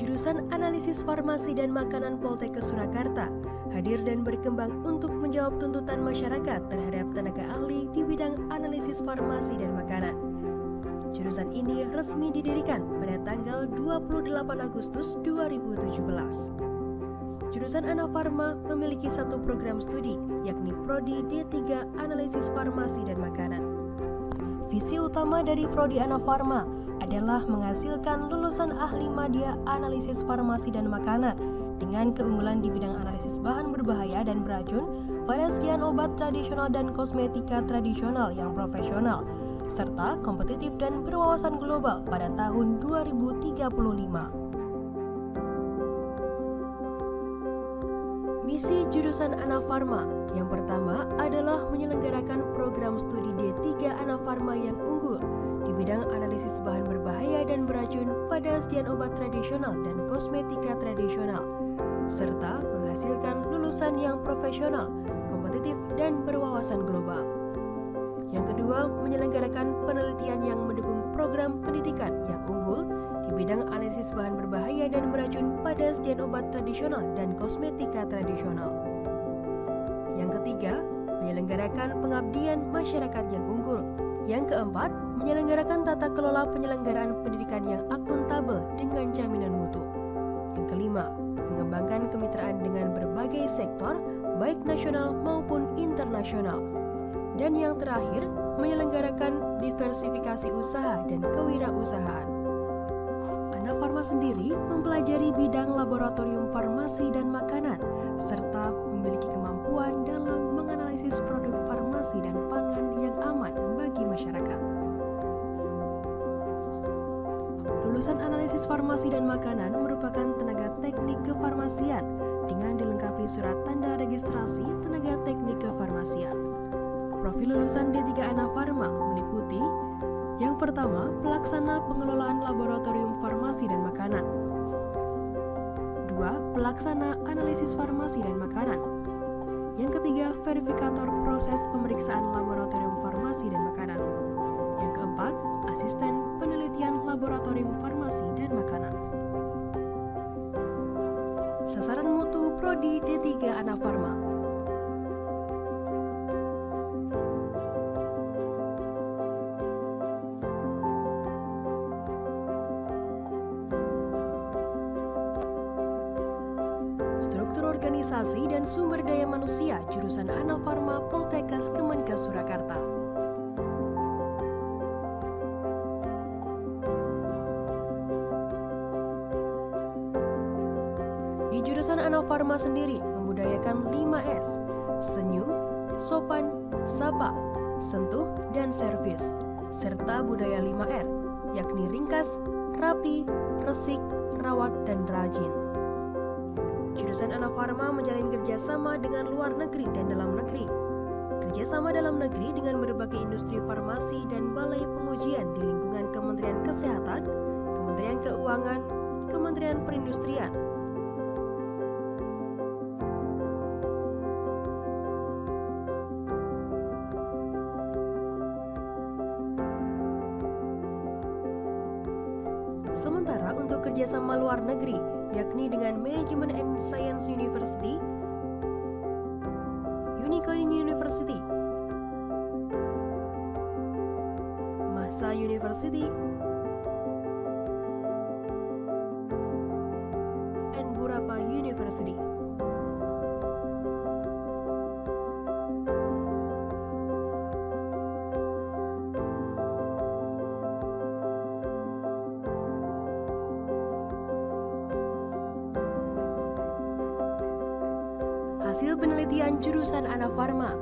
Jurusan Analisis Farmasi dan Makanan Poltekkes Surakarta hadir dan berkembang untuk menjawab tuntutan masyarakat terhadap tenaga ahli di bidang analisis farmasi dan makanan. Jurusan ini resmi didirikan pada tanggal 28 Agustus 2017. Jurusan Anafarma memiliki satu program studi, yakni Prodi D3 Analisis Farmasi dan Makanan. Visi utama dari Prodi Anafarma adalah menghasilkan lulusan ahli madya analisis farmasi dan makanan dengan keunggulan di bidang analisis bahan berbahaya dan beracun, penyediaan obat tradisional dan kosmetika tradisional yang profesional, serta kompetitif dan berwawasan global pada tahun 2035. Misi jurusan Anafarma yang pertama adalah menyelenggarakan program studi D3 Anafarma yang unggul di bidang analisis bahan berbahaya dan beracun pada sediaan obat tradisional dan kosmetika tradisional, serta menghasilkan lulusan yang profesional, kompetitif, dan berwawasan global. Yang kedua, menyelenggarakan penelitian yang mendukung program pendidikan yang unggul di bidang analisis bahan berbahaya dan beracun pada sediaan obat tradisional dan kosmetika tradisional. Yang ketiga, menyelenggarakan pengabdian masyarakat yang unggul. Yang keempat, menyelenggarakan tata kelola penyelenggaraan pendidikan yang akuntabel dengan jaminan mutu. Yang kelima, mengembangkan kemitraan dengan berbagai sektor, baik nasional maupun internasional. Dan yang terakhir, menyelenggarakan diversifikasi usaha dan kewirausahaan. Anafarma sendiri mempelajari bidang laboratorium farmasi dan makanan, serta memiliki kemampuan dalam menganalisis produk farmasi dan pangan yang aman bagi masyarakat. Lulusan analisis farmasi dan makanan merupakan tenaga teknik kefarmasian dengan dilengkapi surat tanda registrasi tenaga teknik kefarmasian. Profil lulusan D3 Anafarma meliputi: yang pertama, pelaksana pengelolaan laboratorium farmasi dan makanan. 2. Pelaksana analisis farmasi dan makanan. Yang ketiga, verifikator proses pemeriksaan laboratorium farmasi dan makanan. Yang keempat, asisten penelitian laboratorium farmasi dan makanan. Sasaran mutu Prodi D3 Anafarma. Struktur organisasi dan sumber daya manusia jurusan Anafarma Poltekkes Kemenkes Surakarta. Di jurusan Anafarma sendiri membudayakan 5S: senyum, sopan, sapa, sentuh, dan servis, serta budaya 5R, yakni ringkas, rapi, resik, rawat, dan rajin. Jurusan Anafarma menjalin kerjasama dengan luar negeri dan dalam negeri. Kerjasama dalam negeri dengan berbagai industri farmasi dan balai pengujian di lingkungan Kementerian Kesehatan, Kementerian Keuangan, Kementerian Perindustrian. Sementara untuk kerjasama luar negeri, yakni dengan Management and Science University, Unicorn University, Masa University, and Burapa University. Hasil penelitian jurusan Anafarma.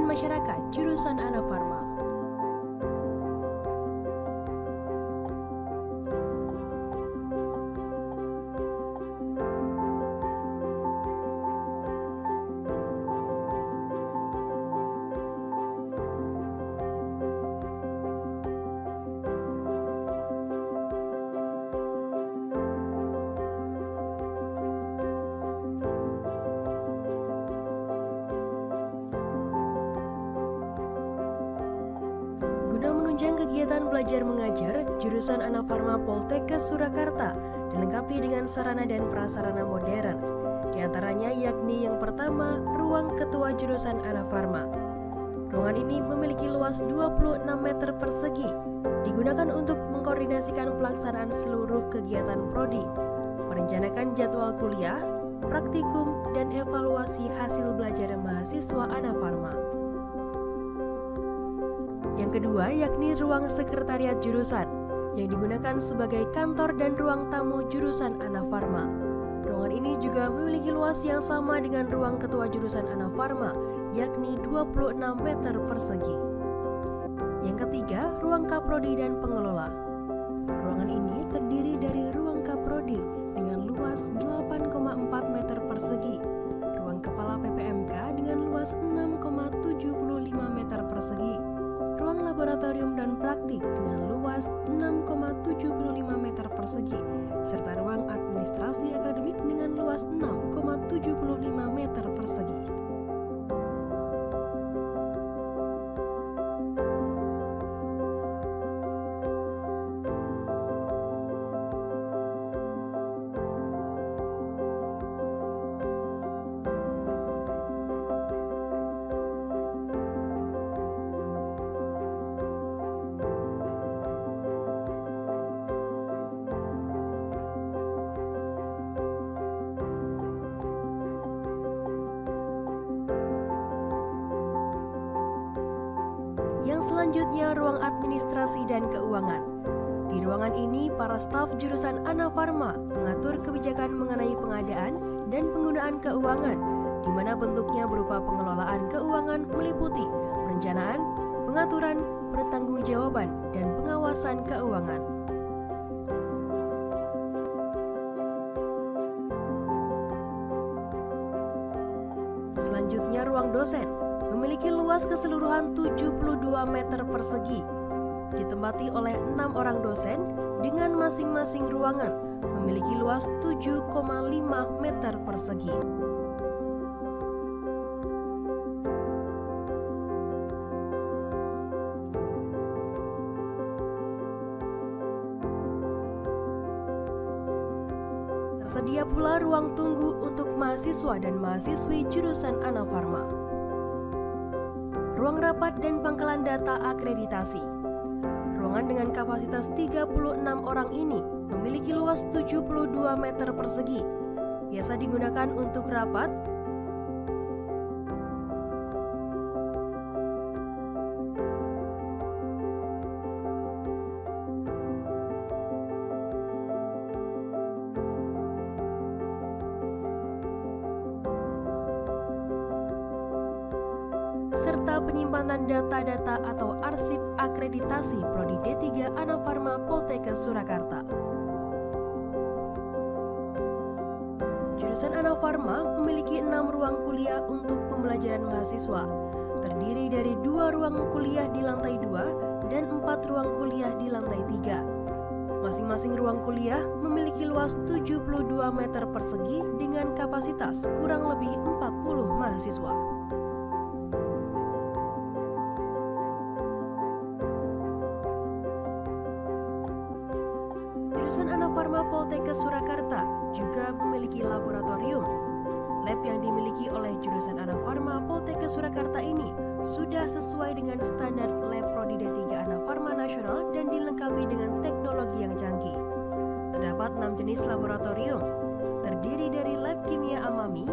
masyarakat jurusan Anafarma. Guna menunjang kegiatan belajar mengajar, jurusan Anafarma Poltekkes Surakarta dilengkapi dengan sarana dan prasarana modern. Di antaranya yakni yang pertama, ruang ketua jurusan Anafarma. Ruangan ini memiliki luas 26 meter persegi, digunakan untuk mengkoordinasikan pelaksanaan seluruh kegiatan prodi, merencanakan jadwal kuliah, praktikum, dan evaluasi hasil belajar mahasiswa Anafarma. Yang kedua yakni ruang sekretariat jurusan yang digunakan sebagai kantor dan ruang tamu jurusan Anafarma. Ruangan ini juga memiliki luas yang sama dengan ruang ketua jurusan Anafarma, yakni 26 meter persegi. Yang ketiga, ruang kaprodi dan pengelola. Ruangan ini terdiri dari ruang kaprodi dengan luas 8,4 meter persegi, ruang kepala PPMK dengan luas 6,75 meter persegi, ruang laboratorium dan praktik dengan luas 6,75 meter persegi, serta ruang administrasi akademik dengan luas 6,75 meter persegi. Yang selanjutnya ruang administrasi dan keuangan. Di ruangan ini, para staf jurusan Anafarma mengatur kebijakan mengenai pengadaan dan penggunaan keuangan, di mana bentuknya berupa pengelolaan keuangan meliputi perencanaan, pengaturan, pertanggungjawaban, dan pengawasan keuangan. Selanjutnya ruang dosen memiliki luas keseluruhan 72 meter persegi, ditempati oleh 6 orang dosen dengan masing-masing ruangan memiliki luas 7,5 meter persegi. Tersedia pula ruang tunggu untuk mahasiswa dan mahasiswi jurusan Anafarma. Ruang rapat dan pangkalan data akreditasi. Ruangan dengan kapasitas 36 orang ini memiliki luas 72 meter persegi. Biasa digunakan untuk rapat, serta penyimpanan data-data atau arsip akreditasi Prodi D3 Anafarma Poltekkes Surakarta. Jurusan Anafarma memiliki 6 ruang kuliah untuk pembelajaran mahasiswa, terdiri dari 2 ruang kuliah di lantai 2 dan 4 ruang kuliah di lantai 3. Masing-masing ruang kuliah memiliki luas 72 meter persegi dengan kapasitas kurang lebih 40 mahasiswa. Jurusan Anafarma Poltekkes Surakarta juga memiliki laboratorium. Lab yang dimiliki oleh jurusan Anafarma Poltekkes Surakarta ini sudah sesuai dengan standar lab Prodi D3 Anafarma nasional dan dilengkapi dengan teknologi yang canggih. Terdapat 6 jenis laboratorium, terdiri dari lab kimia amami,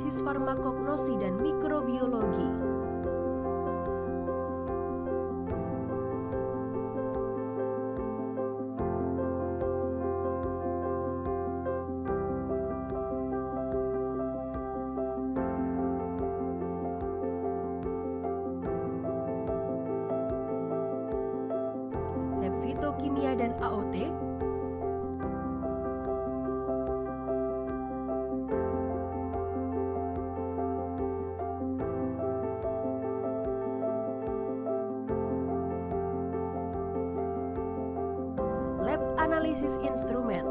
analisis farmakognosi dan mikrobiologi. Lab fitokimia dan AOT, lab analisis instrumen,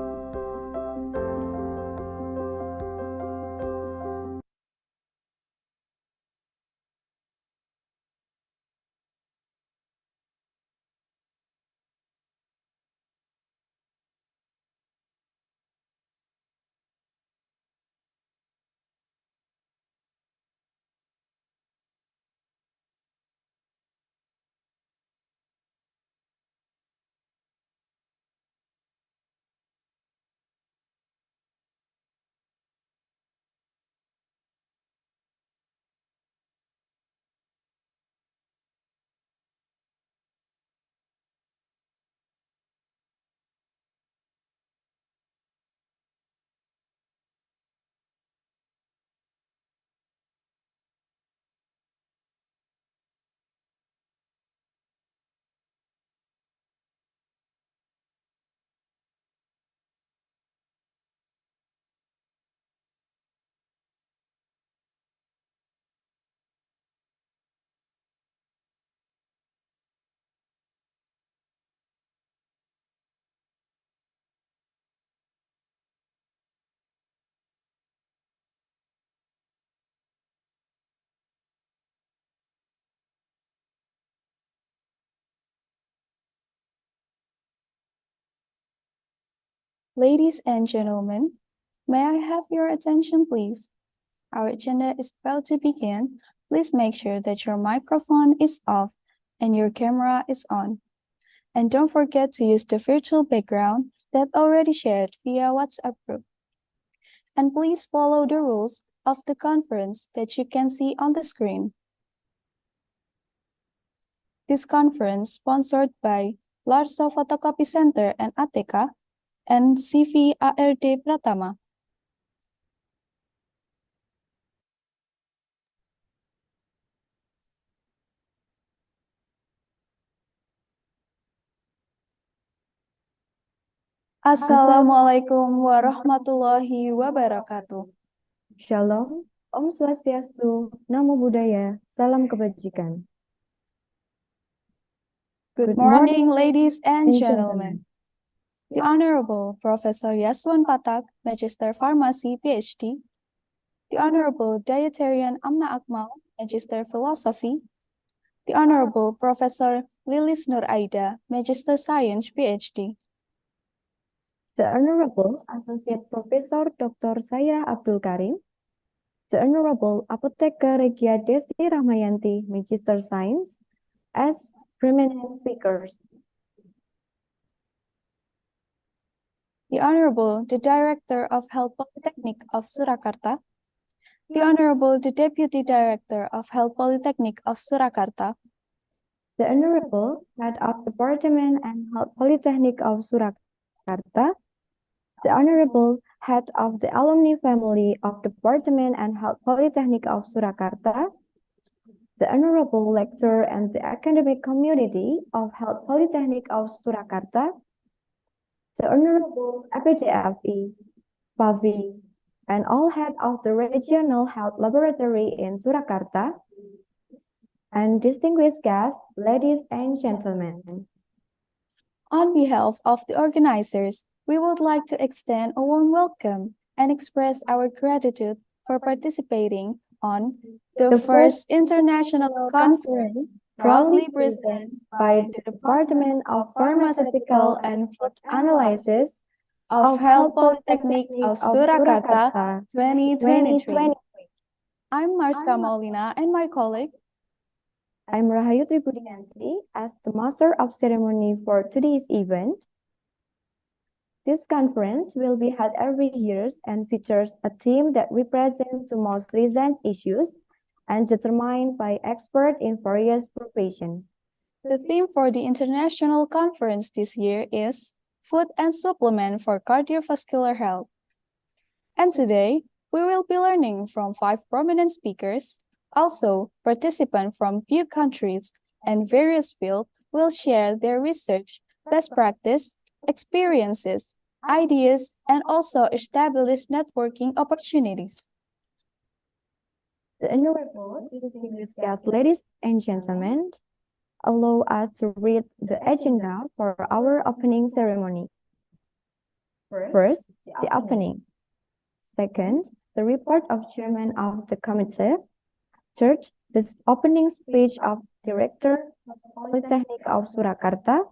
Ladies and gentlemen, may I have your attention, please? Our agenda is about to begin. Please make sure that your microphone is off and your camera is on. And don't forget to use the virtual background that already shared via WhatsApp group. And please follow the rules of the conference that you can see on the screen. This conference sponsored by Larso Photocopy Center and ATK and CVARD Pratama. Assalamualaikum warahmatullahi wabarakatuh. Shalom, Om Swastiastu, Namo Buddhaya, Salam Kebajikan. Good morning, ladies and gentlemen. The Honorable Professor Yaswan Patak, Magister Pharmacy, PhD. The Honorable Dietarian Amna Akmal, Magister Philosophy. The Honorable Professor Lilis Nur Aida, Magister Science, PhD. The Honorable Associate Professor Dr. Saya Abdul Karim. The Honorable Apotheker Regia Desti Rahmayanti, Magister Science, as prominent speakers. The Honorable the Director of Health Polytechnic of Surakarta. The Honorable the Deputy Director of Health Polytechnic of Surakarta. The Honorable Head of Department and Health Polytechnic of Surakarta. The Honorable Head of the Alumni Family of Department and Health Polytechnic of Surakarta. The Honorable Lecturer and the Academic Community of Health Polytechnic of Surakarta. The Honorable APDFE, PAVI, and all head of the Regional Health Laboratory in Surakarta, and distinguished guests, ladies and gentlemen. On behalf of the organizers, we would like to extend a warm welcome and express our gratitude for participating on the first international conference proudly presented by the Department of Pharmaceutical and Food Analysis of Health Polytechnic of Surakarta 2023. I'm Marska Maulina and my colleague. I'm Rahayutri Budianti as the Master of Ceremony for today's event. This conference will be held every year and features a theme that represents the most recent issues and determined by experts in various professions. The theme for the international conference this year is Food and Supplement for Cardiovascular Health. And today, we will be learning from 5 prominent speakers. Also, participants from few countries and various fields will share their research, best practice, experiences, ideas, and also establish networking opportunities. The honorable distinguished guests, ladies and gentlemen, allow us to read the agenda for our opening ceremony. First, the opening. Second, the report of chairman of the committee. Third, the opening speech of Director of Polytechnic of Surakarta.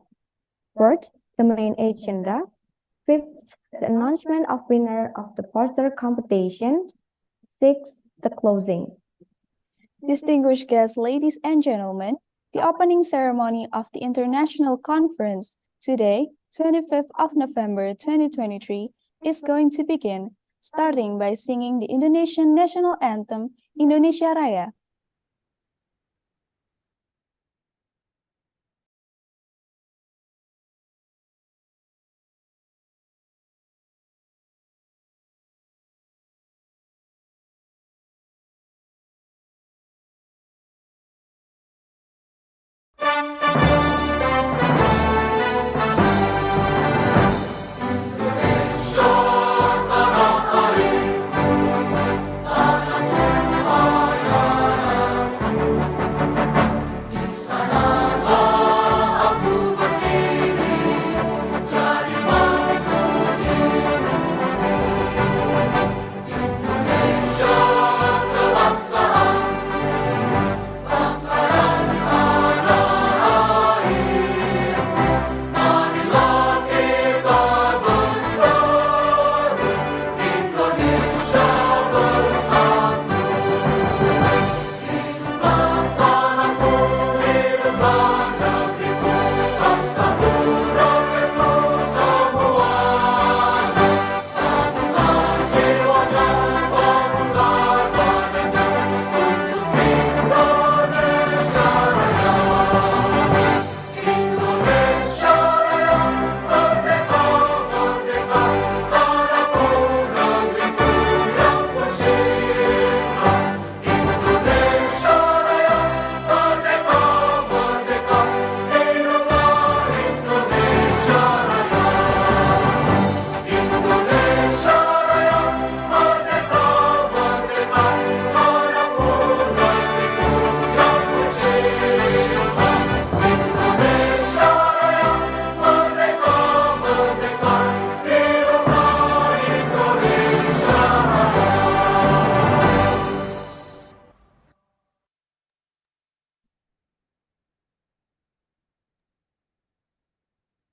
Fourth, the main agenda. Fifth, the announcement of winner of the poster competition. Sixth, the closing. Distinguished guests, ladies and gentlemen, the opening ceremony of the International Conference today, 25th of November 2023, is going to begin, starting by singing the Indonesian national anthem, Indonesia Raya.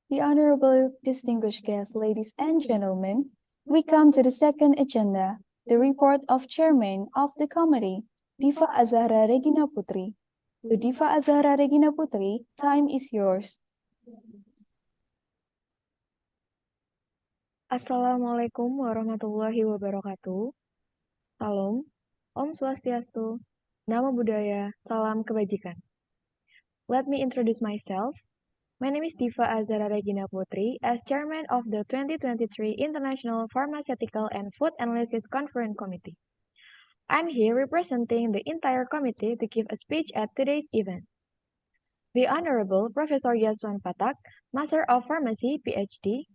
The honorable distinguished guests, ladies and gentlemen, we come to the second agenda, the report of chairman of the committee, Diva Azahra Regina Putri. To Diva Azahra Regina Putri, time is yours. Assalamualaikum warahmatullahi wabarakatuh. Salam, Om Swastiastu, Namo Buddhaya, Salam Kebajikan. Let me introduce myself. My name is Diva Azahra Regina Putri, as Chairman of the 2023 International Pharmaceutical and Food Analysis Conference Committee. I'm here representing the entire committee to give a speech at today's event. The Honorable Professor Yaswan Patak, Master of Pharmacy, PhD.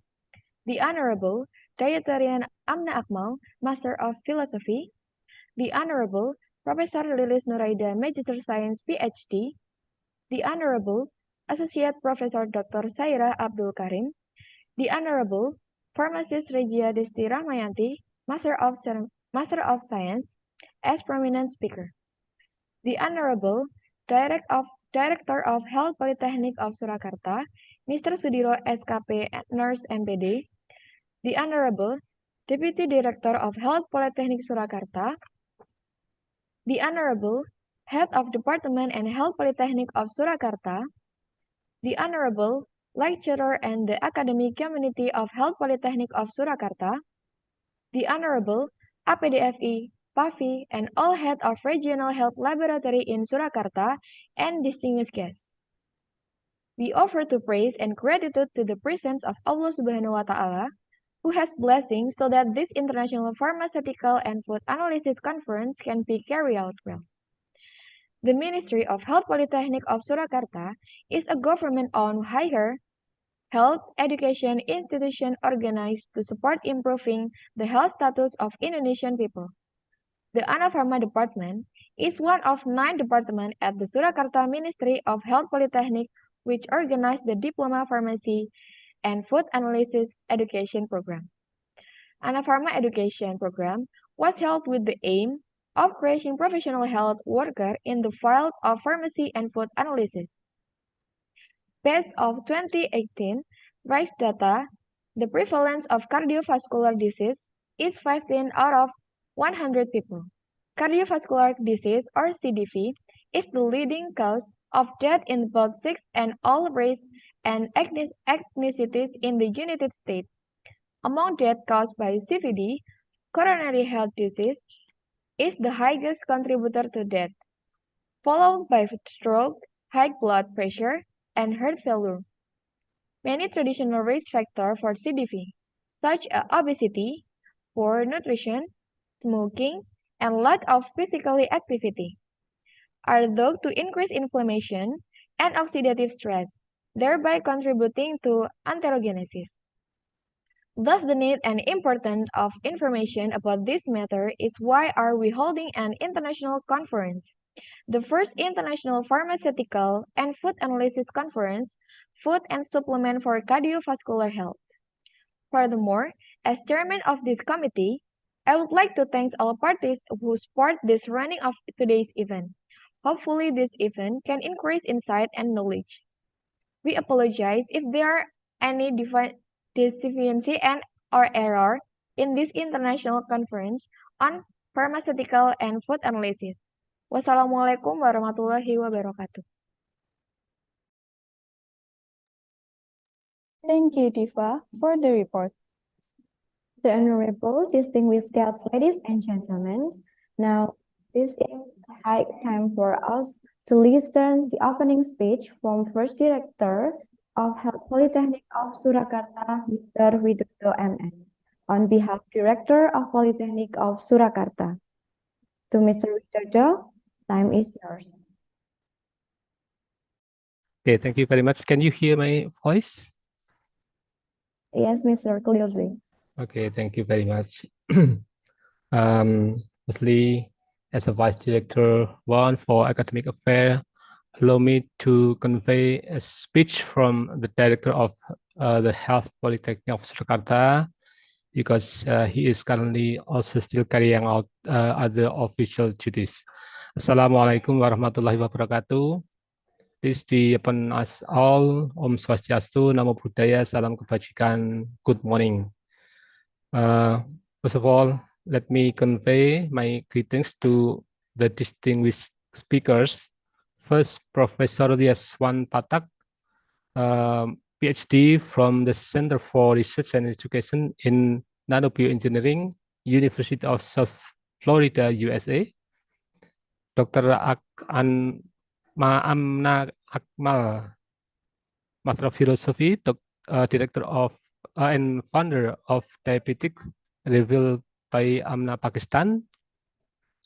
The Honorable Dietarian Amna Akmal, Master of Philosophy. The Honorable Professor Lilis Nuraida, Magister Science, PhD. The Honorable Associate Professor Dr. Saira Abdul Karim. The Honorable Pharmacist Regia Desti Rahmayanti, Master of Science, as prominent speaker. The Honorable Director of Health Polytechnic of Surakarta, Mr. Sudiro SKP, Nurse MPD. The Honorable Deputy Director of Health Polytechnic Surakarta. The Honorable Head of Department and Health Polytechnic of Surakarta. The Honorable lecturer, and the academic community of Health Polytechnic of Surakarta, the Honorable APDFI, PAFI, and all head of regional health laboratory in Surakarta, and distinguished guests. We offer to praise and gratitude to the presence of Allah Subhanahu wa Ta'ala, who has blessings so that this international pharmaceutical and food analysis conference can be carried out well. The Ministry of Health Polytechnic of Surakarta is a government-owned higher health education institution organized to support improving the health status of Indonesian people. The Anapharma Department is one of 9 departments at the Surakarta Ministry of Health Polytechnic which organize the Diploma Pharmacy and Food Analysis Education Program. Anapharma Education Program was held with the aim of creating professional health workers in the field of pharmacy and food analysis. Based of 2018 RICE data, the prevalence of cardiovascular disease is 15 out of 100 people. Cardiovascular disease, or CDV, is the leading cause of death in both sex and all race and ethnicities in the United States. Among deaths caused by CVD, coronary heart disease is the highest contributor to death, followed by stroke, high blood pressure, and heart failure. Many traditional risk factors for CDV, such as obesity, poor nutrition, smoking, and lack of physical activity, are thought to increase inflammation and oxidative stress, thereby contributing to atherogenesis. Thus, the need and importance of information about this matter is why are we holding an international conference, the first international pharmaceutical and food analysis conference, food and supplement for cardiovascular health. Furthermore, as chairman of this committee, I would like to thank all parties who support this running of today's event. Hopefully, this event can increase insight and knowledge. We apologize if there are any deficiency and or error in this international conference on pharmaceutical and food analysis. Wassalamualaikum warahmatullahi wabarakatuh. Thank you, Diva, for the report. The Honorable distinguished guests, ladies and gentlemen, now this is high time for us to listen the opening speech from First Director of Health Polytechnic of Surakarta, Mr. Widodo MM, on behalf Director of Polytechnic of Surakarta. To Mr. Widodo, time is yours. Okay, thank you very much. Can you hear my voice? Yes, Mr. Clearly. Okay, thank you very much. Firstly, as a Vice Director 1 for Academic Affairs, allow me to convey a speech from the Director of the Health Polytechnic of Surakarta, because he is currently also still carrying out other official duties. Assalamualaikum warahmatullahi wabarakatuh. Peace be upon us all. Om Swastiastu, Namo Buddhaya, Salam Kebajikan. Good morning. First of all, let me convey my greetings to the distinguished speakers. First, Professor Yaswan Patak, PhD from the Center for Research and Education in Nanobioengineering, University of South Florida, USA. Dr. Amna Akmal, Master of Philosophy, Director of and founder of Diabetic, revealed by Amna Pakistan.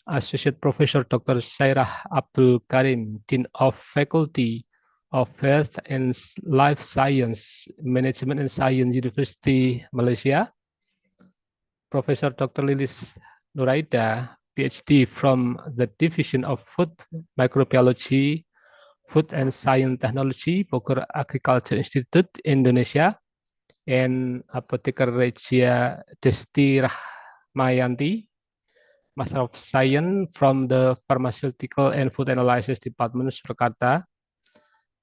Associate Professor Dr. Sairah Abdul Karim, Dean of Faculty of Health and Life Science, Management and Science, University, Malaysia. Professor Dr. Lilis Nuraida, PhD from the Division of Food Microbiology, Food and Science Technology, Bogor Agriculture Institute, Indonesia. And Apotheker Regia Desti Rahmayanti, Master of Science from the Pharmaceutical and Food Analysis Department, Surakarta.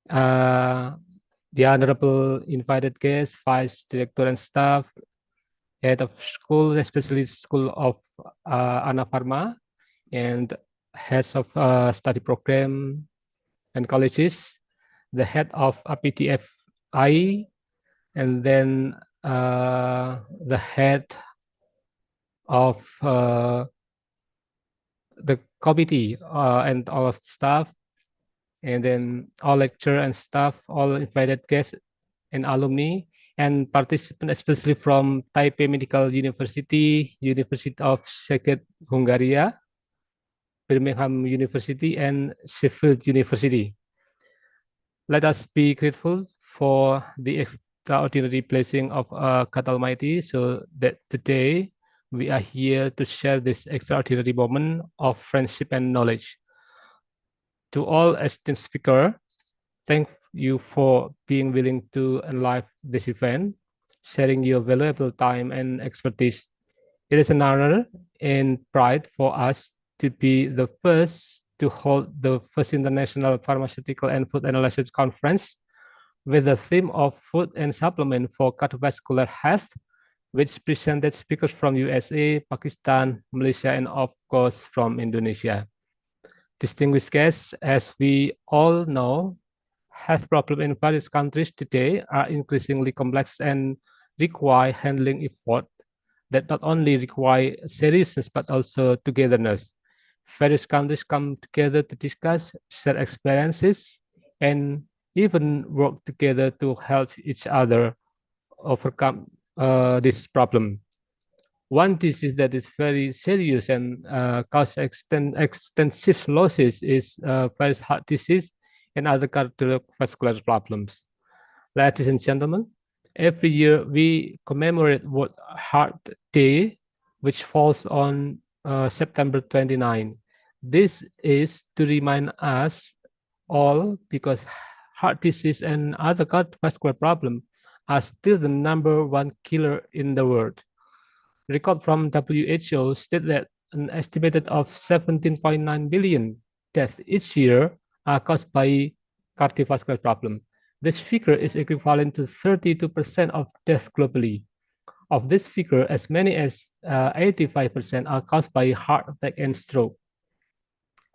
The Honorable invited guests, Vice Director and staff, Head of School, especially School of Anapharma, and Heads of Study Program and Colleges, the Head of APTF I, and then the head of the committee and all of staff, and then all lecturer and staff, all invited guests and alumni and participants, especially from Taipei Medical University, University of Szeged, Hungary, Birmingham University, and Sheffield University. Let us be grateful for the extraordinary blessing of God Almighty, so that today we are here to share this extraordinary moment of friendship and knowledge. To all esteemed speakers, thank you for being willing to enliven this event, sharing your valuable time and expertise. It is an honor and pride for us to be the first to hold the first International Pharmaceutical and Food Analysis Conference with the theme of food and supplement for cardiovascular health, which presented speakers from USA, Pakistan, Malaysia, and of course from Indonesia. Distinguished guests, as we all know, health problems in various countries today are increasingly complex and require handling effort that not only require seriousness but also togetherness. Various countries come together to discuss, share experiences, and even work together to help each other overcome this problem. One disease that is very serious and cause extensive losses is various heart disease and other cardiovascular problems. Ladies and gentlemen, every year we commemorate World Heart Day, which falls on September 29. This is to remind us all because heart disease and other cardiovascular problems are still the #1 killer in the world. Record from WHO state that an estimated of 17.9 billion deaths each year are caused by cardiovascular problems. This figure is equivalent to 32% of deaths globally. Of this figure, as many as 85% are caused by heart attack and stroke.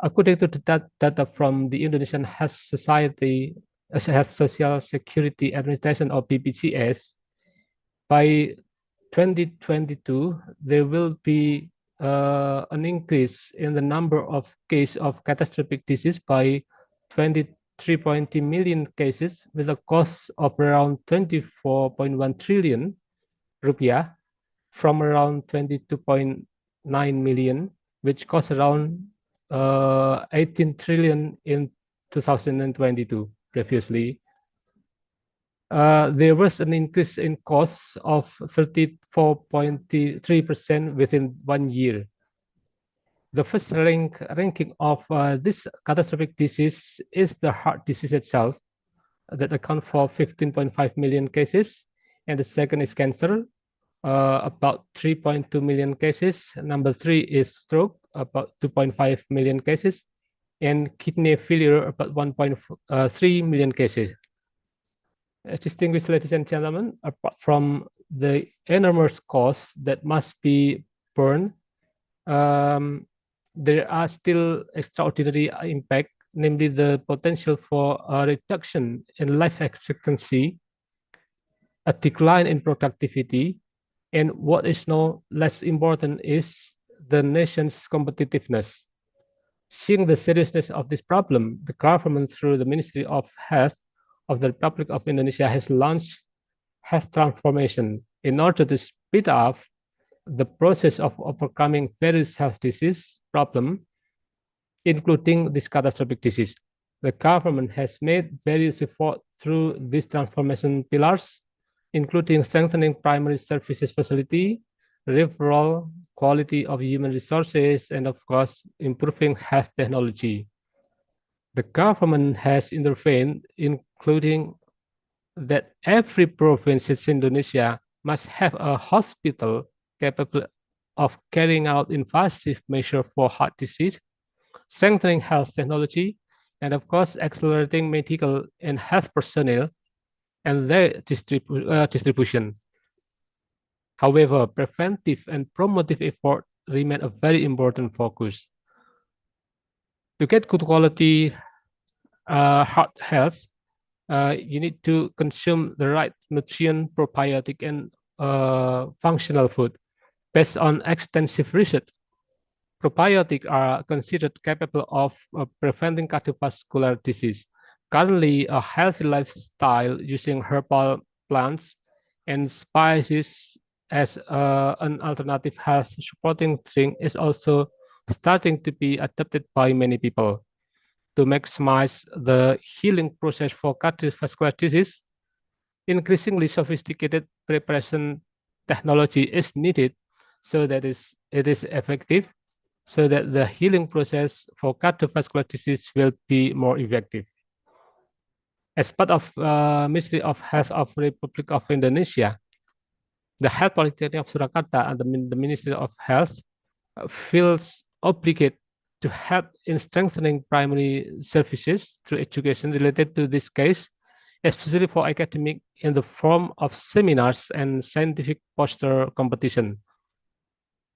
According to the data from the Indonesian Health Society, Health Social Security Administration or BPJS, by 2022, there will be an increase in the number of cases of catastrophic disease by 23.2 million cases with a cost of around 24.1 trillion rupiah from around 22.9 million, which cost around 18 trillion in 2022 previously. There was an increase in costs of 34.3% within 1 year. The first ranking of this catastrophic disease is the heart disease itself, that account for 15.5 million cases, and the second is cancer, about 3.2 million cases. Number 3 is stroke, about 2.5 million cases, and kidney failure, about 1.3 million cases. Distinguished ladies and gentlemen, apart from the enormous costs that must be borne, there are still extraordinary impact, namely the potential for a reduction in life expectancy, a decline in productivity, and what is no less important is the nation's competitiveness. Seeing the seriousness of this problem, the government through the Ministry of Health of the Republic of Indonesia has launched health transformation in order to speed up the process of overcoming various health disease problems, including this catastrophic disease. The government has made various efforts through these transformation pillars, including strengthening primary services facility, referral, quality of human resources, and of course, improving health technology. The government has intervened, including that every province in Indonesia must have a hospital capable of carrying out invasive measures for heart disease, strengthening health technology, and of course, accelerating medical and health personnel and their distribution. However, preventive and promotive effort remain a very important focus. To get good quality heart health, you need to consume the right nutrient, probiotic, and functional food. Based on extensive research, probiotics are considered capable of preventing cardiovascular disease. Currently, a healthy lifestyle using herbal plants and spices as an alternative health supporting drink is also starting to be adopted by many people. To maximize the healing process for cardiovascular disease, increasingly sophisticated preparation technology is needed so that it is effective, so that the healing process for cardiovascular disease will be more effective. As part of Ministry of Health of Republic of Indonesia, the Health Polytechnic of Surakarta and the Ministry of Health feels obligated to help in strengthening primary services through education related to this case, especially for academic in the form of seminars and scientific poster competition.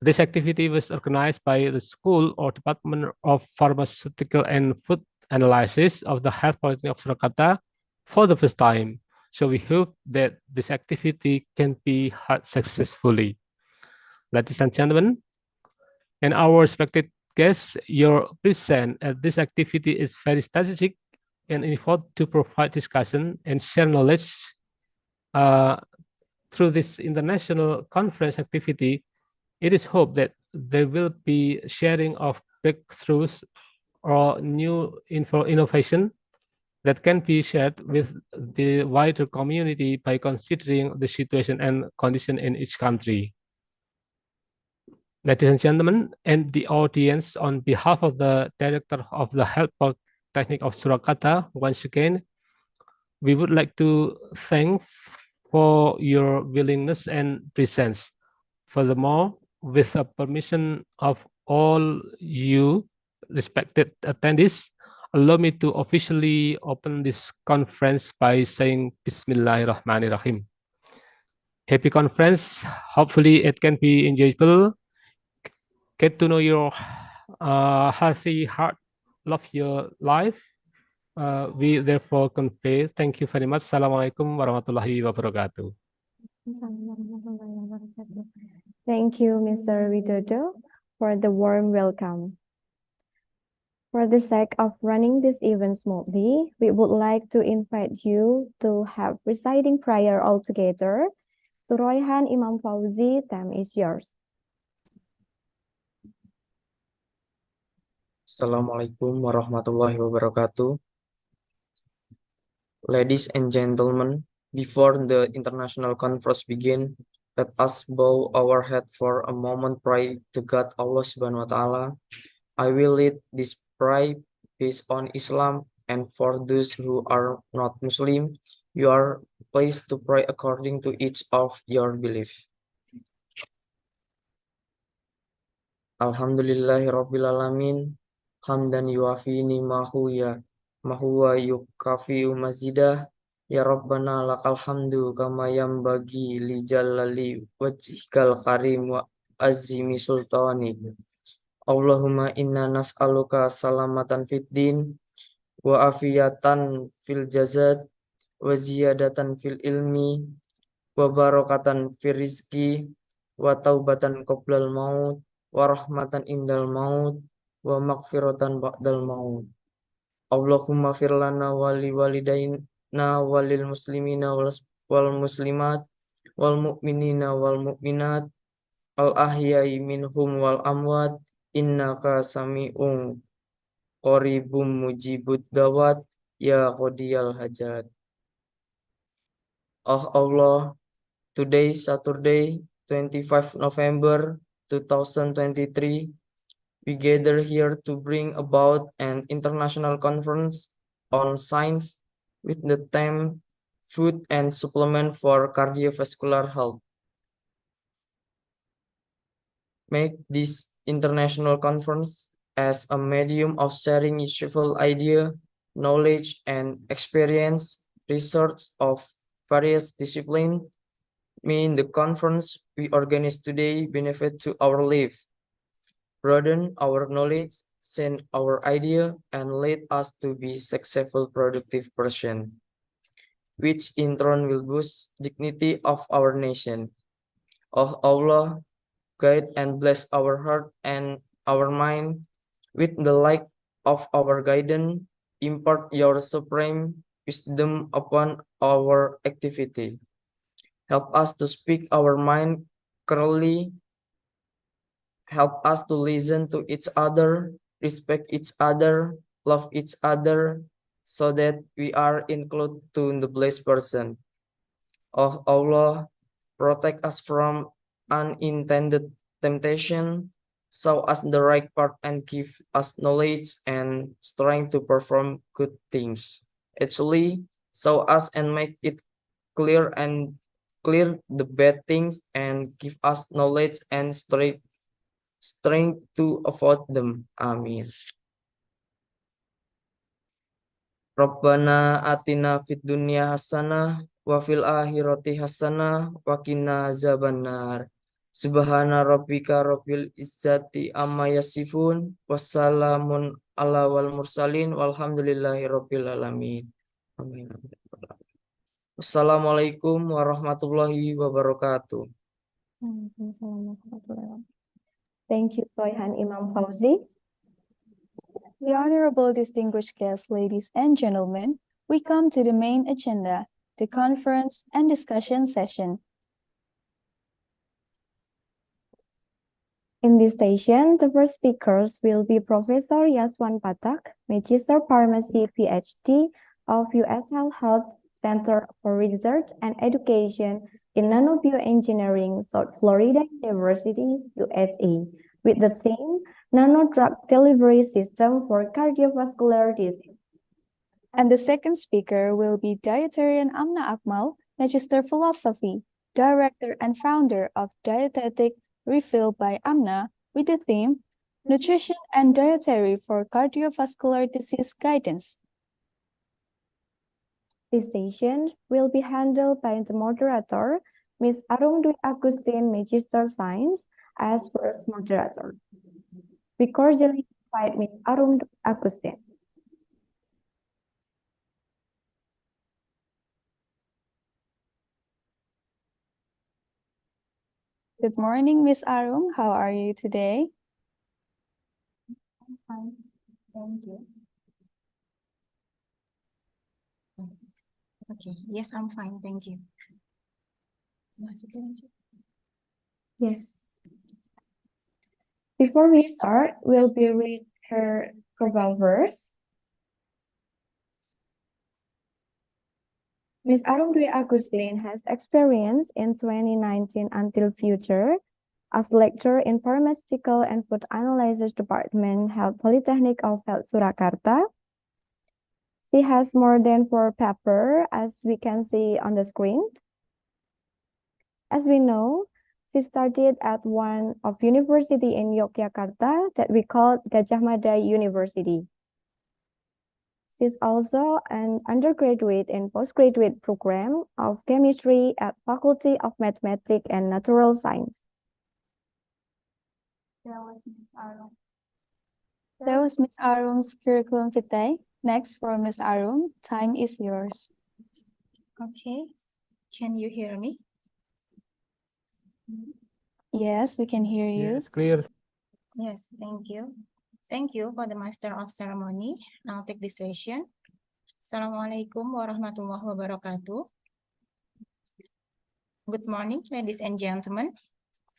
This activity was organized by the School or Department of Pharmaceutical and Food Analysis of the Health Polytechnic of Surakarta for the first time. So we hope that this activity can be held successfully. Ladies and gentlemen, and our respected guests, your presence at this activity is very strategic and in effort to provide discussion and share knowledge uh, through this international conference activity. It is hoped that there will be sharing of breakthroughs or new innovation that can be shared with the wider community by considering the situation and condition in each country. Ladies and gentlemen, and the audience, on behalf of the Director of the Health Polytechnic of Surakarta, once again, we would like to thank for your willingness and presence. Furthermore, with the permission of all you respected attendees, allow me to officially open this conference by saying Bismillahirrahmanirrahim. Happy conference. Hopefully it can be enjoyable. Get to know your healthy heart, love your life. We therefore convey thank you very much. Assalamualaikum warahmatullahi wabarakatuh. Thank you, Mr. Widodo, for the warm welcome. For the sake of running this event smoothly, we would like to invite you to have presiding prayer altogether. To Royhan Imam Fauzi, time is yours. Assalamualaikum warahmatullahi wabarakatuh. Ladies and gentlemen, before the international conference begin, let us bow our head for a moment, pray to God Allah Subhanahu wa Ta'ala. I will lead this prayer based on Islam, and for those who are not Muslim, you are pleased to pray according to each of your belief. Alhamdulillahi Alamin. Hamdan yuafi ni'mahu mahuwa yukafi'u mazidah. Ya Rabbana lakal hamdu kama yambagi li jalali wajhikal karim wa azimi sultani. Allahumma inna nas'aluka salamatan fid din wa afiyatan fil jazad wa ziyadatan fil ilmi wa barakatan fil rizki wa taubatan qoblal maut wa rahmatan indal maut wa maghfiratan ba'dal maut. Allahumma fir lana wali walidaina walil muslimina wal muslimat wal mu'minina wal mu'minat al ahyai minhum wal amwat innaka sami'un qaribum mujibud dawat ya qadiyal hajat. Oh Allah, today Saturday 25 November 2023, we gather here to bring about an international conference on science with the theme Food and Supplement for Cardiovascular Health. Make this international conference as a medium of sharing useful idea, knowledge, and experience, research of various disciplines. May the conference we organize today benefit to our life, broaden our knowledge, send our idea, and lead us to be successful, productive person. which in turn will boost dignity of our nation. Oh Allah, guide and bless our heart and our mind with the light of our guidance. Impart your supreme wisdom upon our activity. Help us to speak our mind clearly. Help us to listen to each other, respect each other, love each other, so that we are included to the blessed person. Oh Allah, protect us from unintended temptation, show us the right path and give us knowledge and strength to perform good things. Actually, show us and make it clear the bad things and give us knowledge and strength to avoid them. Amin. Rabbana atina fid dunya hasanah wa fil akhirati hasanah wa qina azabannar. Subhana rabbika rabbil izzati amma yasifun wassalamun ala wal mursalin walhamdulillahi rabbil alamin. Amin. Wassalamualaikum warahmatullahi wabarakatuh. Thank you, Soihan Imam Fauzi. The honorable distinguished guests, ladies and gentlemen, we come to the main agenda, the conference and discussion session. In this session, the first speakers will be Professor Yaswan Patak, Magister Pharmacy PhD of USL Health Center for Research and Education in Nanobioengineering, South Florida University, USA, with the theme Nano Drug Delivery System for Cardiovascular Disease. And the second speaker will be dietarian Amna Akmal, Magister Philosophy, Director and Founder of Dietetic Refill by Amna, with the theme Nutrition and Dietary for Cardiovascular Disease Guidance. This session will be handled by the moderator, Ms. Arum Dwi Agustin, Magister Science, as first moderator. We cordially invite Ms. Arum Dwi Agustin. Good morning, Ms. Arum. How are you today? I'm fine. Thank you. Okay. Yes, I'm fine. Thank you. Yes. Before we start, we'll be read her profile verse. Ms. Arum Dwi Agustin has experience in 2019 until future as lecturer in Pharmaceutical and Food Analysis Department, Health Polytechnic of Health Surakarta. She has more than 4 papers, as we can see on the screen. As we know, she studied at one of university in Yogyakarta that we call Gajah Mada University. She's also an undergraduate and postgraduate program of chemistry at Faculty of Mathematics and Natural Science. That was Ms. Arum's curriculum vitae. Next, for Ms. Arum, time is yours. Okay. Can you hear me? Yes, we can hear you. Yes, clear. Yes, thank you. Thank you for the Master of Ceremony. I'll take this session. Assalamualaikum warahmatullahi wabarakatuh. Good morning, ladies and gentlemen.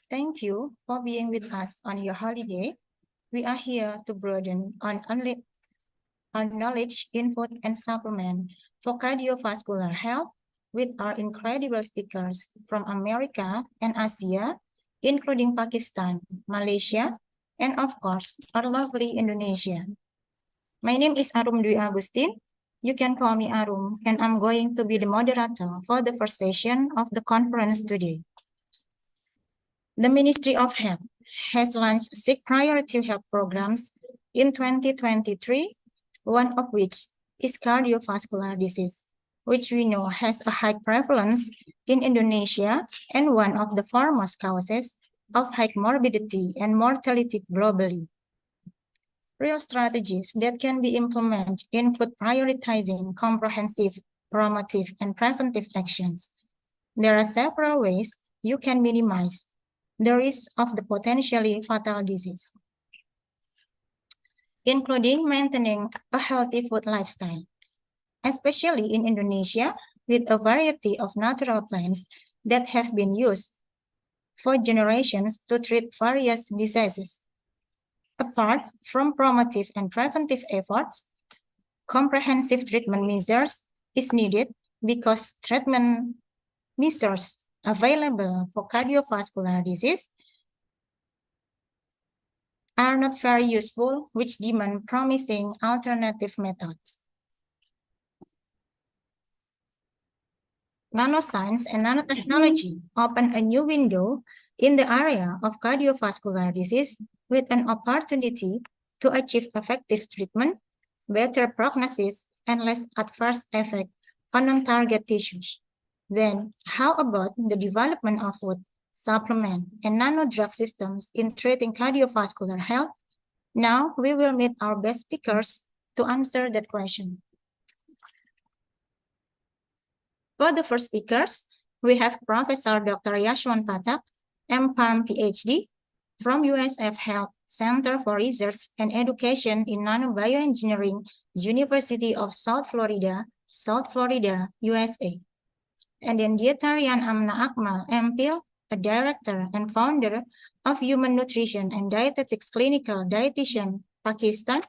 Thank you for being with us on your holiday. We are here to broaden on knowledge in food and supplement for cardiovascular health with our incredible speakers from America and Asia, including Pakistan, Malaysia, and of course, our lovely Indonesia. My name is Arum Dwi Agustin. You can call me Arum, and I'm going to be the moderator for the first session of the conference today. The Ministry of Health has launched 6 priority health programs in 2023, one of which is cardiovascular disease, which we know has a high prevalence in Indonesia and one of the foremost causes of high morbidity and mortality globally. Real strategies that can be implemented include prioritizing comprehensive promotive, and preventive actions. There are several ways you can minimize the risk of the potentially fatal disease, including maintaining a healthy food lifestyle, especially in Indonesia, with a variety of natural plants that have been used for generations to treat various diseases. Apart from promotive and preventive efforts, comprehensive treatment measures is needed because treatment measures available for cardiovascular disease are not very useful, which demand promising alternative methods. Nanoscience and nanotechnology open a new window in the area of cardiovascular disease with an opportunity to achieve effective treatment, better prognosis, and less adverse effect on non-target tissues. Then, how about the development of food, supplement, and nano-drug systems in treating cardiovascular health? Now, we will meet our best speakers to answer that question. For the first speakers, we have Professor Dr. Yashwan Pathak, MPharm PhD, from USF Health Center for Research and Education in Nanobioengineering, University of South Florida, USA. And then Dietarian Amna Akmal, MPhil, a director and founder of Human Nutrition and Dietetics Clinical Dietitian, Pakistan.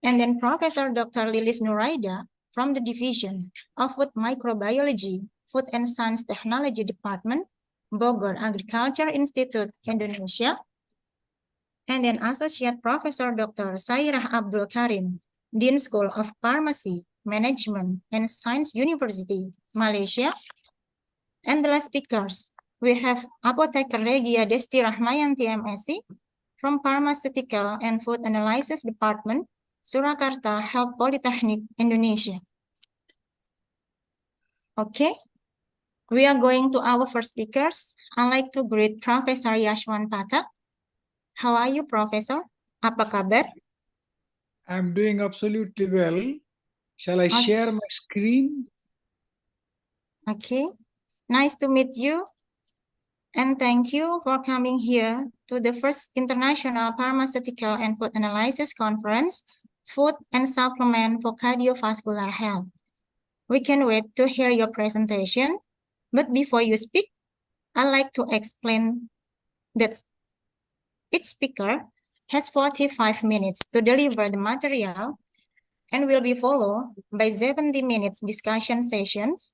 And then Professor Dr. Lilis Nuraida from the Division of Food Microbiology, Food and Science Technology Department, Bogor Agriculture Institute, Indonesia. And then Associate Professor Dr. Sairah Abdul Karim, Dean School of Pharmacy, Management, and Science University, Malaysia. And the last speakers, we have Apotheker Regia Desti Rahmayanti MSc from Pharmaceutical and Food Analysis Department, Surakarta Health Polytechnic, Indonesia. Okay, we are going to our first speakers. I'd like to greet Professor Yashwan Pathak. How are you, Professor? Apa kabar? I'm doing absolutely well. Shall I share my screen? Okay, nice to meet you. And thank you for coming here to the first International Pharmaceutical and Food Analysis Conference, Food and Supplement for Cardiovascular Health. We can wait to hear your presentation, but before you speak, I'd like to explain that each speaker has 45 minutes to deliver the material and will be followed by 70 minutes discussion sessions.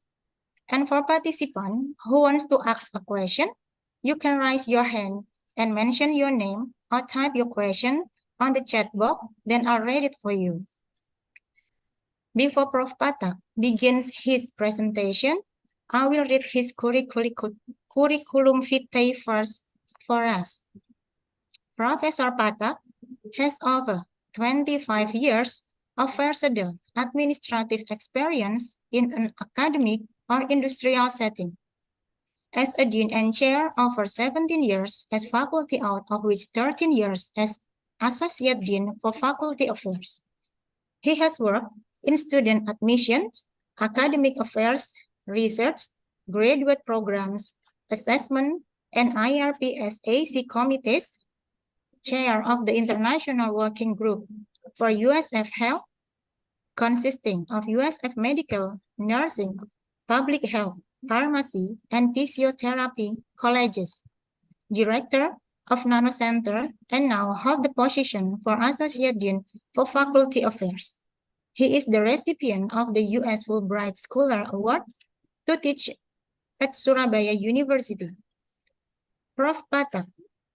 And for participants who wants to ask a question, you can raise your hand and mention your name or type your question on the chat box, then I'll read it for you. Before Prof. Pathak begins his presentation, I will read his curriculum vitae first for us. Professor Pathak has over 25 years of versatile administrative experience in an academic or industrial setting. As a dean and chair, over 17 years as faculty out, of which 13 years as associate dean for faculty affairs. He has worked in student admissions, academic affairs, research, graduate programs, assessment, and IRPSAC committees, chair of the International Working Group for USF Health, consisting of USF Medical, Nursing, Public Health, Pharmacy, and Physiotherapy colleges, director of Nano Center, and now hold the position for Associate Dean for Faculty Affairs. He is the recipient of the U.S. Fulbright Scholar Award to teach at Surabaya University. Prof. Pathak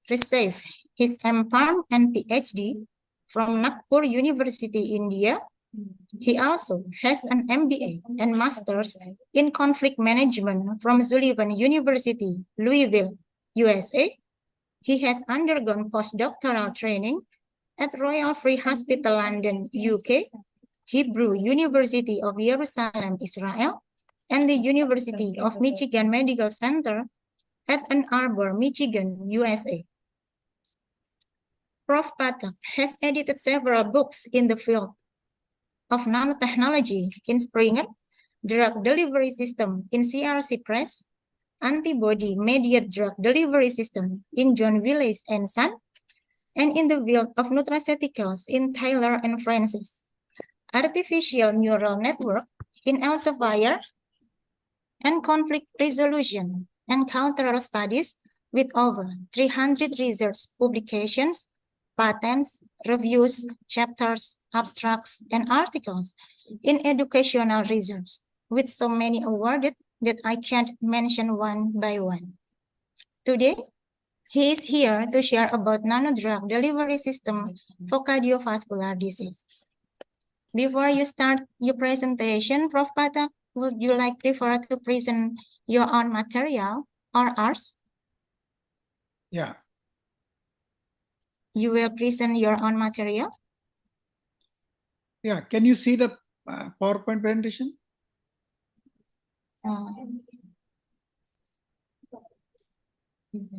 received his MPharm and PhD from Nagpur University, India. He also has an MBA and Master's in Conflict Management from Sullivan University, Louisville, USA. He has undergone postdoctoral training at Royal Free Hospital, London, UK, Hebrew University of Jerusalem, Israel, and the University of Michigan Medical Center at Ann Arbor, Michigan, USA. Prof. Pathak has edited several books in the field, of nanotechnology in Springer, drug delivery system in CRC Press, antibody-mediated drug delivery system in John Willis and Son, and in the field of nutraceuticals in Taylor and Francis, artificial neural network in Elsevier, and conflict resolution and cultural studies with over 300 research publications, patents, reviews, chapters, abstracts, and articles in educational research, with so many awarded that I can't mention one by one. Today, he is here to share about nanodrug delivery system for cardiovascular disease. Before you start your presentation, Prof. Patak, would you like prefer to present your own material or ours? Yeah. You will present your own material? Yeah. Can you see the PowerPoint presentation?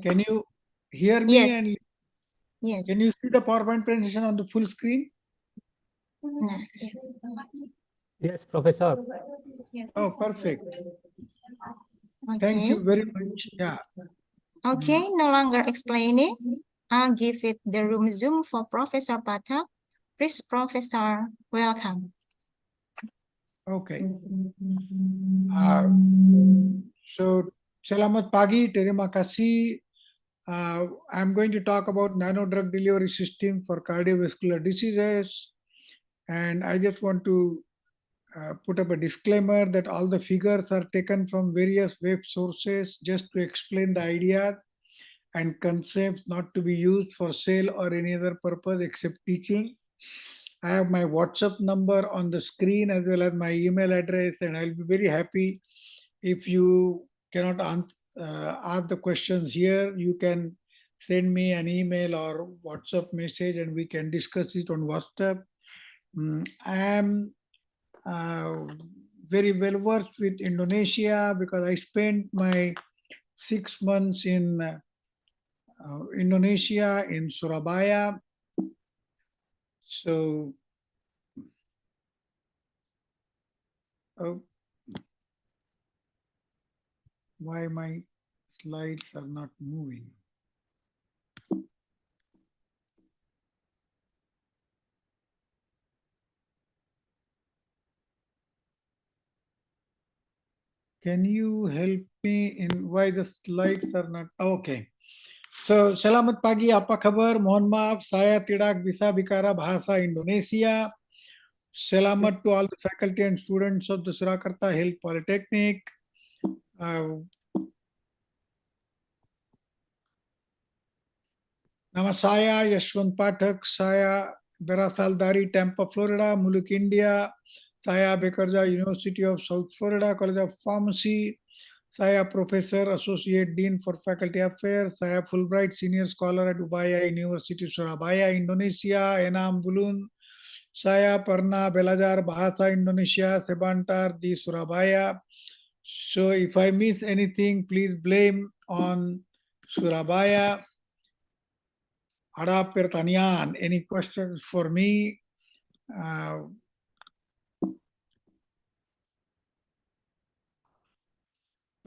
Can you hear me? Yes. And Yes. can you see the PowerPoint presentation on the full screen? No. Yes, Professor. Oh, perfect. Okay. Thank you very much. Yeah. Okay, no longer explaining. I'll give it the room Zoom for Professor Patak. Please, Professor, welcome. Okay. So, selamat pagi, terima kasih. I'm going to talk about nanodrug delivery system for cardiovascular diseases. And I just want to put up a disclaimer that all the figures are taken from various web sources just to explain the ideas and concepts, not to be used for sale or any other purpose except teaching. I have my WhatsApp number on the screen as well as my email address, and I'll be very happy if you cannot ask the questions here. You can send me an email or WhatsApp message and we can discuss it on WhatsApp. I am very well versed with Indonesia because I spent my 6 months in Indonesia, in Surabaya. So, why my slides are not moving? Can you help me in why the slides are not? Okay. So, selamat pagi, apa kabar? Mohon maaf, saya tidak bisa bicara bahasa Indonesia. Selamat to all the faculty and students of the Surakarta Health Polytechnic. Nama saya Yashwant Pathak, saya berasal dari Tampa, Florida, Muluk, India. Saya bekerja University of South Florida, College of Pharmacy. Saya Professor Associate Dean for Faculty Affairs. Saya Fulbright Senior Scholar at Ubaya University, Surabaya, Indonesia, Enam Bulun. Saya pernah belajar bahasa Indonesia sebentar di Surabaya. So if I miss anything, please blame on Surabaya. Ada pertanyaan? Any questions for me?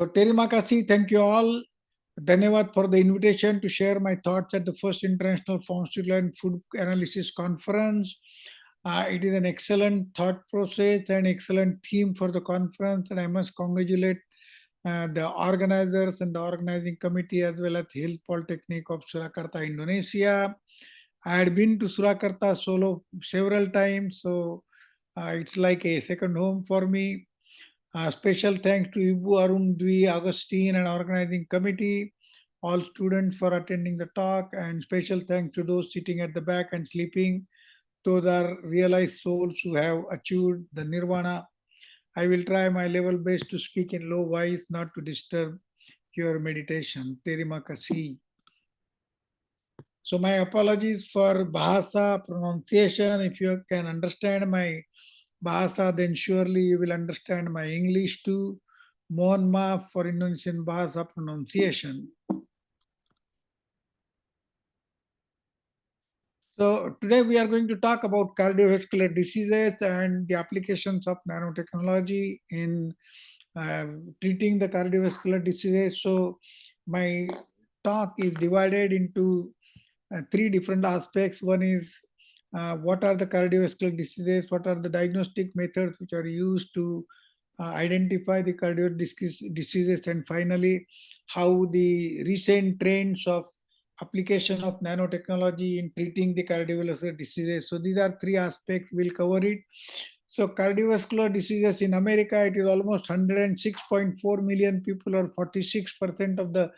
So terima kasih, thank you all. Dhanyawad for the invitation to share my thoughts at the first International Pharmaceutical and Food Analysis Conference. It is an excellent thought process and excellent theme for the conference, and I must congratulate the organizers and the organizing committee as well as Health Polytechnic of Surakarta, Indonesia. I had been to Surakarta solo several times, so it's like a second home for me. Special thanks to Ibu Arun Dwi Agustin and organizing committee, all students for attending the talk, and special thanks to those sitting at the back and sleeping. Those are realized souls who have achieved the nirvana. I will try my level best to speak in low voice, not to disturb your meditation. Terima kasih. So my apologies for Bahasa pronunciation. If you can understand my Bahasa, then surely you will understand my English too. Mohon maaf for Indonesian Bahasa pronunciation. So today we are going to talk about cardiovascular diseases and the applications of nanotechnology in treating the cardiovascular diseases. So my talk is divided into three different aspects. One is what are the cardiovascular diseases, what are the diagnostic methods which are used to identify the cardiovascular diseases, and finally, how the recent trends of application of nanotechnology in treating the cardiovascular diseases. So these are three aspects, we'll cover it. So cardiovascular diseases in America, it is almost 106.4 million people, or 46% of the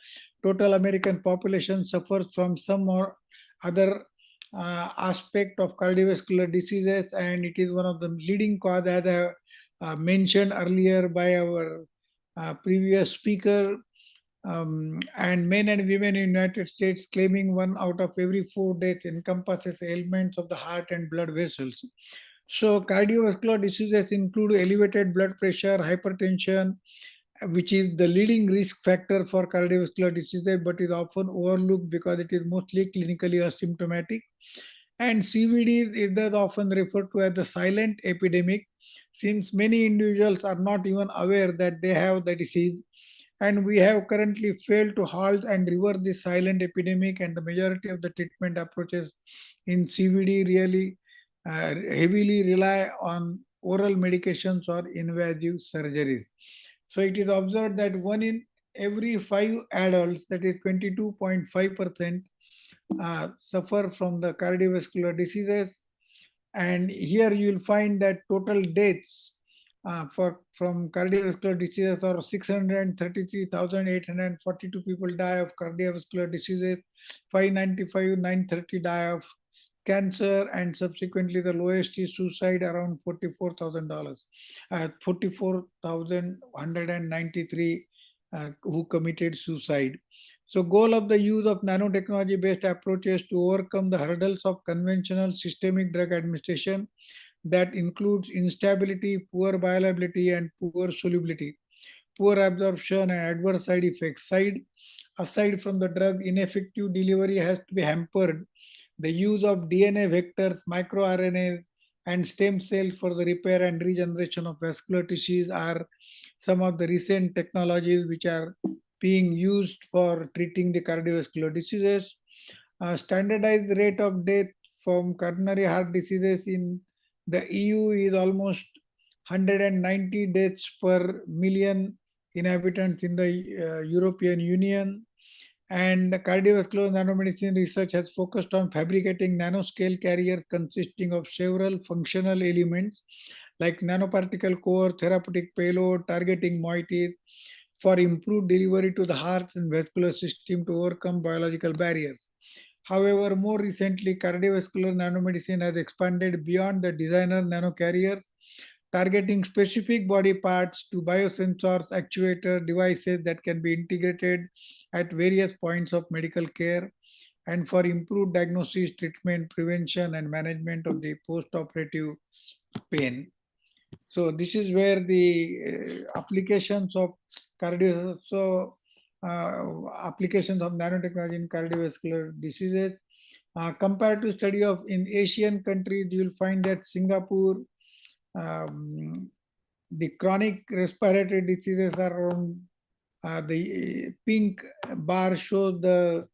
total American population suffers from some or other aspect of cardiovascular diseases, and it is one of the leading cause, as I mentioned earlier by our previous speaker. And men and women in United States claiming 1 out of every 4 deaths encompasses ailments of the heart and blood vessels. So cardiovascular diseases include elevated blood pressure, hypertension, which is the leading risk factor for cardiovascular diseases, but is often overlooked because it is mostly clinically asymptomatic. And CVD is thus often referred to as the silent epidemic, since many individuals are not even aware that they have the disease. And we have currently failed to halt and reverse this silent epidemic, and the majority of the treatment approaches in CVD really heavily rely on oral medications or invasive surgeries. So it is observed that 1 in every 5 adults, that is 22.5%, suffer from the cardiovascular diseases. And here you will find that total deaths from cardiovascular diseases are 633,842 people die of cardiovascular diseases, 595,930 die of cancer, and subsequently the lowest is suicide, around $44,000, 44,193 who committed suicide. So goal of the use of nanotechnology based approaches to overcome the hurdles of conventional systemic drug administration, that includes instability, poor bioavailability, and poor solubility, poor absorption, and adverse side effects. Aside from the drug, ineffective delivery has to be hampered. The use of DNA vectors, microRNAs, and stem cells for the repair and regeneration of vascular tissues are some of the recent technologies which are being used for treating the cardiovascular diseases. Standardized rate of death from coronary heart diseases in the EU is almost 190 deaths per million inhabitants in the European Union. And the cardiovascular nanomedicine research has focused on fabricating nanoscale carriers consisting of several functional elements like nanoparticle core, therapeutic payload, targeting moieties for improved delivery to the heart and vascular system to overcome biological barriers. However, more recently, cardiovascular nanomedicine has expanded beyond the designer nanocarriers, targeting specific body parts to biosensors, actuator devices that can be integrated at various points of medical care, and for improved diagnosis, treatment, prevention, and management of the post-operative pain. So this is where the applications of applications of nanotechnology in cardiovascular diseases. Compared to study of in Asian countries, you will find that Singapore, um, the chronic respiratory diseases are around, the pink bar shows the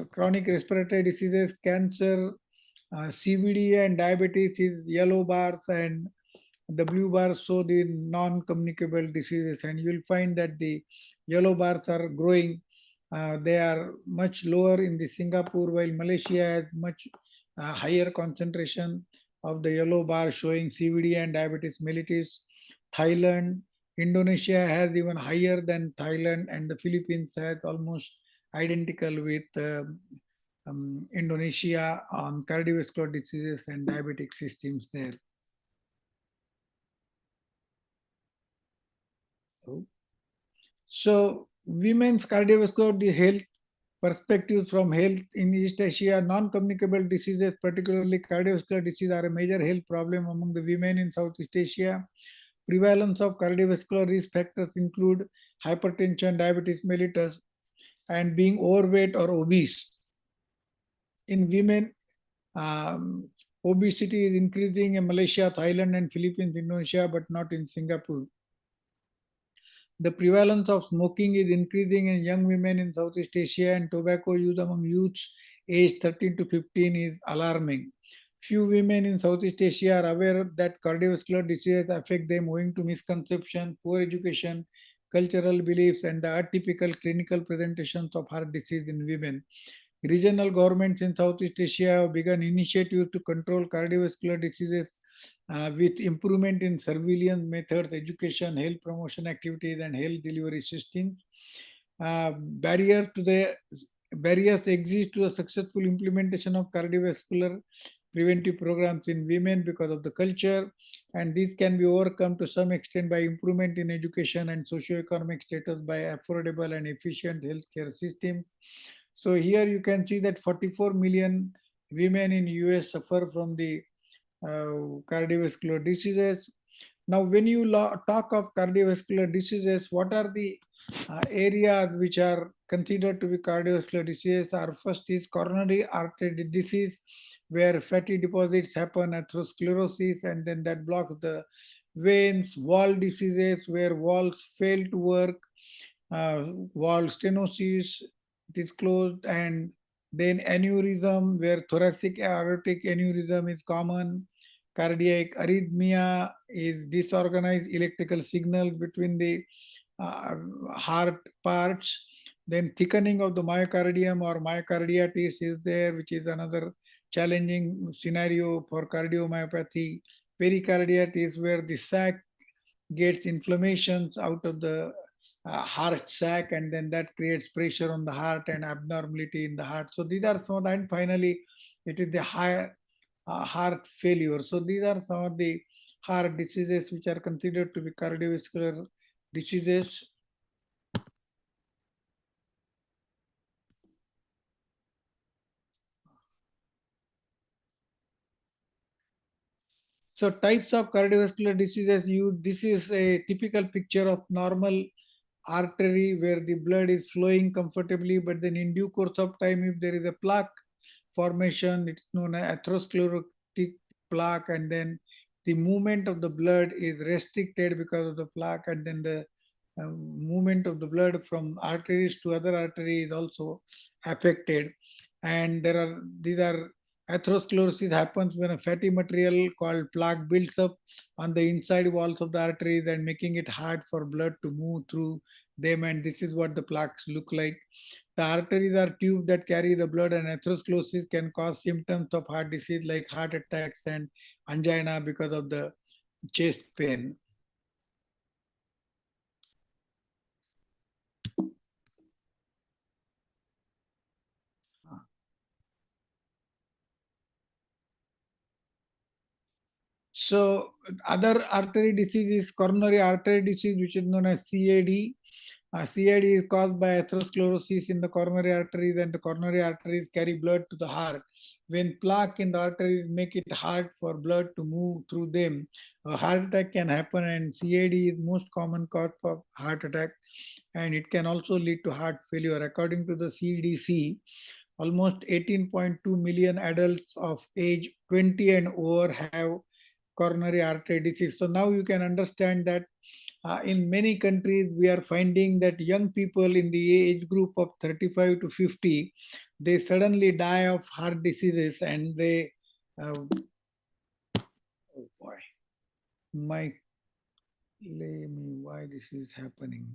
chronic respiratory diseases, cancer, CVD, and diabetes is yellow bars, and the blue bars show the non-communicable diseases. And you will find that the yellow bars are growing. They are much lower in the Singapore, while Malaysia has much higher concentration of the yellow bar showing CVD and diabetes mellitus. Thailand, Indonesia has even higher than Thailand, and the Philippines has almost identical with Indonesia on cardiovascular diseases and diabetic systems there. So women's cardiovascular health perspectives from health in East Asia, non-communicable diseases, particularly cardiovascular disease, are a major health problem among the women in Southeast Asia. Prevalence of cardiovascular risk factors include hypertension, diabetes mellitus, and being overweight or obese. In women, Obesity is increasing in Malaysia, Thailand, and Philippines, Indonesia, but not in Singapore. The prevalence of smoking is increasing in young women in Southeast Asia, and tobacco use among youths aged 13 to 15 is alarming. Few women in Southeast Asia are aware that cardiovascular diseases affect them owing to misconception, poor education, cultural beliefs, and the atypical clinical presentations of heart disease in women. Regional governments in Southeast Asia have begun initiatives to control cardiovascular diseases with improvement in surveillance methods, education, health promotion activities, and health delivery systems. Uh, barriers to the barriers exist to the successful implementation of cardiovascular preventive programs in women because of the culture, and these can be overcome to some extent by improvement in education and socio-economic status by affordable and efficient healthcare systems. So here you can see that 44 million women in US suffer from the cardiovascular diseases. Now, when you talk of cardiovascular diseases, what are the areas which are considered to be cardiovascular diseases? Are first is coronary artery disease, where fatty deposits happen, atherosclerosis, and then that blocks the veins. Wall diseases, where walls fail to work, wall stenosis, it is closed, and then aneurysm, where thoracic aortic aneurysm is common. Cardiac arrhythmia is disorganized electrical signals between the uh, heart parts. Then thickening of the myocardium or myocarditis is there, which is another challenging scenario for cardiomyopathy. Pericarditis, where the sac gets inflammations out of the heart sac, and then that creates pressure on the heart and abnormality in the heart. So these are some of the, and finally it is the high heart failure. So these are some of the heart diseases which are considered to be cardiovascular diseases. So types of cardiovascular diseases, this is a typical picture of normal artery where the blood is flowing comfortably, but then in due course of time, if there is a plaque formation, it's known as atherosclerotic plaque, and then the movement of the blood is restricted because of the plaque, and then the movement of the blood from arteries to other arteries is also affected. And these are atherosclerosis happens when a fatty material called plaque builds up on the inside walls of the arteries and making it hard for blood to move through them, and this is what the plaques look like. The arteries are tubes that carry the blood, and atherosclerosis can cause symptoms of heart disease like heart attacks and angina because of the chest pain. So other artery disease is coronary artery disease, which is known as CAD. CAD is caused by atherosclerosis in the coronary arteries, and the coronary arteries carry blood to the heart. When plaque in the arteries make it hard for blood to move through them, a heart attack can happen, and CAD is most common cause of heart attack, and it can also lead to heart failure. According to the CDC, almost 18.2 million adults of age 20 and over have coronary artery disease. So now you can understand that in many countries, we are finding that young people in the age group of 35 to 50, they suddenly die of heart diseases, and they, oh boy, my, let me, why this is happening.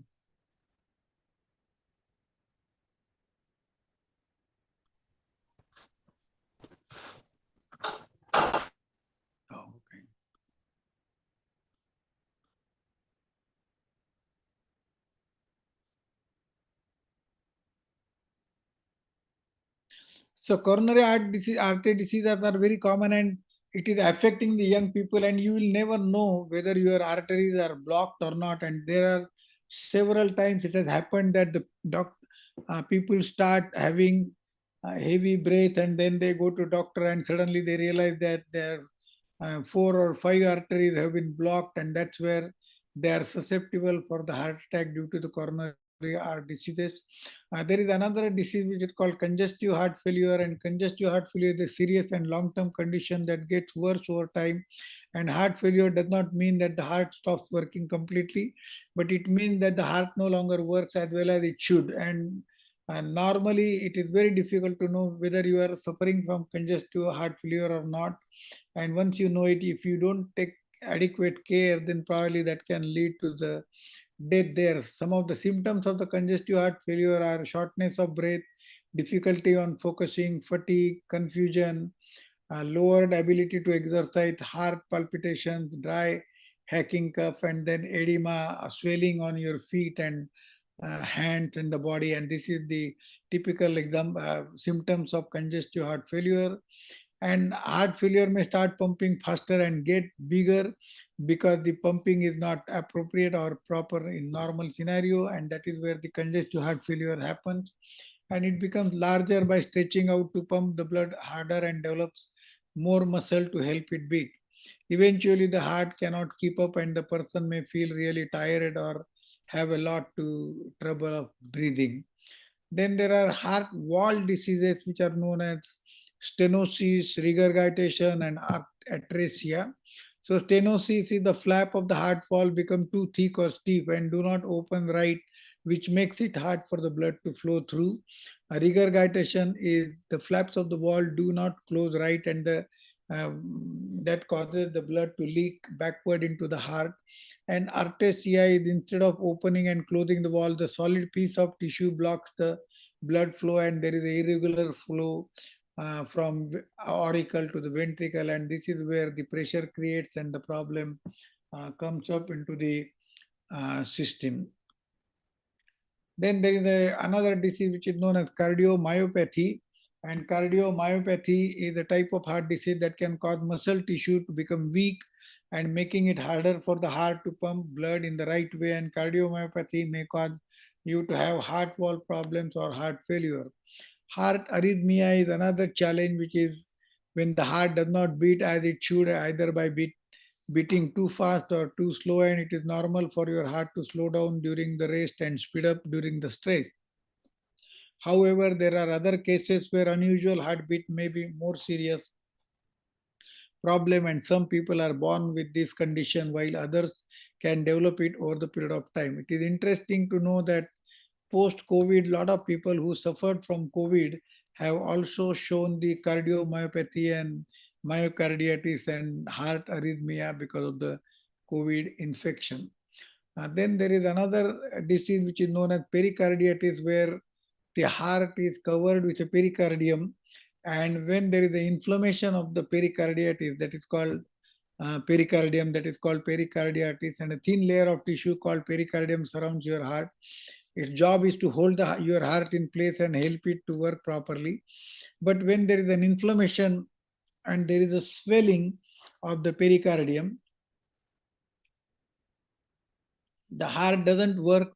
Oh, okay. So coronary artery diseases are very common, and it is affecting the young people, and you will never know whether your arteries are blocked or not. And there are several times it has happened that the people start having heavy breath, and then they go to doctor, and suddenly they realize that their 4 or 5 arteries have been blocked, and that's where they are susceptible for the heart attack due to the coronary are diseases. There is another disease which is called congestive heart failure, and congestive heart failure is a serious and long-term condition that gets worse over time. And heart failure does not mean that the heart stops working completely, but it means that the heart no longer works as well as it should. And normally, it is very difficult to know whether you are suffering from congestive heart failure or not. And once you know it, if you don't take adequate care, then probably that can lead to the death there. Some of the symptoms of the congestive heart failure are shortness of breath, difficulty on focusing, fatigue, confusion, lowered ability to exercise, heart palpitations, dry hacking cough, and then edema, swelling on your feet and hands and the body. And this is the typical symptoms of congestive heart failure. And heart failure may start pumping faster and get bigger because the pumping is not appropriate or proper in normal scenario, and that is where the congestive heart failure happens. And it becomes larger by stretching out to pump the blood harder and develops more muscle to help it beat. Eventually the heart cannot keep up and the person may feel really tired or have a lot to trouble of breathing. Then there are heart wall diseases which are known as stenosis, regurgitation, and atresia. So stenosis is the flap of the heart wall become too thick or steep and do not open right, which makes it hard for the blood to flow through. Regurgitation is the flaps of the wall do not close right, and that causes the blood to leak backward into the heart. And artesia is instead of opening and closing the wall, the solid piece of tissue blocks the blood flow, and there is a irregular flow from auricle to the ventricle, and this is where the pressure creates and the problem comes up into the system. Then there is another disease which is known as cardiomyopathy. And cardiomyopathy is a type of heart disease that can cause muscle tissue to become weak and making it harder for the heart to pump blood in the right way. And cardiomyopathy may cause you to have heart wall problems or heart failure. Heart arrhythmia is another challenge, which is when the heart does not beat as it should, either by beating too fast or too slow, and it is normal for your heart to slow down during the rest and speed up during the stress. However, there are other cases where unusual heartbeat may be more serious problem, and some people are born with this condition while others can develop it over the period of time. It is interesting to know that post-COVID, a lot of people who suffered from COVID have also shown the cardiomyopathy and myocarditis and heart arrhythmia because of the COVID infection. Then there is another disease which is known as pericarditis, where the heart is covered with a pericardium, and when there is the inflammation of the pericarditis, that is called pericardium, that is called pericarditis, and a thin layer of tissue called pericardium surrounds your heart. Its job is to hold your heart in place and help it to work properly. But when there is an inflammation and there is a swelling of the pericardium, the heart doesn't work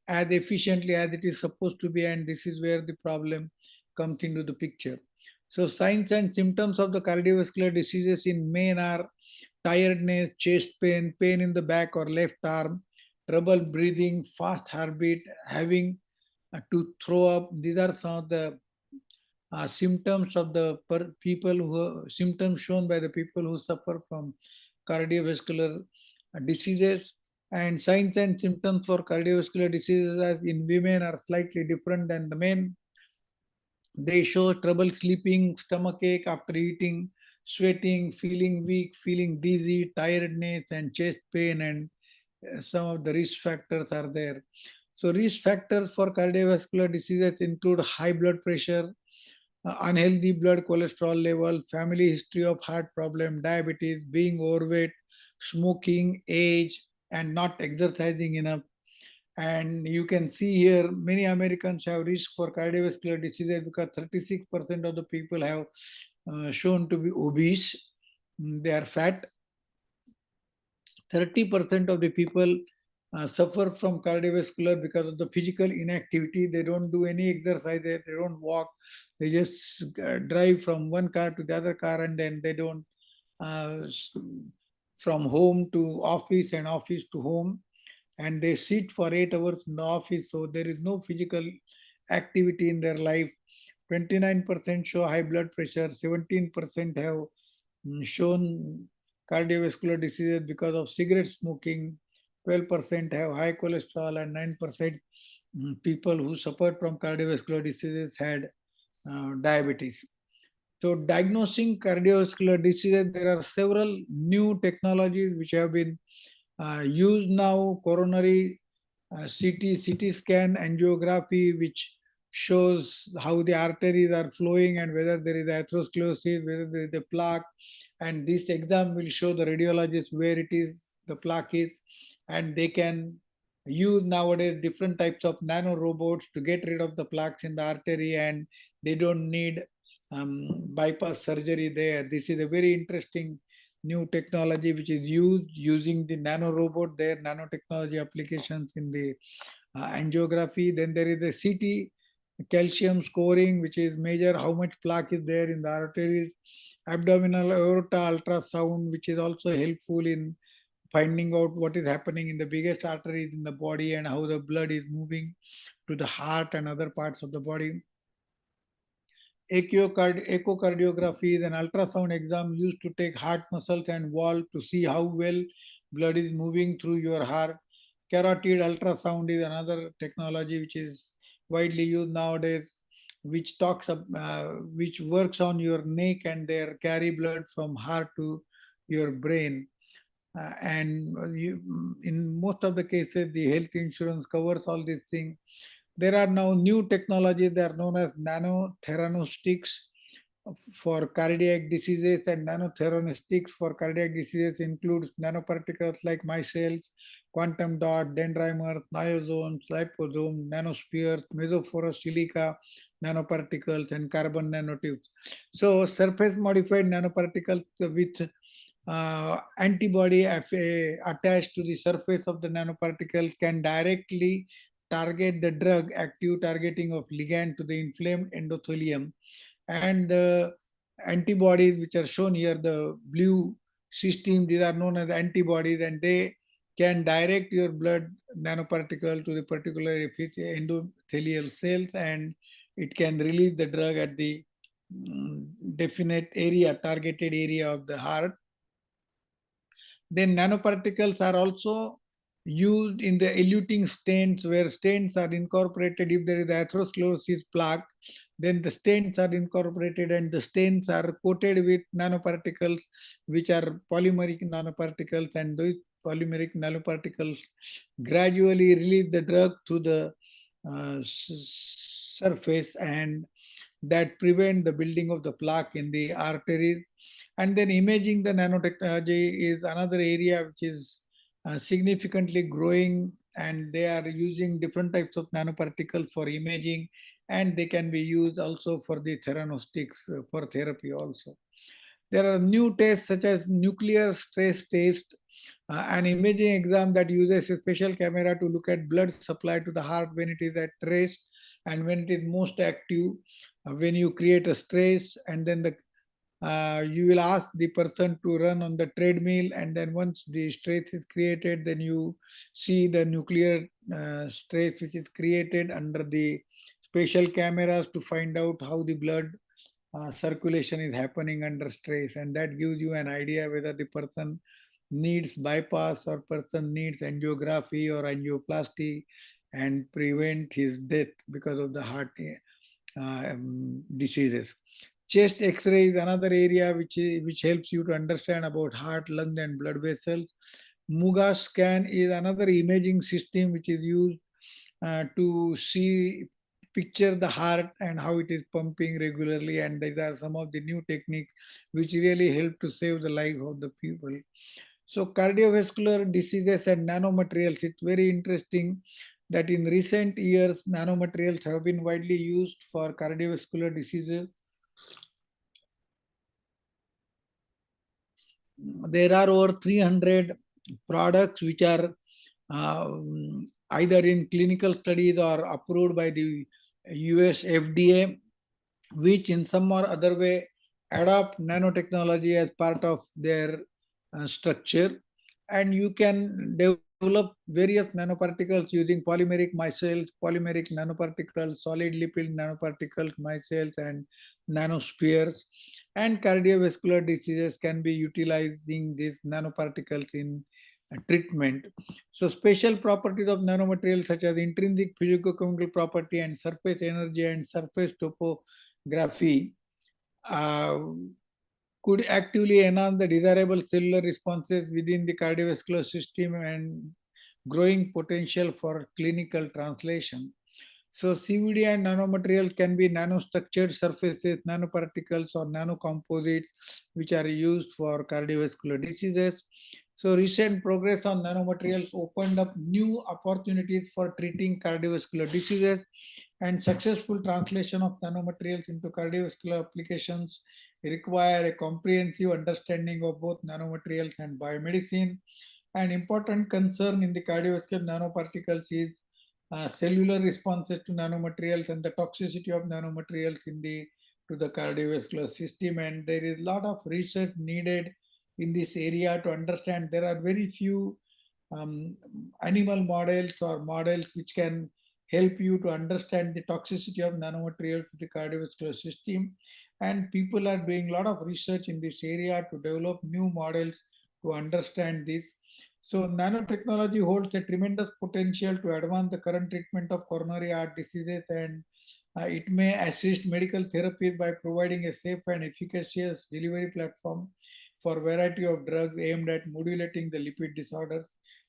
as efficiently as it is supposed to be, and this is where the problem comes into the picture. So signs and symptoms of the cardiovascular diseases in men are tiredness, chest pain, pain in the back or left arm, trouble breathing, fast heartbeat, having to throw up. These are some of the symptoms of the people who symptoms shown by the people who suffer from cardiovascular diseases. And signs and symptoms for cardiovascular diseases as in women are slightly different than the men. They show trouble sleeping, stomach ache after eating, sweating, feeling weak, feeling dizzy, tiredness, and chest pain, and some of the risk factors are there. So risk factors for cardiovascular diseases include high blood pressure, unhealthy blood cholesterol level, family history of heart problem, diabetes, being overweight, smoking, age, and not exercising enough. And you can see here many Americans have risk for cardiovascular diseases because 36% of the people have shown to be obese. They are fat. 30% of the people suffer from cardiovascular because of the physical inactivity. They don't do any exercises, they don't walk, they just drive from one car to the other car, and then they don't uh, from home to office and office to home. and they sit for 8 hours in the office, so there is no physical activity in their life. 29% show high blood pressure, 17% have shown cardiovascular diseases because of cigarette smoking, 12% have high cholesterol, and 9% people who suffered from cardiovascular diseases had diabetes. So, diagnosing cardiovascular diseases, there are several new technologies which have been used now. Coronary CT scan angiography, which shows how the arteries are flowing and whether there is atherosclerosis, whether there is a plaque. And this exam will show the radiologist where it is, the plaque is, and they can use nowadays different types of nano robots to get rid of the plaques in the artery, and they don't need bypass surgery there. This is a very interesting new technology which is used using the nano robot there, nanotechnology applications in the angiography. Then there is a CT calcium scoring, which is measure how much plaque is there in the arteries. Abdominal aorta ultrasound, which is also helpful in finding out what is happening in the biggest arteries in the body and how the blood is moving to the heart and other parts of the body. Echocardiography is an ultrasound exam used to take heart muscles and wall to see how well blood is moving through your heart. Carotid ultrasound is another technology which is widely used nowadays, which works on your neck and there carry blood from heart to your brain. In most of the cases, the health insurance covers all these things. There are now new technologies that are known as nanotheranostics for cardiac diseases, and nanotheranostics for cardiac diseases includes nanoparticles like micelles, quantum dot, dendrimers, niosomes, liposome, nanospheres, mesoporous silica nanoparticles, and carbon nanotubes. So surface modified nanoparticles with antibody attached to the surface of the nanoparticle can directly target the drug, active targeting of ligand to the inflamed endothelium. And the antibodies which are shown here, the blue system, these are known as antibodies, and they can direct your blood nanoparticle to the particular endothelial cells, and it can release the drug at the definite area, targeted area of the heart. Then nanoparticles are also used in the eluting stents, where stents are incorporated. If there is atherosclerosis plaque, then the stents are incorporated and the stents are coated with nanoparticles, which are polymeric nanoparticles, and those polymeric nanoparticles gradually release the drug to the surface, and that prevent the building of the plaque in the arteries. And then imaging the nanotechnology is another area which is significantly growing, and they are using different types of nanoparticles for imaging, and they can be used also for the theranostics for therapy also. There are new tests such as nuclear stress test, an imaging exam that uses a special camera to look at blood supply to the heart when it is at rest and when it is most active. When you create a stress, and then you will ask the person to run on the treadmill, and then once the stress is created, then you see the nuclear stress which is created under the special cameras to find out how the blood circulation is happening under stress, and that gives you an idea whether the person needs bypass or person needs angiography or angioplasty and prevent his death because of the heart diseases. Chest X-ray is another area which helps you to understand about heart, lung, and blood vessels. Muga scan is another imaging system which is used to see, picture the heart and how it is pumping regularly, and these are some of the new techniques which really help to save the life of the people. So cardiovascular diseases and nanomaterials, it's very interesting that in recent years nanomaterials have been widely used for cardiovascular diseases. There are over 300 products which are either in clinical studies or approved by the US FDA, which in some or other way adopt nanotechnology as part of their structure. And you can develop develop various nanoparticles using polymeric micelles, polymeric nanoparticles, solid lipid nanoparticles, micelles, and nanospheres. And cardiovascular diseases can be utilizing these nanoparticles in treatment. So special properties of nanomaterials such as intrinsic physicochemical property and surface energy and surface topography uh, could actively enhance the desirable cellular responses within the cardiovascular system and growing potential for clinical translation. So CVD and nanomaterials can be nanostructured surfaces, nanoparticles or nanocomposites which are used for cardiovascular diseases. So recent progress on nanomaterials opened up new opportunities for treating cardiovascular diseases, and successful translation of nanomaterials into cardiovascular applications require a comprehensive understanding of both nanomaterials and biomedicine. An important concern in the cardiovascular nanoparticles is cellular responses to nanomaterials and the toxicity of nanomaterials in the to the cardiovascular system. And there is a lot of research needed in this area to understand. There are very few um, animal models or models which can help you to understand the toxicity of nanomaterials to the cardiovascular system. And people are doing a lot of research in this area to develop new models to understand this. So nanotechnology holds a tremendous potential to advance the current treatment of coronary heart diseases, and it may assist medical therapies by providing a safe and efficacious delivery platform for a variety of drugs aimed at modulating the lipid disorders,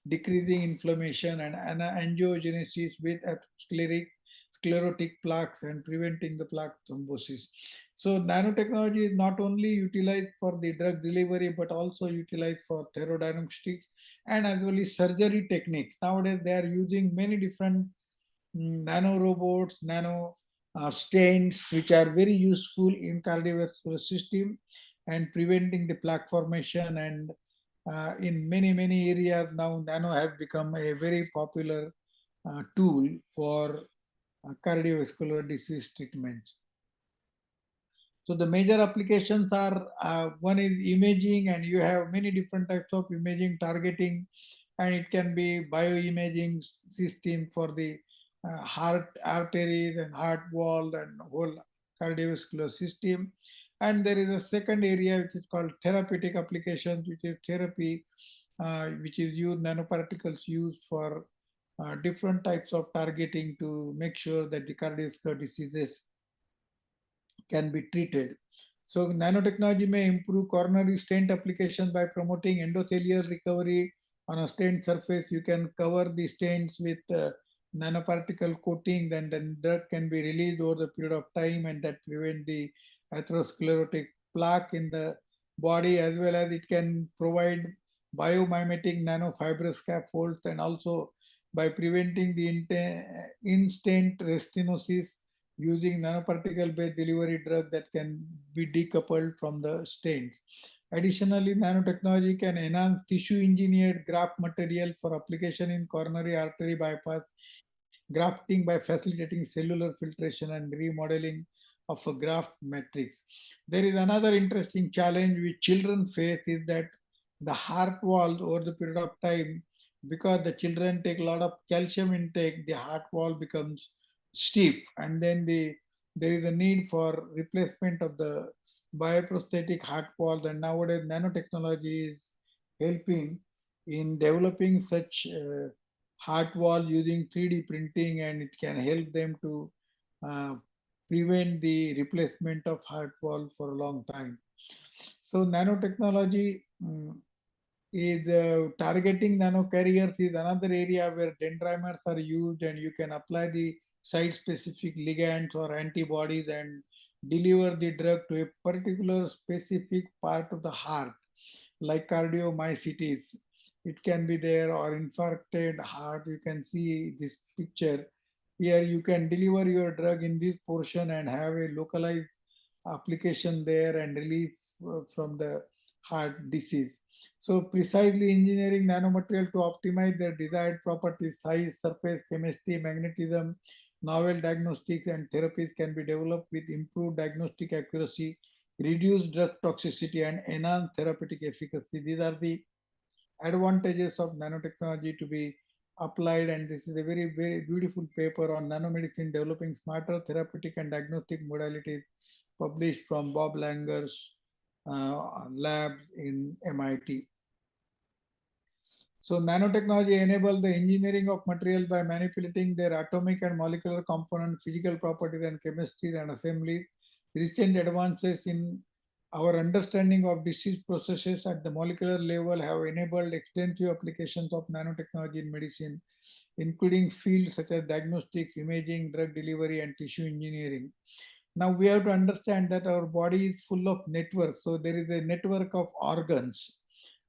decreasing inflammation and angiogenesis with sclerotic plaques, and preventing the plaque thrombosis. So nanotechnology is not only utilized for the drug delivery but also utilized for therodiagnostics and as well as surgery techniques. Nowadays they are using many different nano robots, nano stents, which are very useful in cardiovascular system and preventing the plaque formation. And in many areas now, nano has become a very popular tool for cardiovascular disease treatments. So the major applications are one is imaging, and you have many different types of imaging targeting, and it can be bioimaging system for the heart arteries and heart wall and whole cardiovascular system. And there is a second area which is called therapeutic applications, which is therapy, which is used nanoparticles used for different types of targeting to make sure that the cardiovascular diseases can be treated. So nanotechnology may improve coronary stent application by promoting endothelial recovery on a stent surface. You can cover the stents with nanoparticle coating, then the drug can be released over the period of time, and that prevent the atherosclerotic plaque in the body, as well as it can provide biomimetic nanofibrous scaffolds, and also by preventing the instant restenosis using nanoparticle based delivery drug that can be decoupled from the stents. Additionally, nanotechnology can enhance tissue engineered graft material for application in coronary artery bypass grafting by facilitating cellular filtration and remodeling of a graft matrix. There is another interesting challenge which children face is that the heart wall over the period of time, because the children take a lot of calcium intake, the heart wall becomes stiff, and then there is a need for replacement of the bioprosthetic heart wall. And nowadays nanotechnology is helping in developing such heart wall using 3D printing, and it can help them to uh, prevent the replacement of heart wall for a long time. So nanotechnology is targeting nanocarriers is another area where dendrimers are used, and you can apply the site-specific ligands or antibodies and deliver the drug to a particular specific part of the heart, like cardiomyocytes. It can be there, or infarcted heart. You can see this picture. Here you can deliver your drug in this portion and have a localized application there and release from the heart disease. So precisely engineering nanomaterial to optimize their desired properties, size, surface, chemistry, magnetism, novel diagnostics and therapies can be developed with improved diagnostic accuracy, reduced drug toxicity, and enhanced therapeutic efficacy. These are the advantages of nanotechnology to be applied. And this is a very, very beautiful paper on nanomedicine developing smarter therapeutic and diagnostic modalities, published from Bob Langer's lab in MIT. So nanotechnology enables the engineering of materials by manipulating their atomic and molecular component, physical properties and chemistry and assembly. Recent advances in our understanding of disease processes at the molecular level have enabled extensive applications of nanotechnology in medicine, including fields such as diagnostics, imaging, drug delivery, and tissue engineering. Now we have to understand that our body is full of networks. So there is a network of organs,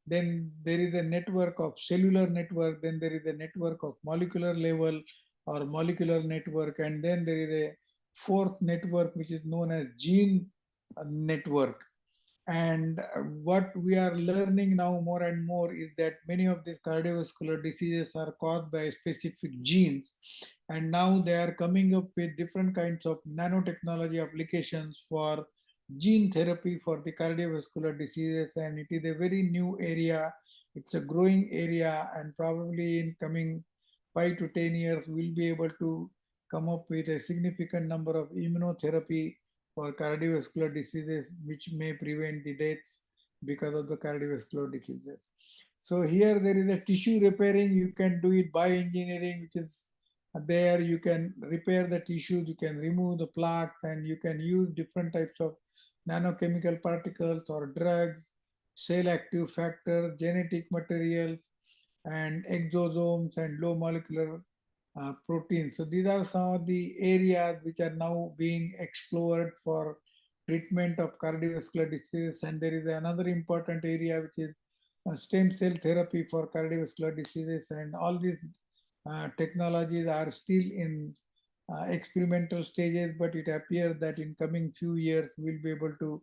then there is a network of cellular network, then there is a network of molecular level or molecular network, and then there is a fourth network which is known as gene network. And what we are learning now more and more is that many of these cardiovascular diseases are caused by specific genes. And now they are coming up with different kinds of nanotechnology applications for gene therapy for the cardiovascular diseases. And it is a very new area. It's a growing area, and probably in coming 5 to 10 years, we'll be able to come up with a significant number of immunotherapy for cardiovascular diseases, which may prevent the deaths because of the cardiovascular diseases. So here there is a tissue repairing. You can do it by engineering, which is there. You can repair the tissues, you can remove the plaques, and you can use different types of nanochemical particles or drugs, cell active factors, genetic materials, and exosomes and low molecular proteins. So these are some of the areas which are now being explored for treatment of cardiovascular disease. And there is another important area which is stem cell therapy for cardiovascular diseases. And all these technologies are still in experimental stages, but it appears that in coming few years we'll be able to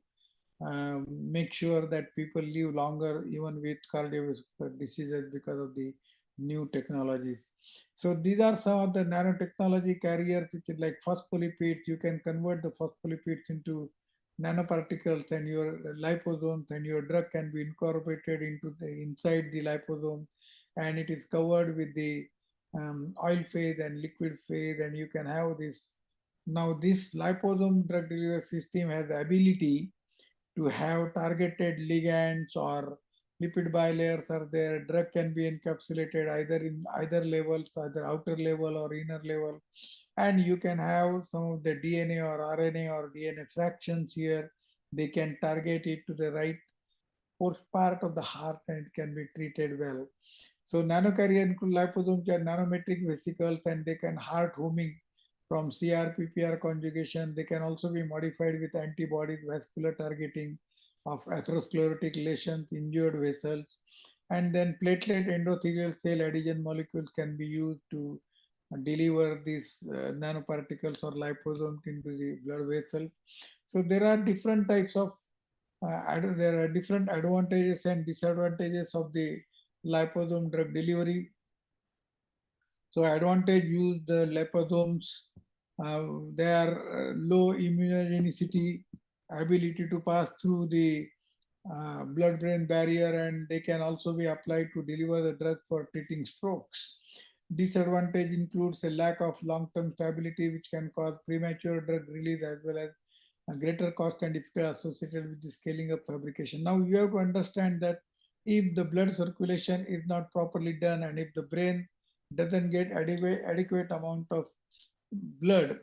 make sure that people live longer even with cardiovascular diseases because of the new technologies. So these are some of the nanotechnology carriers, which is like phospholipids. You can convert the phospholipids into nanoparticles, and your liposomes, and your drug can be incorporated into the inside the liposome, and it is covered with the oil phase and liquid phase, and you can have this. Now this liposome drug delivery system has the ability to have targeted ligands or lipid bilayers are there. Drug can be encapsulated either in either levels, either outer level or inner level. And you can have some of the DNA or RNA or DNA fractions here. They can target it to the right part of the heart, and it can be treated well. So nanocarrier include liposomes are nanometric vesicles, and they can heart homing from CRPPR conjugation. They can also be modified with antibodies, vascular targeting of atherosclerotic lesions, injured vessels, and then platelet endothelial cell adhesion molecules can be used to deliver these nanoparticles or liposomes into the blood vessel. So there are different types of there are different advantages and disadvantages of the liposome drug delivery. So advantage use the liposomes. They are low immunogenicity, ability to pass through the blood-brain barrier, and they can also be applied to deliver the drug for treating strokes. Disadvantage includes a lack of long-term stability, which can cause premature drug release, as well as a greater cost and difficulty associated with the scaling up fabrication. Now you have to understand that if the blood circulation is not properly done, and if the brain doesn't get adequate amount of blood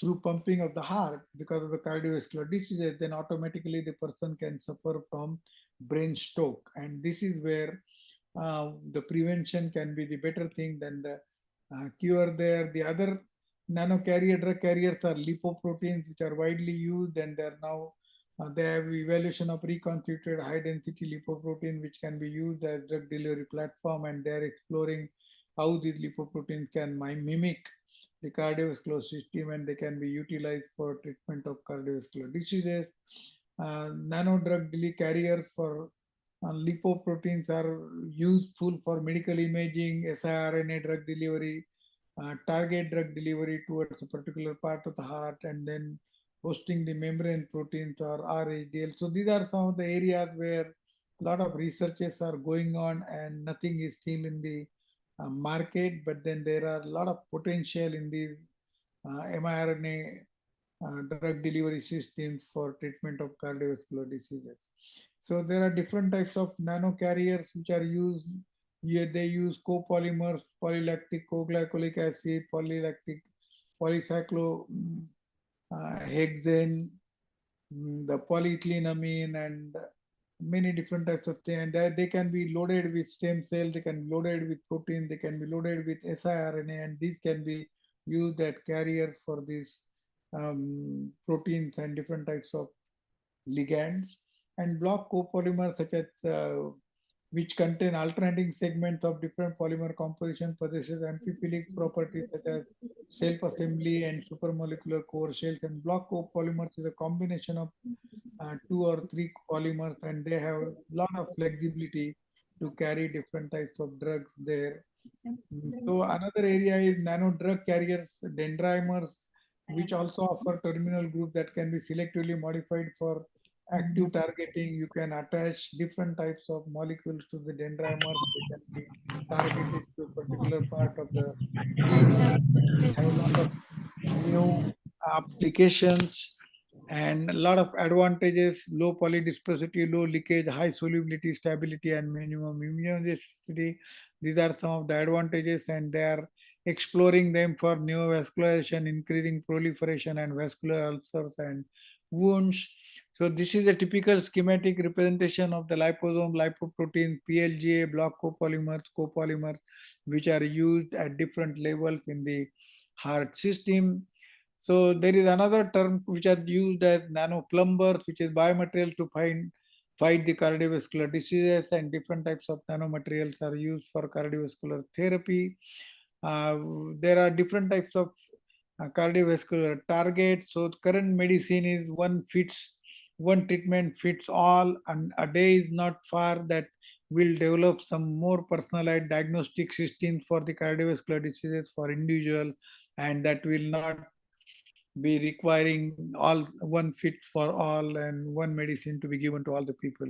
through pumping of the heart because of the cardiovascular diseases, then automatically the person can suffer from brain stroke. And this is where the prevention can be the better thing than the cure there. The other nanocarrier drug carriers are lipoproteins, which are widely used, and they are now they have evaluation of reconstituted high density lipoprotein, which can be used as drug delivery platform, and they are exploring how these lipoproteins can mimic the cardiovascular system, and they can be utilized for treatment of cardiovascular diseases. Nano drug delivery carriers for lipoproteins are useful for medical imaging, siRNA drug delivery, target drug delivery towards a particular part of the heart, and then hosting the membrane proteins or RHDL. So these are some of the areas where lot of researches are going on and nothing is still in the market, but then there are a lot of potential in these mRNA drug delivery systems for treatment of cardiovascular diseases. So there are different types of nano carriers which are used. Here they use copolymers, polylactic coglycolic acid, polylactic polycyclohexane, the polyethylenamine, and many different types of things. And they can be loaded with stem cells, they can be loaded with protein, they can be loaded with siRNA, and these can be used as carriers for these proteins and different types of ligands. And block copolymers such as which contain alternating segments of different polymer composition possesses amphiphilic properties such as self-assembly and supermolecular core shells. And block copolymers is a combination of two or three polymers, and they have a lot of flexibility to carry different types of drugs there. So another area is nano drug carriers, dendrimers, which also offer terminal group that can be selectively modified for active targeting. You can attach different types of molecules to the dendrimers. They can be targeted to a particular part of the gene. Have a lot of new applications and a lot of advantages: low polydispersity, low leakage, high solubility, stability, and minimum immunogenicity. These are some of the advantages, and they are exploring them for neovascularization, increasing proliferation and vascular ulcers and wounds. So this is a typical schematic representation of the liposome, lipoprotein, PLGA, block copolymers, which are used at different levels in the heart system. So there is another term which are used as nanoplumbers, which is biomaterial to fight the cardiovascular diseases, and different types of nanomaterials are used for cardiovascular therapy. Uh, there are different types of cardiovascular targets. So current medicine is one treatment fits all, and a day is not far that will develop some more personalized diagnostic systems for the cardiovascular diseases for individuals, and that will not be requiring all one fit for all and one medicine to be given to all the people.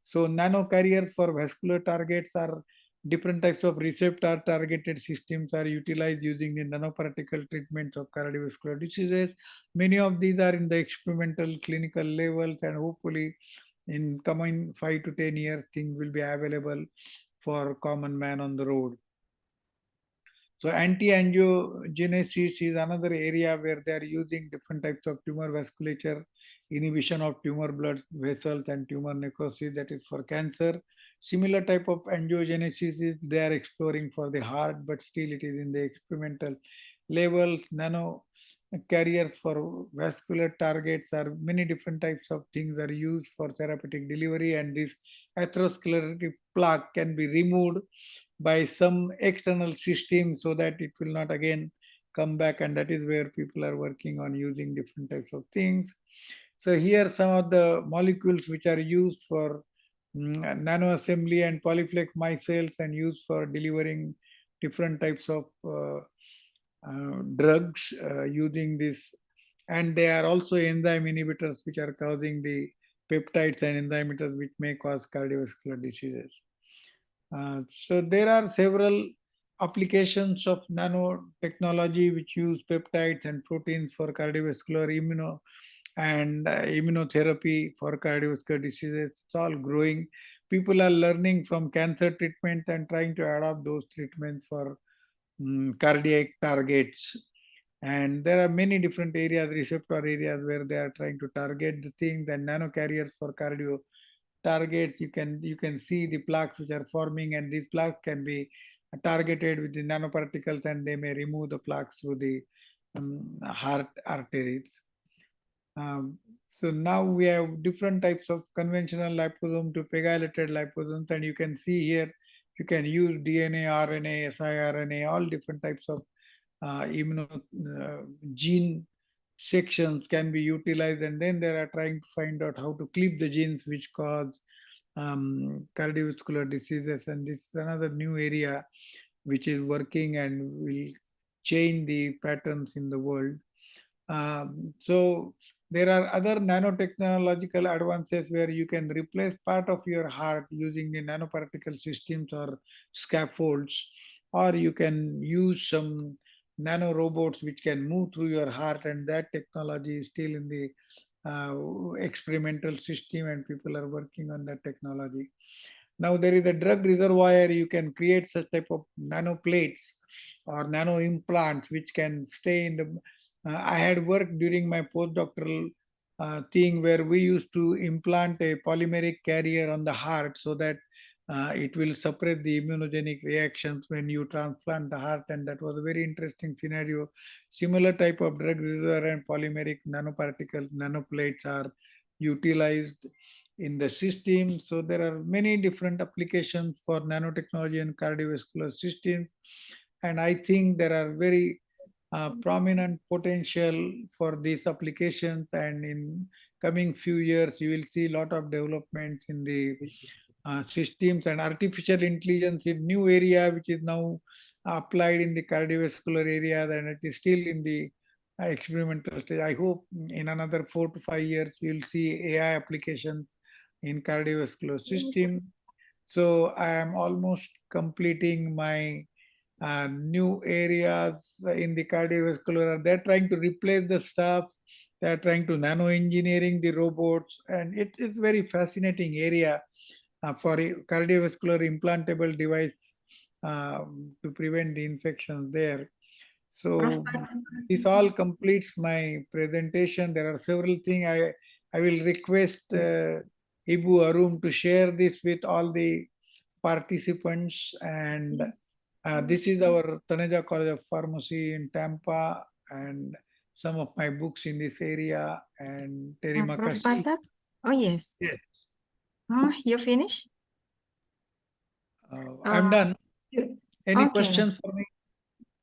So nano carriers for vascular targets are different types of receptor targeted systems are utilized using the nanoparticle treatments of cardiovascular diseases. Many of these are in the experimental clinical levels, and hopefully in coming 5 to 10 years things will be available for common man on the road. So anti-angiogenesis is another area where they are using different types of tumor vasculature, inhibition of tumor blood vessels and tumor necrosis, that is for cancer. Similar type of angiogenesis is they are exploring for the heart, but still it is in the experimental levels. Nano carriers for vascular targets are many different types of things are used for therapeutic delivery, and this atherosclerotic plaque can be removed by some external system so that it will not again come back, and that is where people are working on using different types of things. So here some of the molecules which are used for nano assembly and polyflex micelles and used for delivering different types of drugs using this, and they are also enzyme inhibitors which are causing the peptides and enzyme inhibitors which may cause cardiovascular diseases. So there are several applications of nanotechnology which use peptides and proteins for cardiovascular immunotherapy for cardiovascular diseases. It's all growing. People are learning from cancer treatments and trying to adopt those treatments for cardiac targets. And there are many different areas, receptor areas, where they are trying to target the things, and nano carriers for cardio targets. You can see the plaques which are forming, and these plaques can be targeted with the nanoparticles, and they may remove the plaques through the heart arteries. So now we have different types of conventional liposome to pegylated liposomes, and you can see here you can use DNA, RNA, siRNA, all different types of gene sections can be utilized, and then they are trying to find out how to clip the genes which cause cardiovascular diseases, and this is another new area which is working and will change the patterns in the world. So there are other nanotechnological advances where you can replace part of your heart using the nanoparticle systems or scaffolds, or you can use some nano robots which can move through your heart, and that technology is still in the experimental system, and people are working on that technology. Now there is a drug reservoir. You can create such type of nano plates or nano implants which can stay in the. I had worked during my postdoctoral thing where we used to implant a polymeric carrier on the heart so that it will suppress the immunogenic reactions when you transplant the heart, and that was a very interesting scenario. Similar type of drug reservoir and polymeric nanoparticles, nanoplates are utilized in the system. So there are many different applications for nanotechnology and cardiovascular systems. And I think there are very prominent potential for these applications. And in coming few years, you will see a lot of developments in the systems, and artificial intelligence is new area which is now applied in the cardiovascular area, and it is still in the experimental stage. I hope in another 4 to 5 years we will see AI applications in cardiovascular system. So I am almost completing my new areas in the cardiovascular. They're trying to replace the stuff. They're trying to nano engineering the robots, and it's very fascinating area for a cardiovascular implantable device to prevent the infections there. So this all completes my presentation. There are several things I will request Ibu Arum to share this with all the participants. And this is our Taneja College of Pharmacy in Tampa, and some of my books in this area. And Terima Prof. kasih. Patak? Oh, yes. Yes. Oh, you finished? I'm done. Any Okay. questions for me?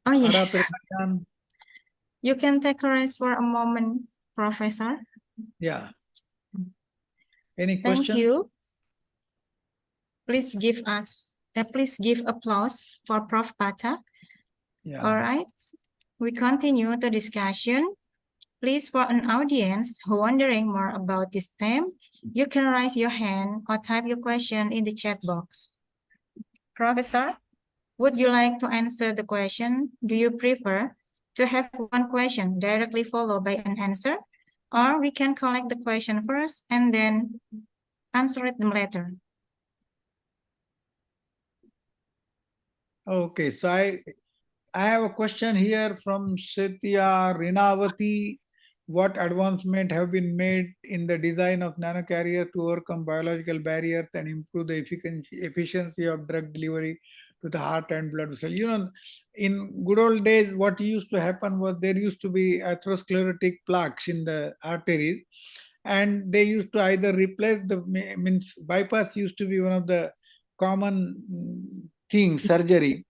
Oh, Ada yes. pertanyaan? You can take a rest for a moment, Professor. Yeah. Any Thank questions? you. Please give applause for Prof. Patak. Yeah. All right. We continue the discussion. Please, for an audience who wondering more about this theme, you can raise your hand or type your question in the chat box. Professor, would you like to answer the question? Do you prefer to have one question directly followed by an answer? Or we can collect the question first and then answer it later. Okay, so I have a question here from Setya Rinavati. What advancement have been made in the design of nanocarrier to overcome biological barriers and improve the efficiency of drug delivery to the heart and blood vessel? You know, in good old days, what used to happen was there used to be atherosclerotic plaques in the arteries, and they used to either replace the means bypass used to be one of the common things, surgery.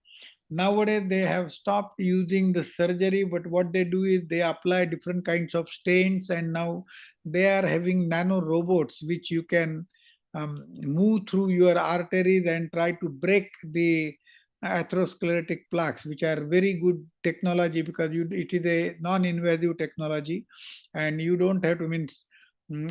Nowadays they have stopped using the surgery, but what they do is they apply different kinds of stains, and now they are having nano robots which you can move through your arteries and try to break the atherosclerotic plaques, which are very good technology because it is a non-invasive technology, and you don't have to means.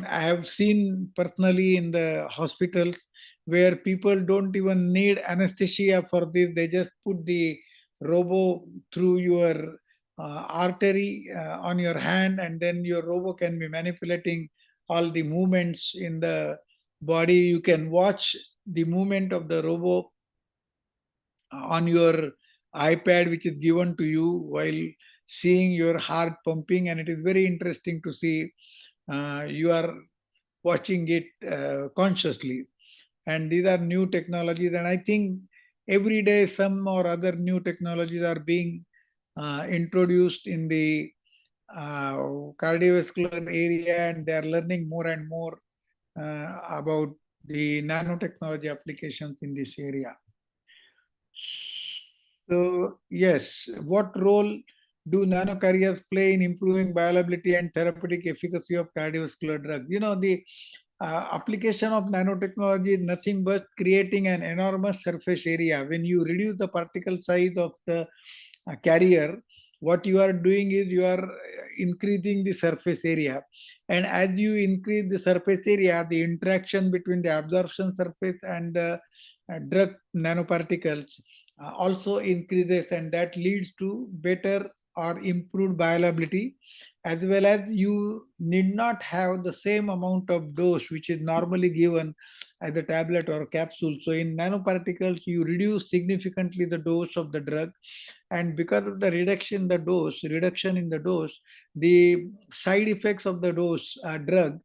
I have seen personally in the hospitals where people don't even need anesthesia for this. They just put the robo through your artery on your hand, and then your robo can be manipulating all the movements in the body. You can watch the movement of the robo on your iPad, which is given to you while seeing your heart pumping, and it is very interesting to see. You are watching it consciously, and these are new technologies, and I think every day some or other new technologies are being introduced in the cardiovascular area, and they are learning more and more about the nanotechnology applications in this area. So yes, what role do nanocarriers play in improving bioavailability and therapeutic efficacy of cardiovascular drugs? You know, the application of nanotechnology is nothing but creating an enormous surface area. When you reduce the particle size of the carrier, what you are doing is you are increasing the surface area, and as you increase the surface area, the interaction between the absorption surface and the drug nanoparticles also increases, and that leads to better or improved bioavailability, as well as you need not have the same amount of dose which is normally given as a tablet or capsule. So in nanoparticles, you reduce significantly the dose of the drug, and because of the reduction in the dose, the side effects of the dose drug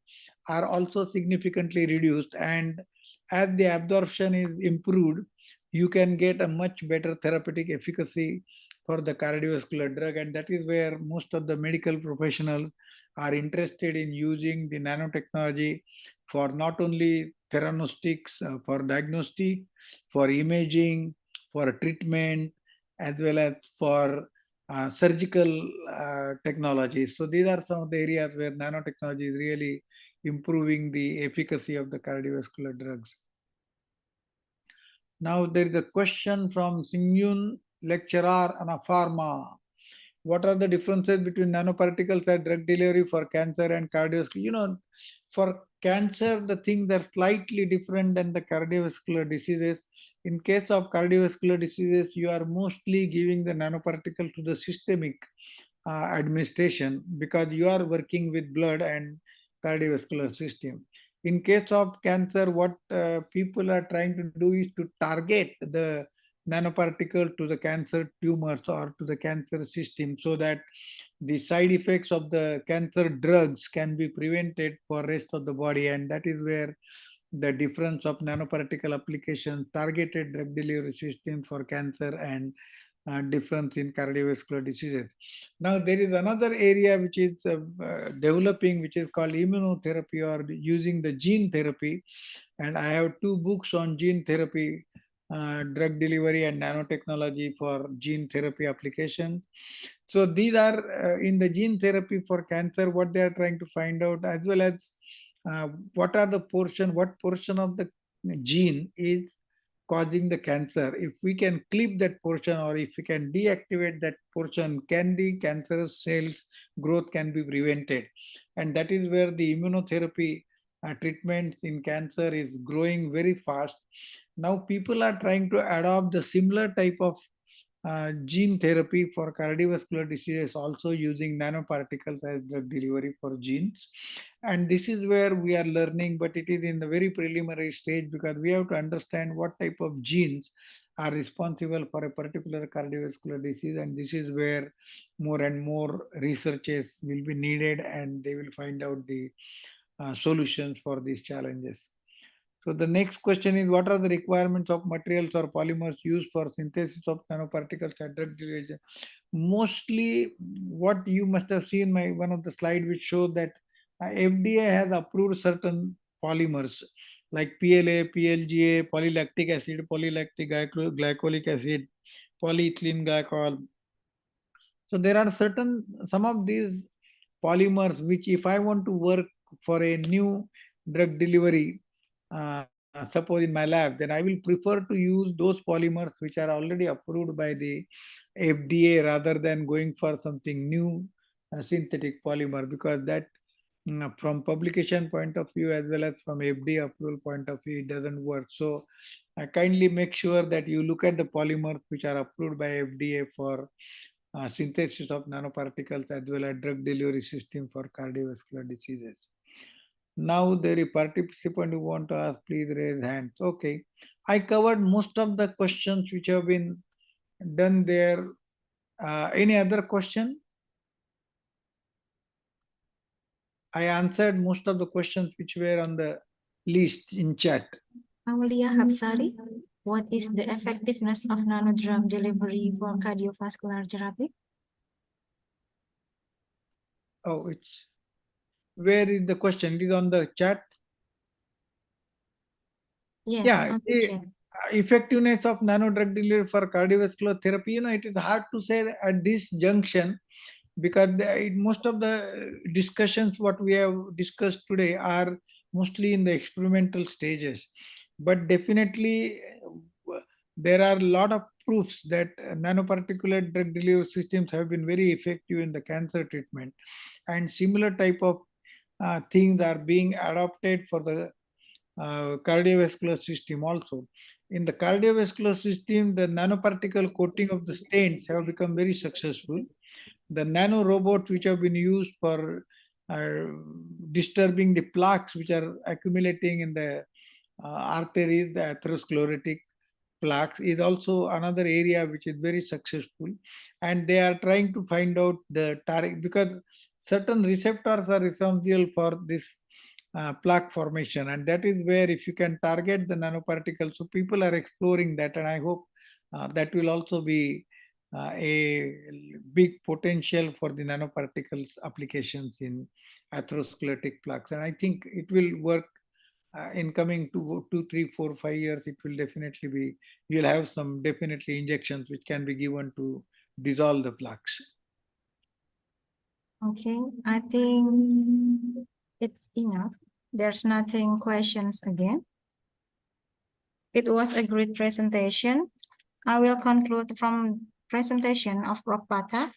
are also significantly reduced, and as the absorption is improved, you can get a much better therapeutic efficacy for the cardiovascular drug. And that is where most of the medical professionals are interested in using the nanotechnology for not only theranostics, for diagnostic, for imaging, for treatment, as well as for surgical technologies. So these are some of the areas where nanotechnology is really improving the efficacy of the cardiovascular drugs. Now there is a question from Singyun, lecturer on a pharma. What are the differences between nanoparticles and drug delivery for cancer and cardiovascular? For cancer, the things are slightly different than the cardiovascular diseases. In case of cardiovascular diseases, you are mostly giving the nanoparticle to the systemic administration, because you are working with blood and cardiovascular system. In case of cancer, what people are trying to do is to target the nanoparticle to the cancer tumors or to the cancer system, so that the side effects of the cancer drugs can be prevented for rest of the body. And that is where the difference of nanoparticle application, targeted drug delivery system for cancer, and difference in cardiovascular diseases. Now there is another area which is developing, which is called immunotherapy, or using the gene therapy. And I have two books on gene therapy, drug delivery and nanotechnology for gene therapy application. So these are in the gene therapy for cancer, what they are trying to find out, as well as what portion of the gene is causing the cancer. If we can clip that portion, or if we can deactivate that portion, can the cancerous cells growth can be prevented. And that is where the immunotherapy treatments in cancer is growing very fast. Now people are trying to adopt the similar type of gene therapy for cardiovascular diseases, also using nanoparticles as drug delivery for genes. And this is where we are learning, but it is in the very preliminary stage, because we have to understand what type of genes are responsible for a particular cardiovascular disease. And this is where more and more researches will be needed, and they will find out the solutions for these challenges. So the next question is, what are the requirements of materials or polymers used for synthesis of nanoparticles and drug delivery? Mostly what you must have seen my one of the slide, which showed that FDA has approved certain polymers like PLA, PLGA, polylactic acid, polylactic glycolic acid, polyethylene glycol. So there are some of these polymers which, if I want to work for a new drug delivery, suppose in my lab, then I will prefer to use those polymers which are already approved by the FDA, rather than going for something new, synthetic polymer, because that from publication point of view, as well as from FDA approval point of view, it doesn't work. So kindly make sure that you look at the polymers which are approved by FDA for synthesis of nanoparticles, as well as drug delivery system for cardiovascular diseases. Now there is participant who want to ask, please raise hands. Okay, I covered most of the questions which have been done there. Any other question? I answered most of the questions which were on the list in chat. Aulia Hapsari, what is the effectiveness of nanodrug delivery for cardiovascular therapy? Oh, where is the question? It is on the chat. Yes, Yeah, on the chat. effectiveness of nanodrug delivery for cardiovascular therapy. It is hard to say at this junction, because most of the discussions what we have discussed today are mostly in the experimental stages. But definitely there are a lot of proves that nanoparticulate drug delivery systems have been very effective in the cancer treatment, and similar type of things are being adopted for the cardiovascular system also. In the cardiovascular system, the nanoparticle coating of the stents have become very successful. The nano robots which have been used for disturbing the plaques which are accumulating in the arteries, the atherosclerotic plaques, is also another area which is very successful. And they are trying to find out the target, because certain receptors are responsible for this plaque formation, and that is where if you can target the nanoparticles, so people are exploring that, and I hope that will also be a big potential for the nanoparticles applications in atherosclerotic plaques. And I think it will work in coming 2, 3, 4, 5 years. It will definitely be, you'll have some definitely injections which can be given to dissolve the plaques. Okay, I think it's enough. There's nothing questions again. It was a great presentation. I will conclude from presentation of Prof. Pathak.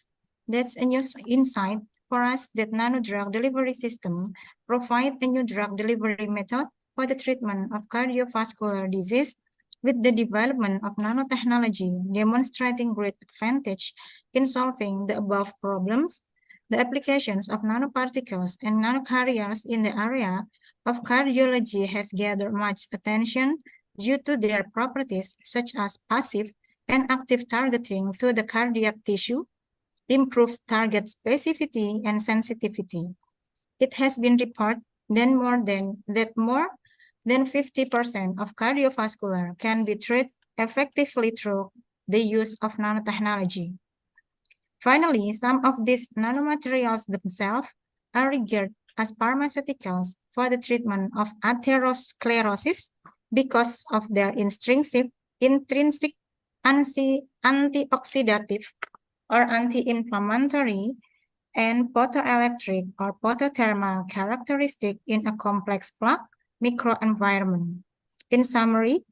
That's a new insight for us that nano-drug delivery system provide a new drug delivery method for the treatment of cardiovascular disease with the development of nanotechnology demonstrating great advantage in solving the above problems. The applications of nanoparticles and nanocarriers in the area of cardiology has gathered much attention due to their properties such as passive and active targeting to the cardiac tissue, improved target specificity and sensitivity. It has been reported that more than 50% of cardiovascular can be treated effectively through the use of nanotechnology. Finally, some of these nanomaterials themselves are regarded as pharmaceuticals for the treatment of atherosclerosis because of their intrinsic antioxidative or anti-inflammatory and photoelectric or photothermal characteristic in a complex plaque microenvironment. In summary,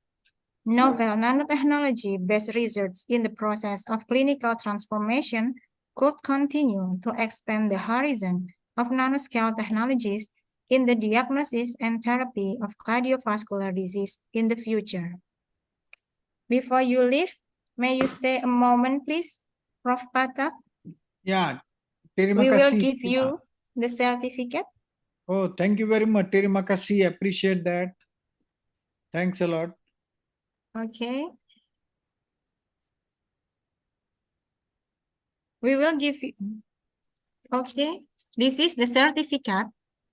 novel nanotechnology-based research in the process of clinical transformation could continue to expand the horizon of nanoscale technologies in the diagnosis and therapy of cardiovascular disease in the future. Before you leave, may you stay a moment, please, Prof. Pathak? Yeah, terima We will kasih. give you the certificate. Oh, thank you very much. Terima kasih. Appreciate that. Thanks a lot. Okay. We will give you. Okay. This is the certificate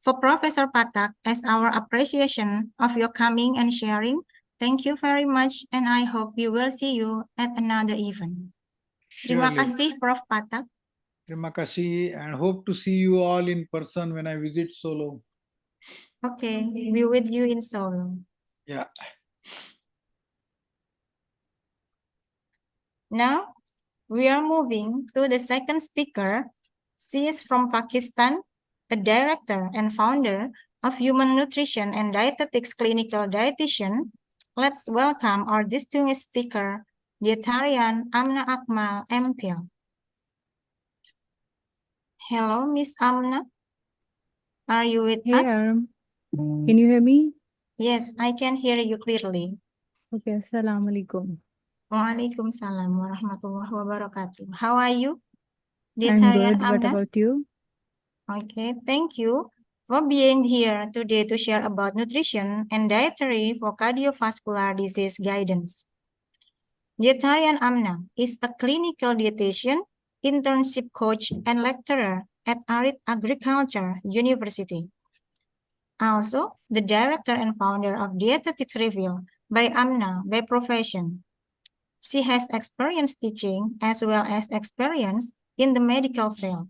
for Professor Pathak as our appreciation of your coming and sharing. Thank you very much, and I hope we will see you at another event. Terima Surely. kasih, Prof. Pathak. Terima kasih, and hope to see you all in person when I visit Solo. Okay, be with you in Solo. Yeah. Now, we are moving to the second speaker. She is from Pakistan, a director and founder of Human Nutrition and Dietetics Clinical Dietitian. Let's welcome our distinguished speaker, Dietarian Amna Akmal, MPhil. Hello, Miss Amna. Are you with us? Can you hear me? Yes, I can hear you clearly. Okay, Assalamu alaikum. Waalaikumsalam warahmatullahi wabarakatuh. How are you, I'm Dietarian good. What Amna? about you? Okay, thank you for being here today to share about nutrition and dietary for cardiovascular disease guidance. Dietarian Amna is a clinical dietitian, internship coach, and lecturer at Arid Agriculture University. Also, the director and founder of Dietetics Review by Amna by profession. She has experience teaching as well as experience in the medical field.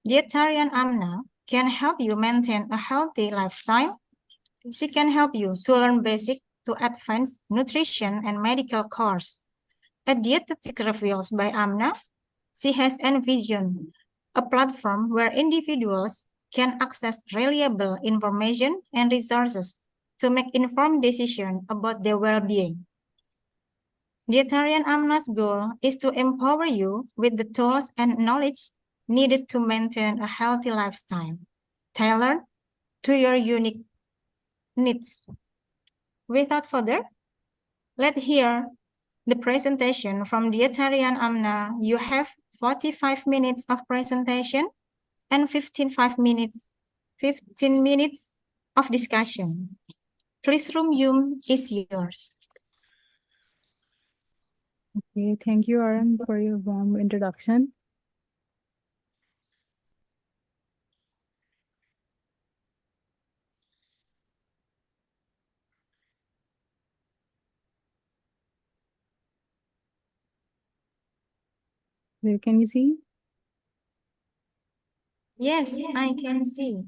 Dietarian Amna can help you maintain a healthy lifestyle. She can help you to learn basic to advanced nutrition and medical course. At Dietetic Reviews by Amna, she has envisioned a platform where individuals can access reliable information and resources to make informed decisions about their well-being. Dietarian AMNA's goal is to empower you with the tools and knowledge needed to maintain a healthy lifestyle, tailored to your unique needs. Without further, let's hear the presentation from Dietarian AMNA. You have 45 minutes of presentation and 15 minutes of discussion. Please, room is yours. Okay, thank you, Aram, for your warm introduction. Where can you see? Yes, I can see.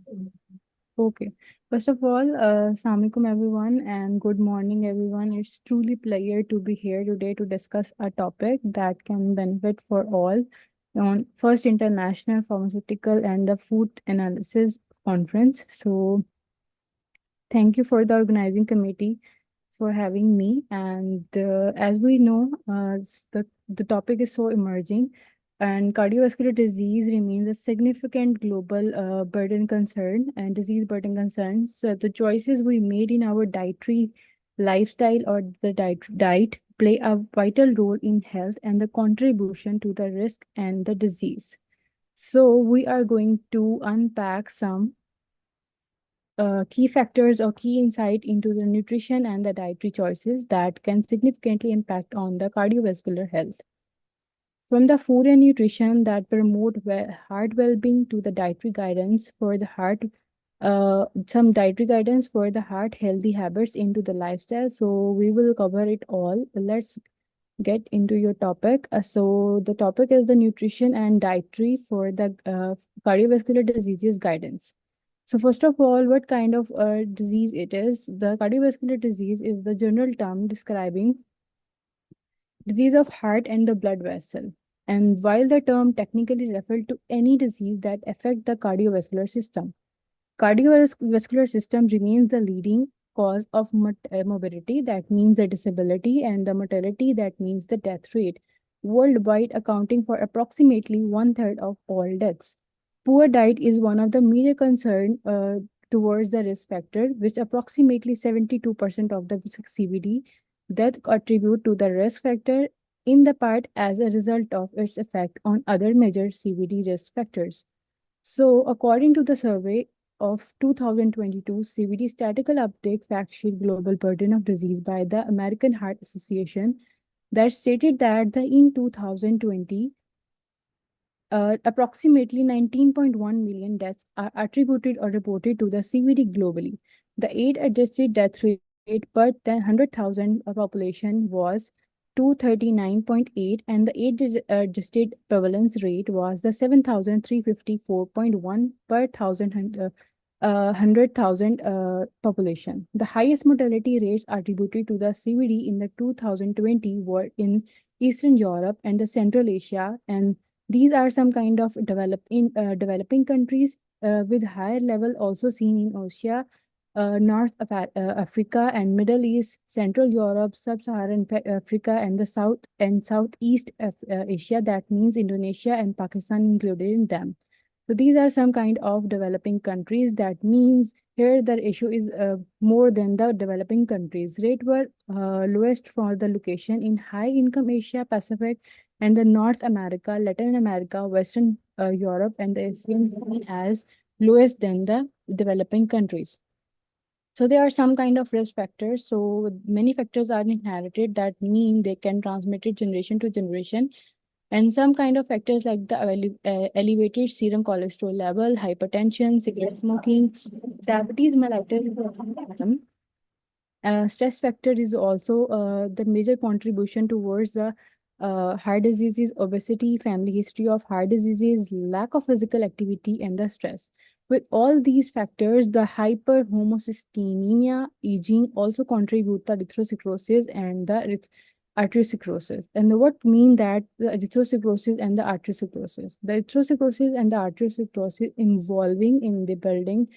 Okay. First of all, Assalamualaikum everyone and good morning everyone. It's truly pleasure to be here today to discuss a topic that can benefit for all on first international pharmaceutical and the food analysis conference. So thank you for the organizing committee for having me. And as we know, the topic is so emerging, and cardiovascular disease remains a significant global burden concern and disease burden concern. So the choices we made in our dietary lifestyle or the diet play a vital role in health and the contribution to the risk and the disease. So we are going to unpack some key factors or key insight into the nutrition and the dietary choices that can significantly impact on the cardiovascular health. From the food and nutrition that promote heart well-being to the dietary guidance for the heart, some dietary guidance for the heart healthy habits into the lifestyle. So we will cover it all. Let's get into your topic. So the topic is the nutrition and dietary for the cardiovascular diseases guidance. So first of all, what kind of disease it is? The cardiovascular disease is the general term describing disease of heart and the blood vessel. And while the term technically refers to any disease that affect the cardiovascular system, cardiovascular system remains the leading cause of morbidity, that means the disability, and the mortality, that means the death rate, worldwide accounting for approximately one-third of all deaths. Poor diet is one of the major concerns towards the risk factor, which approximately 72% of the CVD death attribute to the risk factor in the part as a result of its effect on other major CVD risk factors. So, according to the survey of 2022 CVD Statistical Update Fact Sheet Global Burden of Disease by the American Heart Association, that stated that in 2020, approximately 19.1 million deaths are attributed or reported to the CVD globally. The age-adjusted death rate per 100,000 population was 239.8, and the age-adjusted prevalence rate was the 7,354.1 per 100,000 population. The highest mortality rates attributed to the CVD in the 2020 were in Eastern Europe and the Central Asia, and these are some kind of developing countries with higher level also seen in Asia, North Africa and Middle East, Central Europe, Sub-Saharan Africa, and the South and Southeast Asia. That means Indonesia and Pakistan included in them. So these are some kind of developing countries. That means here the issue is more than the developing countries. Rate were lowest for the location in high income Asia Pacific and the North America, Latin America, Western Europe, and the Asian seen as lowest than the developing countries. So there are some kind of risk factors. So many factors are inherited, that mean they can transmit it generation to generation. And some kind of factors like the elevated serum cholesterol level, hypertension, cigarette smoking, diabetes mellitus. Stress factor is also the major contribution towards the heart diseases, obesity, family history of heart diseases, lack of physical activity, and the stress. With all these factors, the hyperhomocystinemia, aging also contribute the erythrocytosis and the arteriosclerosis. And what mean that the erythrocytosis and the arteriosclerosis? The erythrocytosis and the arteriosclerosis involving in the building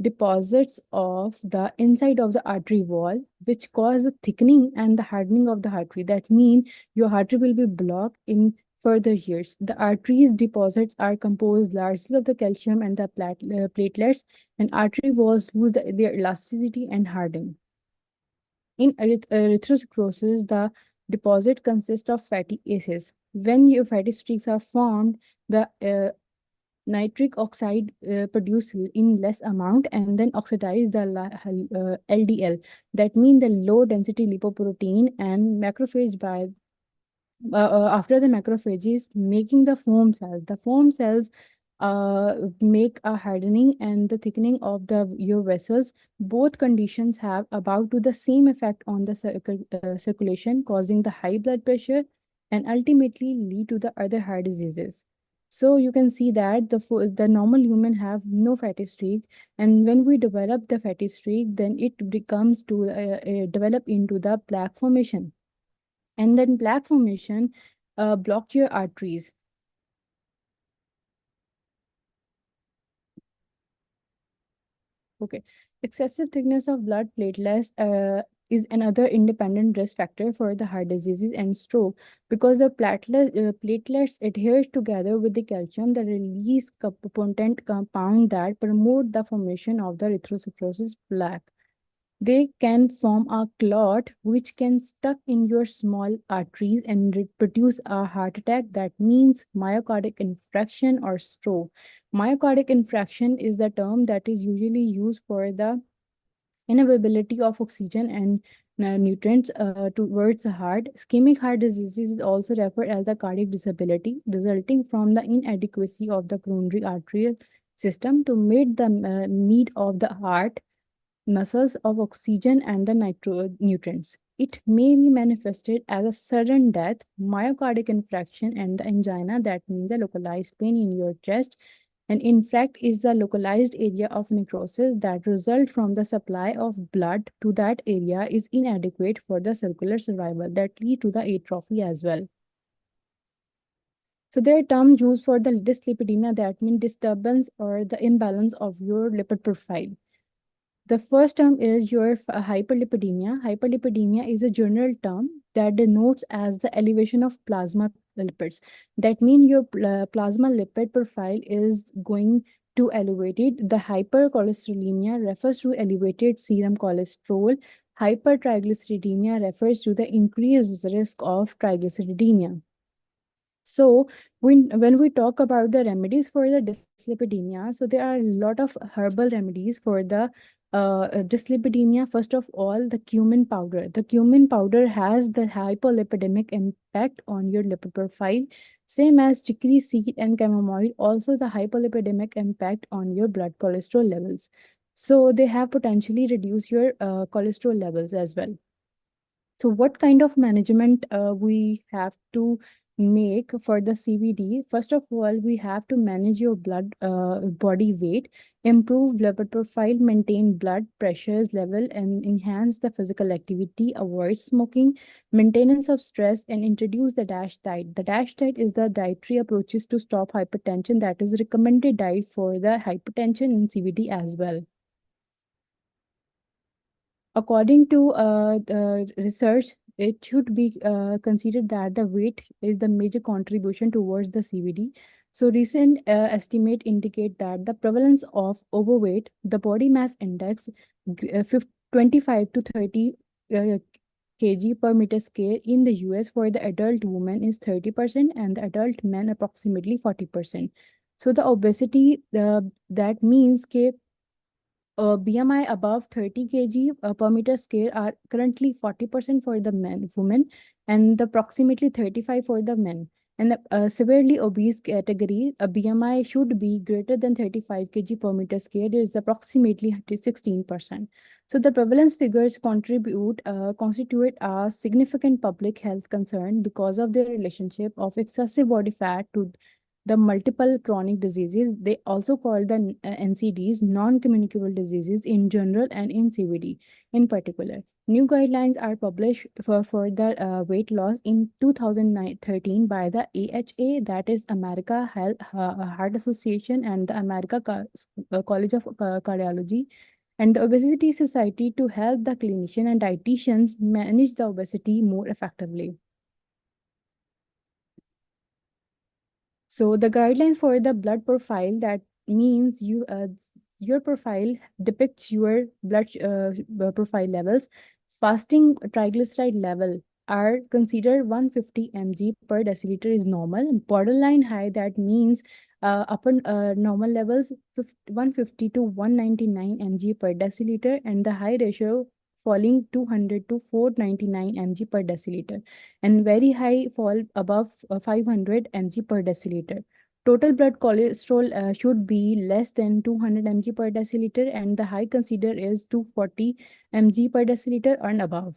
deposits of the inside of the artery wall, which cause the thickening and the hardening of the artery. That means your artery will be blocked in further years. The arteries deposits are composed largely of the calcium and the platelets, and artery walls lose their elasticity and harden. In erythrosclerosis, the deposit consists of fatty acids. When your fatty streaks are formed, the nitric oxide produced in less amount and then oxidize the LDL. That means the low density lipoprotein and macrophage by after the macrophages making the foam cells. The foam cells make a hardening and the thickening of the your vessels. Both conditions have about to the same effect on the circulation, causing the high blood pressure and ultimately lead to the other heart diseases. So you can see that the normal human have no fatty streak, and when we develop the fatty streak, then it becomes to develop into the plaque formation, and then plaque formation block your arteries. Okay. Excessive thickness of blood platelets is another independent risk factor for the heart diseases and stroke, because the platelets adhere together with the calcium that release potent compound that promote the formation of the erythrocytosis plaque. They can form a clot which can stuck in your small arteries and produce a heart attack. That means myocardic infarction or stroke. Myocardic infarction is the term that is usually used for the inavailability of oxygen and nutrients towards the heart. Ischemic heart disease is also referred as the cardiac disability resulting from the inadequacy of the coronary arterial system to meet the need of the heart muscles of oxygen and the nutrients. It may be manifested as a sudden death, myocardic infarction, and the angina, that means the localized pain in your chest. And infarct is the localized area of necrosis that result from the supply of blood to that area is inadequate for the circular survival that lead to the atrophy as well. So there are terms used for the dyslipidemia, that means disturbance or the imbalance of your lipid profile. The first term is your hyperlipidemia. Hyperlipidemia is a general term that denotes as the elevation of plasma lipids. That means your plasma lipid profile is going to elevated. The hypercholesterolemia refers to elevated serum cholesterol. Hypertriglyceridemia refers to the increased risk of triglyceridemia. So when we talk about the remedies for the dyslipidemia, so there are a lot of herbal remedies for the dyslipidemia. First of all, the cumin powder. The cumin powder has the hypolipidemic impact on your lipid profile, same as chicory seed and chamomile, also the hypolipidemic impact on your blood cholesterol levels. So they have potentially reduced your cholesterol levels as well. So what kind of management we have to make for the CVD? First of all, we have to manage your body weight, improve lipid profile, maintain blood pressures level, and enhance the physical activity, avoid smoking, maintenance of stress, and introduce the DASH diet. The DASH diet is the dietary approaches to stop hypertension that is recommended diet for the hypertension in CVD as well. According to the research, it should be considered that the weight is the major contribution towards the CVD. So recent estimate indicate that the prevalence of overweight, the body mass index, 25 to 30 kg per meter square in the US for the adult woman is 30% and the adult men approximately 40%. So the obesity, that means BMI above 30 kg per meter square are currently 40% for the women, and approximately 35 for the men. And the severely obese category, a BMI should be greater than 35 kg per meter square is approximately 16%. So the prevalence figures constitute a significant public health concern because of their relationship of excessive body fat to the multiple chronic diseases. They also call the NCDs, non-communicable diseases in general and in CVD in particular. New guidelines are published for the weight loss in 2013 by the AHA, that is America Heart Association, and the America College of Cardiology, and the Obesity Society, to help the clinician and dietitians manage the obesity more effectively. So the guidelines for the blood profile, that means your profile depicts your blood profile levels. Fasting triglyceride level are considered 150 mg per deciliter is normal. Borderline high, that means upper normal levels 150 to 199 mg per deciliter, and the high ratio falling 200 to 499 mg per deciliter, and very high fall above 500 mg per deciliter. Total blood cholesterol should be less than 200 mg per deciliter, and the high considered is 240 mg per deciliter and above.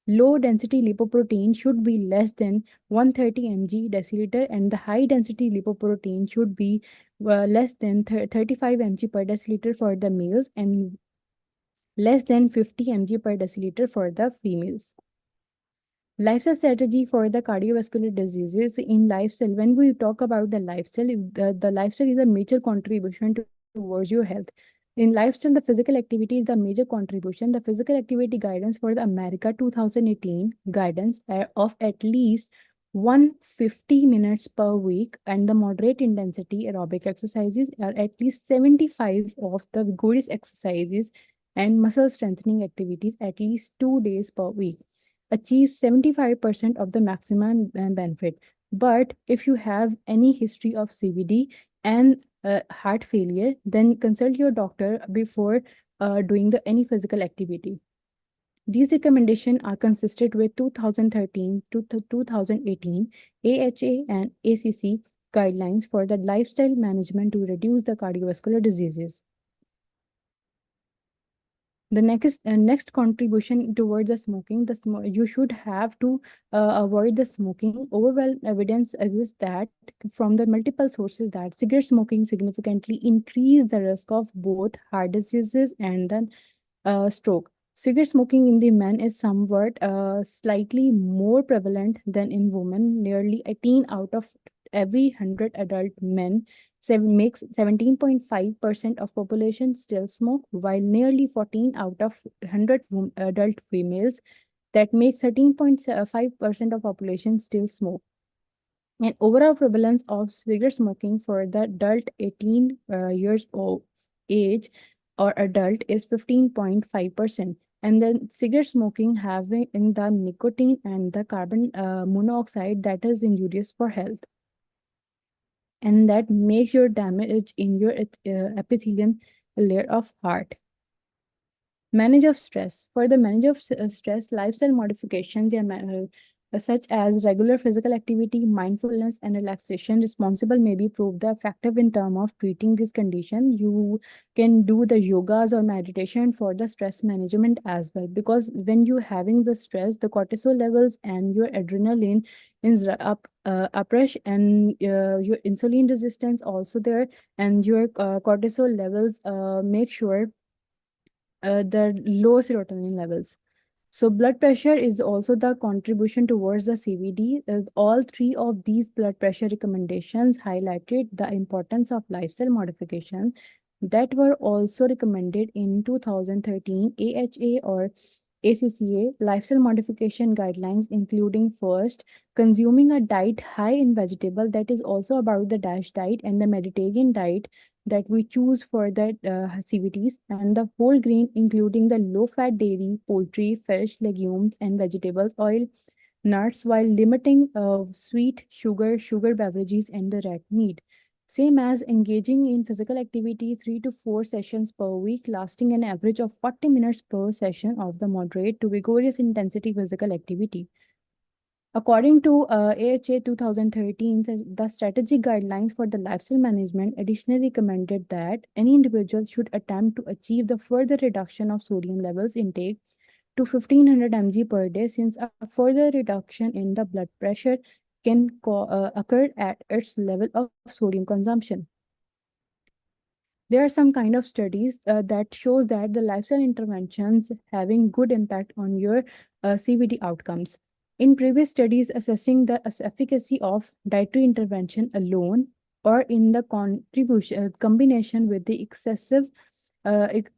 Low density lipoprotein should be less than 130 mg deciliter, and the high density lipoprotein should be less than 35 mg per deciliter for the males, and less than 50 mg per deciliter for the females. Lifestyle strategy for the cardiovascular diseases in lifestyle. When we talk about the lifestyle, the lifestyle is a major contribution towards your health. In lifestyle, the physical activity is the major contribution. The physical activity guidance for the America 2018 guidance of at least 150 minutes per week, and the moderate intensity aerobic exercises are at least 75 of the vigorous exercises, and muscle strengthening activities at least 2 days per week achieve 75% of the maximum benefit. But if you have any history of CVD and heart failure, then consult your doctor before doing any physical activity. These recommendations are consistent with 2013 to 2018 AHA and ACC guidelines for the lifestyle management to reduce the cardiovascular diseases. The next contribution towards the smoking, you should have to avoid the smoking. Overwhelming evidence exists that from the multiple sources that cigarette smoking significantly increase the risk of both heart diseases and then stroke. Cigarette smoking in the men is somewhat slightly more prevalent than in women. Nearly 18 out of every 100 adult men makes 17.5% of population still smoke, while nearly 14 out of 100 adult females, that makes 13.5% of population still smoke. And overall prevalence of cigarette smoking for the adult 18 years of age or adult is 15.5%. And then cigarette smoking having in the nicotine and the carbon monoxide that is injurious for health, and that makes your damage in your epithelium layer of heart. Manage of stress. For the manage of stress, lifestyle modifications such as regular physical activity, mindfulness, and relaxation responsible may be proved effective in terms of treating this condition. You can do the yogas or meditation for the stress management as well, because when you having the stress, the cortisol levels and your adrenaline is uprush, and your insulin resistance also there, and your cortisol levels make sure the low serotonin levels. So blood pressure is also the contribution towards the CVD. All three of these blood pressure recommendations highlighted the importance of lifestyle modification that were also recommended in 2013 AHA or ACCA lifestyle modification guidelines, including first, consuming a diet high in vegetable, that is also about the DASH diet and the Mediterranean diet that we choose for the CVTs, and the whole grain, including the low-fat dairy, poultry, fish, legumes, and vegetables, oil, nuts, while limiting sweet, sugar beverages, and the red meat. Same as engaging in physical activity 3 to 4 sessions per week, lasting an average of 40 minutes per session of the moderate to vigorous intensity physical activity. According to AHA 2013, the strategic guidelines for the lifestyle management additionally recommended that any individual should attempt to achieve the further reduction of sodium levels intake to 1500 mg per day, since a further reduction in the blood pressure can occur at its level of sodium consumption. There are some kind of studies that shows that the lifestyle interventions having good impact on your CVD outcomes. In previous studies assessing the efficacy of dietary intervention alone or in the contribution combination with the excessive uh, ex-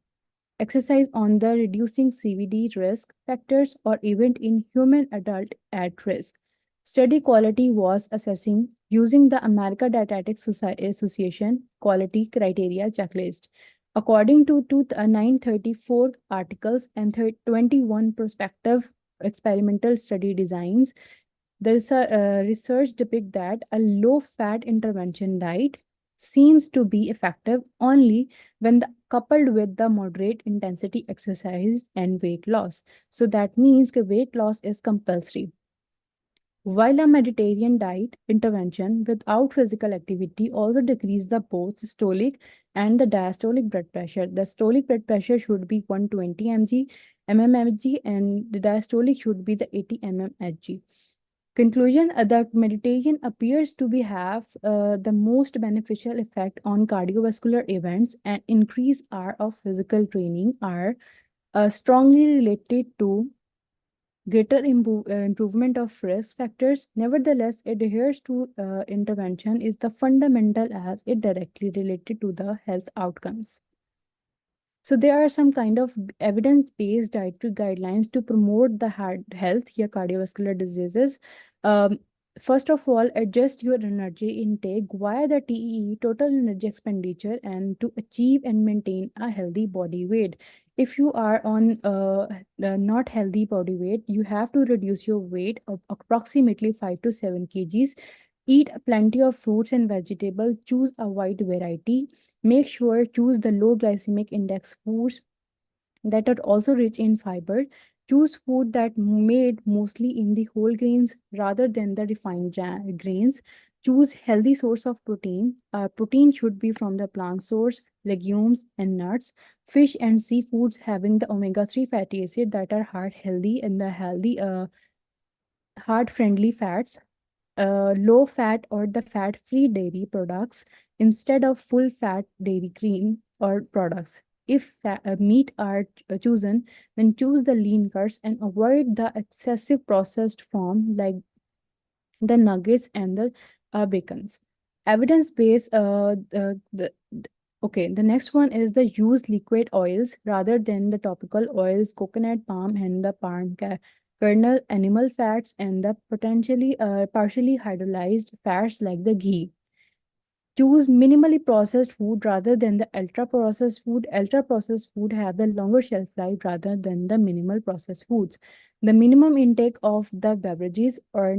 exercise on the reducing CVD risk factors or even in human adult at risk. Study quality was assessing using the America Dietetics Association quality criteria checklist. According to 934 articles and 21 prospective experimental study designs, there is a research depict that a low-fat intervention diet seems to be effective only when coupled with the moderate intensity exercise and weight loss. So that means that weight loss is compulsory. While a Mediterranean diet intervention without physical activity also decrease the both systolic and the diastolic blood pressure. The systolic blood pressure should be 120 mmHg and the diastolic should be the 80 mmHg. Conclusion, the meditation appears to be have the most beneficial effect on cardiovascular events and increased hour of physical training are strongly related to greater improvement of risk factors. Nevertheless, adherence to intervention is the fundamental as it directly related to the health outcomes. So there are some kind of evidence-based dietary guidelines to promote the heart health here cardiovascular diseases. Um, First of all, adjust your energy intake via the TEE, total energy expenditure, and to achieve and maintain a healthy body weight. If you are on not healthy body weight, you have to reduce your weight of approximately 5 to 7 kgs. Eat plenty of fruits and vegetables. Choose a wide variety. Make sure choose the low glycemic index foods that are also rich in fiber. Choose food that made mostly in the whole grains rather than the refined grains. Choose healthy source of protein. Protein should be from the plant source, legumes and nuts. Fish and seafoods having the omega-3 fatty acid that are heart healthy and the healthy heart friendly fats. Low fat or the fat free dairy products instead of full fat dairy cream or products. If meat are chosen, then choose the lean cuts and avoid the excessive processed form like the nuggets and the bacons. Evidence based okay, the next one is the use liquid oils rather than the topical oils, coconut, palm, and the kernel, animal fats, and the potentially partially hydrolyzed fats like the ghee. Choose minimally processed food rather than the ultra processed food. Ultra processed food have the longer shelf life rather than the minimal processed foods. The minimum intake of the beverages or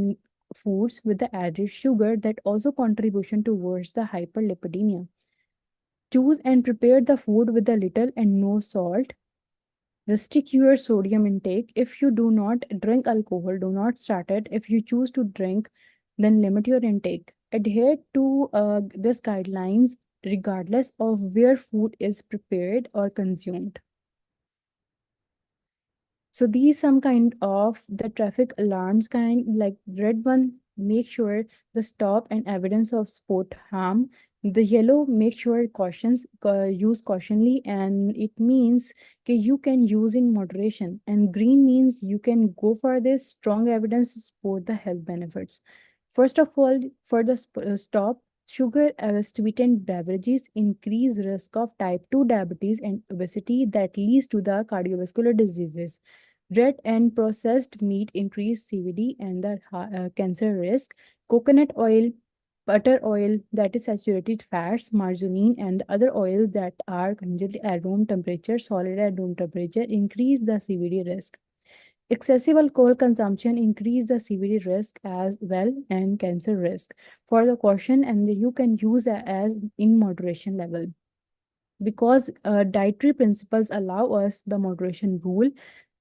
foods with the added sugar that also contribution towards the hyperlipidemia. Choose and prepare the food with a little and no salt. Restrict your sodium intake. If you do not drink alcohol, do not start it. If you choose to drink, then limit your intake. Adhere to these guidelines regardless of where food is prepared or consumed. So these some kind of the traffic alarms kind like red one, make sure the stop and evidence of sport harm. The yellow, make sure cautions use cautionly and it means okay, you can use in moderation. And green means you can go for this strong evidence to support the health benefits. First of all, for the stop, sugar sweetened beverages increase risk of type 2 diabetes and obesity that leads to the cardiovascular diseases. Red and processed meat increase CVD and the cancer risk. Coconut oil, butter oil that is saturated fats, margarine, and the other oils that are conjugated at room temperature, solid at room temperature, increase the CVD risk. Excessive alcohol consumption increase the CVD risk as well and cancer risk. For the caution, and you can use as in moderation level. Because dietary principles allow us the moderation rule,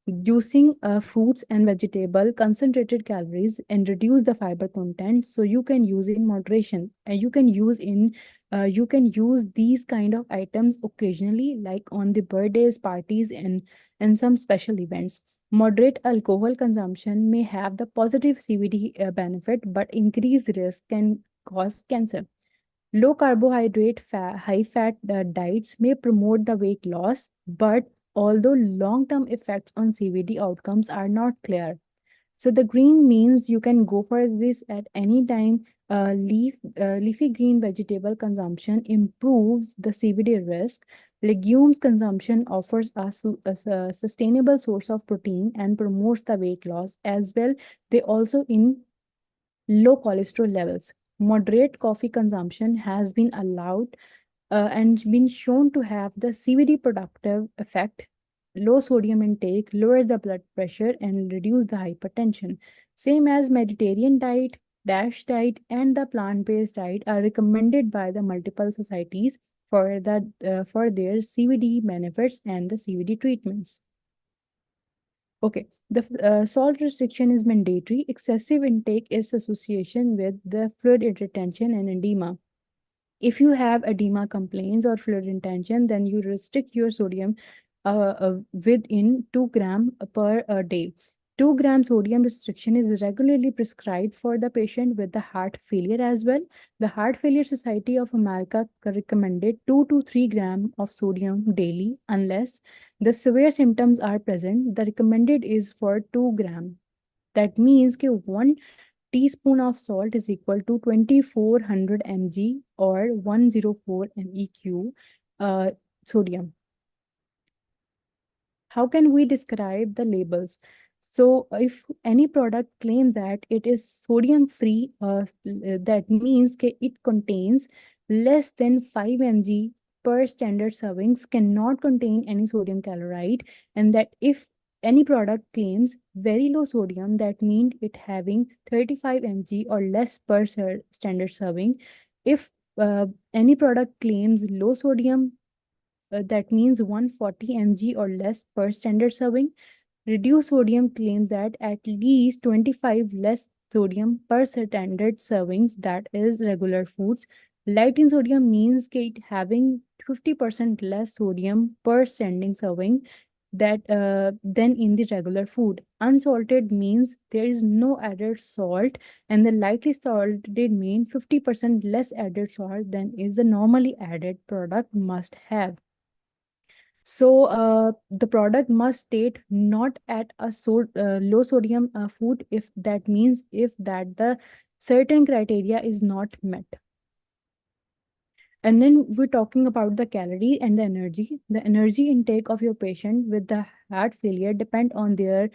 using fruits and vegetable concentrated calories and reduce the fiber content, so you can use in moderation and you can use these kind of items occasionally like on the birthdays parties and some special events. Moderate alcohol consumption may have the positive CVD benefit, but increased risk can cause cancer. Low carbohydrate, high fat diets may promote the weight loss, but although long term effects on CVD outcomes are not clear. So the green means you can go for this at any time. Leafy green vegetable consumption improves the CVD risk. Legumes consumption offers us a sustainable source of protein and promotes the weight loss as well. They also in low cholesterol levels. Moderate coffee consumption has been allowed and been shown to have the CVD productive effect. Low sodium intake lowers the blood pressure and reduce the hypertension. Same as Mediterranean diet, DASH diet, and the plant-based diet are recommended by the multiple societies for their CVD benefits and the CVD treatments. Okay, the salt restriction is mandatory. Excessive intake is association with the fluid retention and edema. If you have edema complaints or fluid retention, then you restrict your sodium within 2 gram per day. 2 gram sodium restriction is regularly prescribed for the patient with the heart failure as well. The Heart Failure Society of America recommended 2 to 3 gram of sodium daily unless the severe symptoms are present. The recommended is for 2 gram. That means that 1 teaspoon of salt is equal to 2400 mg or 104 MEq sodium. How can we describe the labels? So if any product claims that it is sodium free, that means that it contains less than 5 mg per standard servings, cannot contain any sodium chloride, and that if any product claims very low sodium, that means it having 35 mg or less per standard serving. If any product claims low sodium, that means 140 mg or less per standard serving. Reduced sodium claims that at least 25 less sodium per standard servings, that is regular foods. Light in sodium means it having 50% less sodium per standing serving than in the regular food. Unsalted means there is no added salt, and the lightly salted mean 50% less added salt than is the normally added product must have. So the product must state not at a low sodium food if that means if that the certain criteria is not met. And then we're talking about the calorie and the energy. The energy intake of your patient with the heart failure depend on their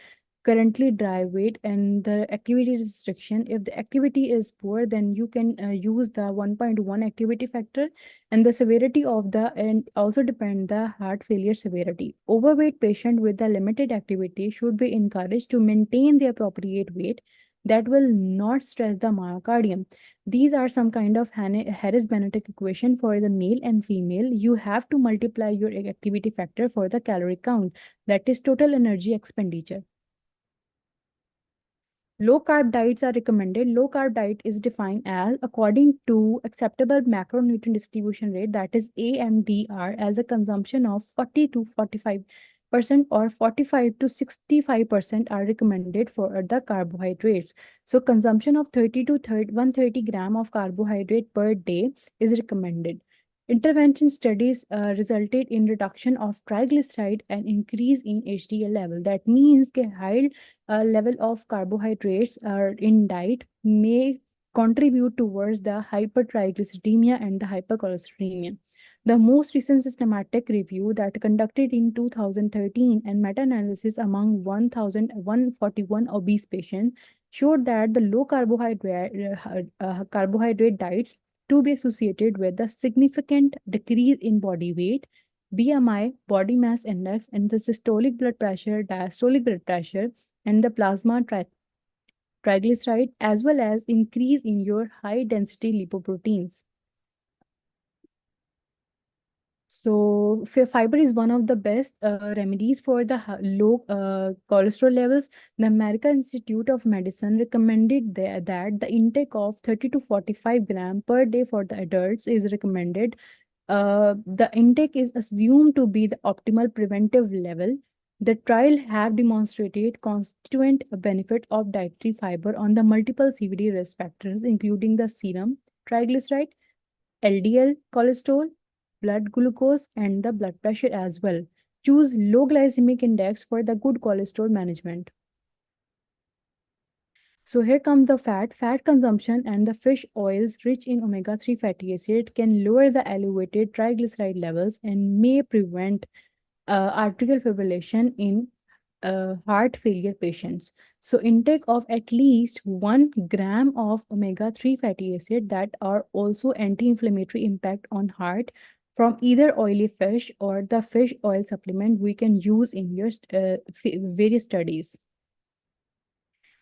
currently dry weight and the activity restriction. If the activity is poor, then you can use the 1.1 activity factor, and the severity of the and also depend the heart failure severity. Overweight patient with the limited activity should be encouraged to maintain the appropriate weight that will not stress the myocardium. These are some kind of Harris-Benedict equation for the male and female. You have to multiply your activity factor for the calorie count, that is total energy expenditure. Low carb diets are recommended. Low carb diet is defined as according to acceptable macronutrient distribution rate, that is AMDR, as a consumption of 40 to 45% or 45 to 65% are recommended for the carbohydrates. So consumption of 30 to 130 gram of carbohydrate per day is recommended. Intervention studies resulted in reduction of triglyceride and increase in HDL level. That means that high level of carbohydrates in diet may contribute towards the hypertriglyceridemia and the hypercholesterolemia. The most recent systematic review that conducted in 2013 and meta-analysis among 1,141 obese patients showed that the low carbohydrate diets to be associated with a significant decrease in body weight, BMI, body mass index, and the systolic blood pressure, diastolic blood pressure, and the plasma triglyceride, as well as increase in your high density lipoproteins. So fiber is one of the best remedies for the low cholesterol levels. The American Institute of Medicine recommended that the intake of 30 to 45 gram per day for the adults is recommended. The intake is assumed to be the optimal preventive level. The trial have demonstrated constituent benefit of dietary fiber on the multiple CVD risk factors, including the serum, triglyceride, LDL cholesterol, blood glucose, and the blood pressure as well. Choose low glycemic index for the good cholesterol management. So here comes the fat. Fat consumption and the fish oils rich in omega-3 fatty acid can lower the elevated triglyceride levels and may prevent arterial fibrillation in heart failure patients. So intake of at least 1 gram of omega-3 fatty acid that are also anti-inflammatory impact on heart from either oily fish or the fish oil supplement we can use in your various studies.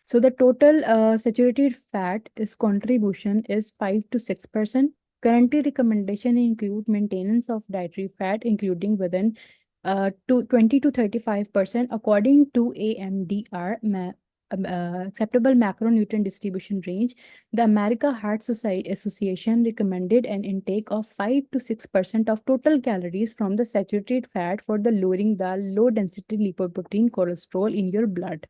So the total saturated fat is contribution is 5 to 6%. Currently, recommendation include maintenance of dietary fat, including within to 20 to 35% according to AMDR, acceptable macronutrient distribution range. The America Heart Society Association recommended an intake of 5 to 6% of total calories from the saturated fat for the lowering the low density lipoprotein cholesterol in your blood.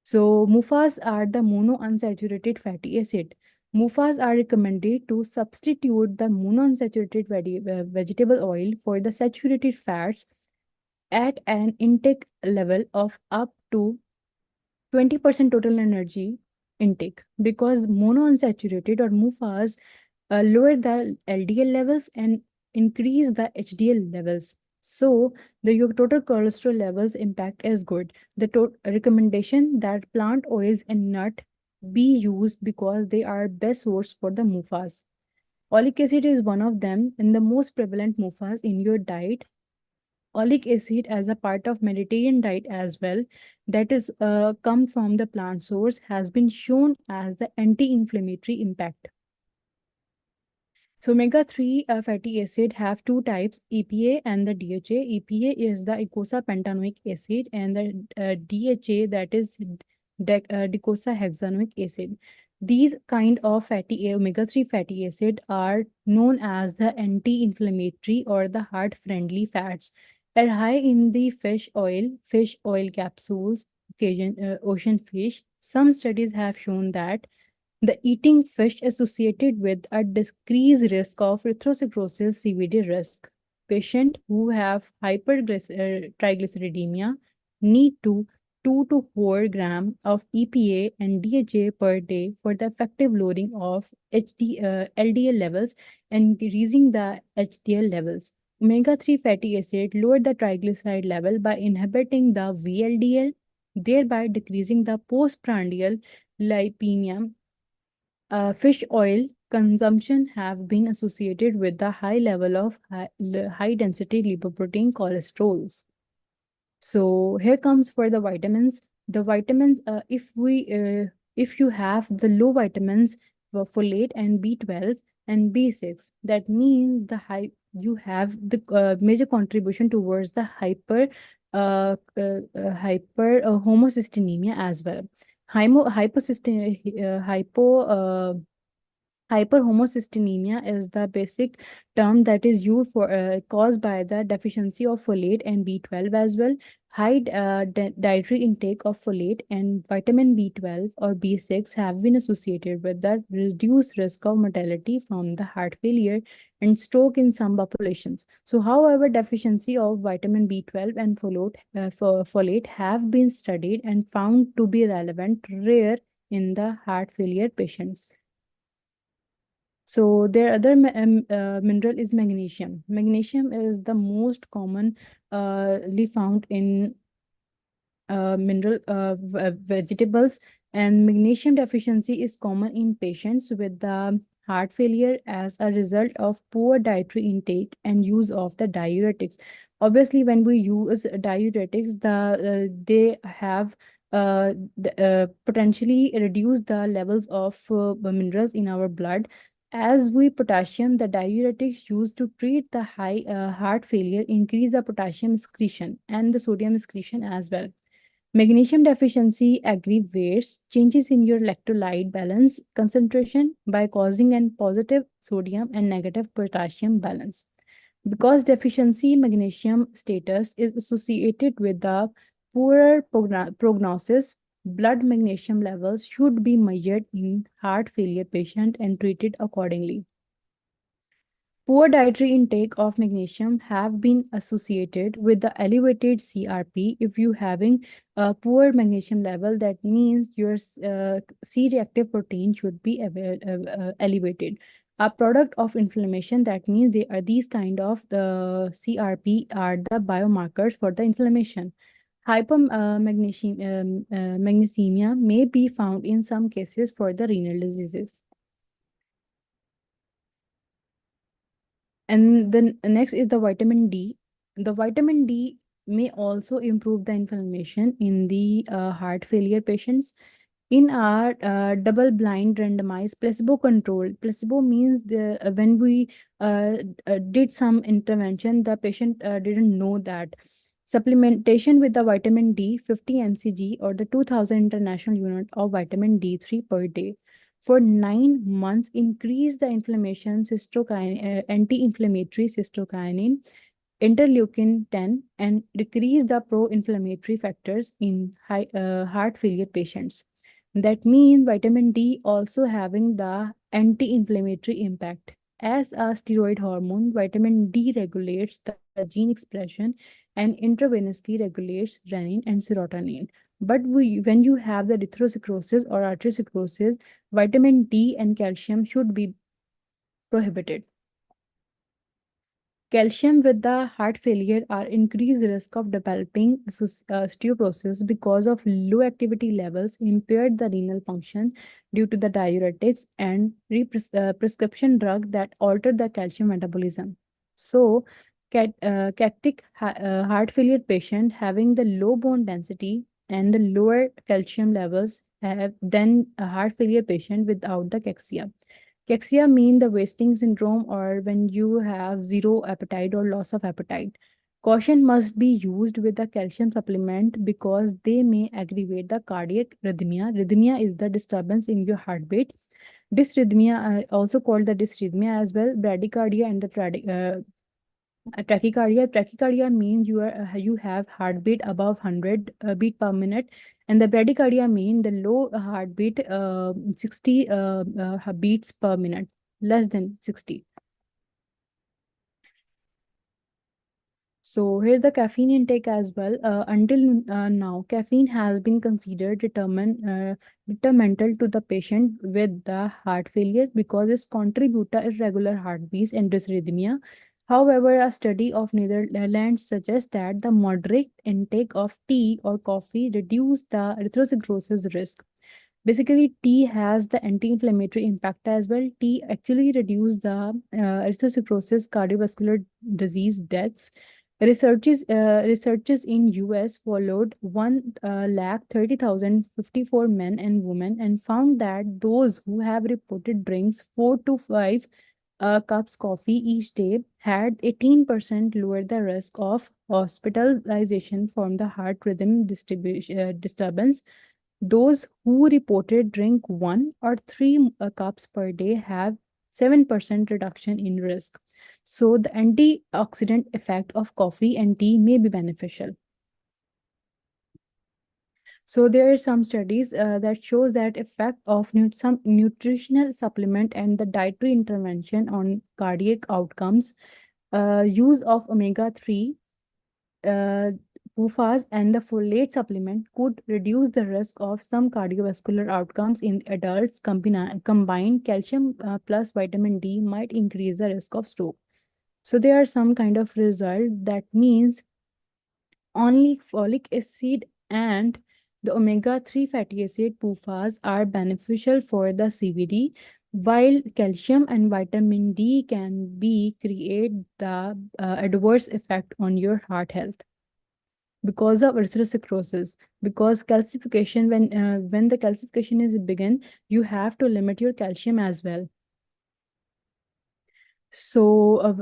So MUFAs are the monounsaturated fatty acid. MUFAs are recommended to substitute the monounsaturated vegetable oil for the saturated fats at an intake level of up to 20% total energy intake, because monounsaturated or MUFAs lower the LDL levels and increase the HDL levels. So your total cholesterol levels impact is good. The recommendation that plant oils and nut be used because they are best source for the MUFAs. Oleic acid is one of them and the most prevalent MUFAs in your diet. Oleic acid as a part of Mediterranean diet as well, that is come from the plant source, has been shown as the anti-inflammatory impact. So omega-3 fatty acid have two types, EPA and the DHA. EPA is the eicosapentaenoic acid and the DHA, that is docosahexaenoic acid. These kind of omega-3 fatty acid are known as the anti-inflammatory or the heart-friendly fats. Are high in the fish oil capsules, ocean fish. Some studies have shown that the eating fish associated with a decreased risk of atherosclerosis CVD risk. Patients who have hypertriglyceridemia need 2 to 4 gram of EPA and DHA per day for the effective lowering of LDL levels and increasing the HDL levels. Omega-3 fatty acid lower the triglyceride level by inhibiting the VLDL, thereby decreasing the postprandial lipemia. Fish oil consumption have been associated with the high level of high density lipoprotein cholesterols. So here comes for the vitamins. The vitamins, if you have the low vitamins for folate and B12 and B6, that means you have the major contribution towards the homocystinemia as well. Hyperhomocystinemia is the basic term that is used for caused by the deficiency of folate and B12 as well. High dietary intake of folate and vitamin B12 or B6 have been associated with the reduced risk of mortality from the heart failure and stroke in some populations. So, however, deficiency of vitamin B12 and folate have been studied and found to be relevant rare in the heart failure patients. So their other mineral is magnesium. Magnesium is the most commonly found in vegetables, and magnesium deficiency is common in patients with the heart failure as a result of poor dietary intake and use of the diuretics. Obviously, when we use diuretics, they have potentially reduce the levels of minerals in our blood. As we potassium, the diuretics used to treat the high heart failure increase the potassium excretion and the sodium excretion as well. Magnesium deficiency aggravates changes in your electrolyte balance concentration by causing an positive sodium and negative potassium balance. Because deficiency magnesium status is associated with the poorer prognosis, blood magnesium levels should be measured in heart failure patient and treated accordingly. Poor dietary intake of magnesium have been associated with the elevated CRP. If you having a poor magnesium level, that means your C-reactive protein should be elevated. A product of inflammation, that means they are these kind of the CRP are the biomarkers for the inflammation. Magnesemia may be found in some cases for the renal diseases. And then next is the vitamin D. The vitamin D may also improve the inflammation in the heart failure patients. In our double-blind randomized placebo means when we did some intervention, the patient didn't know that. Supplementation with the vitamin D 50 mcg or the 2000 international unit of vitamin D3 per day for 9 months increase the inflammation anti-inflammatory cytokinin, interleukin 10, and decrease the pro-inflammatory factors in heart failure patients. That means vitamin D also having the anti-inflammatory impact. As a steroid hormone, vitamin D regulates the gene expression and intravenously regulates renin and serotonin. But when you have the atherosclerosis or arteriosclerosis, vitamin D and calcium should be prohibited. Calcium with the heart failure are increased risk of developing osteoporosis because of low activity levels, impaired the renal function due to the diuretics and prescription drug that alter the calcium metabolism. So, heart failure patient having the low bone density and the lower calcium levels have than a heart failure patient without the cachexia. Cachexia mean the wasting syndrome or when you have zero appetite or loss of appetite. Caution must be used with the calcium supplement because they may aggravate the cardiac rhythmia. Rhythmia is the disturbance in your heartbeat. Dysrhythmia, also called the dysrhythmia as well, bradycardia and the tachycardia. Tachycardia means you have heartbeat above 100 beat per minute, and the bradycardia mean the low heartbeat 60 beats per minute, less than 60. So here's the caffeine intake as well. Until now, caffeine has been considered detrimental to the patient with the heart failure because it's contribute to irregular heartbeats and dysrhythmia. However, a study of Netherlands suggests that the moderate intake of tea or coffee reduce the atherosclerosis risk. Basically, tea has the anti-inflammatory impact as well. Tea actually reduce the atherosclerosis, cardiovascular disease deaths. Researchers in US followed 1,30,054 men and women and found that those who have reported drinks 4 to 5 cups coffee each day had 18% lower the risk of hospitalization from the heart rhythm disturbance. Those who reported drink 1 or 3 cups per day have 7% reduction in risk. So the antioxidant effect of coffee and tea may be beneficial. So there are some studies that shows that effect of some nutritional supplement and the dietary intervention on cardiac outcomes. Use of omega-3 PUFAs and the folate supplement could reduce the risk of some cardiovascular outcomes in adults. Combined calcium plus vitamin D might increase the risk of stroke. So there are some kind of result that means only folic acid and the omega-3 fatty acid PUFAs are beneficial for the CVD, while calcium and vitamin D can be create the adverse effect on your heart health because of atherosclerosis. Because calcification, when the calcification is begin, you have to limit your calcium as well. So,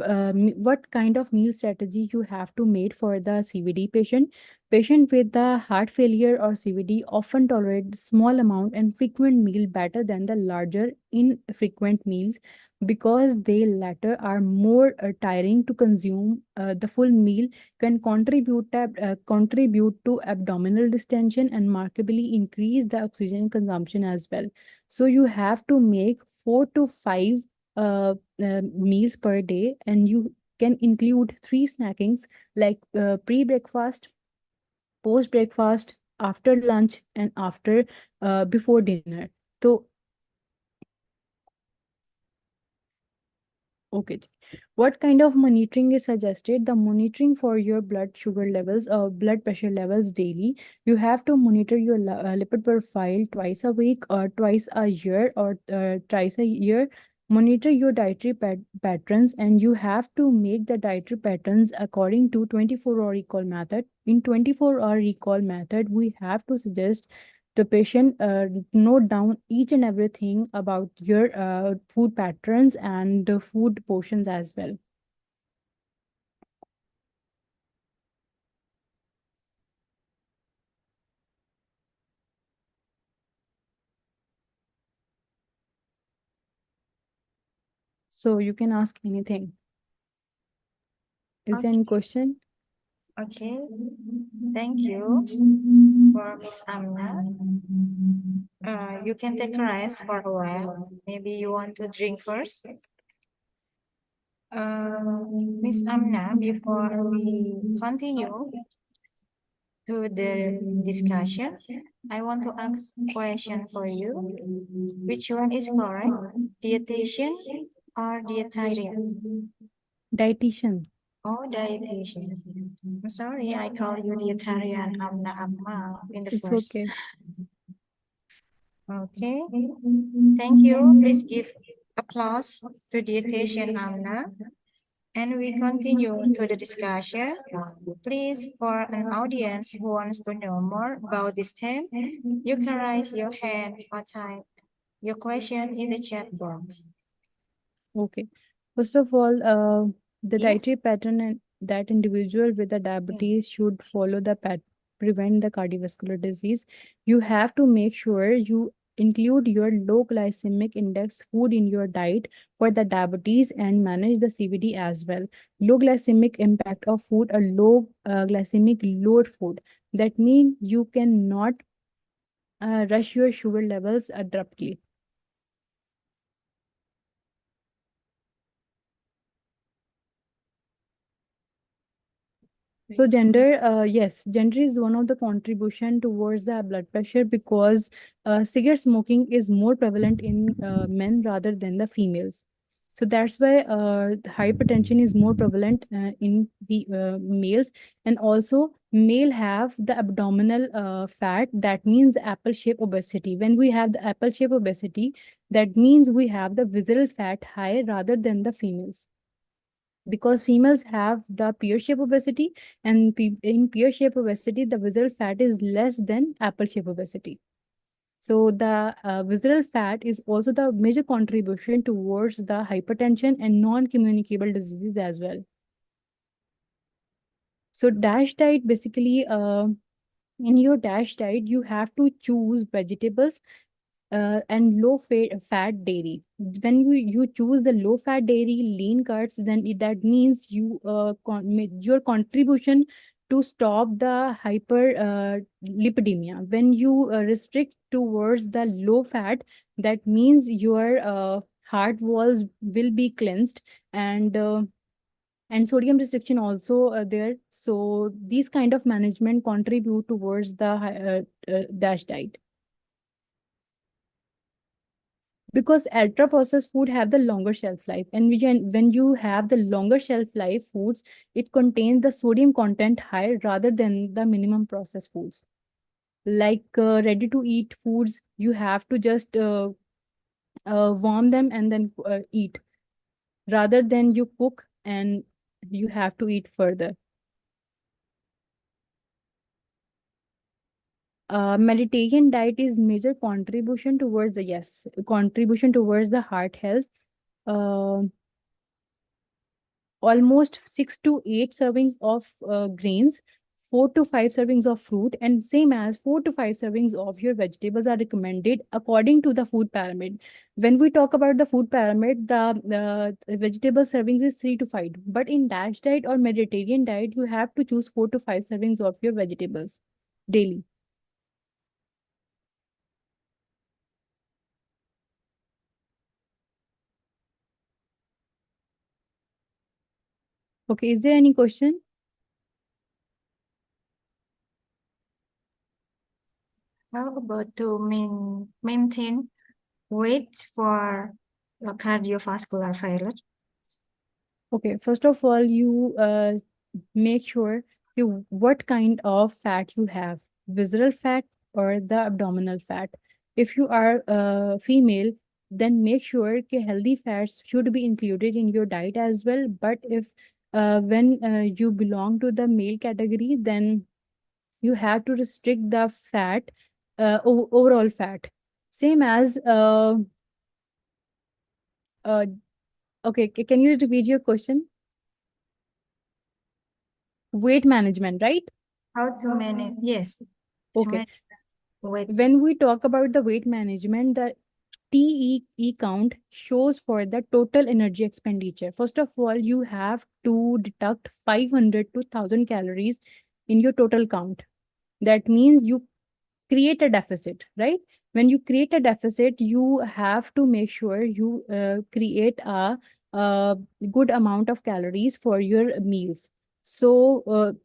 what kind of meal strategy you have to make for the CVD patient? Patient with the heart failure or CVD often tolerate small amount and frequent meal better than the larger infrequent meals because they latter are more tiring to consume. The full meal can contribute to abdominal distension and markedly increase the oxygen consumption as well. So you have to make 4 to 5 uh, meals per day, and you can include 3 snackings like pre-breakfast, post-breakfast, after lunch, and after before dinner. So okay. What kind of monitoring is suggested? The monitoring for your blood sugar levels or blood pressure levels daily. You have to monitor your lipid profile twice a week or twice a year or twice a year. Monitor your dietary patterns, and you have to make the dietary patterns according to 24-hour recall method. In 24-hour recall method, we have to suggest the patient note down each and everything about your food patterns and the food portions as well. So you can ask anything. Is there any question? Okay, thank you for Miss Amna. You can take a rest for a while. Maybe you want to drink first. Miss Amna, before we continue to the discussion, I want to ask a question for you. Which one is correct? Dietitian or dietarian? Dietitian. Oh, dietitian. I'm sorry, I call you dietarian Amna Akmal in the It's first. okay. Okay, thank you. Please give applause to dietitian Amna. And we continue to the discussion. Please, for an audience who wants to know more about this theme, you can raise your hand or type your question in the chat box. Okay. First of all, the Yes. dietary pattern and that individual with the diabetes should follow the prevent the cardiovascular disease. You have to make sure you include your low glycemic index food in your diet for the diabetes and manage the CVD as well. Low glycemic impact of food, a low glycemic load food. That means you cannot rush your sugar levels abruptly. So gender, yes, gender is one of the contribution towards the blood pressure because cigarette smoking is more prevalent in men rather than the females. So that's why hypertension is more prevalent in the males, and also male have the abdominal fat. That means apple shape obesity. When we have the apple shape obesity, that means we have the visceral fat high rather than the females, because females have the pear shape obesity, and in pear shape obesity the visceral fat is less than apple shape obesity. So the visceral fat is also the major contribution towards the hypertension and non-communicable diseases as well. So DASH diet basically, in your DASH diet you have to choose vegetables and low fat dairy. When you choose the low fat dairy, lean cuts, then that means you your contribution to stop the hyper lipidemia. When you restrict towards the low fat, that means your heart walls will be cleansed, and sodium restriction also there. So these kind of management contribute towards the DASH diet. Because ultra processed food have the longer shelf life, and when you have the longer shelf life foods, it contains the sodium content higher rather than the minimum processed foods. Like ready to eat foods, you have to just warm them and then eat, rather than you cook and you have to eat further. Mediterranean diet is major contribution towards the heart health. uh, almost 6 to 8 servings of grains, 4 to 5 servings of fruit, and same as 4 to 5 servings of your vegetables are recommended according to the food pyramid. When we talk about the food pyramid, the vegetable servings is 3 to 5. But in DASH diet or Mediterranean diet, you have to choose 4 to 5 servings of your vegetables daily. Okay, is there any question? How about to maintain weight for cardiovascular failure? Okay, first of all, you make sure what kind of fat you have, visceral fat or the abdominal fat. If you are female, then make sure healthy fats should be included in your diet as well. But if when you belong to the male category, then you have to restrict the fat, overall fat. Same as uh, okay, can you repeat your question? Weight management, right? How to manage? Yes. Okay. Weight. When we talk about the weight management, the TEE count shows for the total energy expenditure. First of all, you have to deduct 500 to 1000 calories in your total count. That means you create a deficit, right? When you create a deficit, you have to make sure you create a good amount of calories for your meals. So,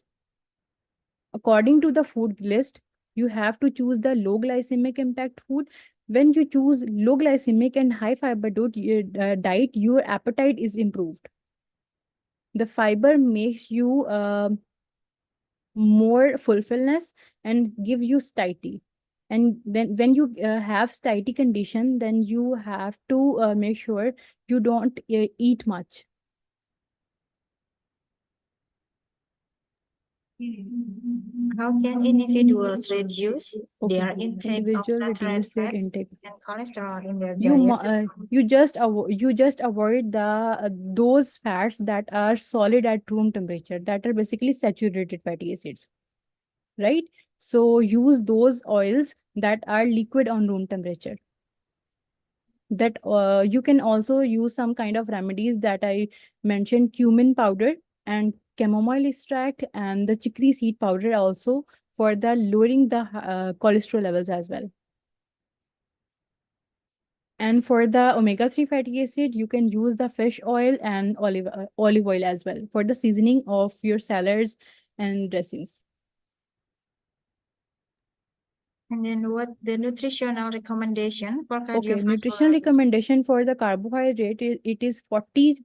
according to the food list, you have to choose the low glycemic impact food. When you choose low glycemic and high fiber diet, your appetite is improved. The fiber makes you more fulfillness and give you satiety. And then when you have satiety condition, then you have to make sure you don't eat much. How can individuals reduce their Okay, intake of individual saturated reduce their fats intake. and cholesterol in their You diet? you just avoid the those fats that are solid at room temperature, that are basically saturated fatty acids, right? So use those oils that are liquid on room temperature. That you can also use some kind of remedies that I mentioned: cumin powder and chamomile extract and the chicory seed powder also, for the lowering the cholesterol levels as well. And for the omega-3 fatty acid, you can use the fish oil and olive oil as well for the seasoning of your salads and dressings. And then what the nutritional recommendation for Okay, nutrition cardiovascular disease? recommendation for the carbohydrate, it is 40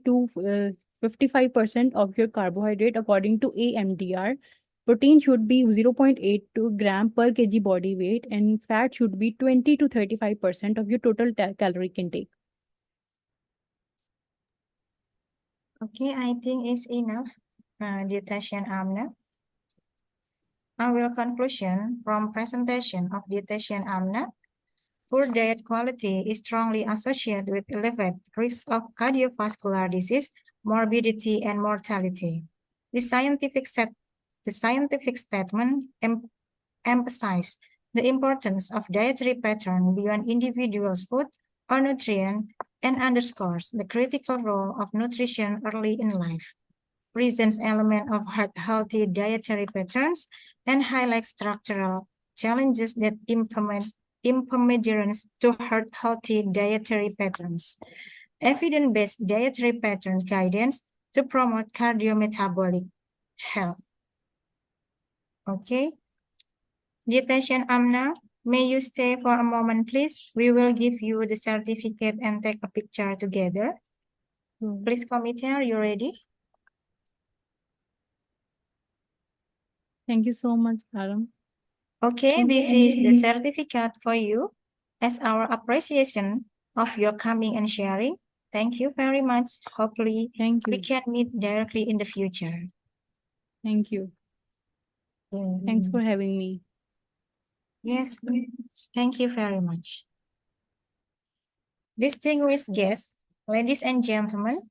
to 55% of your carbohydrate according to AMDR. Protein should be 0.82 gram per kg body weight, and fat should be 20 to 35% of your total caloric intake. Okay, I think it's enough, dietitian Amna. Our conclusion from presentation of dietitian Amna: poor diet quality is strongly associated with elevated risk of cardiovascular disease, morbidity, and mortality. The scientific statement emphasizes the importance of dietary pattern beyond individuals' food or nutrient and underscores the critical role of nutrition early in life, presents element of healthy dietary patterns, and highlights structural challenges that implement to healthy dietary patterns. Evidence-based dietary pattern guidance to promote cardiometabolic health. Okay. Dietitian Amna, may you stay for a moment, please? We will give you the certificate and take a picture together. Please, committee, are you ready? Thank you so much, Aram. Okay, this is the certificate for you as our appreciation of your coming and sharing. Thank you very much. Hopefully, Thank we you. can meet directly in the future. Thank you. Thanks for having me. Yes, thank you very much. Distinguished guests, ladies and gentlemen,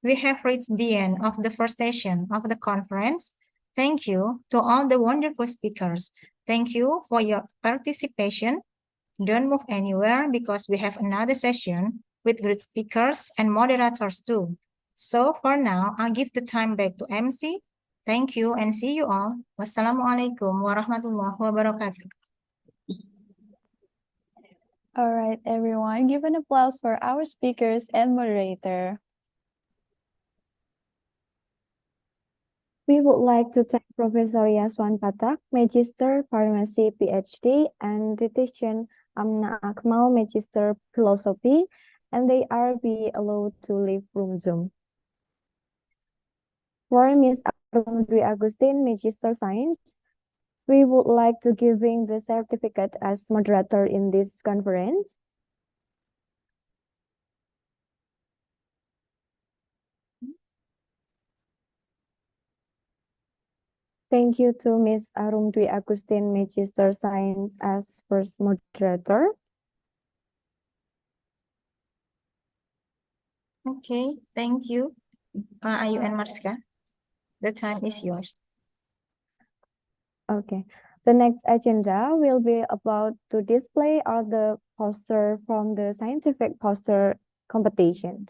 We have reached the end of the first session of the conference. Thank you to all the wonderful speakers. Thank you for your participation. Don't move anywhere because we have another session with great speakers and moderators too. So for now, I'll give the time back to MC. Thank you and see you all. Wassalamualaikum warahmatullahi wabarakatuh. All right, everyone, give an applause for our speakers and moderator. We would like to thank Professor Yaswan Patak, Magister Pharmacy PhD, and dietitian Amna Akmal, Magister Philosophy, and they are be allowed to leave room Zoom. For Ms. Arum Dwi Agustin, Magister Science, we would like to giving the certificate as moderator in this conference. Thank you to Ms. Arum Dwi Agustin, Magister Science, as first moderator. Okay, thank you. Ayu and Mariska, the time is yours. Okay. The next agenda will be about to display all the poster from the scientific poster competition.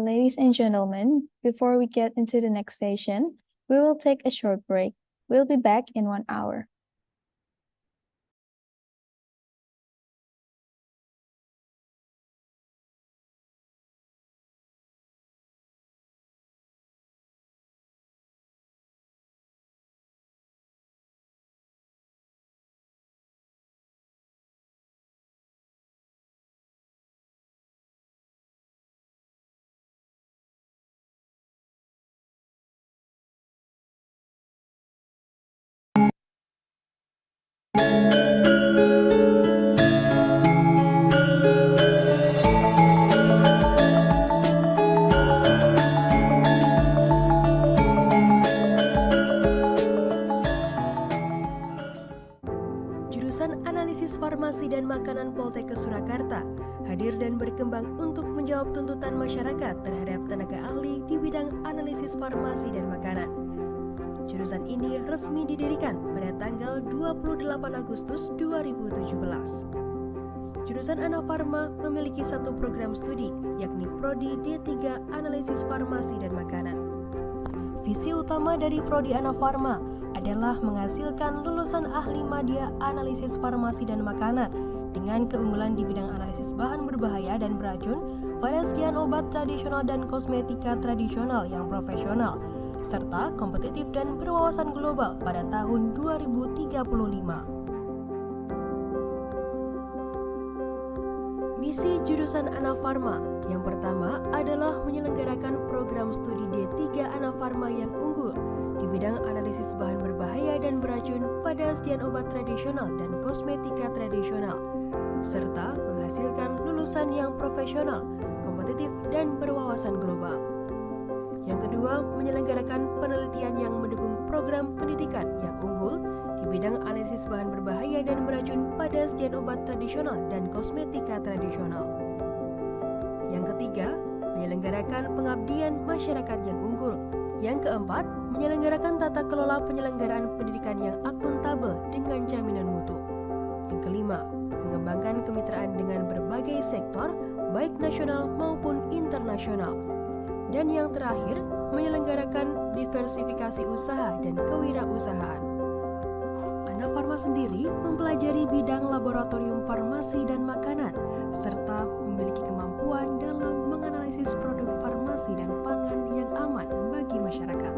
Ladies and gentlemen, before we get into the next session, we will take a short break. We'll be back in 1 hour. Jurusan Analisis Farmasi dan Makanan Poltekkes Surakarta hadir dan berkembang untuk menjawab tuntutan masyarakat terhadap tenaga ahli di bidang analisis farmasi dan makanan. Jurusan ini resmi didirikan pada tanggal 28 Agustus 2017. Jurusan Anafarma memiliki satu program studi, yakni Prodi D3 Analisis Farmasi dan Makanan. Visi utama dari Prodi Anafarma adalah menghasilkan lulusan ahli madya analisis farmasi dan makanan dengan keunggulan di bidang analisis bahan berbahaya dan beracun, variasian obat tradisional dan kosmetika tradisional yang profesional, serta kompetitif dan berwawasan global pada tahun 2035. Misi jurusan Anafarma yang pertama adalah menyelenggarakan program studi D3 Anafarma yang unggul di bidang analisis bahan berbahaya dan beracun pada hasdian obat tradisional dan kosmetika tradisional, serta menghasilkan lulusan yang profesional, kompetitif, dan berwawasan global. Yang kedua, menyelenggarakan penelitian yang mendukung program pendidikan yang unggul di bidang analisis bahan berbahaya dan beracun pada hasdian obat tradisional dan kosmetika tradisional. Yang ketiga, menyelenggarakan pengabdian masyarakat yang unggul. Yang keempat, menyelenggarakan tata kelola penyelenggaraan pendidikan yang akuntabel dengan jaminan mutu. Yang kelima, mengembangkan kemitraan dengan berbagai sektor, baik nasional maupun internasional. Dan yang terakhir, menyelenggarakan diversifikasi usaha dan kewirausahaan. Anafarma sendiri mempelajari bidang laboratorium farmasi dan makanan, serta memiliki kemampuan dalam menganalisis produk farmasi dan pangan yang aman bagi masyarakat.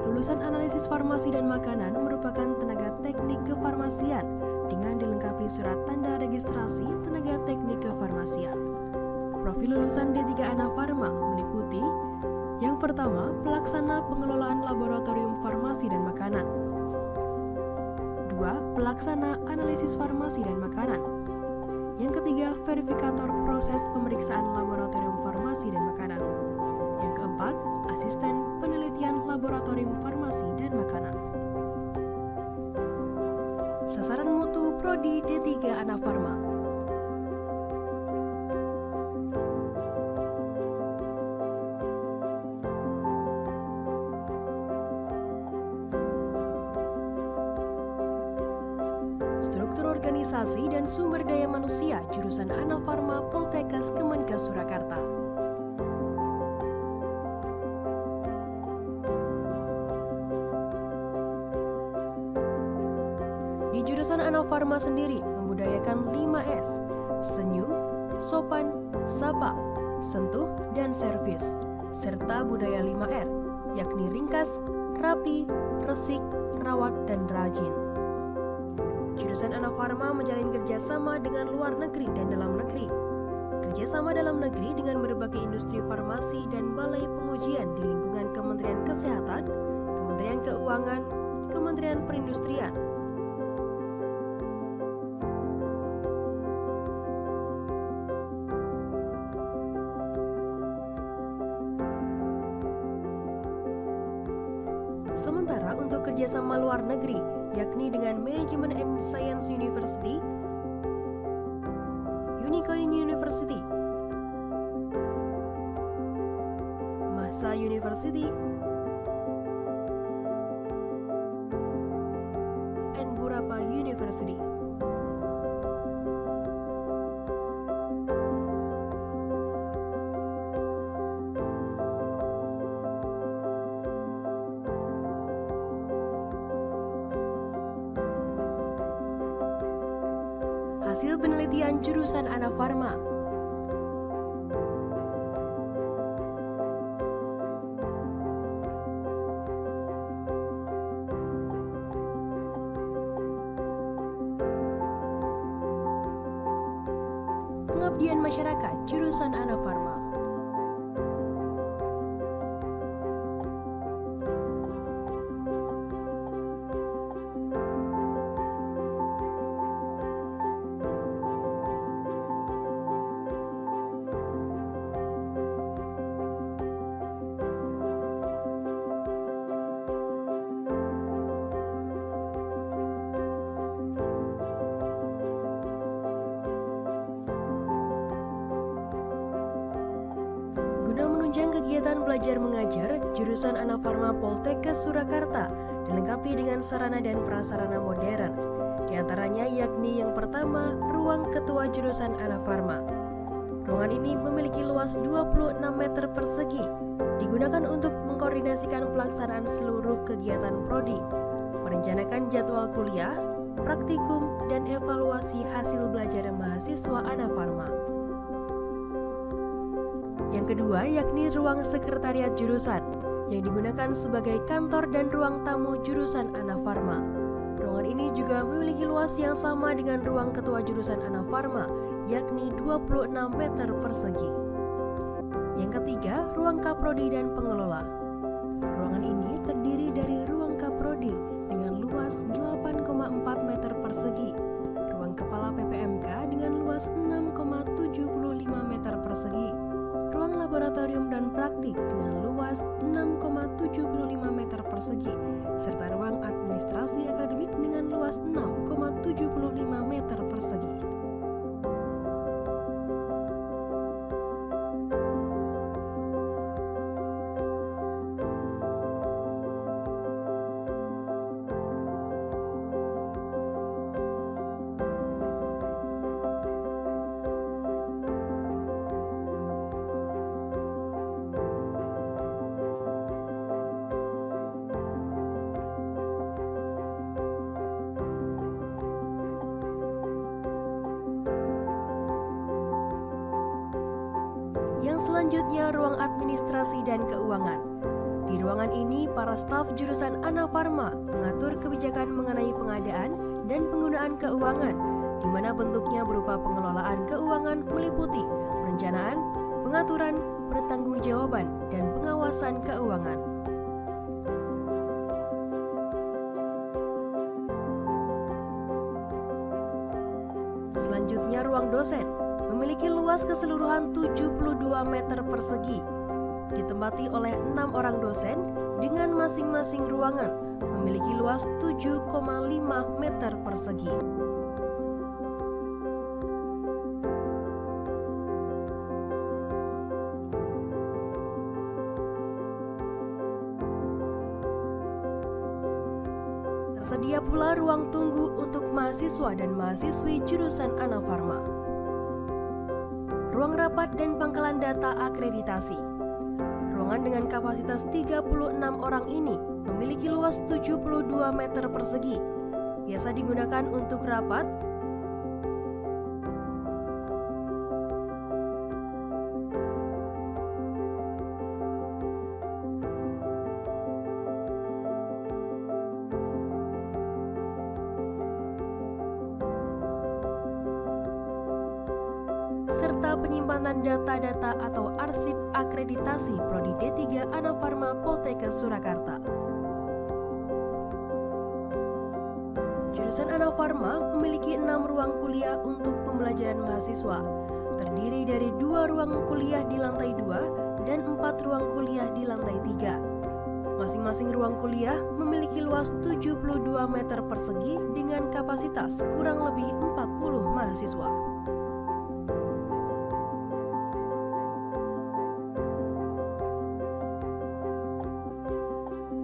Lulusan analisis farmasi dan makanan merupakan tenaga teknik kefarmasian dengan dilengkapi surat tanda registrasi tenaga teknik kefarmasian. Profil lulusan D3 Anafarma meliputi yang pertama, pelaksana pengelolaan laboratorium farmasi dan makanan. 2. Pelaksana analisis farmasi dan makanan. Yang ketiga, verifikator proses pemeriksaan laboratorium farmasi dan makanan. Yang keempat, asisten penelitian laboratorium farmasi dan makanan. Sasaran mutu Prodi D3 Anafarma. Struktur organisasi dan sumber daya manusia jurusan Anafarma Poltekkes Kemenkes Surakarta. Di jurusan Anafarma sendiri membudayakan 5S, senyum, sopan, sapa, sentuh, dan servis, serta budaya 5R, yakni ringkas, rapi, resik, rawat, dan rajin. Jurusan Anafarma menjalin kerjasama dengan luar negeri dan dalam negeri. Kerjasama dalam negeri dengan berbagai industri farmasi dan balai pengujian di lingkungan Kementerian Kesehatan, Kementerian Keuangan, Kementerian Perindustrian. untuk kerjasama luar negeri, yakni dengan Management and Science University, Unicorn University, Masa University, and Burapa University. Hasil penelitian jurusan Anafarma. Pengabdian masyarakat jurusan Anafarma. Guna menunjang kegiatan belajar mengajar, jurusan Anafarma Poltekkes Surakarta dilengkapi dengan sarana dan prasarana modern. Di antaranya yakni yang pertama, ruang ketua jurusan Anafarma. Ruangan ini memiliki luas 26 meter persegi, digunakan untuk mengkoordinasikan pelaksanaan seluruh kegiatan prodi, merencanakan jadwal kuliah, praktikum, dan evaluasi hasil belajar mahasiswa Anafarma. Yang kedua yakni ruang sekretariat jurusan yang digunakan sebagai kantor dan ruang tamu jurusan Anafarma. Ruangan ini juga memiliki luas yang sama dengan ruang ketua jurusan Anafarma, yakni 26 meter persegi. Yang ketiga, ruang kaprodi dan pengelola. Ruangan ini terdiri dari ruang kaprodi dengan luas 8,4 meter persegi, ruang kepala PPMK dengan luas 6,75 meter persegi, ruang laboratorium dan praktik dengan luas 6,75 meter persegi, serta ruang administrasi akademik dengan luas 6,75 meter persegi. Yang selanjutnya ruang administrasi dan keuangan. Di ruangan ini, para staf jurusan Anafarma mengatur kebijakan mengenai pengadaan dan penggunaan keuangan, di mana bentuknya berupa pengelolaan keuangan meliputi perencanaan, pengaturan, pertanggungjawaban, dan pengawasan keuangan. Selanjutnya ruang dosen memiliki luas keseluruhan 72 meter persegi, ditempati oleh 6 orang dosen dengan masing-masing ruangan memiliki luas 7,5 meter persegi. Tersedia pula ruang tunggu untuk mahasiswa dan mahasiswi jurusan Anafarma. Ruang rapat dan pangkalan data akreditasi. Ruangan dengan kapasitas 36 orang ini memiliki luas 72 meter persegi. Biasa digunakan untuk rapat, serta penyimpanan data-data atau arsip akreditasi Prodi D3 Anafarma Poltekkes Surakarta. Jurusan Anafarma memiliki 6 ruang kuliah untuk pembelajaran mahasiswa, terdiri dari 2 ruang kuliah di lantai 2 dan 4 ruang kuliah di lantai 3. Masing-masing ruang kuliah memiliki luas 72 meter persegi dengan kapasitas kurang lebih 40 mahasiswa.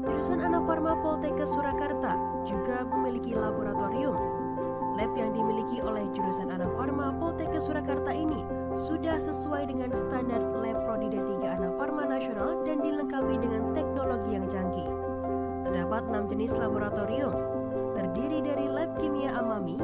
Jurusan Anafarma Poltekkes Surakarta juga memiliki laboratorium. Lab yang dimiliki oleh jurusan Anafarma Poltekkes Surakarta ini sudah sesuai dengan standar lab Prodi D3 Anafarma Nasional dan dilengkapi dengan teknologi yang canggih. Terdapat 6 jenis laboratorium, terdiri dari lab kimia amami,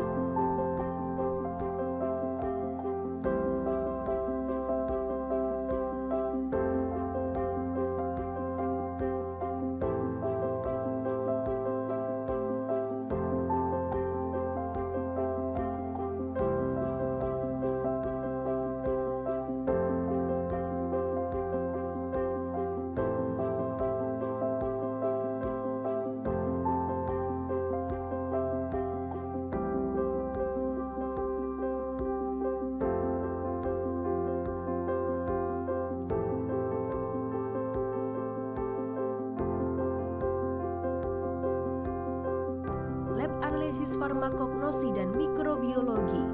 lab analisis farmakognosi dan mikrobiologi,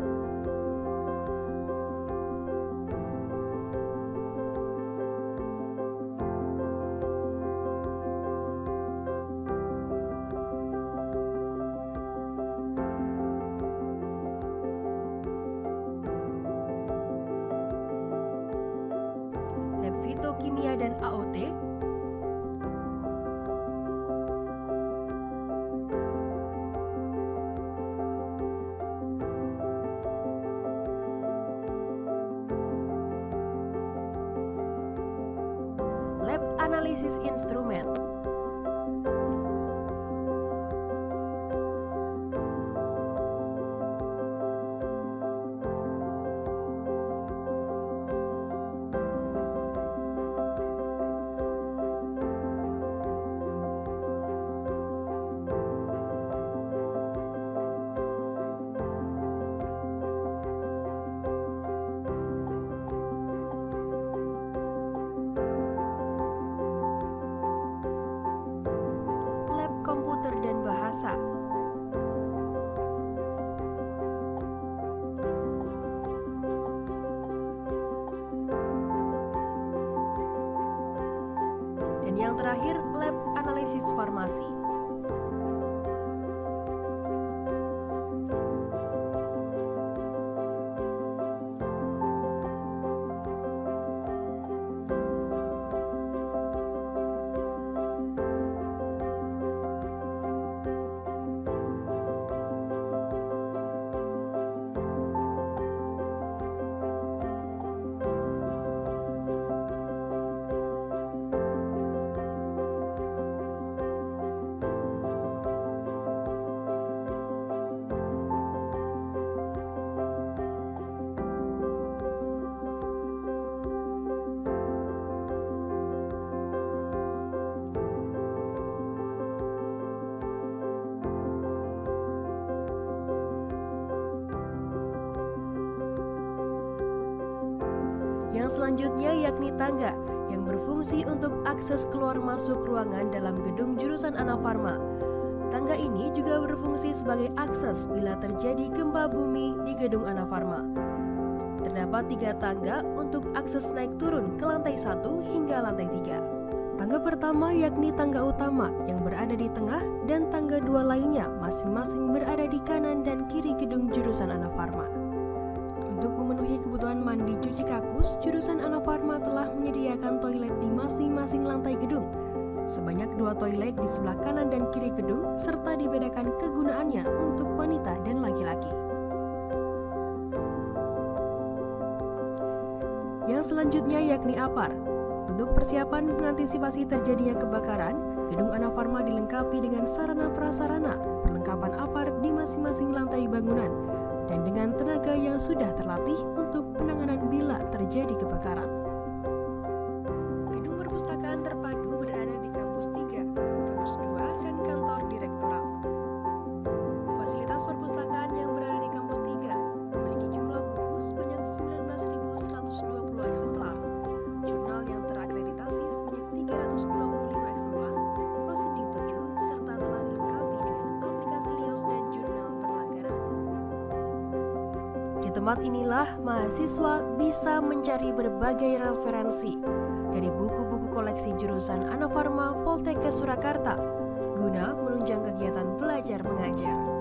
lab fitokimia dan AOT, lab analisis instrumen, lab komputer dan bahasa, dan yang terakhir lab analisis farmasi. Yang selanjutnya yakni tangga yang berfungsi untuk akses keluar masuk ruangan dalam gedung jurusan Anafarma. Tangga ini juga berfungsi sebagai akses bila terjadi gempa bumi di gedung Anafarma. Terdapat 3 tangga untuk akses naik turun ke lantai 1 hingga lantai 3. Tangga pertama yakni tangga utama yang berada di tengah dan tangga 2 lainnya masing-masing berada di kanan dan kiri gedung jurusan Anafarma. Untuk memenuhi kebutuhan mandi cuci kakus, jurusan Anafarma telah menyediakan toilet di masing-masing lantai gedung. Sebanyak 2 toilet di sebelah kanan dan kiri gedung, serta dibedakan kegunaannya untuk wanita dan laki-laki. Yang selanjutnya yakni APAR. Untuk persiapan mengantisipasi terjadinya kebakaran, gedung Anafarma dilengkapi dengan sarana prasarana perlengkapan APAR di masing-masing lantai bangunan dan dengan tenaga yang sudah terlatih untuk penanganan bila terjadi kebakaran. Gedung perpustakaan terpadu berada di kampus 3, kampus 2, dan kantor direktorat. Fasilitas perpustakaan yang berada di kampus 3 memiliki jumlah buku sebanyak 19.120 eksemplar, jurnal yang terakreditasi sebanyak 325 eksemplar, tempat inilah mahasiswa bisa mencari berbagai referensi dari buku-buku koleksi jurusan Anafarma Poltekkes Surakarta guna menunjang kegiatan belajar mengajar.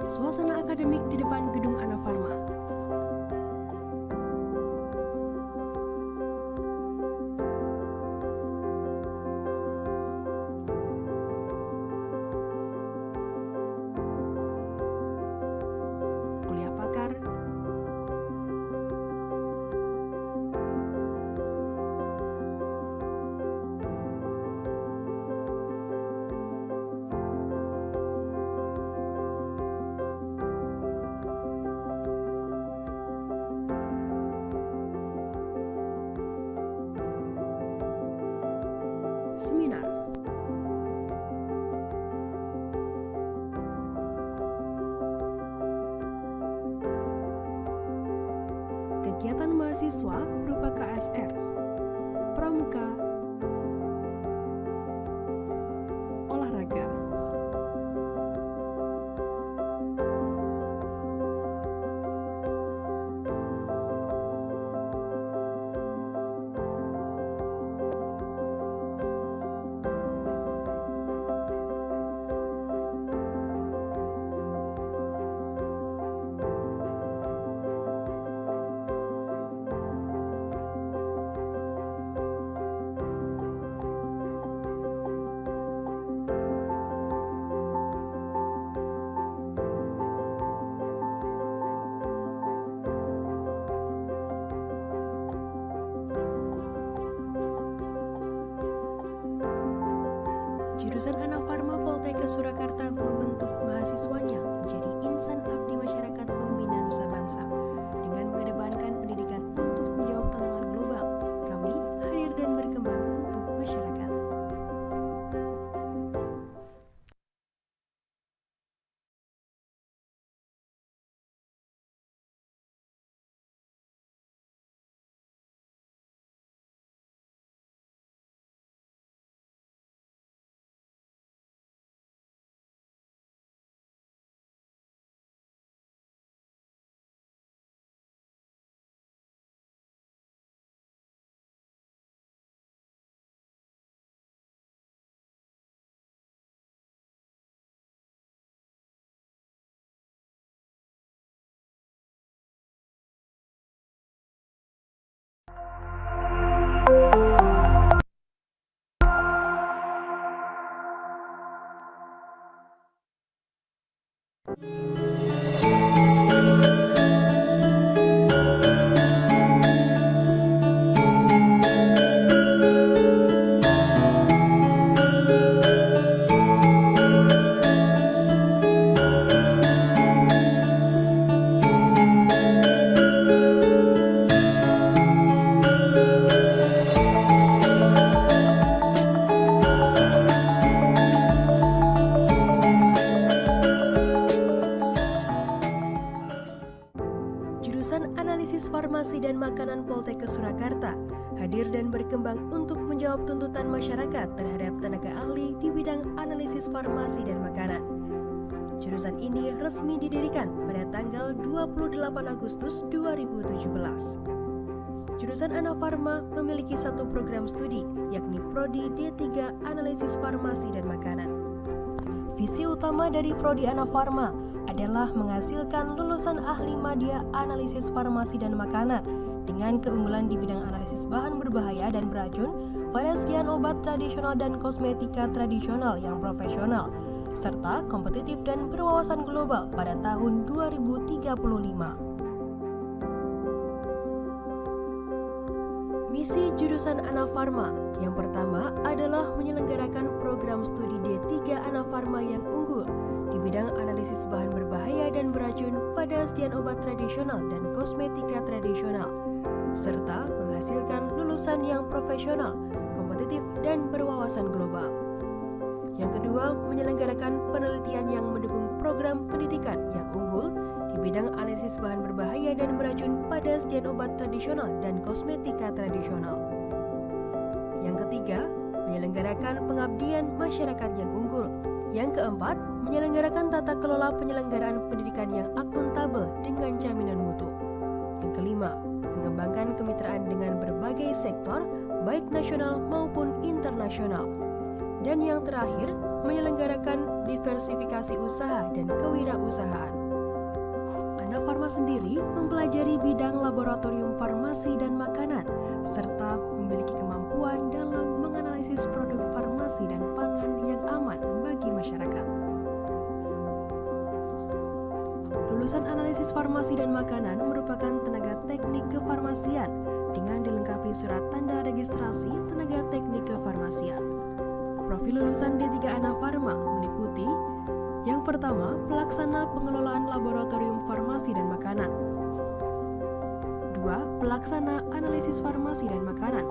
Suasana akademik di depan gedung Anafarma. Kuliah pakar, seminar, kegiatan mahasiswa berupa KSR, pramuka, olahraga, jurusan Anafarma Poltekkes Surakarta membentuk mahasiswanya menjadi insan abdi masyarakat pembina nusa bangsa dengan mengedepankan pendidikan untuk menjawab tantangan global. Kami hadir dan berkembang untuk masyarakat. Jurusan Analisis Farmasi dan Makanan Poltekkes Surakarta hadir dan berkembang untuk menjawab tuntutan masyarakat terhadap tenaga ahli di bidang analisis farmasi dan makanan. Jurusan ini resmi didirikan pada tanggal 28 Agustus 2017. Jurusan Anafarma memiliki satu program studi, yakni Prodi D3 Analisis Farmasi dan Makanan. Visi utama dari Prodi Anafarma adalah menghasilkan lulusan ahli madya analisis farmasi dan makanan dengan keunggulan di bidang analisis bahan berbahaya dan beracun pada sajian obat tradisional dan kosmetika tradisional yang profesional, serta kompetitif dan berwawasan global pada tahun 2035. Misi jurusan Anafarma yang pertama adalah menyelenggarakan program studi D3 Anafarma yang unggul di bidang analisis bahan berbahaya dan beracun pada sajian obat tradisional dan kosmetika tradisional, serta menghasilkan lulusan yang profesional, kompetitif, dan berwawasan global. Yang kedua, menyelenggarakan penelitian yang mendukung program pendidikan yang unggul di bidang analisis bahan berbahaya dan beracun pada sajian obat tradisional dan kosmetika tradisional. Yang ketiga, menyelenggarakan pengabdian masyarakat yang unggul. Yang keempat, menyelenggarakan tata kelola penyelenggaraan pendidikan yang akuntabel dengan jaminan mutu. Yang kelima, mengembangkan kemitraan dengan berbagai sektor, baik nasional maupun internasional. Dan yang terakhir, menyelenggarakan diversifikasi usaha dan kewirausahaan. Anafarma sendiri mempelajari bidang laboratorium farmasi dan makanan, serta memiliki kemampuan dalam menganalisis produk farmasi dan pangan yang aman bagi masyarakat. Lulusan analisis farmasi dan makanan merupakan tenaga teknik kefarmasian dengan dilengkapi surat tanda registrasi tenaga teknik kefarmasian. Profil lulusan D3 Anafarma meliputi yang pertama, pelaksana pengelolaan laboratorium farmasi dan makanan. 2. Pelaksana analisis farmasi dan makanan.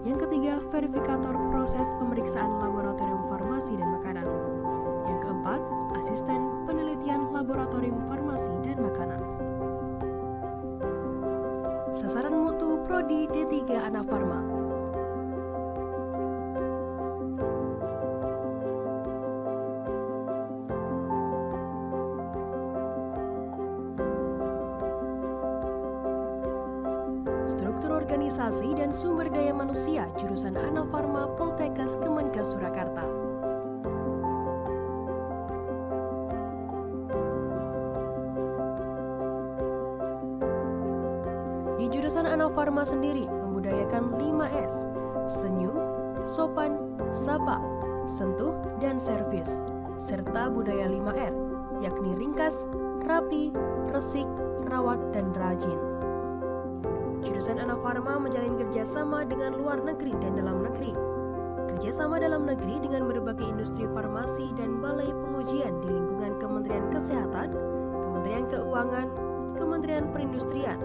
Yang ketiga, verifikator proses pemeriksaan laboratorium farmasi dan makanan. Yang keempat, asisten penelitian laboratorium farmasi dan makanan. Sasaran mutu Prodi D3 Anafarma. Struktur organisasi dan sumber daya manusia jurusan Anafarma Poltekkes Kemenkes Surakarta. Di jurusan Anafarma sendiri membudayakan 5S, senyum, sopan, sapa, sentuh, dan servis, serta budaya 5R, yakni ringkas, rapi, resik, rawat, dan rajin. Jurusan Anafarma menjalin kerjasama dengan luar negeri dan dalam negeri. Kerjasama dalam negeri dengan berbagai industri farmasi dan balai pengujian di lingkungan Kementerian Kesehatan, Kementerian Keuangan, Kementerian Perindustrian.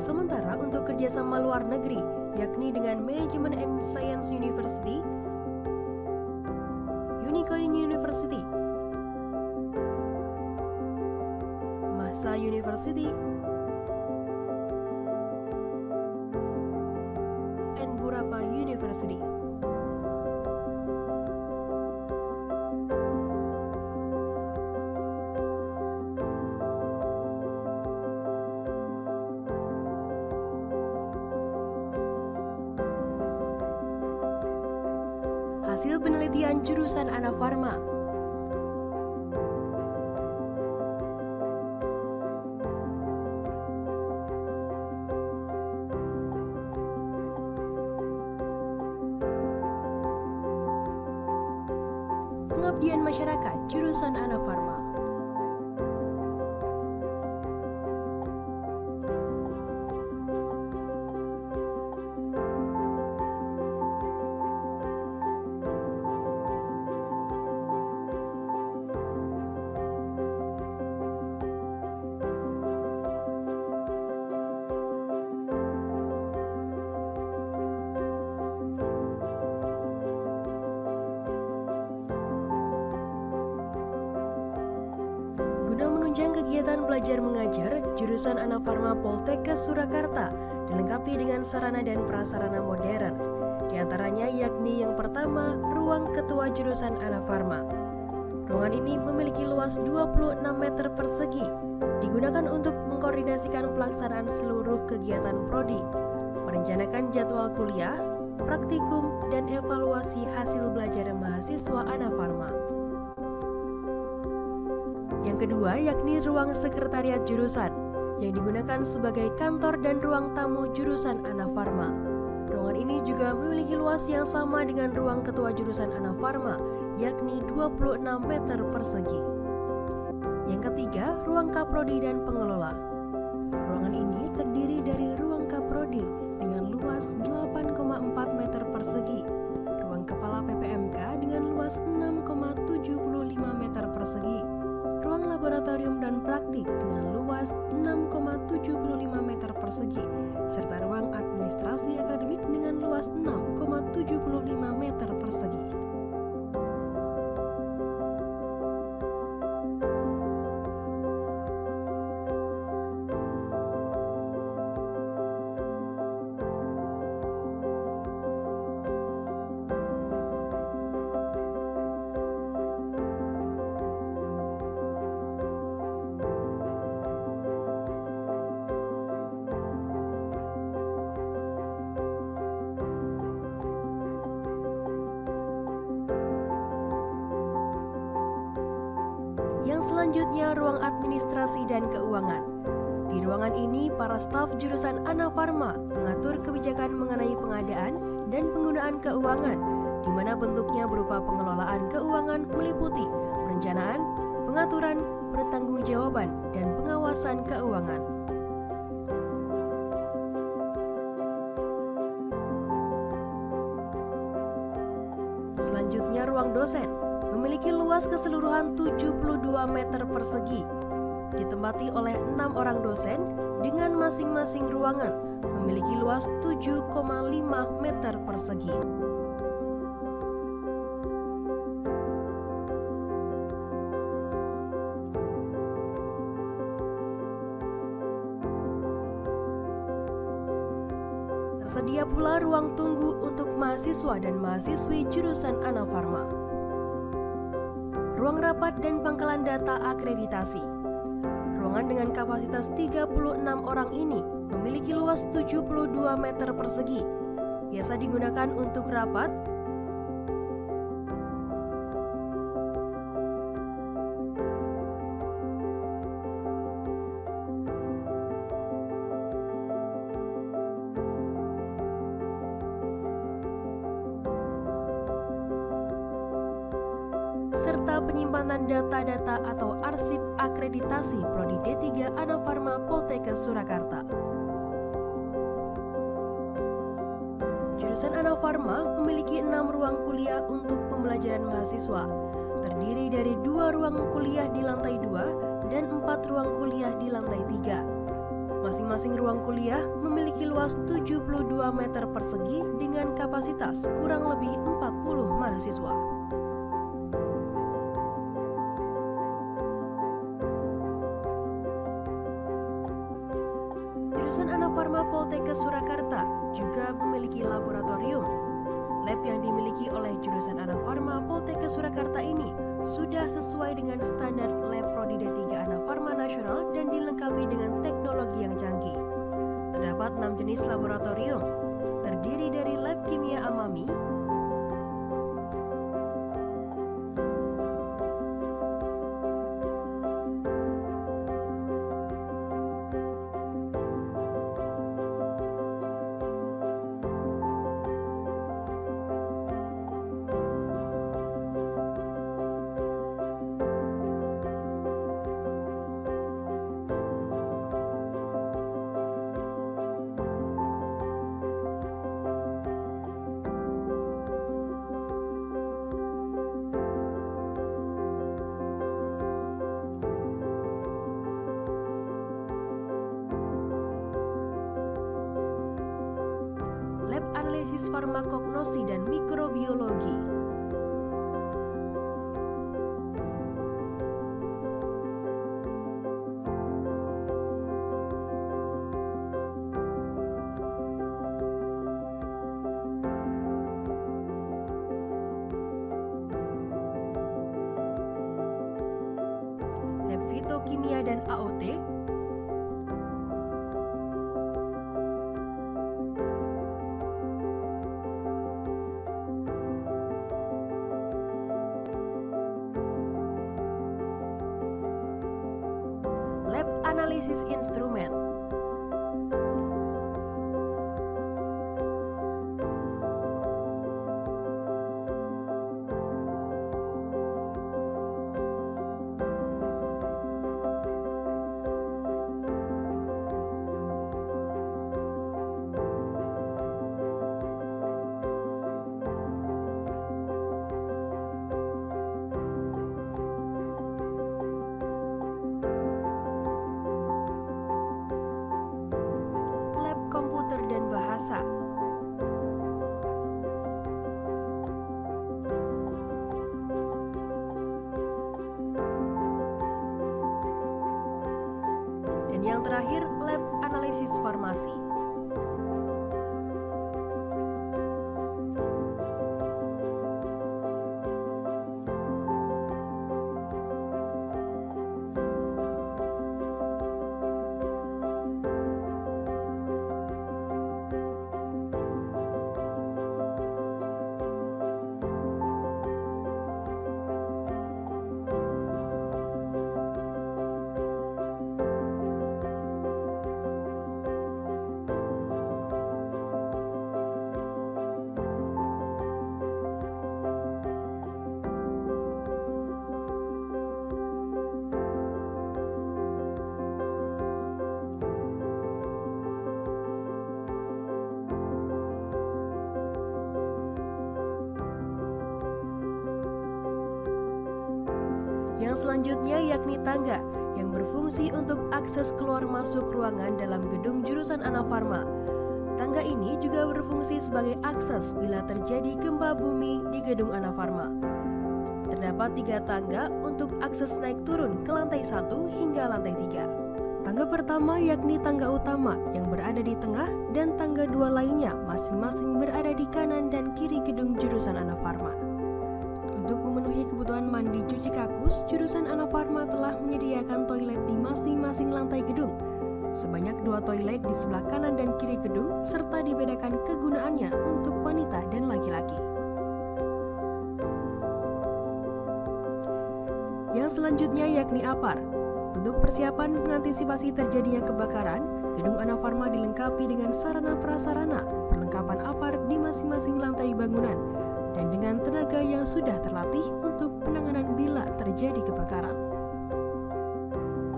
Sementara untuk kerjasama luar negeri, yakni dengan Management and Science University, Unicorn University, Masa University, and Burapa University. Hasil penelitian jurusan Anafarma. Pengabdian Masyarakat jurusan Anafarma. Guna menunjang kegiatan belajar mengajar, jurusan Anafarma Poltekkes Surakarta dilengkapi dengan sarana dan prasarana modern. Di antaranya yakni yang pertama, ruang ketua jurusan Anafarma. Ruangan ini memiliki luas 26 meter persegi, digunakan untuk mengkoordinasikan pelaksanaan seluruh kegiatan prodi, merencanakan jadwal kuliah, praktikum, dan evaluasi hasil belajar mahasiswa Anafarma. Yang kedua yakni ruang sekretariat jurusan yang digunakan sebagai kantor dan ruang tamu jurusan Anafarma. Ruangan ini juga memiliki luas yang sama dengan ruang ketua jurusan Anafarma, yakni 26 meter persegi. Yang ketiga, ruang kaprodi dan pengelola. Ruangan ini terdiri dari ruang kaprodi dengan luas 8,4 meter persegi, ruang kepala PPMK dengan luas 6,75 meter persegi, ruang laboratorium dan praktik dengan luas 6,75 meter persegi, serta ruang administrasi akademik dengan luas 6,75 meter persegi. Yang selanjutnya ruang administrasi dan keuangan. Di ruangan ini, para staf jurusan Anafarma mengatur kebijakan mengenai pengadaan dan penggunaan keuangan, di mana bentuknya berupa pengelolaan keuangan meliputi perencanaan, pengaturan, pertanggungjawaban, dan pengawasan keuangan. Selanjutnya ruang dosen memiliki luas keseluruhan 72 meter persegi, ditempati oleh 6 orang dosen dengan masing-masing ruangan memiliki luas 7,5 meter persegi. Tersedia pula ruang tunggu untuk mahasiswa dan mahasiswi jurusan Anafarma. Ruang rapat dan pangkalan data akreditasi. Ruangan dengan kapasitas 36 orang ini memiliki luas 72 meter persegi. Biasa digunakan untuk rapat, serta penyimpanan data-data atau arsip akreditasi Prodi D3 Anafarma Poltekkes Surakarta. Jurusan Anafarma memiliki 6 ruang kuliah untuk pembelajaran mahasiswa, terdiri dari 2 ruang kuliah di lantai 2 dan 4 ruang kuliah di lantai 3. Masing-masing ruang kuliah memiliki luas 72 meter persegi dengan kapasitas kurang lebih 40 mahasiswa. Jurusan Anafarma Poltekkes Surakarta juga memiliki laboratorium. Lab yang dimiliki oleh jurusan Anafarma Poltekkes Surakarta ini sudah sesuai dengan standar lab Prodi D3 Anafarma Nasional dan dilengkapi dengan teknologi yang canggih. Terdapat 6 jenis laboratorium, terdiri dari lab kimia amami, analisis farmakognosi dan mikrobiologi. Lab fitokimia dan AOT, lab analisis instrumen, lab komputer dan bahasa, dan yang terakhir lab analisis farmasi. Yang selanjutnya yakni tangga yang berfungsi untuk akses keluar masuk ruangan dalam gedung jurusan Anafarma. Tangga ini juga berfungsi sebagai akses bila terjadi gempa bumi di gedung Anafarma. Terdapat 3 tangga untuk akses naik turun ke lantai 1 hingga lantai 3. Tangga pertama yakni tangga utama yang berada di tengah dan tangga 2 lainnya masing-masing berada di kanan dan kiri gedung jurusan Anafarma. Untuk memenuhi kebutuhan mandi cuci kakus, jurusan Anafarma telah menyediakan toilet di masing-masing lantai gedung. Sebanyak 2 toilet di sebelah kanan dan kiri gedung, serta dibedakan kegunaannya untuk wanita dan laki-laki. Yang selanjutnya yakni APAR. Untuk persiapan mengantisipasi terjadinya kebakaran, gedung Anafarma dilengkapi dengan sarana prasarana, perlengkapan APAR di masing-masing lantai bangunan, dan dengan tenaga yang sudah terlatih untuk penanganan bila terjadi kebakaran.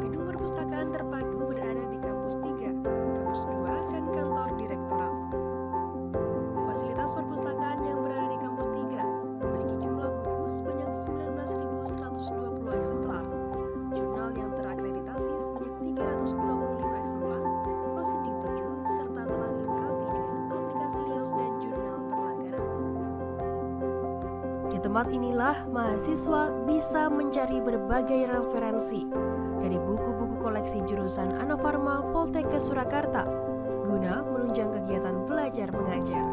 Gedung perpustakaan terpadu berada di kampus 3, kampus 2, dan kantor direktorat. Fasilitas perpustakaan yang berada di kampus 3 memiliki jumlah buku sebanyak 19.120 eksemplar, jurnal yang terakreditasi sebanyak 325 eksemplar, prosedik 7, serta telah dilengkapi dengan aplikasi Lios dan jurnal berlangganan. Di tempat inilah mahasiswa bisa mencari berbagai referensi dari buku-buku koleksi jurusan Anafarma Poltekkes Surakarta guna menunjang kegiatan belajar mengajar.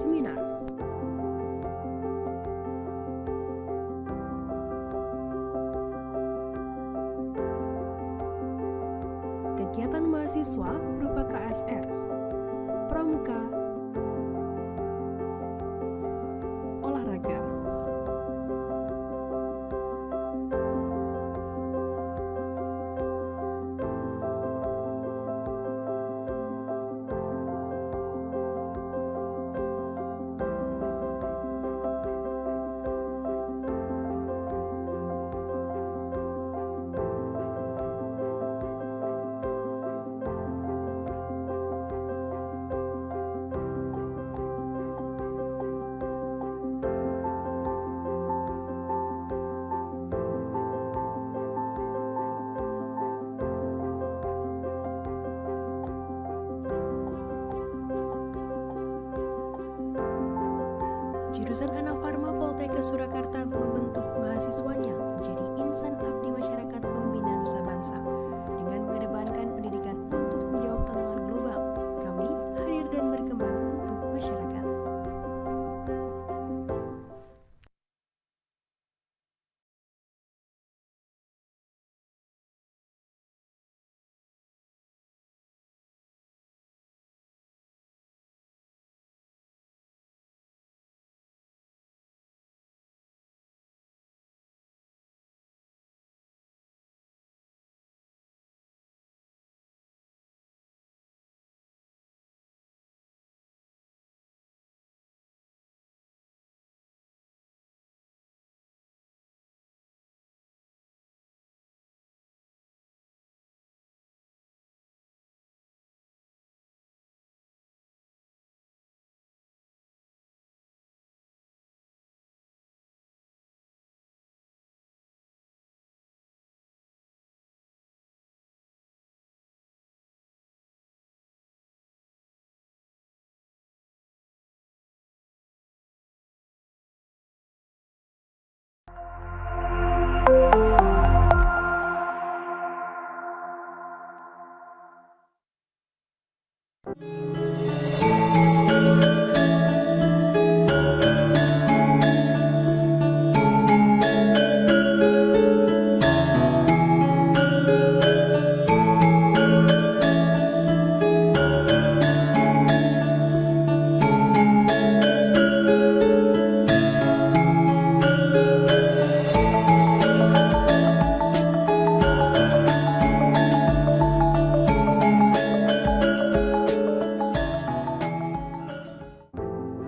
Seminar. Kegiatan mahasiswa berupa KSR, pramuka, olahraga. Jurusan Anafarma Poltekkes Surakarta membentuk mahasiswanya menjadi insan abdi masyarakat pembina nusa bangsa. Dengan mengedepankan pendidikan untuk menjawab tantangan global, kami hadir dan berkembang untuk masyarakat.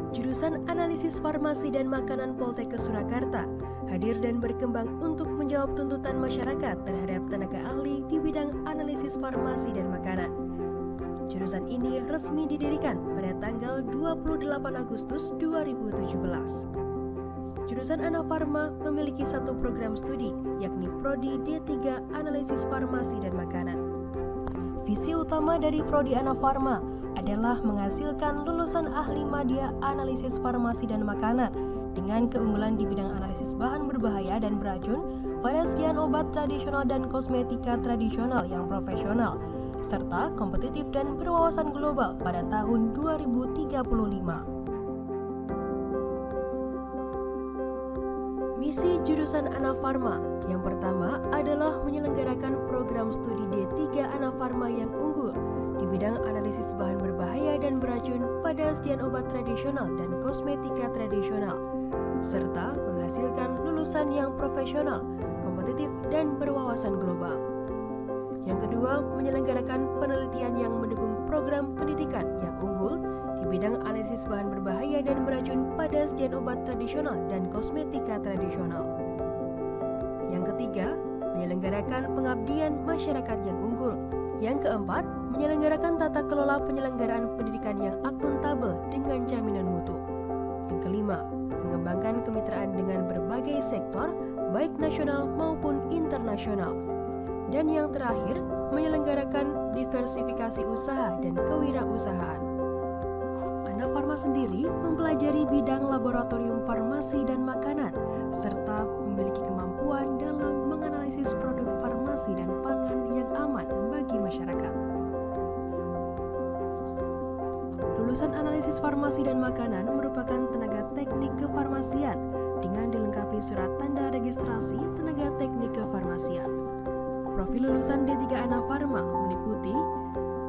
Jurusan Analisis Farmasi dan Makanan Poltekkes Surakarta hadir dan berkembang untuk menjawab tuntutan masyarakat terhadap tenaga ahli di bidang analisis farmasi dan makanan. Jurusan ini resmi didirikan pada tanggal 28 Agustus 2017. Jurusan Anafarma memiliki satu program studi, yakni Prodi D3 Analisis Farmasi dan Makanan. Visi utama dari Prodi Anafarma adalah menghasilkan lulusan ahli madya analisis farmasi dan makanan dengan keunggulan di bidang analisis bahan berbahaya dan beracun, penelitian obat tradisional dan kosmetika tradisional yang profesional, serta kompetitif dan berwawasan global pada tahun 2035. Misi jurusan Anafarma yang pertama adalah menyelenggarakan program studi D3 Anafarma yang unggul di bidang analisis bahan berbahaya dan beracun pada sediaan obat tradisional dan kosmetika tradisional, serta menghasilkan lulusan yang profesional, kompetitif, dan berwawasan global. Yang kedua, menyelenggarakan penelitian yang mendukung program pendidikan yang unggul di bidang analisis bahan berbahaya dan beracun pada sediaan obat tradisional dan kosmetika tradisional. Yang ketiga, menyelenggarakan pengabdian masyarakat yang unggul. Yang keempat, menyelenggarakan tata kelola penyelenggaraan pendidikan yang akuntabel dengan jaminan mutu. Yang kelima, mengembangkan kemitraan dengan berbagai sektor, baik nasional maupun internasional. Dan yang terakhir, menyelenggarakan diversifikasi usaha dan kewirausahaan. Anafarma sendiri mempelajari bidang laboratorium farmasi dan makanan, serta memiliki kemampuan dalam menganalisis produk farmasi dan pangan yang aman bagi masyarakat. Jurusan Analisis Farmasi dan Makanan merupakan tenaga teknik kefarmasian dengan dilengkapi surat tanda registrasi tenaga teknik kefarmasian. Profil lulusan D3 Anafarma meliputi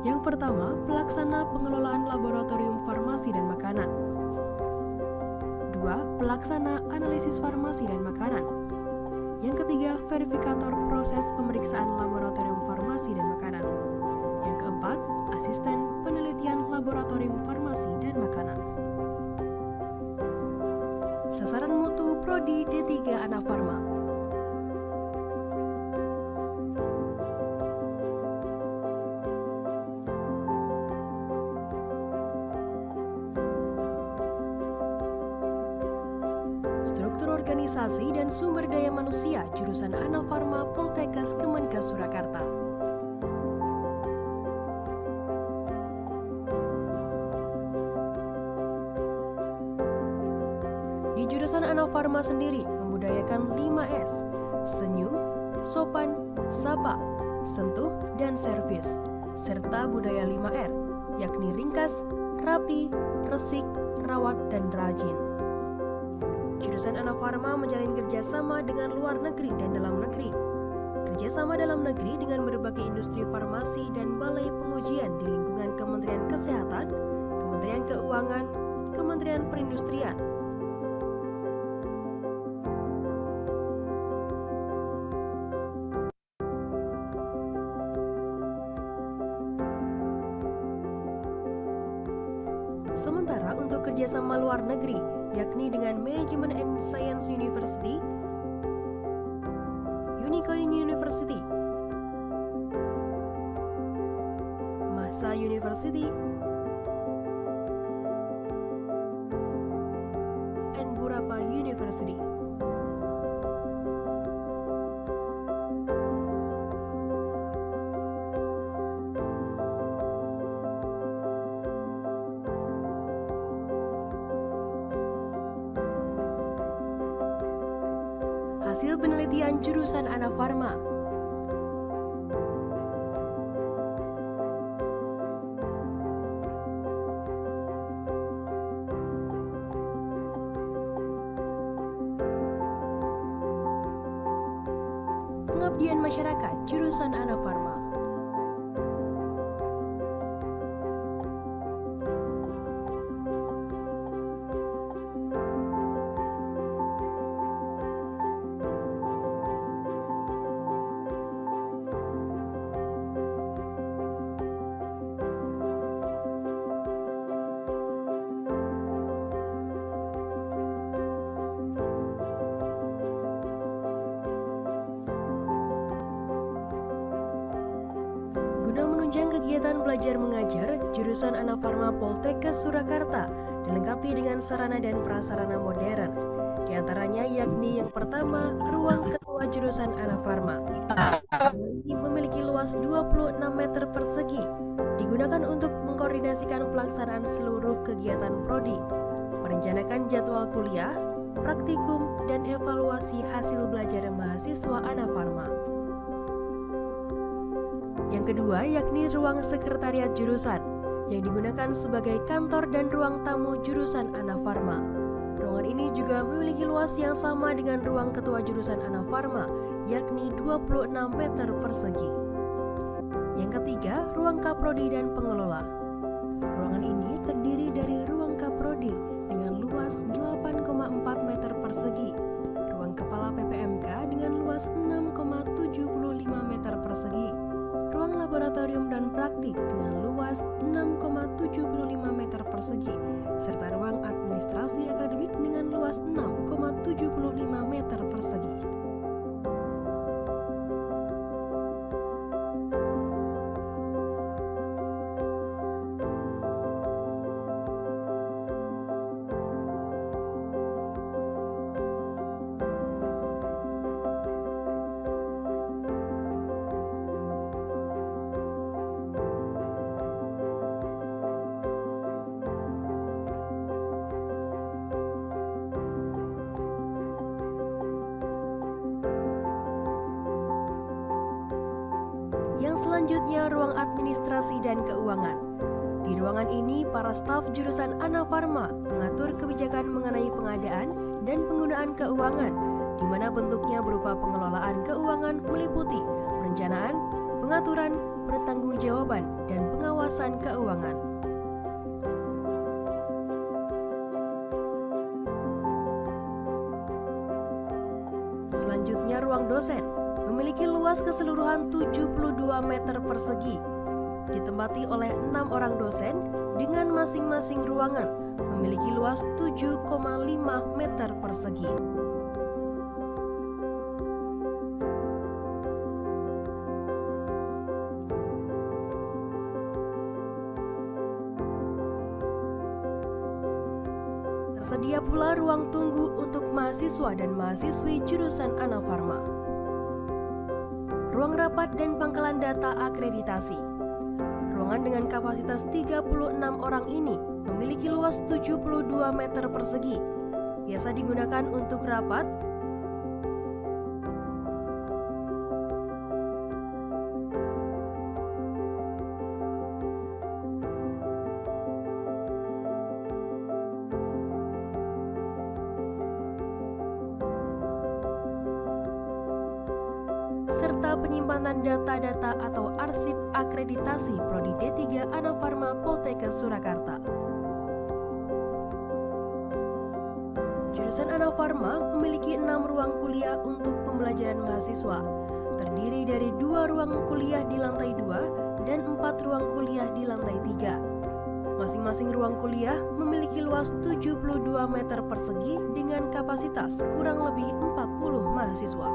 yang pertama, pelaksana pengelolaan laboratorium farmasi dan makanan. 2. Pelaksana analisis farmasi dan makanan. Yang ketiga, verifikator proses pemeriksaan laboratorium farmasi dan makanan. Yang keempat, asisten penelitian laboratorium farmasi dan makanan. Sasaran mutu Prodi D3 Anafarma. Struktur Organisasi dan Sumber Daya Manusia jurusan Anafarma Poltekkes Kemenkes Surakarta. Di jurusan Anafarma sendiri membudayakan 5S, senyum, sopan, sapa, sentuh, dan servis, serta budaya 5R, yakni ringkas, rapi, resik, rawat, dan rajin. Jurusan Anafarma menjalin kerjasama dengan luar negeri dan dalam negeri. Kerjasama dalam negeri dengan berbagai industri farmasi dan balai pengujian di lingkungan Kementerian Kesehatan, Kementerian Keuangan, Kementerian Perindustrian. Sementara untuk kerjasama luar negeri, yakni dengan Management and Science University, Unicorn University, Masa University, and Burapa University. Hasil penelitian jurusan Anafarma. Pengabdian masyarakat jurusan Anafarma. Guna menunjang kegiatan belajar mengajar, jurusan Anafarma Poltekkes Surakarta dilengkapi dengan sarana dan prasarana modern. Di antaranya yakni yang pertama, ruang ketua jurusan Anafarma. Ini memiliki luas 26 meter persegi, digunakan untuk mengkoordinasikan pelaksanaan seluruh kegiatan prodi, merencanakan jadwal kuliah, praktikum, dan evaluasi hasil belajar mahasiswa Anafarma. Yang kedua yakni ruang sekretariat jurusan yang digunakan sebagai kantor dan ruang tamu jurusan Anafarma. Ruangan ini juga memiliki luas yang sama dengan ruang ketua jurusan Anafarma, yakni 26 meter persegi. Yang ketiga, ruang kaprodi dan pengelola. Ruangan ini terdiri dari ruang kaprodi dengan luas 8,4 meter persegi, ruang kepala PPMK dengan luas 6,75 meter persegi, ruang laboratorium dan praktik dengan luas 6,75 meter persegi, serta ruang administrasi akademik dengan luas 6,75 meter persegi. Yang selanjutnya ruang administrasi dan keuangan. Di Di ruangan ini, para staf jurusan Anafarma mengatur kebijakan mengenai pengadaan dan penggunaan keuangan, di mana bentuknya berupa pengelolaan keuangan meliputi perencanaan, pengaturan, pertanggungjawaban, dan pengawasan keuangan. Selanjutnya, ruang dosen memiliki luas keseluruhan 72 meter persegi, ditempati oleh 6 orang dosen dengan masing-masing ruangan memiliki luas 7,5 meter persegi. Tersedia pula ruang tunggu untuk mahasiswa dan mahasiswi jurusan Anafarma. Ruang rapat dan pangkalan data akreditasi. Ruangan dengan kapasitas 36 orang ini memiliki luas 72 meter persegi. Biasa digunakan untuk rapat, serta penyimpanan data-data atau arsip akreditasi Prodi D3 Anafarma Poltekkes Surakarta. Jurusan Anafarma memiliki 6 ruang kuliah untuk pembelajaran mahasiswa, terdiri dari 2 ruang kuliah di lantai 2 dan 4 ruang kuliah di lantai 3. Masing-masing ruang kuliah memiliki luas 72 meter persegi dengan kapasitas kurang lebih 40 mahasiswa.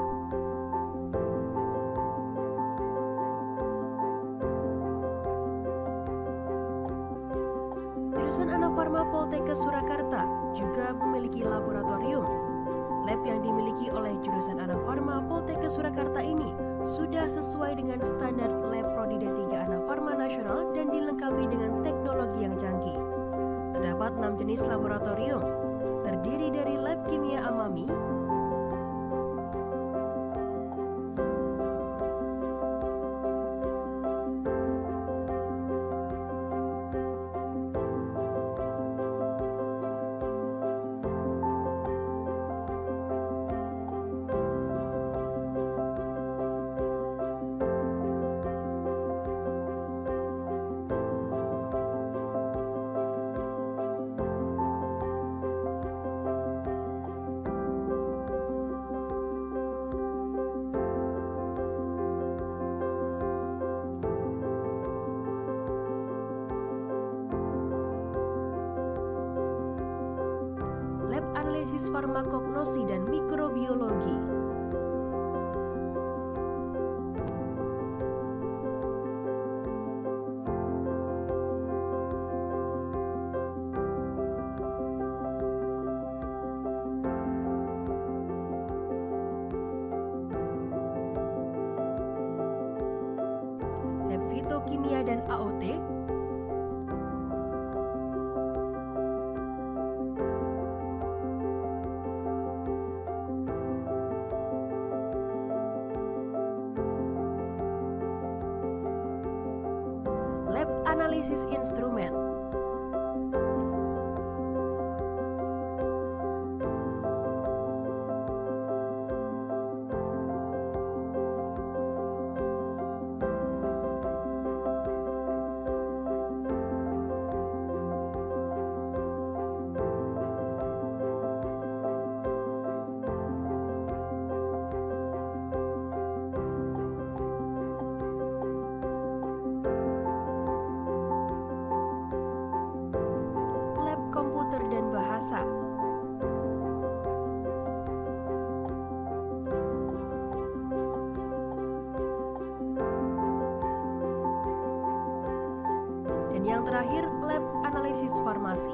Jurusan Anafarma Poltekkes Surakarta juga memiliki laboratorium. Lab yang dimiliki oleh jurusan Anafarma Poltekkes Surakarta ini sudah sesuai dengan standar lab Prodi D3 Anafarma nasional dan dilengkapi dengan teknologi yang canggih. Terdapat 6 jenis laboratorium, terdiri dari lab kimia amami, lab analisis farmakognosi dan mikrobiologi, lab fitokimia dan AOT, lab analisis instrumen, lab komputer dan bahasa, dan yang terakhir lab analisis farmasi.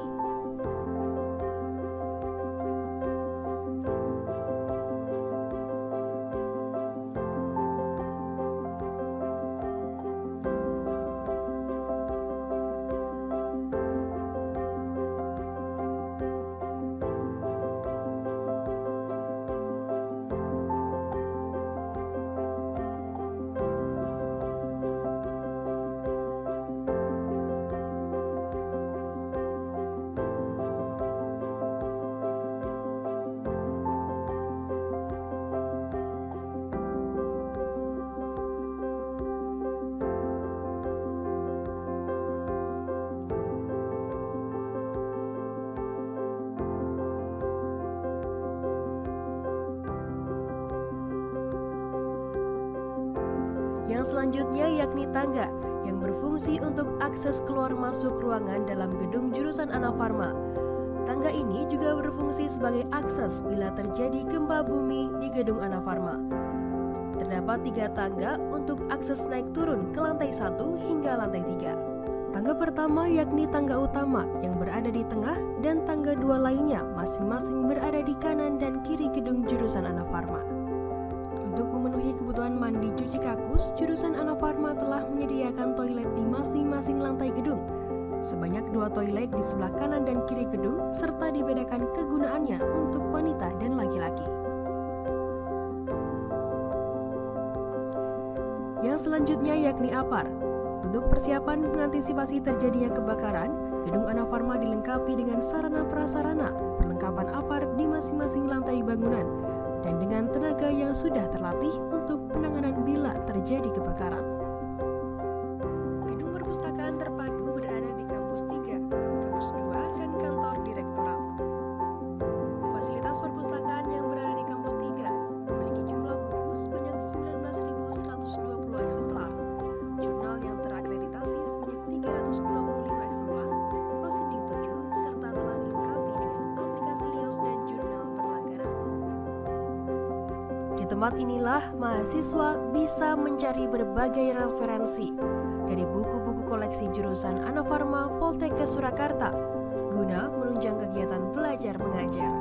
selanjutnya yakni tangga yang berfungsi untuk akses keluar masuk ruangan dalam gedung jurusan Anafarma. Tangga ini juga berfungsi sebagai akses bila terjadi gempa bumi di gedung Anafarma. Terdapat 3 tangga untuk akses naik turun ke lantai 1 hingga lantai 3. Tangga pertama yakni tangga utama yang berada di tengah dan tangga 2 lainnya masing-masing berada di kanan dan kiri gedung jurusan Anafarma. Untuk memenuhi kebutuhan mandi cuci kakus, jurusan Anafarma telah menyediakan toilet di masing-masing lantai gedung. Sebanyak 2 toilet di sebelah kanan dan kiri gedung, serta dibedakan kegunaannya untuk wanita dan laki-laki. Yang selanjutnya yakni APAR. Untuk persiapan mengantisipasi terjadinya kebakaran, gedung Anafarma dilengkapi dengan sarana prasarana, perlengkapan APAR di masing-masing lantai bangunan, dan dengan tenaga yang sudah terlatih untuk penanganan bila terjadi kebakaran. Gedung perpustakaan terpadu berada di kampus 3, kampus 2, dan kantor direktorat. Fasilitas perpustakaan yang berada di kampus 3 memiliki jumlah buku sebanyak 19.120 eksemplar, jurnal yang terakreditasi sebanyak 325 eksemplar, proceeding 7, serta telah dilengkapi dengan aplikasi Lios dan jurnal berlangganan. Di tempat inilah mahasiswa bisa mencari berbagai referensi dari buku-buku koleksi jurusan Anafarma Poltek Surakarta guna menunjang kegiatan belajar mengajar.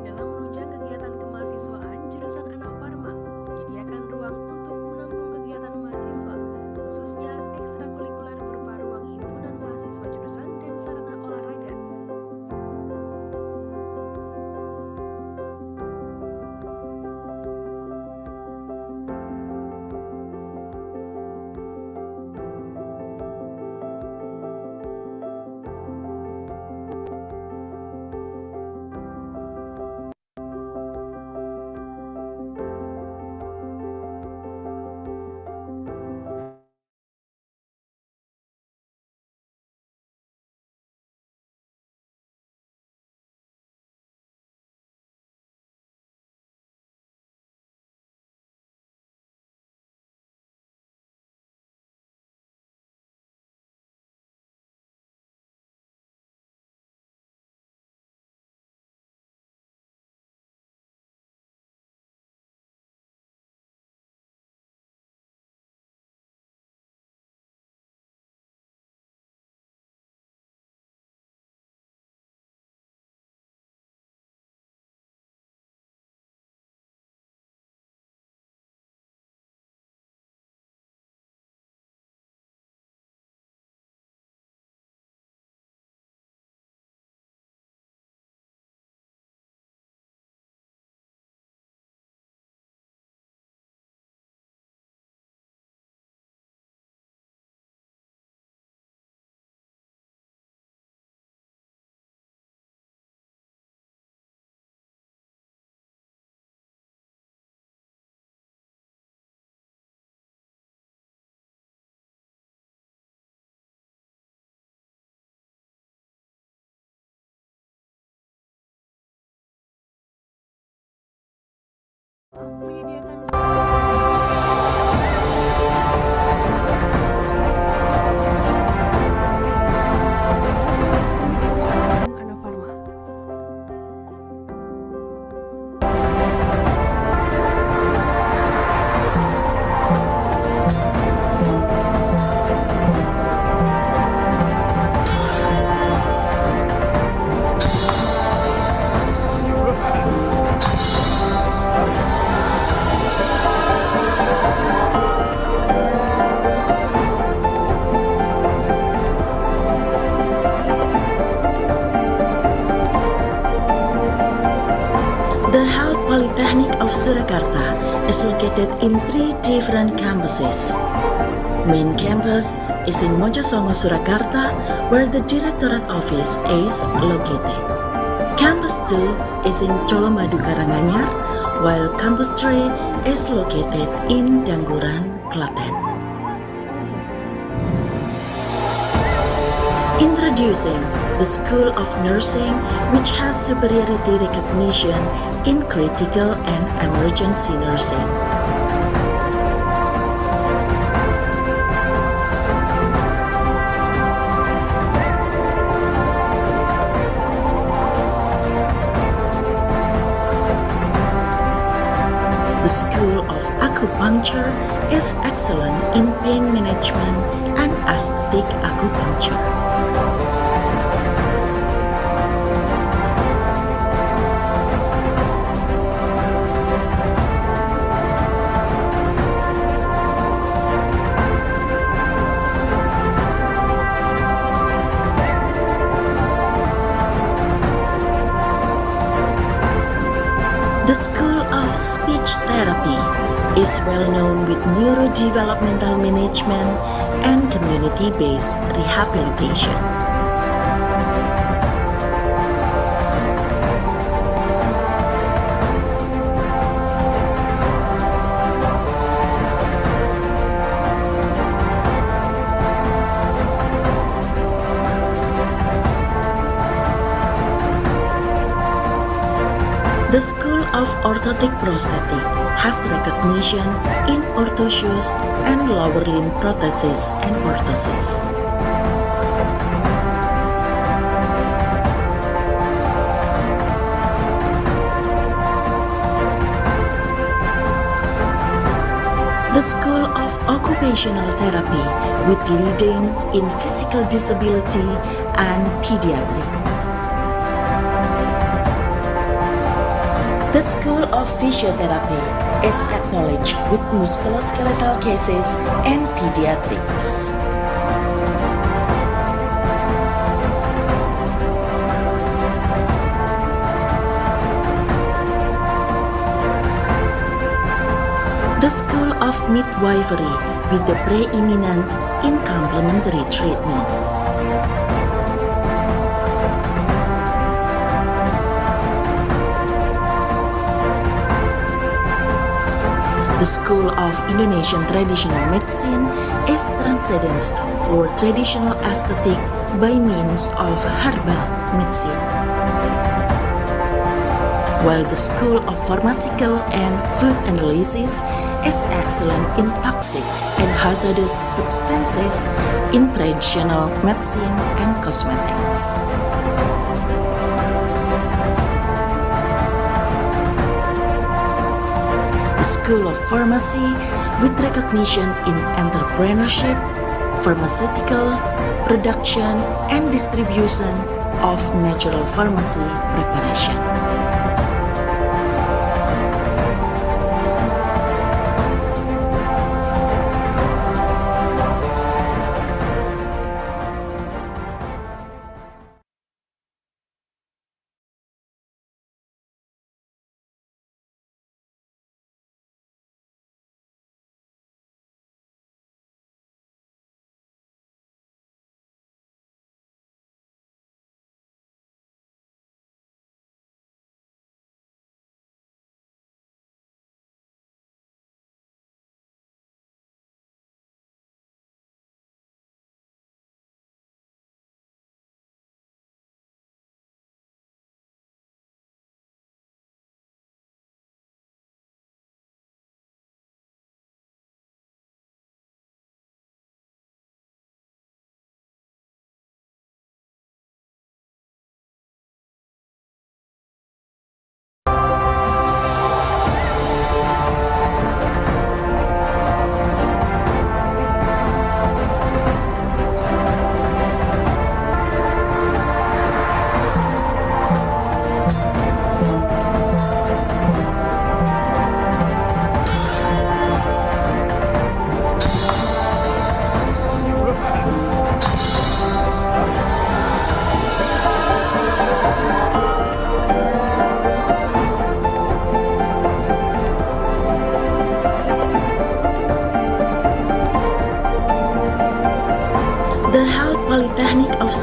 Dalam menunjang kegiatan kemahasiswaan, jurusan Anafarma menyediakan ruang untuk menampung kegiatan mahasiswa, khususnya ekstrakurikuler berupa ruang himpunan mahasiswa jurusan dan sarana olahraga. Menyediakan Anafarma. of Surakarta is located in 3 different campuses. Main campus is in Mojosongo, Surakarta, where the Directorate Office is located. Campus 2 is in Colomadu, Karanganyar, while Campus 3 is located in Dangguran, Klaten. Introducing the School of Nursing, which has superiority recognition in critical and emergency nursing. The School of Acupuncture is excellent in pain management and aesthetic acupuncture. The School of Speech Therapy is well known with neurodevelopmental management and community-based rehabilitation. The School of Orthotic Prosthetic has recognition in orthoshoes and lower limb prosthesis and orthosis. The School of Occupational Therapy with leading in physical disability and pediatrics. The School of Physiotherapy is acknowledged with musculoskeletal cases and pediatrics. The School of Midwifery with the preeminent in complementary treatment. The School of Indonesian Traditional Medicine is transcendence for traditional aesthetic by means of herbal medicine. While the School of Pharmaceutical and Food Analysis is excellent in toxic and hazardous substances in traditional medicine and cosmetics. School of Pharmacy with recognition in entrepreneurship, pharmaceutical, production, and distribution of natural pharmacy preparation.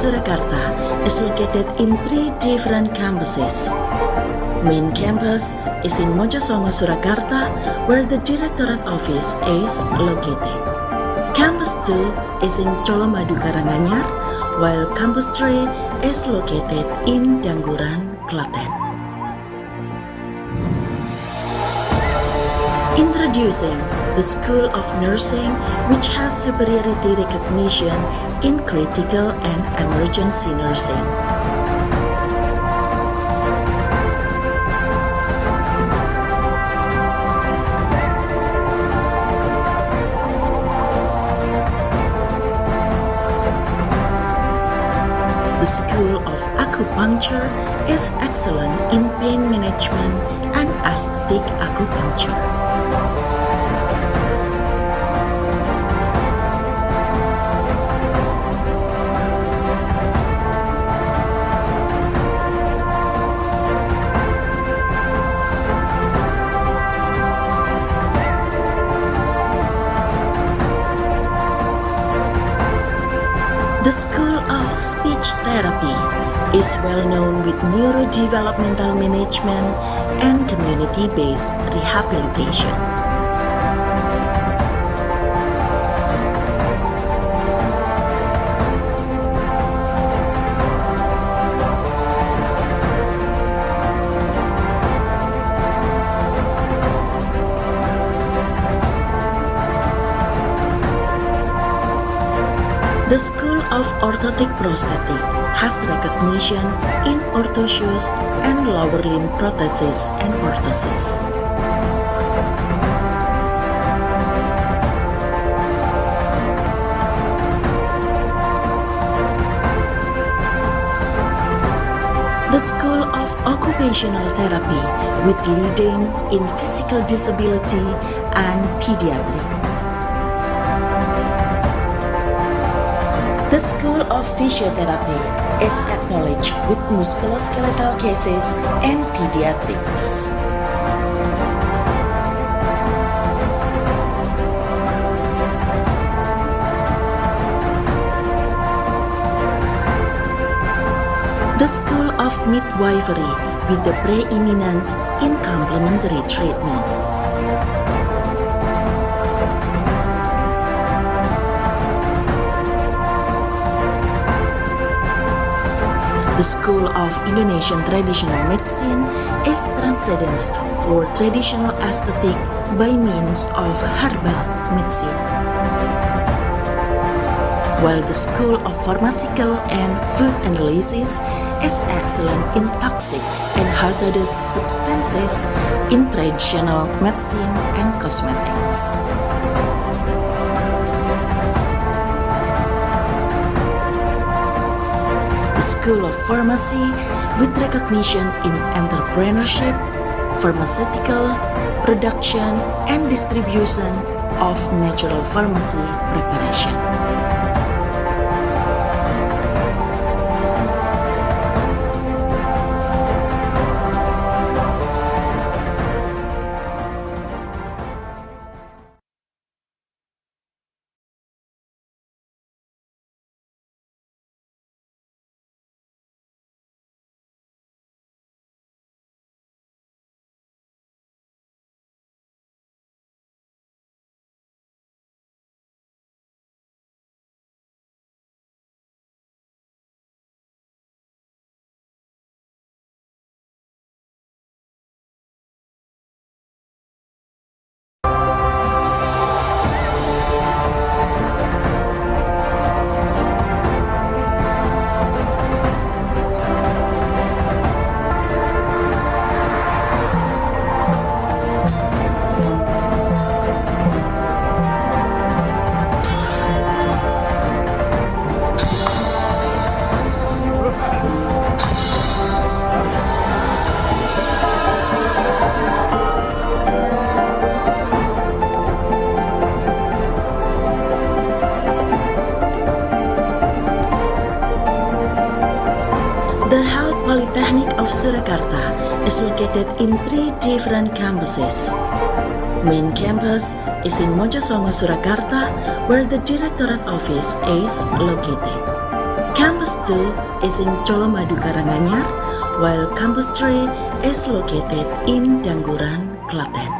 Surakarta is located in 3 different campuses. Main campus is in Mojosongo, Surakarta, where the Directorate Office is located. Campus 2 is in Colomadu, Karanganyar, while Campus 3 is located in Dangguran, Klaten. Introducing the School of Nursing, which has superiority recognition in critical and emergency nursing. The School of Acupuncture is excellent in pain management and aesthetic acupuncture. The School of Speech Therapy is well known with neurodevelopmental management and community-based rehabilitation. The School of Orthotic Prosthetic has recognition in orthoshoes and lower limb prosthesis and orthosis. The School of Occupational Therapy with leading in physical disability and pediatrics. The School of Physiotherapy is acknowledged with musculoskeletal cases and pediatrics. The School of Midwifery with the preeminent in complementary treatment. The School of Indonesian Traditional Medicine is transcendence for traditional aesthetic by means of herbal medicine. While the School of Pharmaceutical and Food Analysis is excellent in toxic and hazardous substances in traditional medicine and cosmetics. School of Pharmacy with recognition in entrepreneurship, pharmaceutical, production, and distribution of natural pharmacy preparation. Surakarta is located in 3 different campuses. Main campus is in Mojosongo, Surakarta, where the Directorate Office is located. Campus 2 is in Colomadu Karanganyar, while Campus 3 is located in Dangguran, Klaten.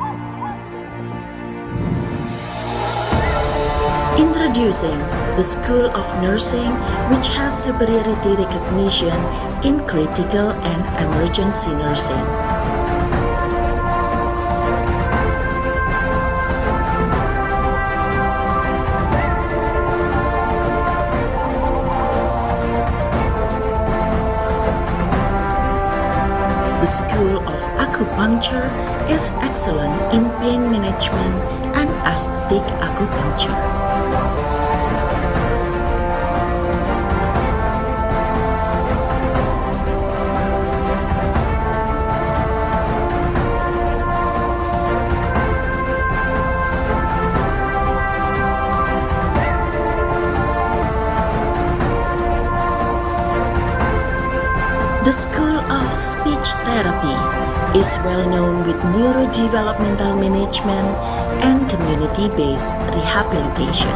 Introducing the School of Nursing, which has superiority recognition in critical and emergency nursing. The School of Acupuncture is excellent in pain management and aesthetic acupuncture. The School of Speech Therapy is well known with neurodevelopmental management and community-based rehabilitation.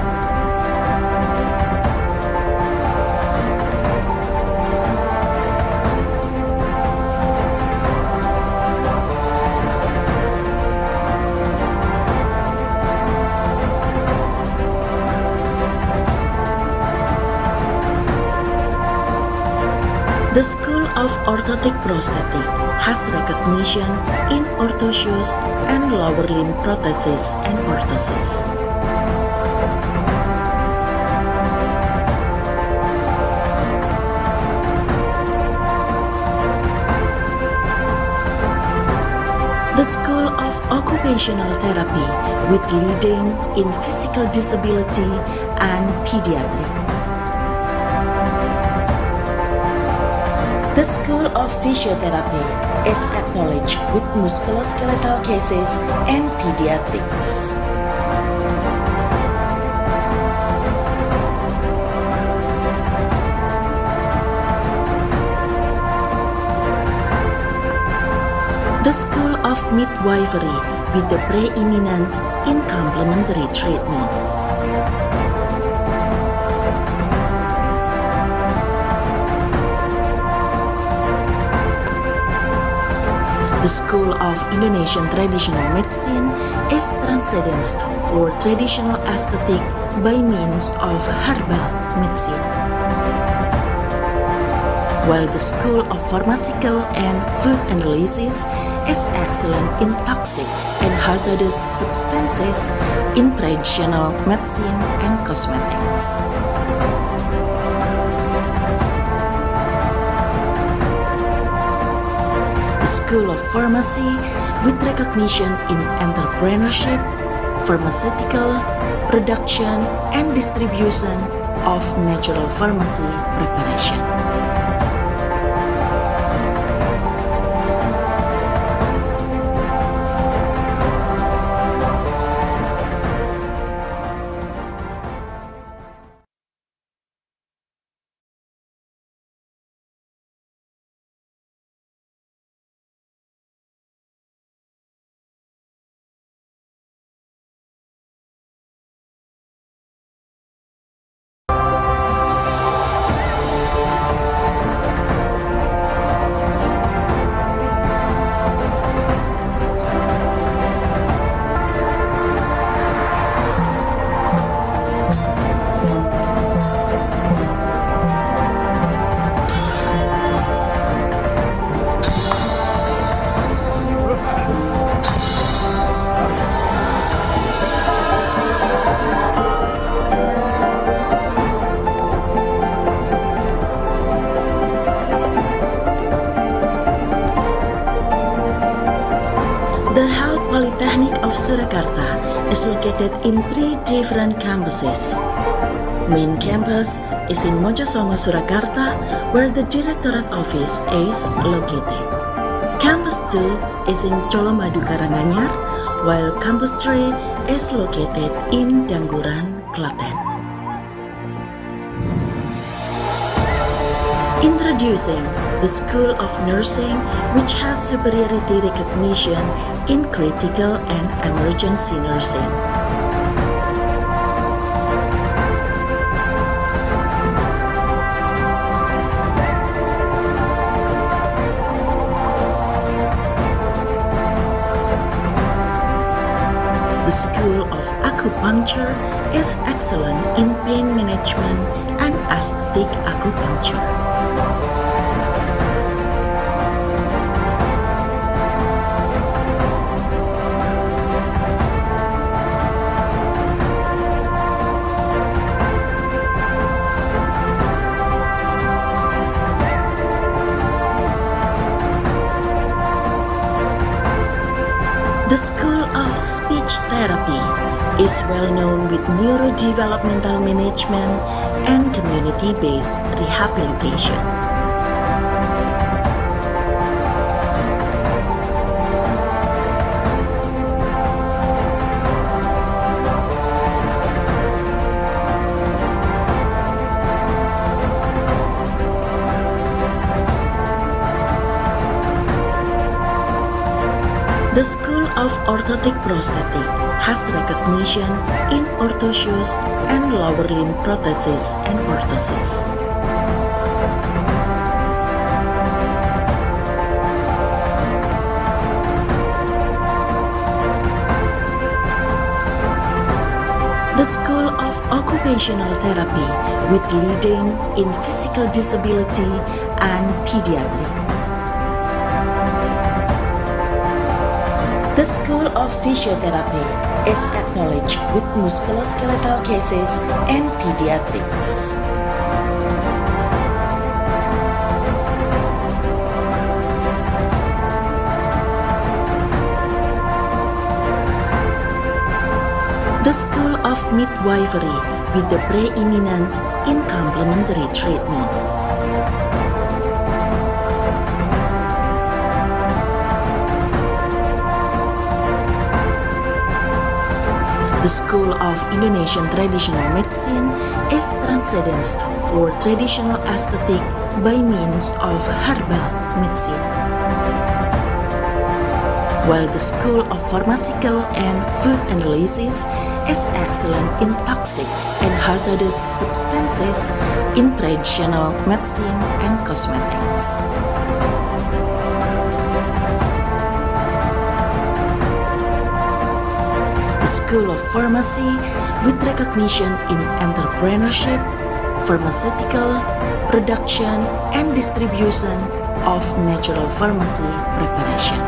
The School of Orthotic Prosthetic has recognition in orthoshoes and lower limb prosthesis and orthosis. The School of Occupational Therapy with leading in physical disability and pediatrics. The School of Physiotherapy is acknowledged with musculoskeletal cases and pediatrics. The School of Midwifery with the preeminent in complementary treatment. The School of Indonesian Traditional Medicine is transcendence for traditional aesthetic by means of herbal medicine. While the School of Pharmaceutical and Food Analysis is excellent in toxic and hazardous substances in traditional medicine and cosmetics. The School of Pharmacy with recognition in entrepreneurship, pharmaceutical, production, and distribution of natural pharmacy preparation. Surakarta is located in 3 different campuses. Main campus is in Mojosongo, Surakarta, where the Directorate Office is located. Campus 2 is in Colomadu Karanganyar, while Campus 3 is located in Dangguran, Klaten. Introducing the School of Nursing, which has superiority recognition in critical and emergency nursing. The School of Acupuncture is excellent in pain management and aesthetic acupuncture. The School of Speech Therapy is well known with neurodevelopmental management and community-based rehabilitation. The School of Orthotic Prosthetic has recognition in orthoshoes and lower limb prosthesis and orthosis. The School of Occupational Therapy with leading in physical disability and pediatrics. The School of Physiotherapy is acknowledged with musculoskeletal cases and pediatrics. The School of Midwifery with the preeminent in complementary treatment. The School of Indonesian Traditional Medicine is transcendence for traditional aesthetic by means of herbal medicine. While the School of Pharmaceutical and Food Analysis is excellent in toxic and hazardous substances in traditional medicine and cosmetics. The School of Pharmacy with recognition in entrepreneurship, pharmaceutical, production, and distribution of natural pharmacy preparation.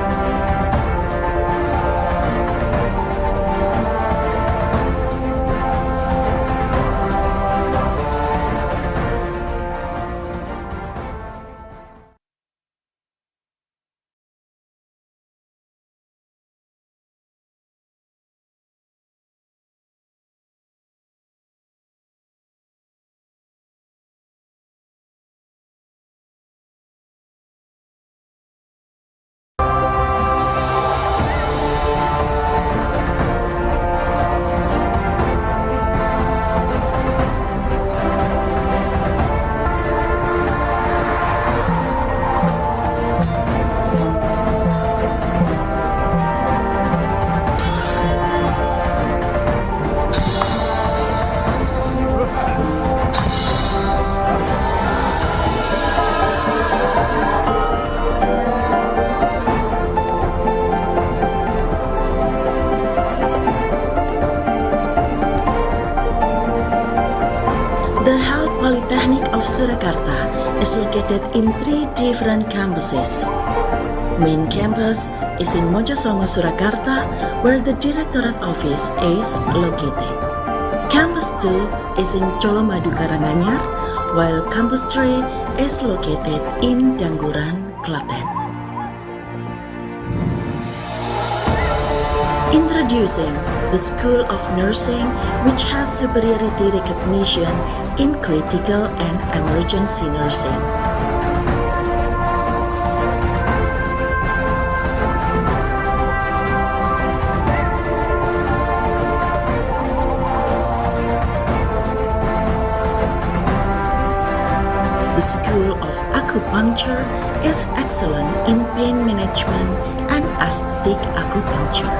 Surakarta is located in 3 different campuses. Main campus is in Mojosongo, Surakarta, where the Directorate Office is located. Campus 2 is in Colomadu, Karanganyar, while Campus 3 is located in Dangguran, Klaten. Introducing the School of Nursing, which has superiority recognition in critical and emergency nursing. The School of Acupuncture is excellent in pain management and aesthetic acupuncture.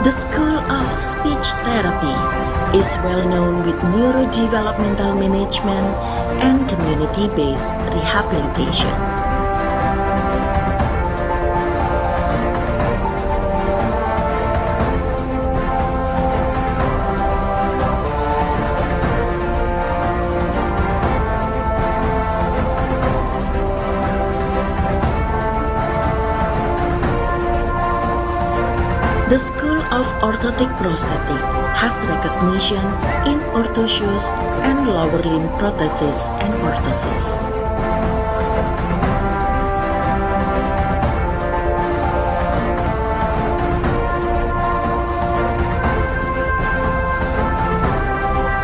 The School of Speech Therapy is well known with neurodevelopmental management and community-based rehabilitation. The School of Orthotic Prosthetic has recognition in orthoshoes and lower limb prosthesis and orthosis.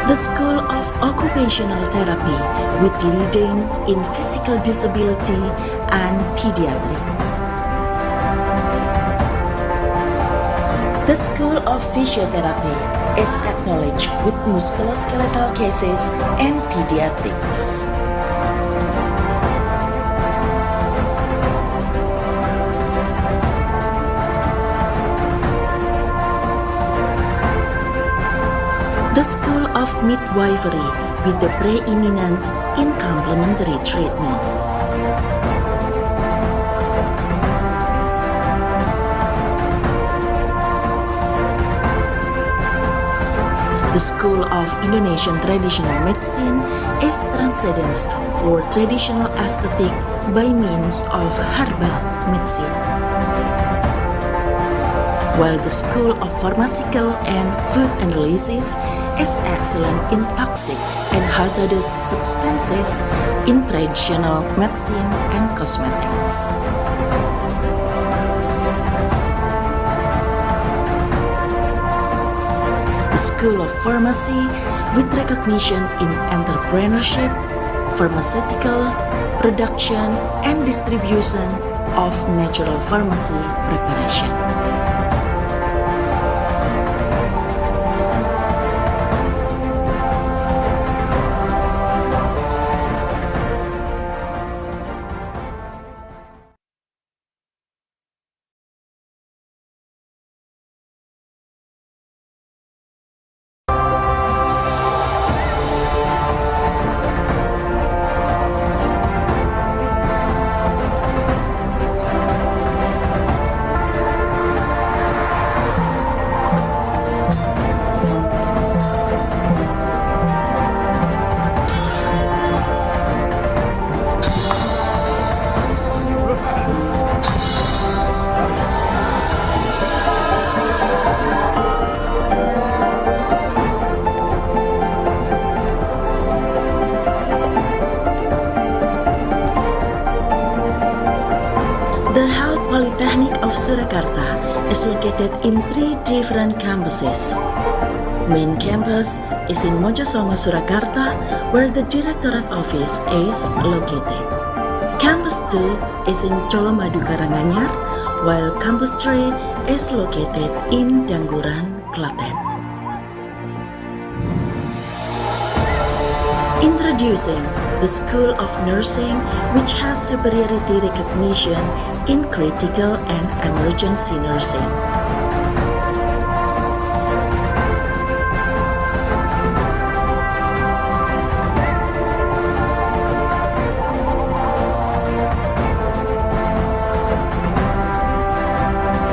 The School of Occupational Therapy with leading in physical disability and pediatrics. The School of Physiotherapy is acknowledged with musculoskeletal cases and pediatrics. The School of Midwifery with the preeminent in complementary treatment. The School of Indonesian Traditional Medicine is transcendence for traditional aesthetic by means of herbal medicine. While the School of Pharmaceutical and Food Analysis is excellent in toxic and hazardous substances in traditional medicine and cosmetics. School of Pharmacy with recognition in entrepreneurship, pharmaceutical, production, and distribution of natural pharmacy preparation. The Health Polytechnic of Surakarta is located in 3 different campuses. Main campus is in Mojosongo, Surakarta, where the Directorate Office is located. Campus 2 is in Colomadu, Karanganyar, while Campus 3 is located in Dangguran, Klaten. Introducing the School of Nursing, which has superiority recognition in critical and emergency nursing.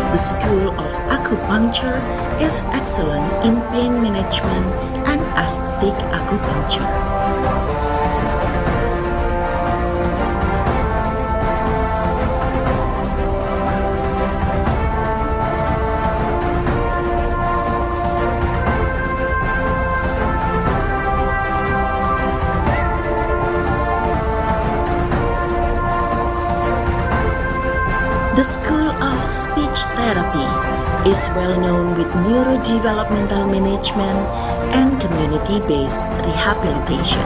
The School of Acupuncture is excellent in pain management and aesthetic acupuncture. The School of Speech Therapy is well known with neurodevelopmental management and community-based rehabilitation.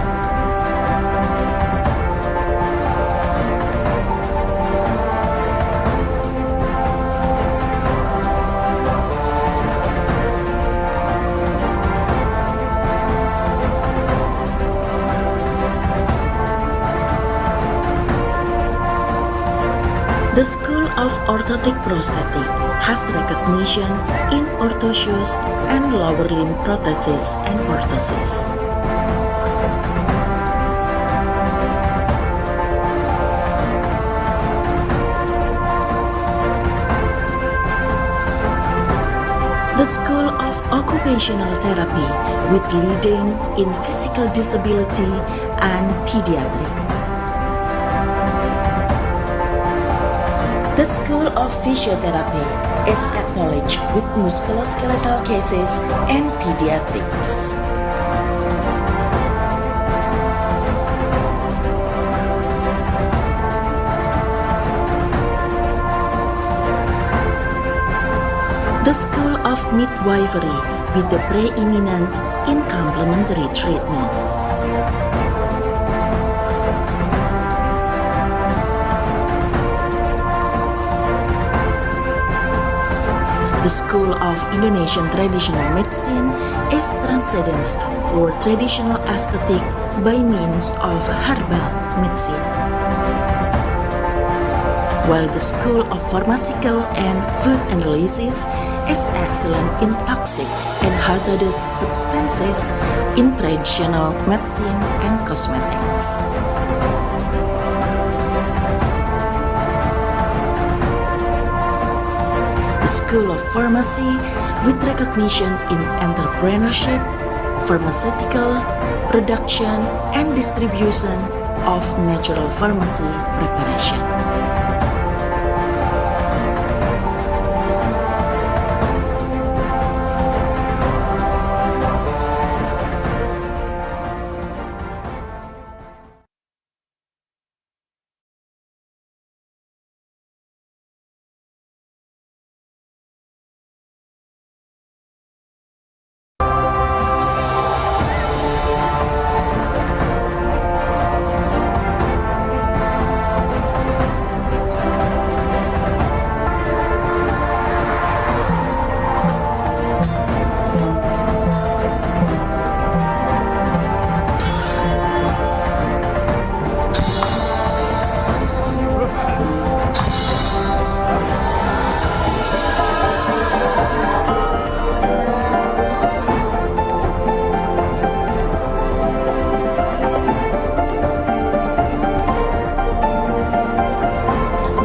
The School of Orthotic Prosthetic has recognition in orthoshoes and lower limb prosthesis and orthosis. The School of Occupational Therapy with leading in physical disability and pediatrics. The School of Physiotherapy is acknowledged with musculoskeletal cases and pediatrics. The School of Midwifery with the preeminent in complementary treatment. The School of Indonesian Traditional Medicine is transcendence for traditional aesthetic by means of herbal medicine. While the School of Pharmaceutical and Food Analysis is excellent in toxic and hazardous substances in traditional medicine and cosmetics. The School of Pharmacy with recognition in entrepreneurship, pharmaceutical, production, and distribution of natural pharmacy preparation.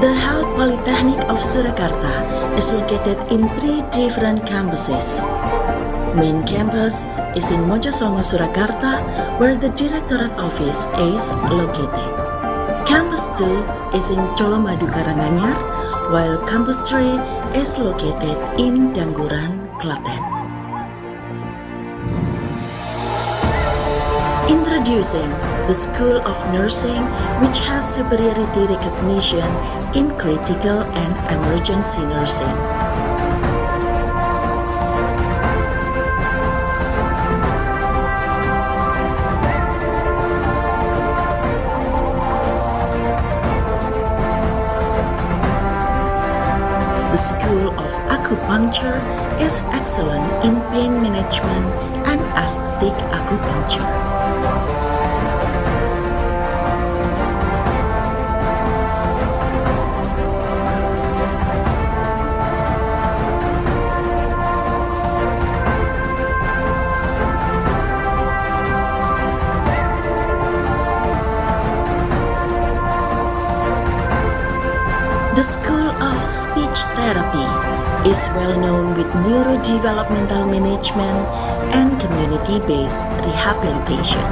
The Health Polytechnic of Surakarta is located in 3 different campuses. Main campus is in Mojosongo, Surakarta, where the Directorate Office is located. Campus 2 is in Colomadu, Karanganyar, while Campus 3 is located in Dangguran, Klaten. Introducing the School of Nursing, which has superiority recognition in critical and emergency nursing. The School of Acupuncture is excellent in pain management and aesthetic acupuncture. The School of Speech Therapy is well known with neurodevelopmental management and community-based rehabilitation.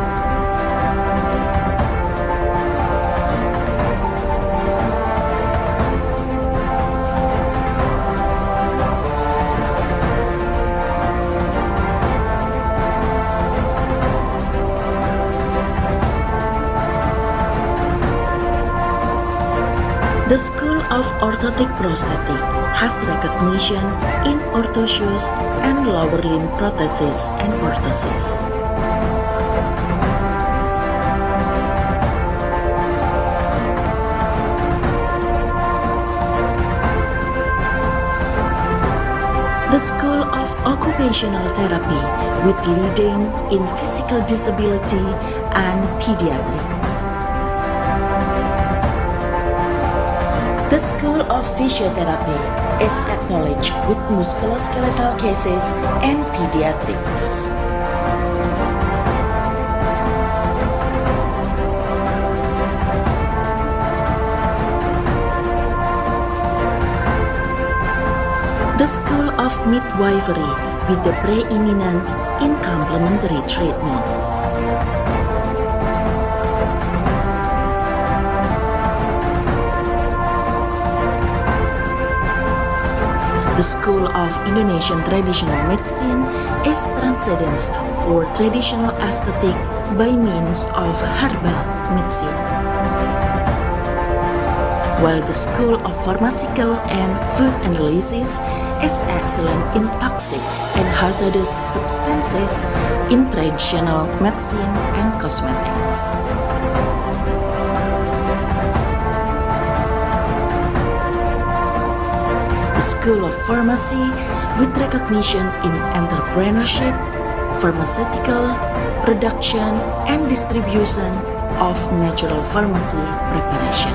The School of Orthotic Prosthetic has recognition in orthoshoes and lower limb prosthesis and orthosis. The School of Occupational Therapy with leading in physical disability and pediatrics. The School of Physiotherapy is acknowledged with musculoskeletal cases and pediatrics. The School of Midwifery with the preeminent in complementary treatment. The School of Indonesian Traditional Medicine is transcendence for traditional aesthetic by means of herbal medicine. While the School of Pharmaceutical and Food Analysis is excellent in toxic and hazardous substances in traditional medicine and cosmetics. The School of Pharmacy with recognition in entrepreneurship, pharmaceutical, production, and distribution of natural pharmacy preparation.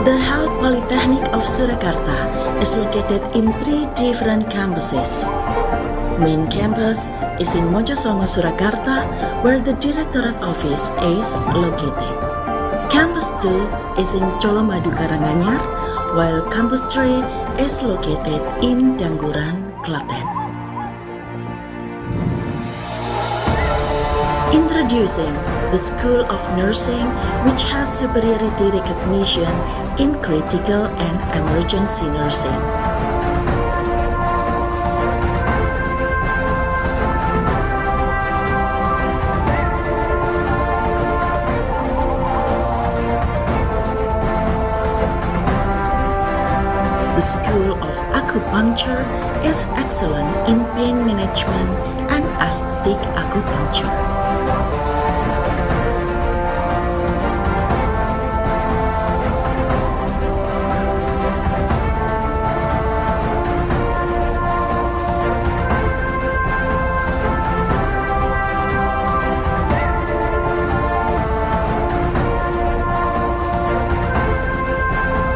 The Health Polytechnic of Surakarta is located in 3 different campuses. Main campus is in Mojosongo, Surakarta, where the Directorate Office is located. Campus 2 is in Colomadu, Karanganyar, while Campus 3 is located in Dangguran, Klaten. Introducing the School of Nursing, which has superiority recognition in critical and emergency nursing. The School of Acupuncture is excellent in pain management and aesthetic acupuncture.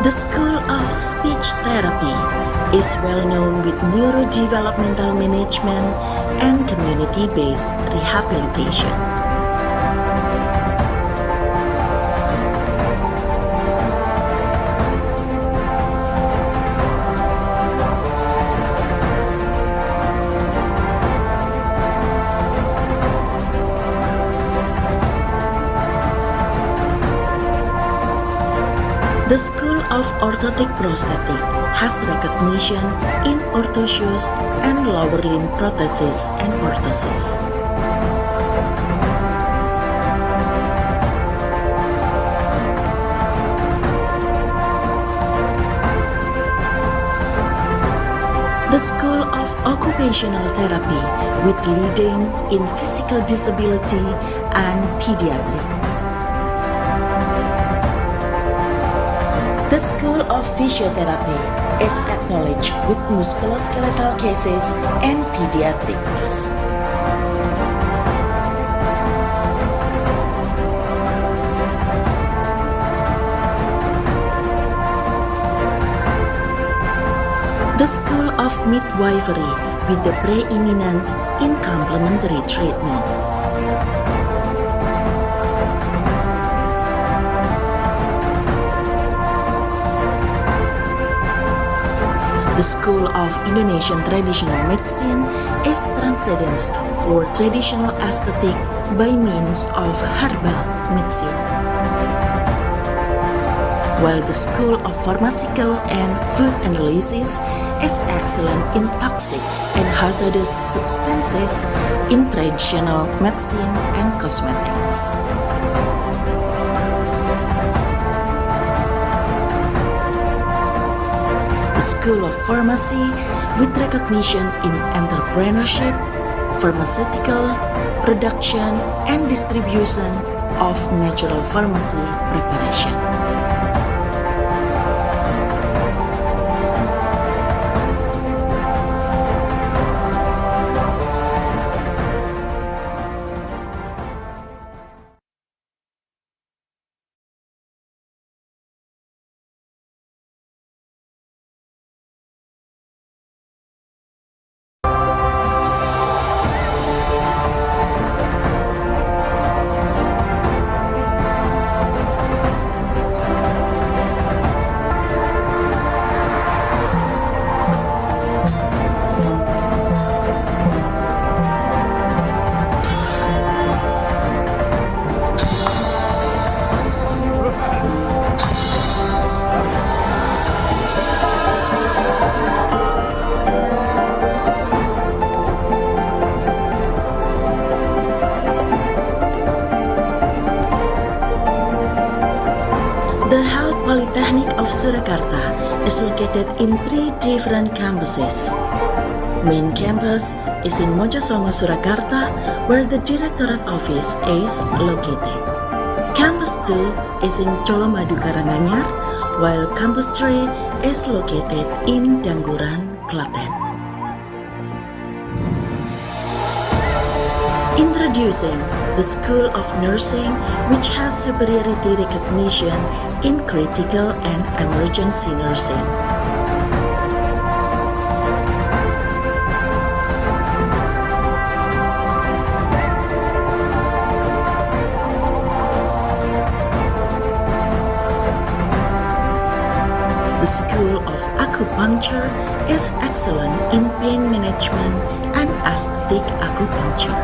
The School of Speech Therapy is well known with neurodevelopmental management and community-based rehabilitation. The School of Orthotic Prosthetic has recognition in orthoshoes and lower limb prosthesis and orthosis. The School of Occupational Therapy with leading in physical disability and pediatrics. The School of Physiotherapy is acknowledged with musculoskeletal cases and pediatrics. The School of Midwifery with the preeminent in complementary treatment. The School of Indonesian Traditional Medicine is transcendence for traditional aesthetic by means of herbal medicine. While the School of Pharmaceutical and Food Analysis is excellent in toxic and hazardous substances in traditional medicine and cosmetics. The School of Pharmacy with recognition in entrepreneurship, pharmaceutical, production, and distribution of natural pharmacy preparation. The Health Polytechnic of Surakarta is located in 3 different campuses. Main campus is in Mojosongo, Surakarta, where the Directorate Office is located. Campus 2 is in Colomadu, Karanganyar, while Campus 3 is located in Dangguran, Klaten. Introducing the School of Nursing, which has superiority recognition in critical and emergency nursing. The School of Acupuncture is excellent in pain management and aesthetic acupuncture.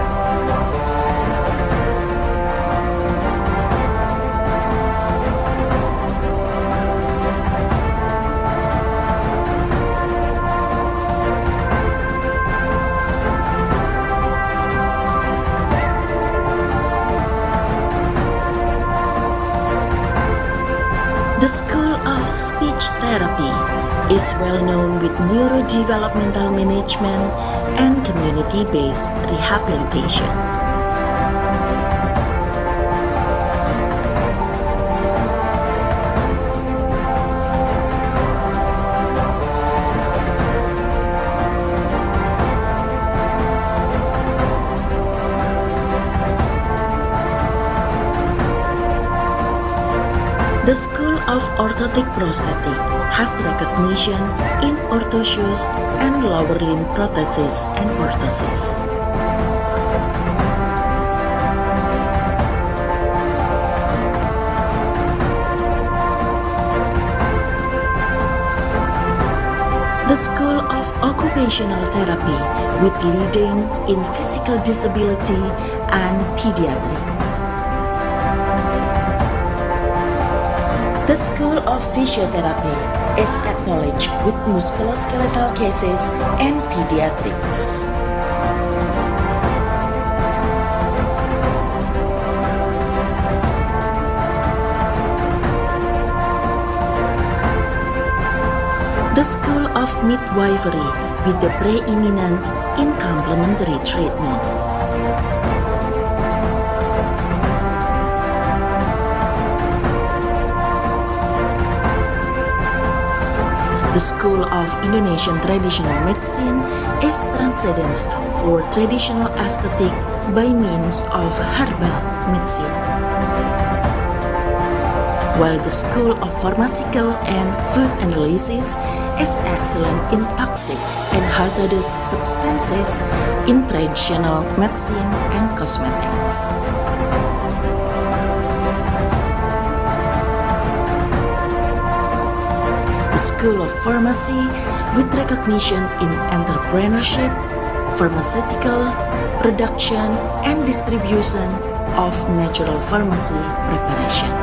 The School of Speech Therapy is well known with neurodevelopmental management and community-based rehabilitation. The School of Orthotic Prosthetic has recognition in orthoshoes and lower limb prosthesis and orthosis. The School of Occupational Therapy with leading in physical disability and pediatrics. The School of Physiotherapy is acknowledged with musculoskeletal cases and pediatrics. The School of Midwifery with the preeminent in complementary treatment. The School of Indonesian Traditional Medicine is transcendence for traditional aesthetic by means of herbal medicine. While the School of Pharmaceutical and Food Analysis is excellent in toxic and hazardous substances in traditional medicine and cosmetics. The School of Pharmacy with recognition in entrepreneurship, pharmaceutical, production, and distribution of natural pharmacy preparation.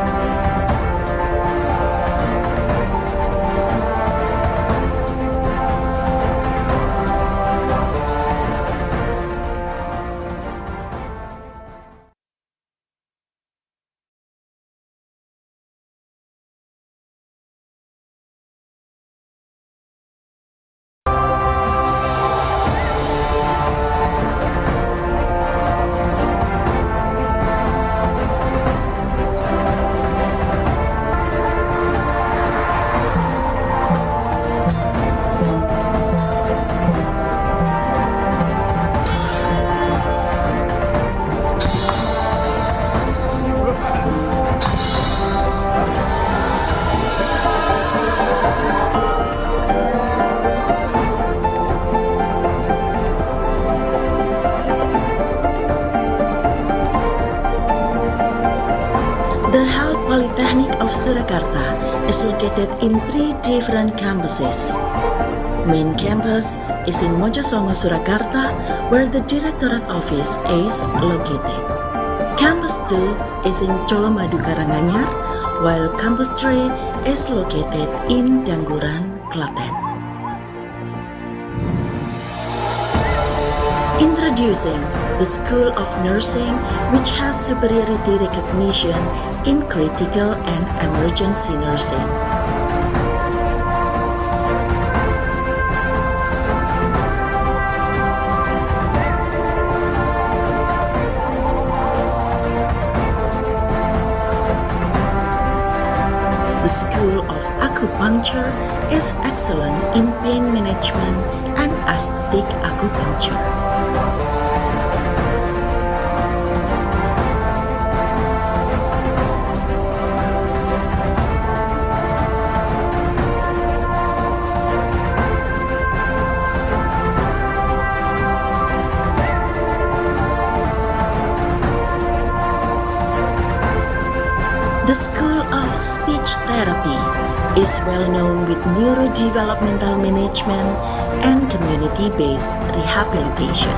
The Health Polytechnic of Surakarta is located in 3 different campuses. Main campus is in Mojosongo, Surakarta, where the Directorate Office is located. Campus 2 is in Colomadu, Karanganyar, while Campus 3 is located in Dangguran, Klaten. Introducing the School of Nursing, which has superiority recognition in critical and emergency nursing. The School of Acupuncture is excellent in pain management and aesthetic acupuncture. The School of Speech Therapy is well known with neurodevelopmental management and community-based rehabilitation.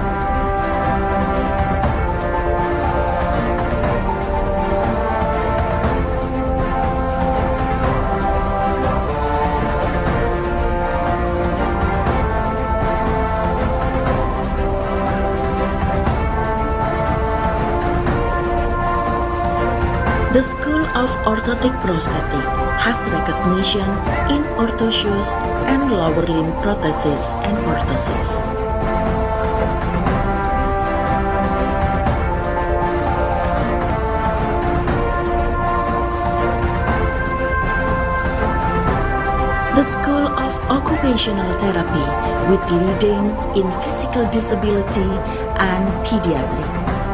The School of Orthotic Prosthetic has recognition in orthoshoes and lower limb prosthesis and orthosis. The School of Occupational Therapy with leading in physical disability and pediatrics.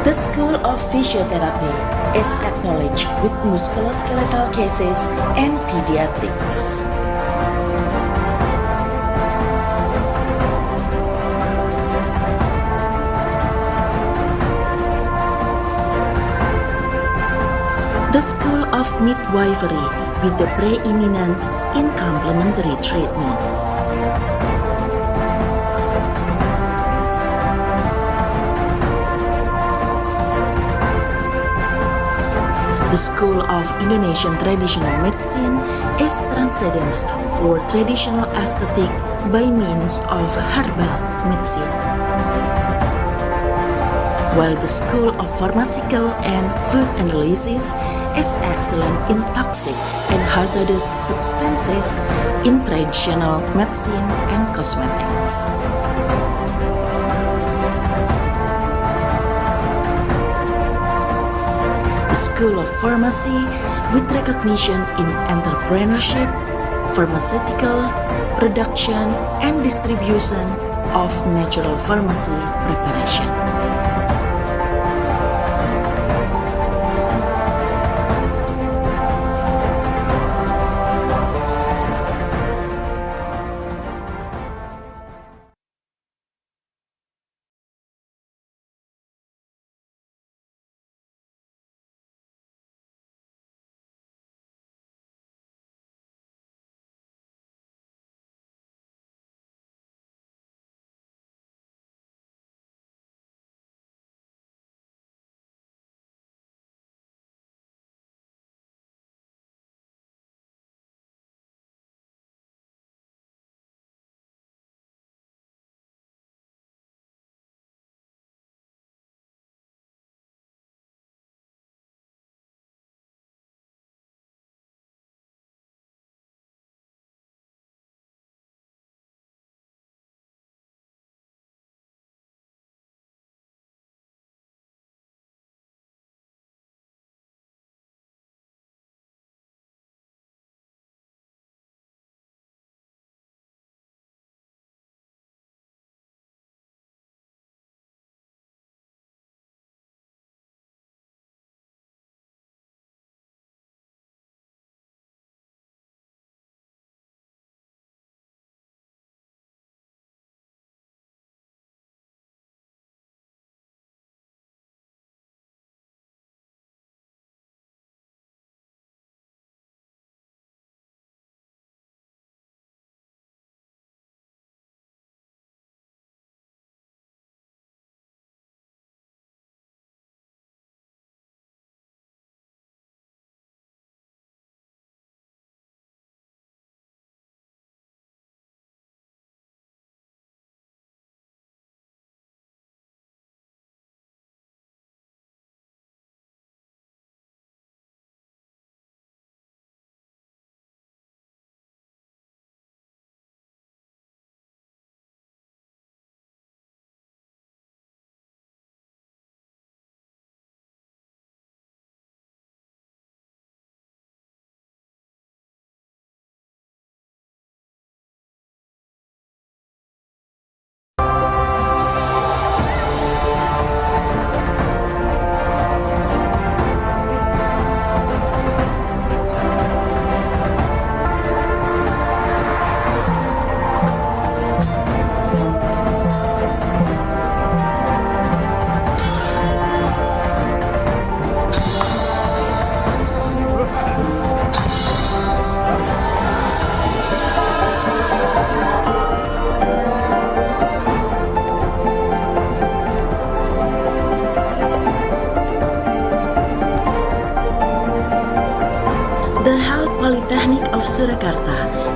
The School of Physiotherapy is acknowledged with musculoskeletal cases and pediatrics. The School of Midwifery with the preeminent in complementary treatment. The School of Indonesian Traditional Medicine is transcendence for traditional aesthetic by means of herbal medicine. While the School of Pharmaceutical and Food Analysis is excellent in toxic and hazardous substances in traditional medicine and cosmetics. School of Pharmacy with recognition in entrepreneurship, pharmaceutical, production, and distribution of natural pharmacy preparation.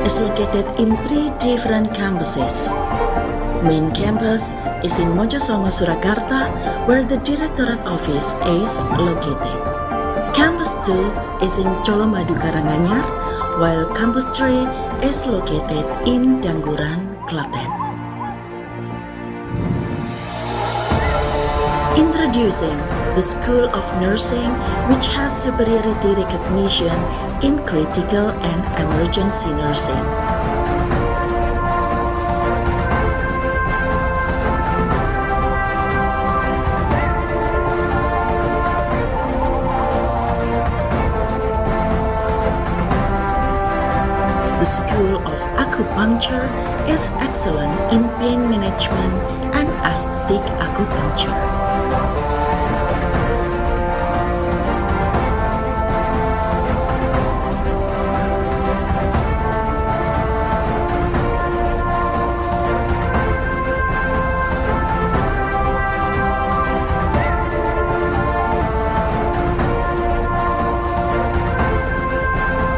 is located in 3 different campuses. Main campus is in Mojosongo, Surakarta, where the Directorate Office is located. Campus 2 is in Colomadu, Karanganyar, while Campus 3 is located in Dangguran, Klaten. Introducing the School of Nursing, which has superiority recognition in critical and emergency nursing. The School of Acupuncture is excellent in pain management and aesthetic acupuncture.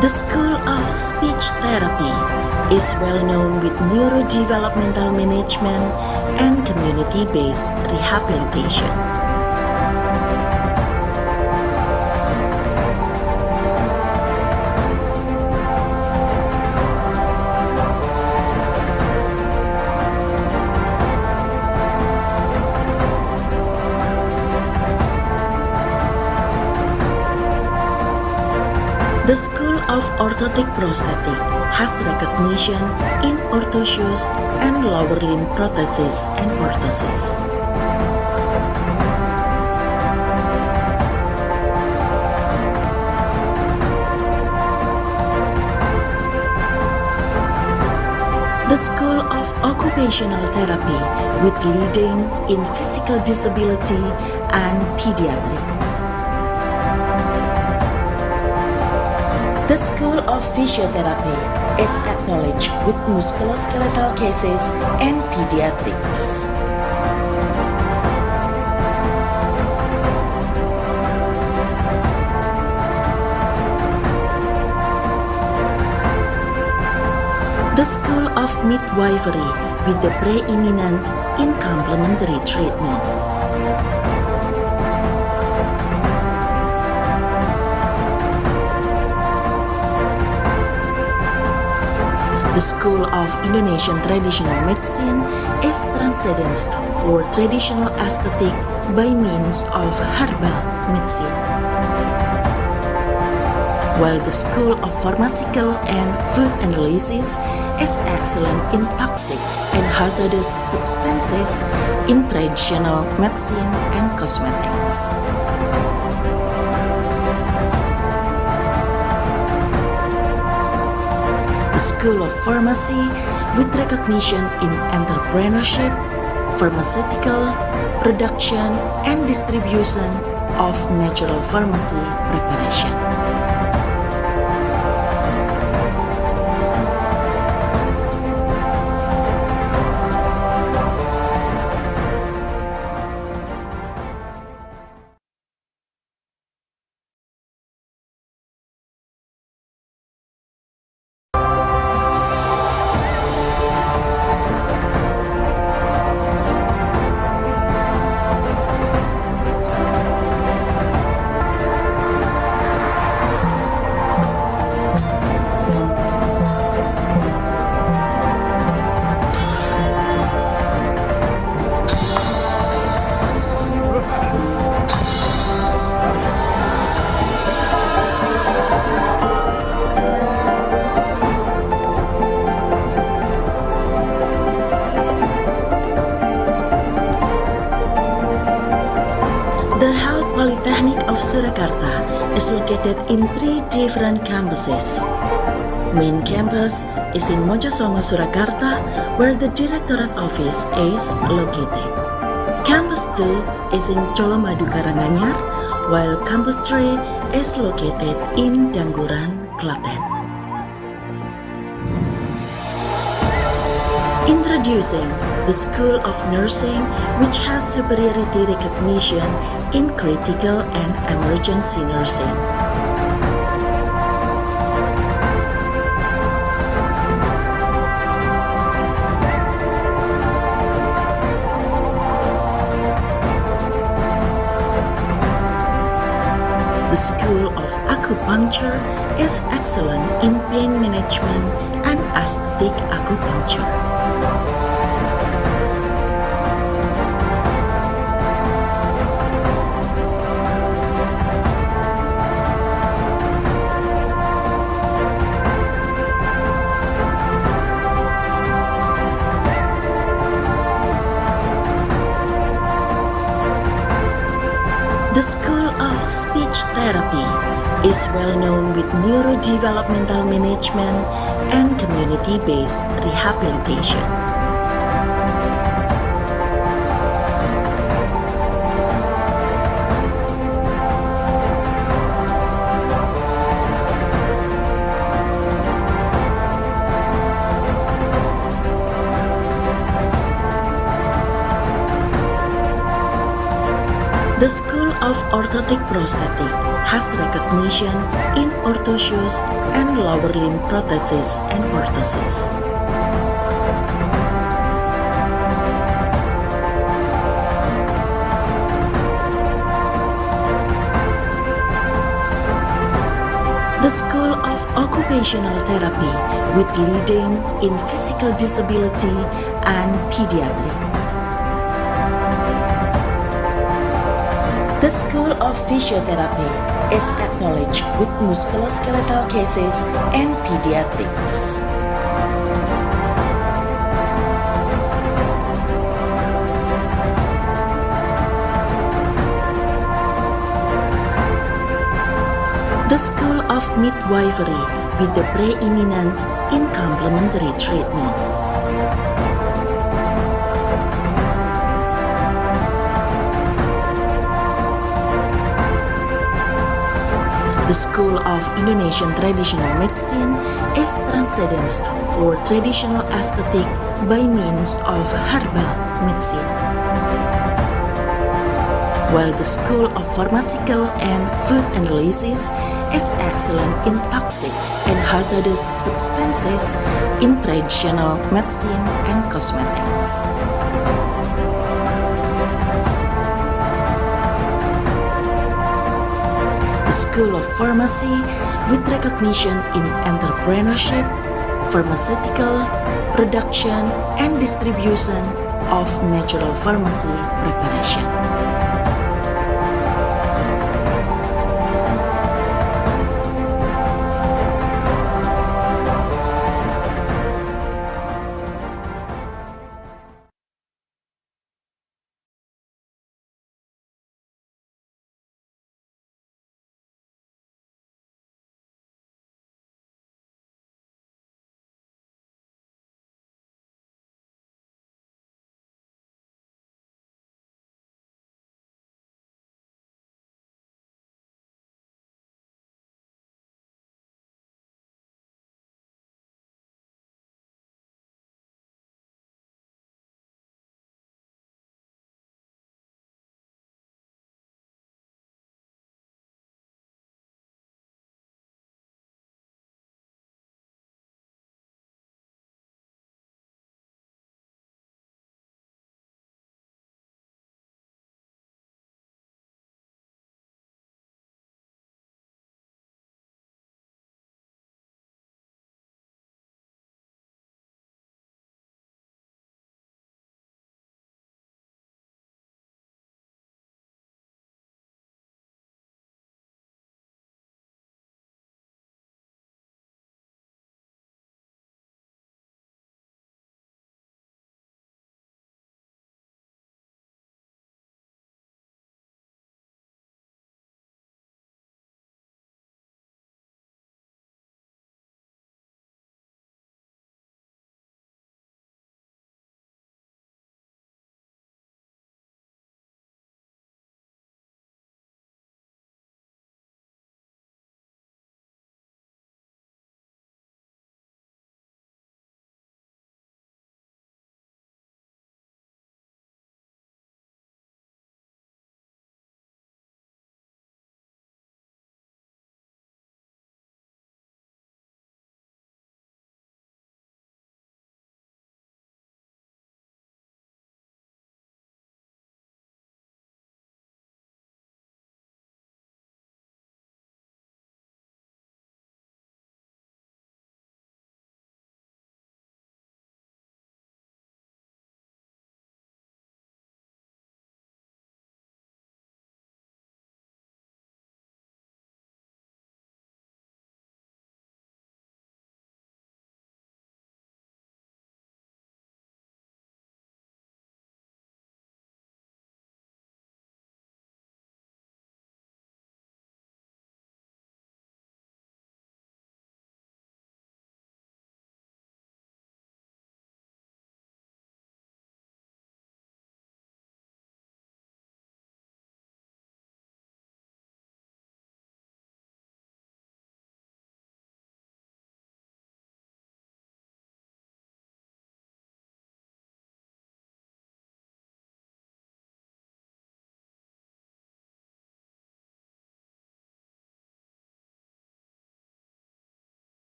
The School of Speech Therapy is well known with neurodevelopmental management and community-based rehabilitation. The School of Orthotic Prosthetic has recognition in orthoshoes and lower limb prosthesis and orthosis. The School of Occupational Therapy with leading in physical disability and pediatrics. The School of Physiotherapy is acknowledged with musculoskeletal cases and pediatrics. The School of Midwifery with the preeminent in complementary treatment. The School of Indonesian Traditional Medicine is transcendence for traditional aesthetic by means of herbal medicine. While the School of Pharmaceutical and Food Analysis is excellent in toxic and hazardous substances in traditional medicine and cosmetics. School of Pharmacy with recognition in entrepreneurship, pharmaceutical, production, and distribution of natural pharmacy preparation. Surakarta is located in 3 different campuses. Main campus is in Mojosongo, Surakarta, where the Directorate Office is located. Campus 2 is in Colomadu, Karanganyar, while Campus 3 is located in Dangguran, Klaten. Introducing the School of Nursing, which has superiority recognition in critical and emergency nursing. acupuncture is excellent in pain management and aesthetic acupuncture. The School of Speech Therapy is well known with neurodevelopmental management and community-based rehabilitation. The School of Orthotic Prosthetic has recognition in orthoshoes and lower limb prosthesis and orthosis. The School of Occupational Therapy with leading in physical disability and pediatrics. The School of Physiotherapy is acknowledged with musculoskeletal cases and pediatrics. The School of Midwifery with the preeminent in complementary treatment. The School of Indonesian Traditional Medicine is transcendence for traditional aesthetic by means of herbal medicine. While the School of Pharmaceutical and Food Analysis is excellent in toxic and hazardous substances in traditional medicine and cosmetics. The School of Pharmacy with recognition in entrepreneurship, pharmaceutical, production, and distribution of natural pharmacy preparation.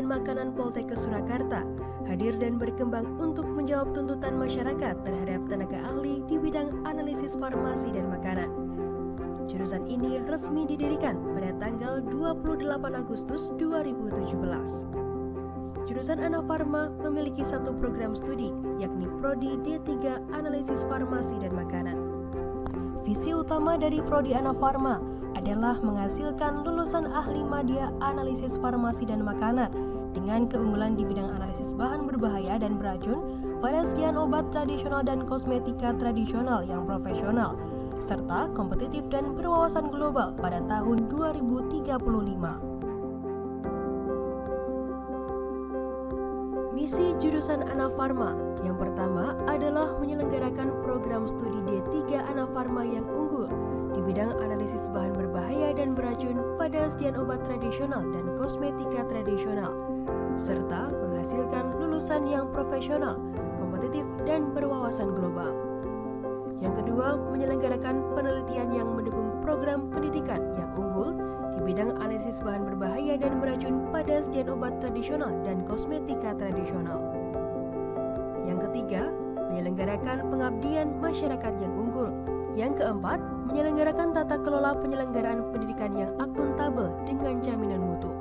dan Makanan Poltekkes Surakarta hadir dan berkembang untuk menjawab tuntutan masyarakat terhadap tenaga ahli di bidang analisis farmasi dan makanan. Jurusan ini resmi didirikan pada tanggal 28 Agustus 2017. Jurusan Anafarma memiliki satu program studi, yakni Prodi D3 Analisis Farmasi dan Makanan. Visi utama dari Prodi Anafarma adalah menghasilkan lulusan ahli madya analisis farmasi dan makanan dengan keunggulan di bidang analisis bahan berbahaya dan beracun, penyediaan obat tradisional dan kosmetika tradisional yang profesional, serta kompetitif dan berwawasan global pada tahun 2035. Misi jurusan Anafarma yang pertama adalah menyelenggarakan program studi D3 Anafarma yang unggul di bidang analisis bahan berbahaya dan beracun pada sediaan obat tradisional dan kosmetika tradisional, serta menghasilkan lulusan yang profesional, kompetitif, dan berwawasan global. Yang kedua, menyelenggarakan penelitian yang mendukung program pendidikan yang unggul di bidang analisis bahan berbahaya dan beracun pada sediaan obat tradisional dan kosmetika tradisional. Yang ketiga, menyelenggarakan pengabdian masyarakat yang unggul. Yang keempat, menyelenggarakan tata kelola penyelenggaraan pendidikan yang akuntabel dengan jaminan mutu.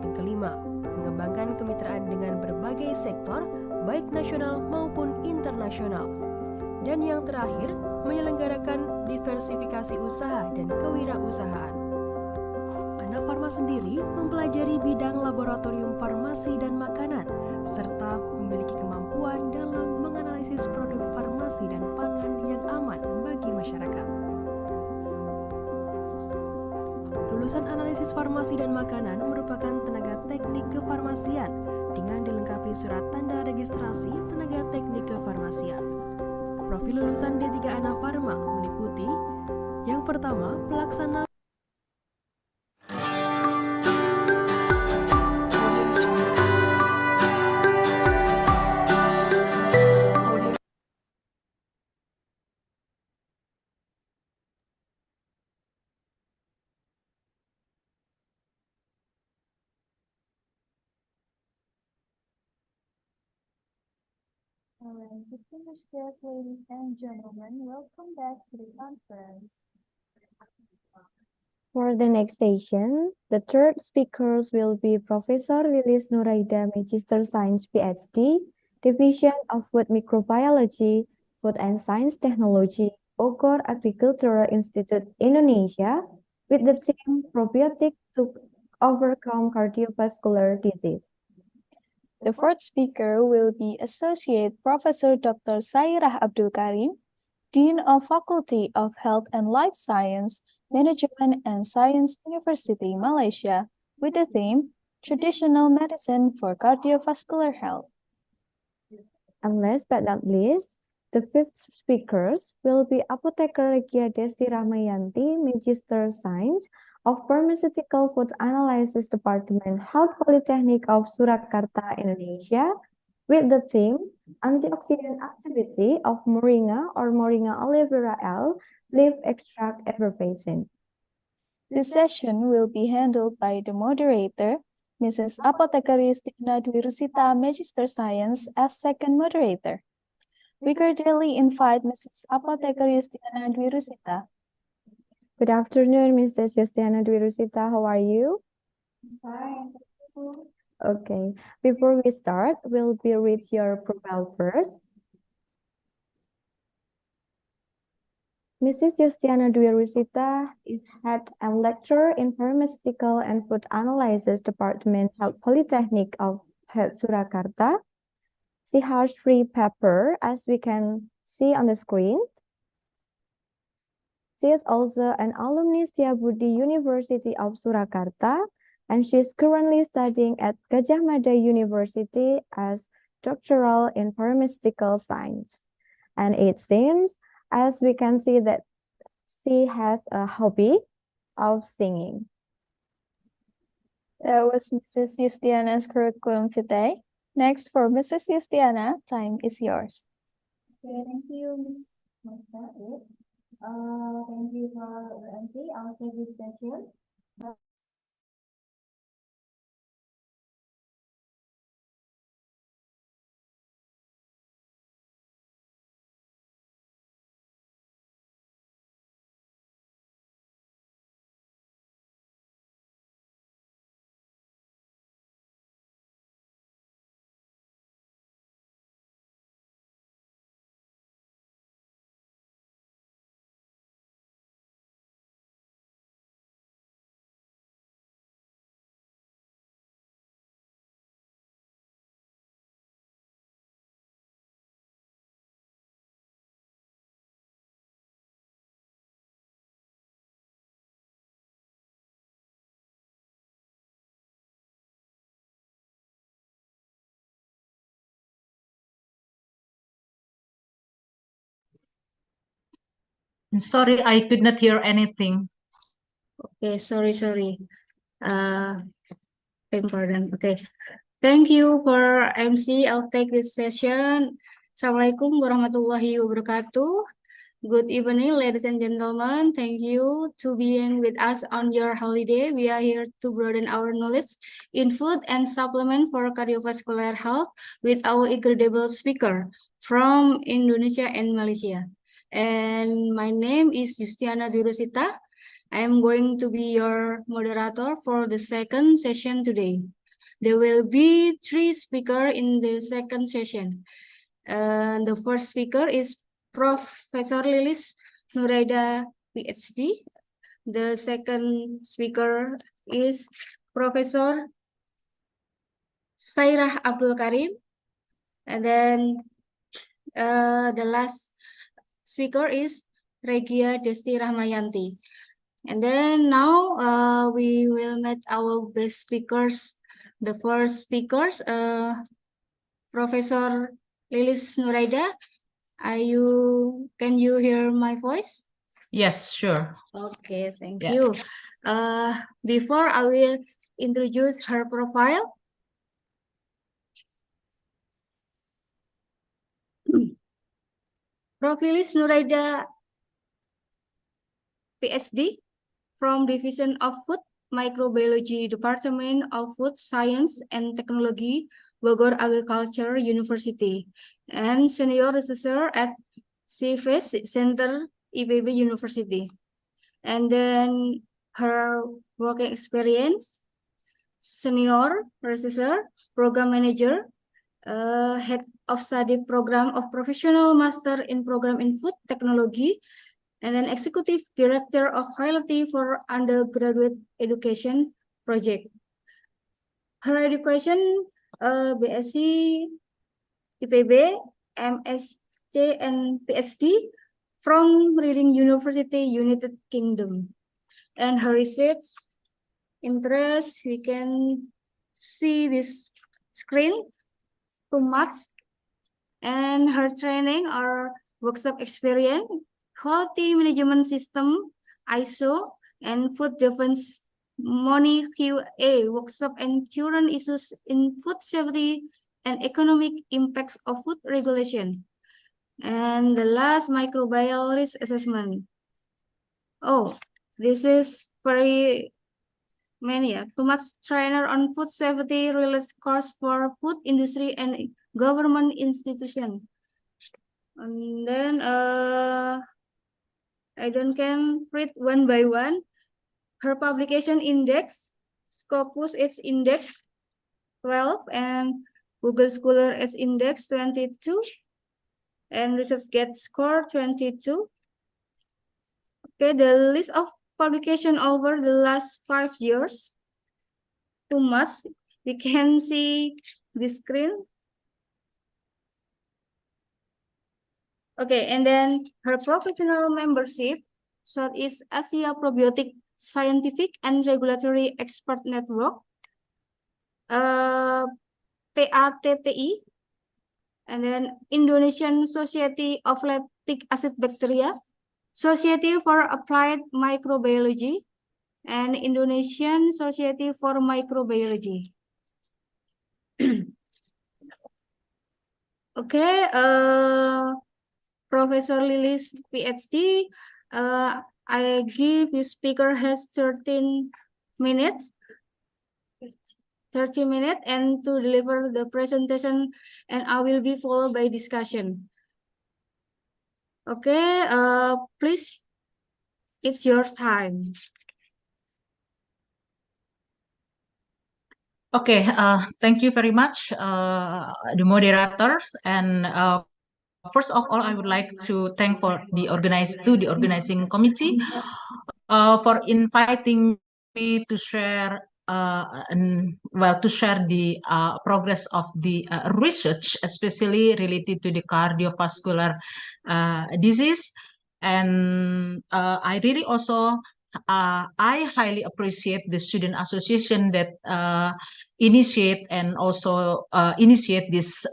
Yang kelima, mengembangkan kemitraan dengan berbagai sektor, baik nasional maupun internasional. Dan yang terakhir, menyelenggarakan diversifikasi usaha dan kewirausahaan. Anafarma sendiri mempelajari bidang laboratorium farmasi dan makanan, serta memiliki kemampuan dalam menganalisis produk farmasi dan pangan yang aman bagi masyarakat. Lulusan analisis farmasi dan makanan merupakan tenaga teknik kefarmasian dengan dilengkapi surat tanda registrasi tenaga teknik kefarmasian. Profil lulusan D3 Anafarma meliputi yang pertama, pelaksana Alright, distinguished guests, ladies and gentlemen, welcome back to the conference. For the next session, the third speakers will be Professor Lilis Nuraida, Magister Science PhD, Division of Food Microbiology, Food and Science Technology, Bogor Agricultural Institute, Indonesia, with the theme Probiotic to Overcome Cardiovascular Disease. The fourth speaker will be Associate Professor Dr. Sairah Abdul Karim, Dean of Faculty of Health and Life Science, Management and Science University, Malaysia, with the theme Traditional Medicine for Cardiovascular Health. And last but not least, the fifth speakers will be Apotheker Regia Desti Rahmayanti, Magister Science of Pharmaceutical Food Analysis Department, Health Polytechnic of Surakarta, Indonesia, with the theme Antioxidant Activity of Moringa or Moringa olivera L Leaf Extract Effervescent. This session will be handled by the moderator, Mrs. Apotheker Justina Dwi Rusita, Magister Science, as second moderator. We cordially invite Mrs. Apotheker Justina Dwi Rusita. Good afternoon, Mrs. Justiana Dwi Rusita. How are you? Fine. Okay, before we start, we'll read your profile first. Mrs. Justiana Dwi Rusita is head and lecturer in Pharmaceutical and Food Analysis Department, Health Polytechnic of Surakarta. She has 3 papers, as we can see on the screen. She is also an alumni Setiabudi University of Surakarta, and she is currently studying at Gajah Mada University as doctoral in pharmaceutical science. And it seems, as we can see, that she has a hobby of singing. That was Mrs. Justiana's curriculum today. Next, for Mrs. Justiana, time is yours. Okay, thank you, Ms. Martha. Thank you for the entry. I'll take this session. I'm sorry, I could not hear anything. Okay, sorry. Important. Okay. Thank you for MC. I'll take this session. Assalamualaikum warahmatullahi wabarakatuh. Good evening, ladies and gentlemen. Thank you to being with us on your holiday. We are here to broaden our knowledge in food and supplement for cardiovascular health with our incredible speaker from Indonesia and Malaysia. And my name is Justiana Durusita. I am going to be your moderator for the second session today. There will be 3 speakers in the second session. The first speaker is Professor Lilis Nuraida, PhD. The second speaker is Professor Sairah Abdul Karim. And then the last speaker is Regia Desti Rahmayanti. And then now we will meet our best speakers. The first speakers, Professor Lilis Nuraida. Can you hear my voice? Yes, sure. Okay, thank Yeah. you. Before I will introduce her profile. Prof. Lilis Nuraida, PhD from Division of Food Microbiology, Department of Food Science and Technology, Bogor Agriculture University, and Senior Researcher at CFS Center, IPB University. And then her working experience, Senior Researcher, Program Manager, Head of Study Program of Professional Master in Program in Food Technology, and then Executive Director of Quality for Undergraduate Education Project. Her education, BSc, IPB, MSc, and PhD from Reading University, United Kingdom. And her research interests, we can see this screen too much. And her training or workshop experience, quality management system, ISO, and food defense money QA workshop and current issues in food safety and economic impacts of food regulation. And the last, microbial risk assessment. Oh, this is very many. Too much trainer on food safety related course for food industry and government institution. And then I can read one by one. Her publication index, Scopus its index 12, and Google Scholar its index 22, and ResearchGate score 22. Okay, the list of publication over the last 5 years. Too much. We can see the screen. Okay, and then her professional membership, Southeast Asia Probiotic Scientific and Regulatory Expert Network, PATPI, and then Indonesian Society of Lactic Acid Bacteria, Society for Applied Microbiology, and Indonesian Society for Microbiology. Okay, Professor Lilis, PhD, I give you speaker has 13 minutes. 30 minutes and to deliver the presentation, and I will be followed by discussion. Okay, please, it's your time. Okay, thank you very much, the moderators. And first of all, I would like to thank the organizing committee for inviting me to share the progress of the research, especially related to the cardiovascular disease. And I really also I highly appreciate the student association that initiate this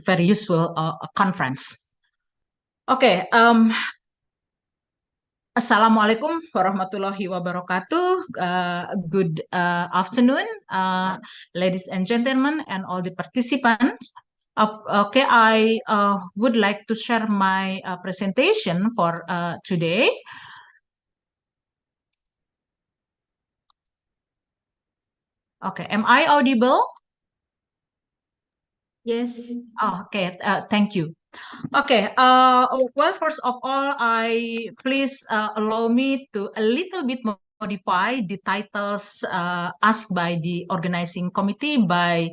very useful conference. Okay, Assalamualaikum warahmatullahi wabarakatuh. Good afternoon, ladies and gentlemen, and all the participants. Okay, I would like to share my presentation for today. Okay, am I audible? Yes. Oh, okay, thank you. Okay, well, first of all, please allow me to a little bit modify the titles asked by the organizing committee by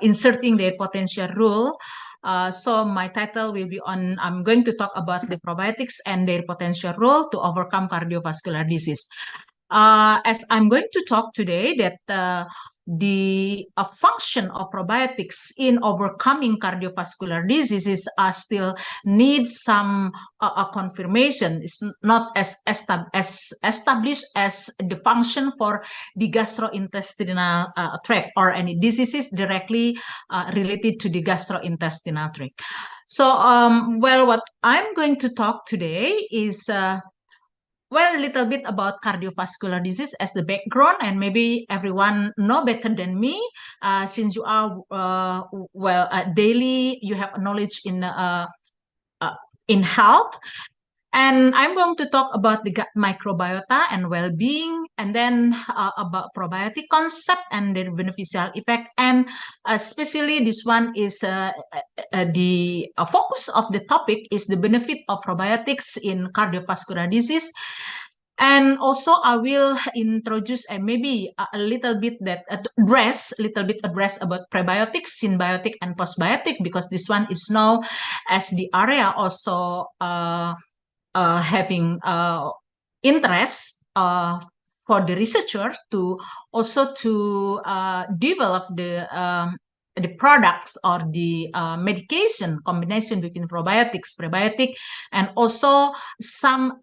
inserting their potential rule. So my title will be on, I'm going to talk about the probiotics and their potential role to overcome cardiovascular disease. As I'm going to talk today that the function of probiotics in overcoming cardiovascular diseases still needs some confirmation. It's not as established as the function for the gastrointestinal tract or any diseases directly related to the gastrointestinal tract. So, well, what I'm going to talk today is well, a little bit about cardiovascular disease as the background, and maybe everyone know better than me, since you are daily you have knowledge in health. And I'm going to talk about the gut microbiota and well-being, and then about probiotic concept and their beneficial effect. And especially this one is the focus of the topic is the benefit of probiotics in cardiovascular disease. And also I will introduce maybe a little bit that address about prebiotics, symbiotic and postbiotic, because this one is now as the area also having interest for the researcher to also to develop the products or the medication combination between probiotics, prebiotic, and also some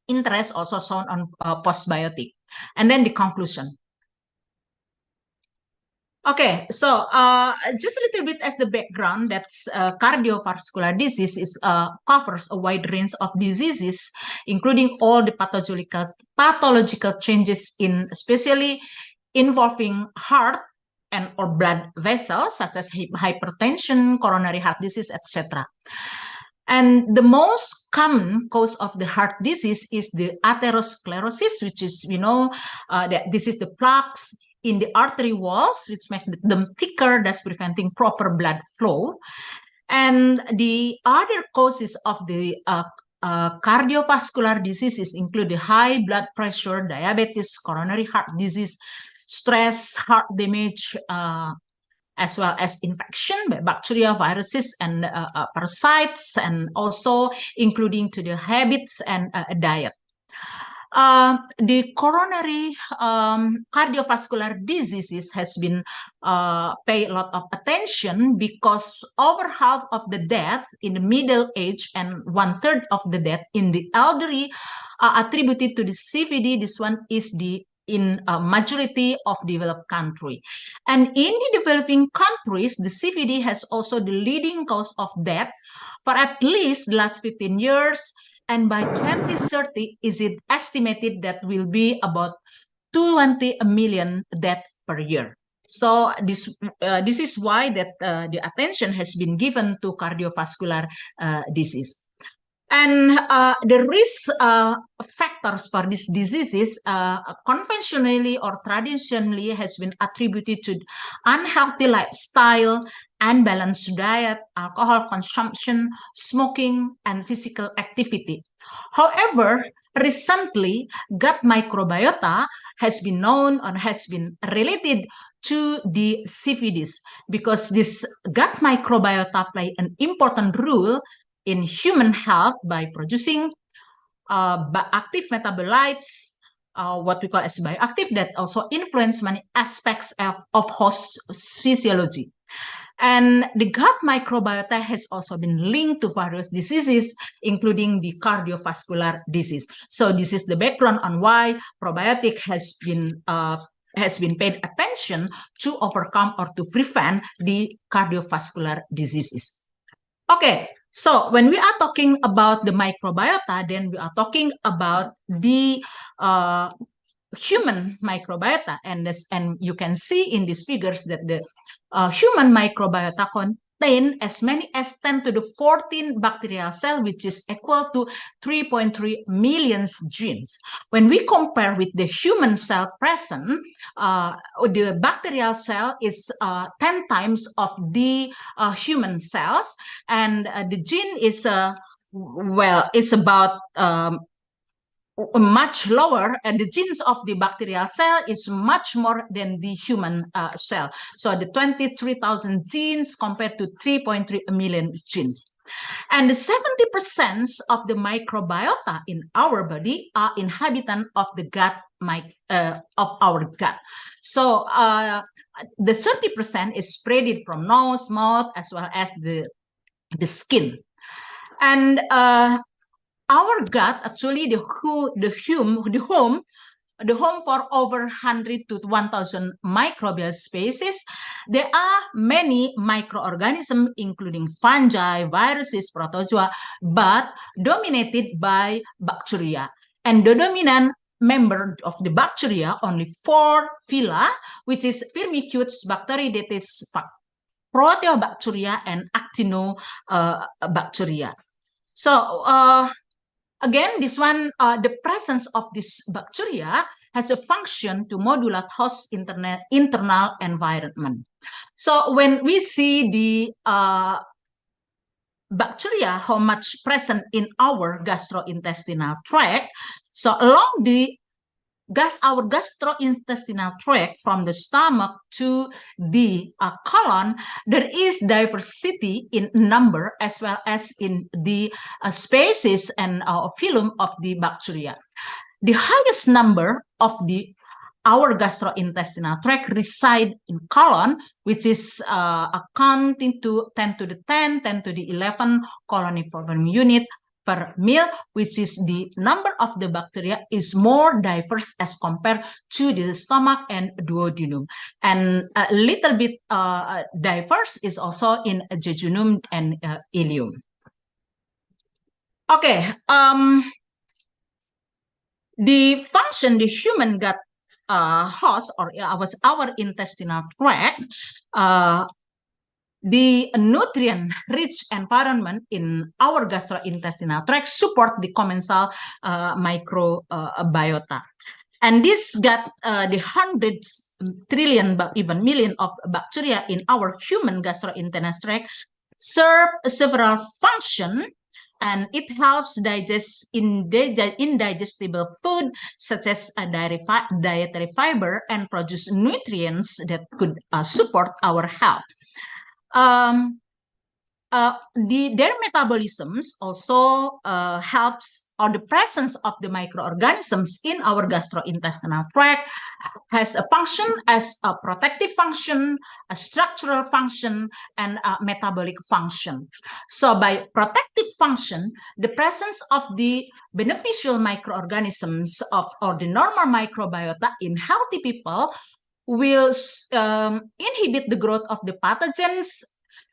interest also shown on postbiotic. And then the conclusion. Okay, so just a little bit as the background, that's cardiovascular disease covers a wide range of diseases, including all the pathological changes in, especially involving heart and or blood vessels, such as hypertension, coronary heart disease, etc. And the most common cause of the heart disease is the atherosclerosis, which is, that this is the plaques in the artery walls, which make them thicker, thus preventing proper blood flow. And the other causes of the cardiovascular diseases include the high blood pressure, diabetes, coronary heart disease, stress, heart damage, as well as infection by bacteria, viruses, and parasites, and also including to the habits and diet. The coronary cardiovascular diseases has been paid a lot of attention because over half of the death in the middle age and 1/3 of the death in the elderly are attributed to the CVD. This one is in a majority of developed country. And in the developing countries, the CVD has also the leading cause of death for at least the last 15 years. And by 2030, is it estimated that will be about 20 million deaths per year. So this is why that the attention has been given to cardiovascular disease. And the risk factors for these diseases conventionally or traditionally has been attributed to unhealthy lifestyle, unbalanced diet, alcohol consumption, smoking, and physical activity. However, recently, gut microbiota has been known or has been related to the CVDs because this gut microbiota play an important role in human health by producing active metabolites, what we call as bioactive, that also influence many aspects of host physiology. And the gut microbiota has also been linked to various diseases, including the cardiovascular disease. So this is the background on why probiotic has been paid attention to overcome or to prevent the cardiovascular diseases. Okay, So when we are talking about the microbiota, then we are talking about the human microbiota, and you can see in these figures that the human microbiota contain as many as 10 to the 14 bacterial cells, which is equal to 3.3 million genes. When we compare with the human cell present, the bacterial cell is 10 times of the human cells, and the gene is is about much lower, and the genes of the bacterial cell is much more than the human cell. So the 23,000 genes compared to 3.3 million genes. And the 70% of the microbiota in our body are inhabitant of the gut, of our gut. So the 30% is spreaded from nose, mouth, as well as the skin. And our gut, actually the home for over 100 to 1,000 microbial species. There are many microorganisms, including fungi, viruses, protozoa, but dominated by bacteria. And the dominant member of the bacteria, only 4 phyla, which is Firmicutes, Bacteroidetes, Proteobacteria, and Actinobacteria. So again, this one, the presence of this bacteria has a function to modulate host internal environment. So when we see the bacteria, how much present in our gastrointestinal tract, so along our gastrointestinal tract from the stomach to the colon, there is diversity in number as well as in the species and phylum of the bacteria. The highest number of our gastrointestinal tract reside in colon, which is accounting to 10 to the 10, 10 to the 11 coloniform unit per mil, which is the number of the bacteria is more diverse as compared to the stomach and duodenum. And a little bit diverse is also in jejunum and ileum. Okay, the function, the human gut host, or our intestinal tract, the nutrient-rich environment in our gastrointestinal tract support the commensal microbiota. And this got the hundreds, trillion, even million of bacteria in our human gastrointestinal tract serve several functions, and it helps digest indigestible food such as dietary fiber and produce nutrients that could support our health. Their metabolisms also helps, or the presence of the microorganisms in our gastrointestinal tract has a function as a protective function, a structural function, and a metabolic function. So by protective function, the presence of the beneficial microorganisms or the normal microbiota in healthy people will inhibit the growth of the pathogens,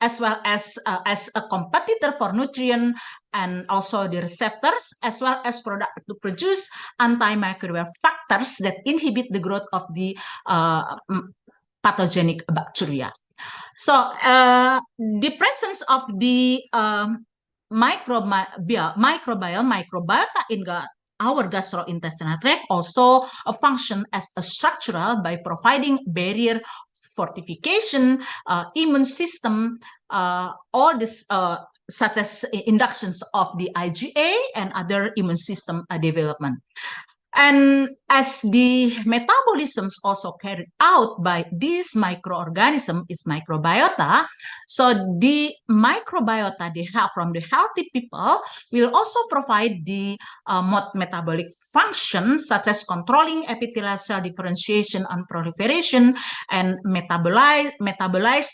as well as a competitor for nutrient, and also the receptors, as well as to produce antimicrobial factors that inhibit the growth of the pathogenic bacteria. So the presence of the microbiota in our gastrointestinal tract also function as a structural by providing barrier fortification, immune system, all this such as inductions of the IgA and other immune system development. And as the metabolisms also carried out by this microorganism is microbiota, so the microbiota they have from the healthy people will also provide the metabolic functions such as controlling epithelial cell differentiation and proliferation, and metabolize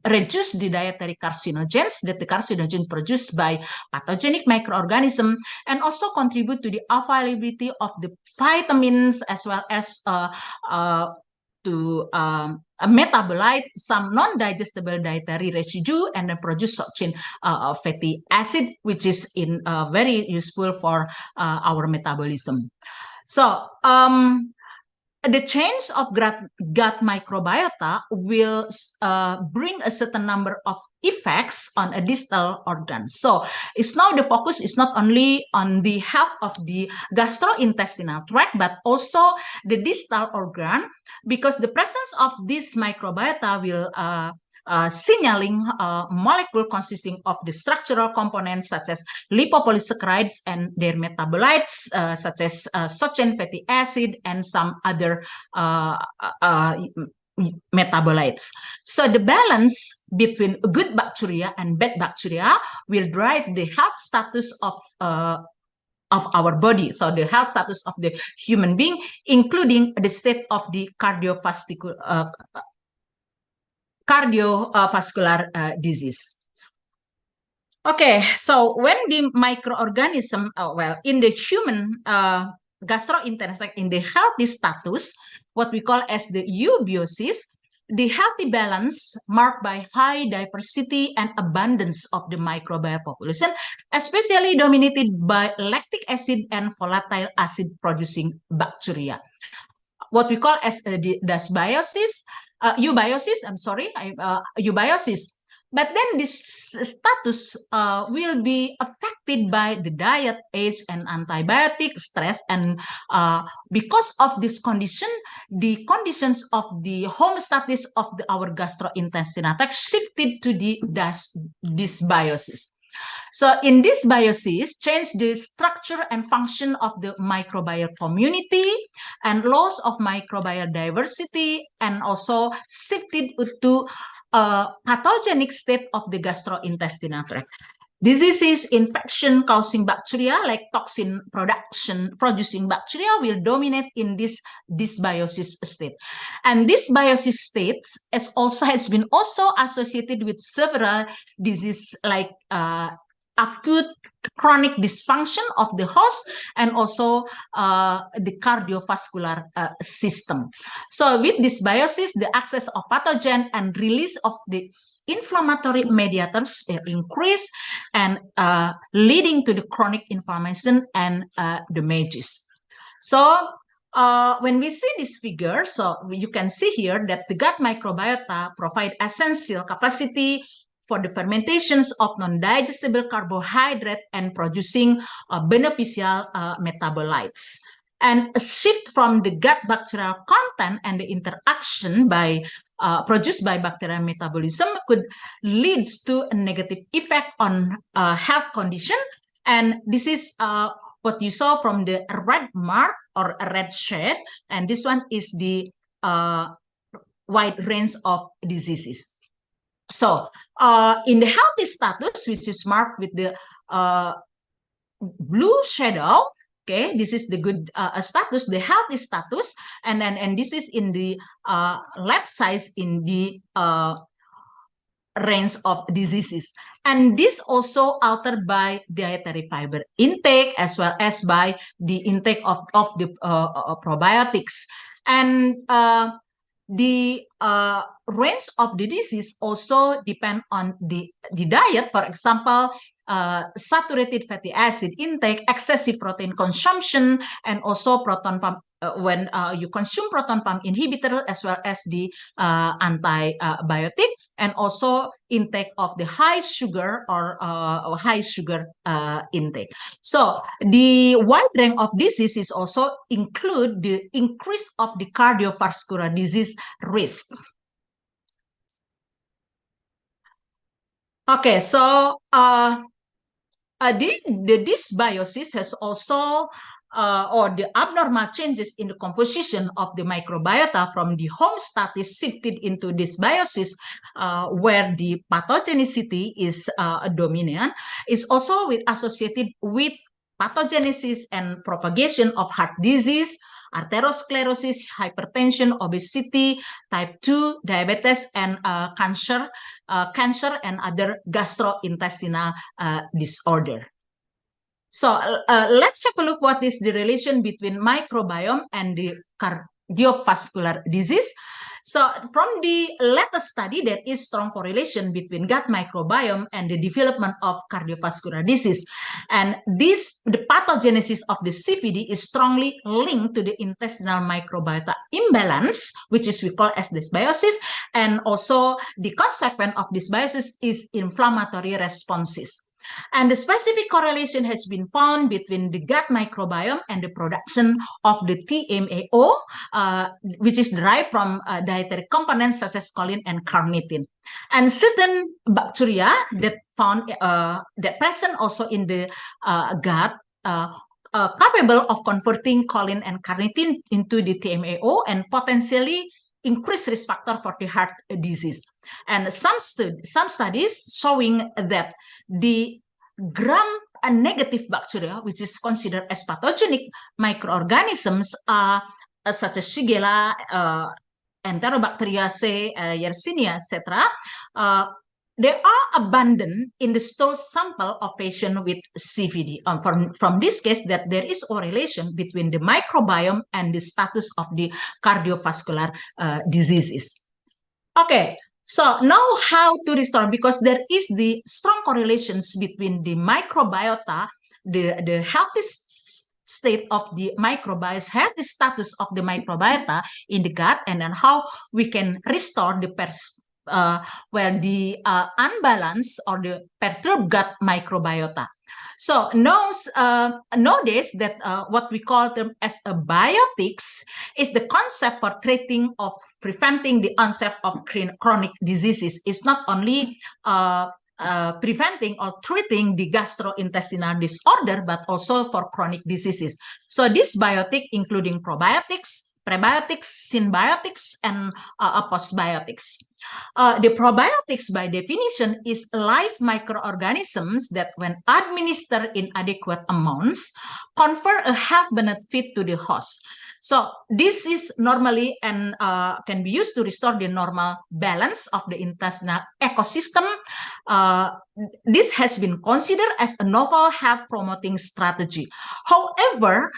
reduce the dietary carcinogens, that the carcinogen produced by pathogenic microorganism, and also contribute to the availability of the vitamins, as well as to to metabolite some non-digestible dietary residue and then produce short chain fatty acid, which is very useful for our metabolism. So the change of gut microbiota will bring a certain number of effects on a distal organ. So it's now the focus is not only on the health of the gastrointestinal tract, but also the distal organ, because the presence of this microbiota will signaling molecule consisting of the structural components such as lipopolysaccharides and their metabolites such as short chain fatty acid and some other metabolites. So the balance between good bacteria and bad bacteria will drive the health status of our body. So the health status of the human being, including the state of the cardiovascular disease. Okay, so when the microorganism, in the human gastrointestinal, in the healthy status, what we call as the eubiosis, the healthy balance marked by high diversity and abundance of the microbial population, especially dominated by lactic acid and volatile acid producing bacteria. What we call as the dysbiosis, eubiosis. But then this status will be affected by the diet, age, and antibiotic stress. And because of this condition, the conditions of the homeostasis of our gastrointestinal tract shifted to the dysbiosis. So in this biosis, change the structure and function of the microbial community and loss of microbial diversity, and also shifted to a pathogenic state of the gastrointestinal tract. Diseases, infection causing bacteria like toxin producing bacteria will dominate in this dysbiosis state. And this biosis state has been also associated with several diseases like acute chronic dysfunction of the host and also the cardiovascular system. So with dysbiosis, the access of pathogen and release of the inflammatory mediators increase and leading to the chronic inflammation and damages. So when we see this figure, so you can see here that the gut microbiota provide essential capacity for the fermentations of non-digestible carbohydrate and producing beneficial metabolites. And a shift from the gut bacterial content and the interaction produced by bacterial metabolism could lead to a negative effect on health condition. And this is what you saw from the red mark or a red shade. And this one is the wide range of diseases. So in the healthy status, which is marked with the blue shadow, okay, this is the good status, the healthy status, and this is in the left side in the range of diseases. And this also altered by dietary fiber intake as well as by the intake of the probiotics. And the range of the disease also depend on the diet. For example, saturated fatty acid intake, excessive protein consumption, and also proton pump when you consume proton pump inhibitor as well as the antibiotic, and also intake of the high sugar or high sugar intake. So the wide range of diseases also include the increase of the cardiovascular disease risk. Okay, so the dysbiosis has also or the abnormal changes in the composition of the microbiota from the homeostasis shifted into dysbiosis, where the pathogenicity is dominant, is also associated with pathogenesis and propagation of heart disease, atherosclerosis, hypertension, obesity, type 2, diabetes, and cancer and other gastrointestinal disorder. So let's have a look what is the relation between microbiome and the cardiovascular disease. So from the latest study, there is strong correlation between gut microbiome and the development of cardiovascular disease. And the pathogenesis of the CVD is strongly linked to the intestinal microbiota imbalance, which is we call as dysbiosis, and also the consequence of dysbiosis is inflammatory responses. And the specific correlation has been found between the gut microbiome and the production of the TMAO, which is derived from dietary components such as choline and carnitine. And certain bacteria that found that present also in the gut capable of converting choline and carnitine into the TMAO and potentially increased risk factor for the heart disease. And some studies showing that the gram-negative bacteria, which is considered as pathogenic microorganisms, such as Shigella, Enterobacteriaceae, Yersinia, etc., they are abundant in the stool sample of patients with CVD. From this case, that there is a relation between the microbiome and the status of the cardiovascular diseases. Okay, so now how to restore, because there is the strong correlations between the microbiota, the healthy state of the microbiota, healthy status of the microbiota in the gut, and then how we can restore the where the unbalanced or the perturbed gut microbiota. So nowadays that what we call them as a biotics is the concept for treating of preventing the onset of chronic diseases. It's not only preventing or treating the gastrointestinal disorder, but also for chronic diseases. So this biotic including probiotics, prebiotics, symbiotics, and postbiotics. The probiotics, by definition, is live microorganisms that, when administered in adequate amounts, confer a health benefit to the host. So this is normally and can be used to restore the normal balance of the intestinal ecosystem. This has been considered as a novel health promoting strategy. However,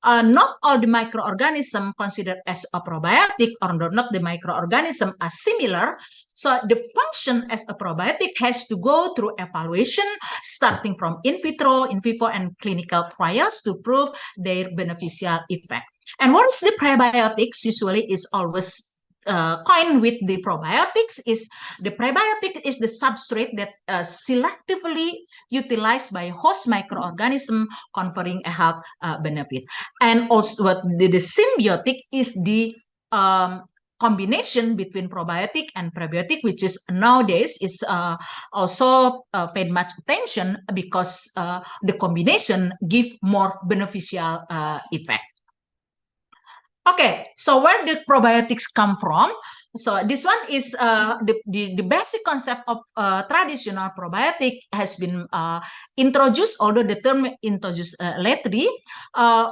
not all the microorganisms considered as a probiotic or not the microorganism are similar. So the function as a probiotic has to go through evaluation, starting from in vitro, in vivo, and clinical trials to prove their beneficial effect. And what is the prebiotics? Usually is always coined with the probiotics. Is the prebiotic is the substrate that selectively utilized by host microorganism, conferring a health benefit. And also what the symbiotic is the combination between probiotic and prebiotic, which is nowadays is also paid much attention because the combination give more beneficial effect. Okay, so where did probiotics come from? So this one is the basic concept of traditional probiotic has been introduced, although the term introduced lately, at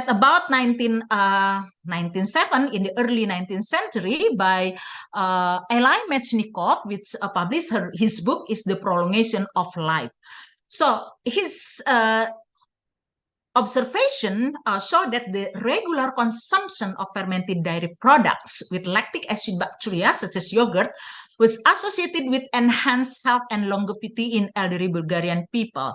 about 1907, in the early 19th century, by Eli Mechnikov, which published his book is The Prolongation of Life. So his observation show that the regular consumption of fermented dairy products with lactic acid bacteria, such as yogurt, was associated with enhanced health and longevity in elderly Bulgarian people.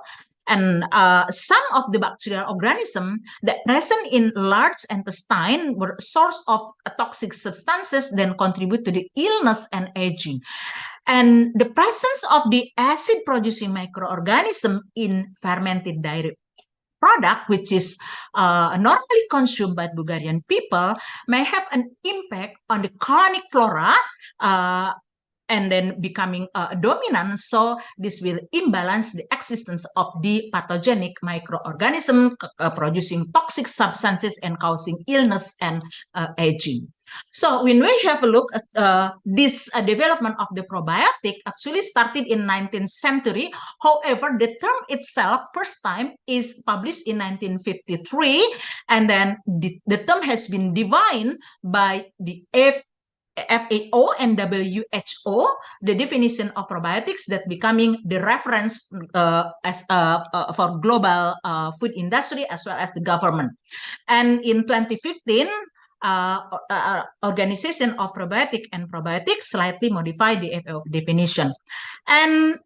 And some of the bacterial organisms that present in large intestine were source of toxic substances that contribute to the illness and aging. And the presence of the acid-producing microorganism in fermented dairy product, which is normally consumed by Bulgarian people, may have an impact on the colonic flora and then becoming dominant. So this will imbalance the existence of the pathogenic microorganism producing toxic substances and causing illness and aging. So when we have a look at this development of the probiotic actually started in 19th century. However, the term itself first time is published in 1953, and then the term has been defined by the FAO and WHO, the definition of probiotics that becoming the reference as for global food industry as well as the government. And in 2015, Organization of Probiotic and Probiotics slightly modify the FAO definition. And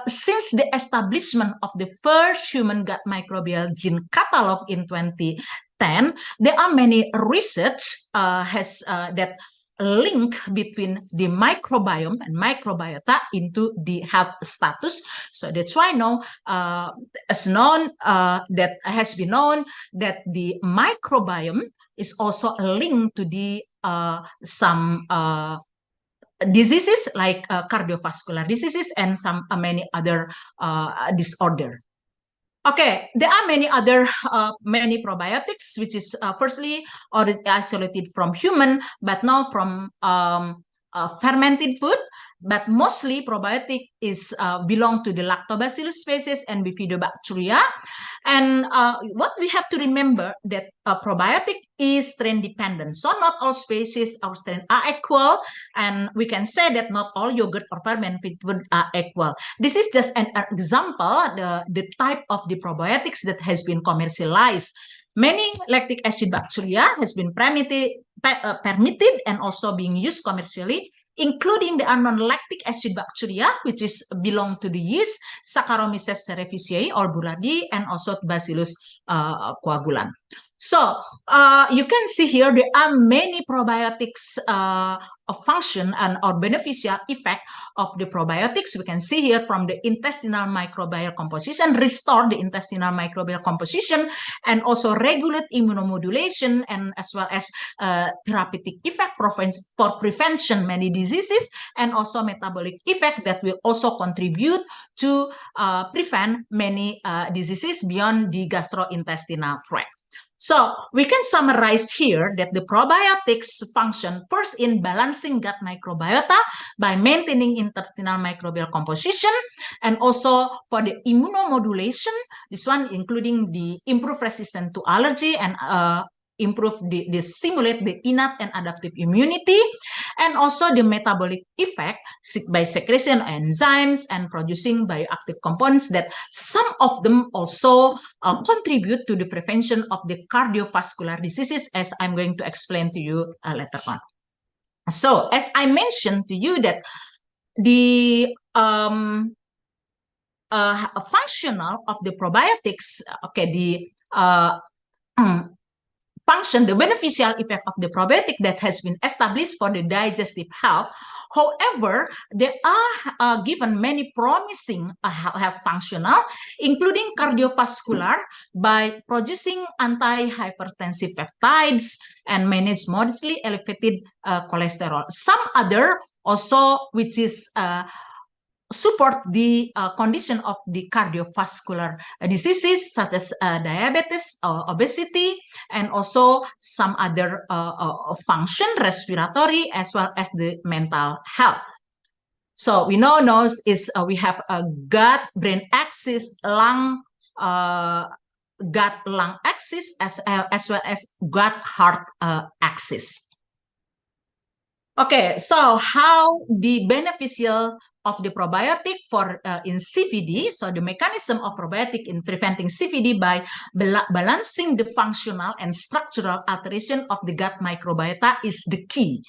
since the establishment of the first human gut microbial gene catalog in 2010, there are many research that link between the microbiome and microbiota into the health status. So that's why now that has been known that the microbiome is also linked to the some diseases like cardiovascular diseases and some many other disorder. Okay, there are many other many probiotics, which is firstly isolated from human, but now from fermented food. But mostly probiotic is belong to the lactobacillus species and bifidobacteria. And what we have to remember that probiotic is strain dependent. So not all species or strain are equal, and we can say that not all yogurt or fermented food are equal. This is just an example, the type of the probiotics that has been commercialized. Many lactic acid bacteria has been permitted and also being used commercially, including the non-lactic acid bacteria, which is belong to the yeast, Saccharomyces cerevisiae or Burardi, and also Bacillus coagulant. So you can see here there are many probiotics function and or beneficial effect of the probiotics. We can see here from the intestinal microbial composition, restore the intestinal microbial composition, and also regulate immunomodulation, and as well as therapeutic effect for prevention many diseases, and also metabolic effect that will also contribute to prevent many diseases beyond the gastrointestinal tract. So we can summarize here that the probiotics function first in balancing gut microbiota by maintaining intestinal microbial composition, and also for the immunomodulation, this one including the improved resistance to allergy and improve the stimulate the innate and adaptive immunity, and also the metabolic effect by secretion enzymes and producing bioactive components that some of them also contribute to the prevention of the cardiovascular diseases, as I'm going to explain to you later on. So as I mentioned to you that the functional of the probiotics, okay, the function, the beneficial effect of the probiotic that has been established for the digestive health. However, there are given many promising health functional, including cardiovascular, by producing anti-hypertensive peptides and manage modestly elevated cholesterol. Some other also, which is support the condition of the cardiovascular diseases such as diabetes, obesity, and also some other function, respiratory, as well as the mental health. So we know is we have a gut-brain axis, gut-lung axis, as well as gut-heart axis. Okay, so how the beneficial of the probiotic for in CVD, so the mechanism of probiotic in preventing CVD by balancing the functional and structural alteration of the gut microbiota is the key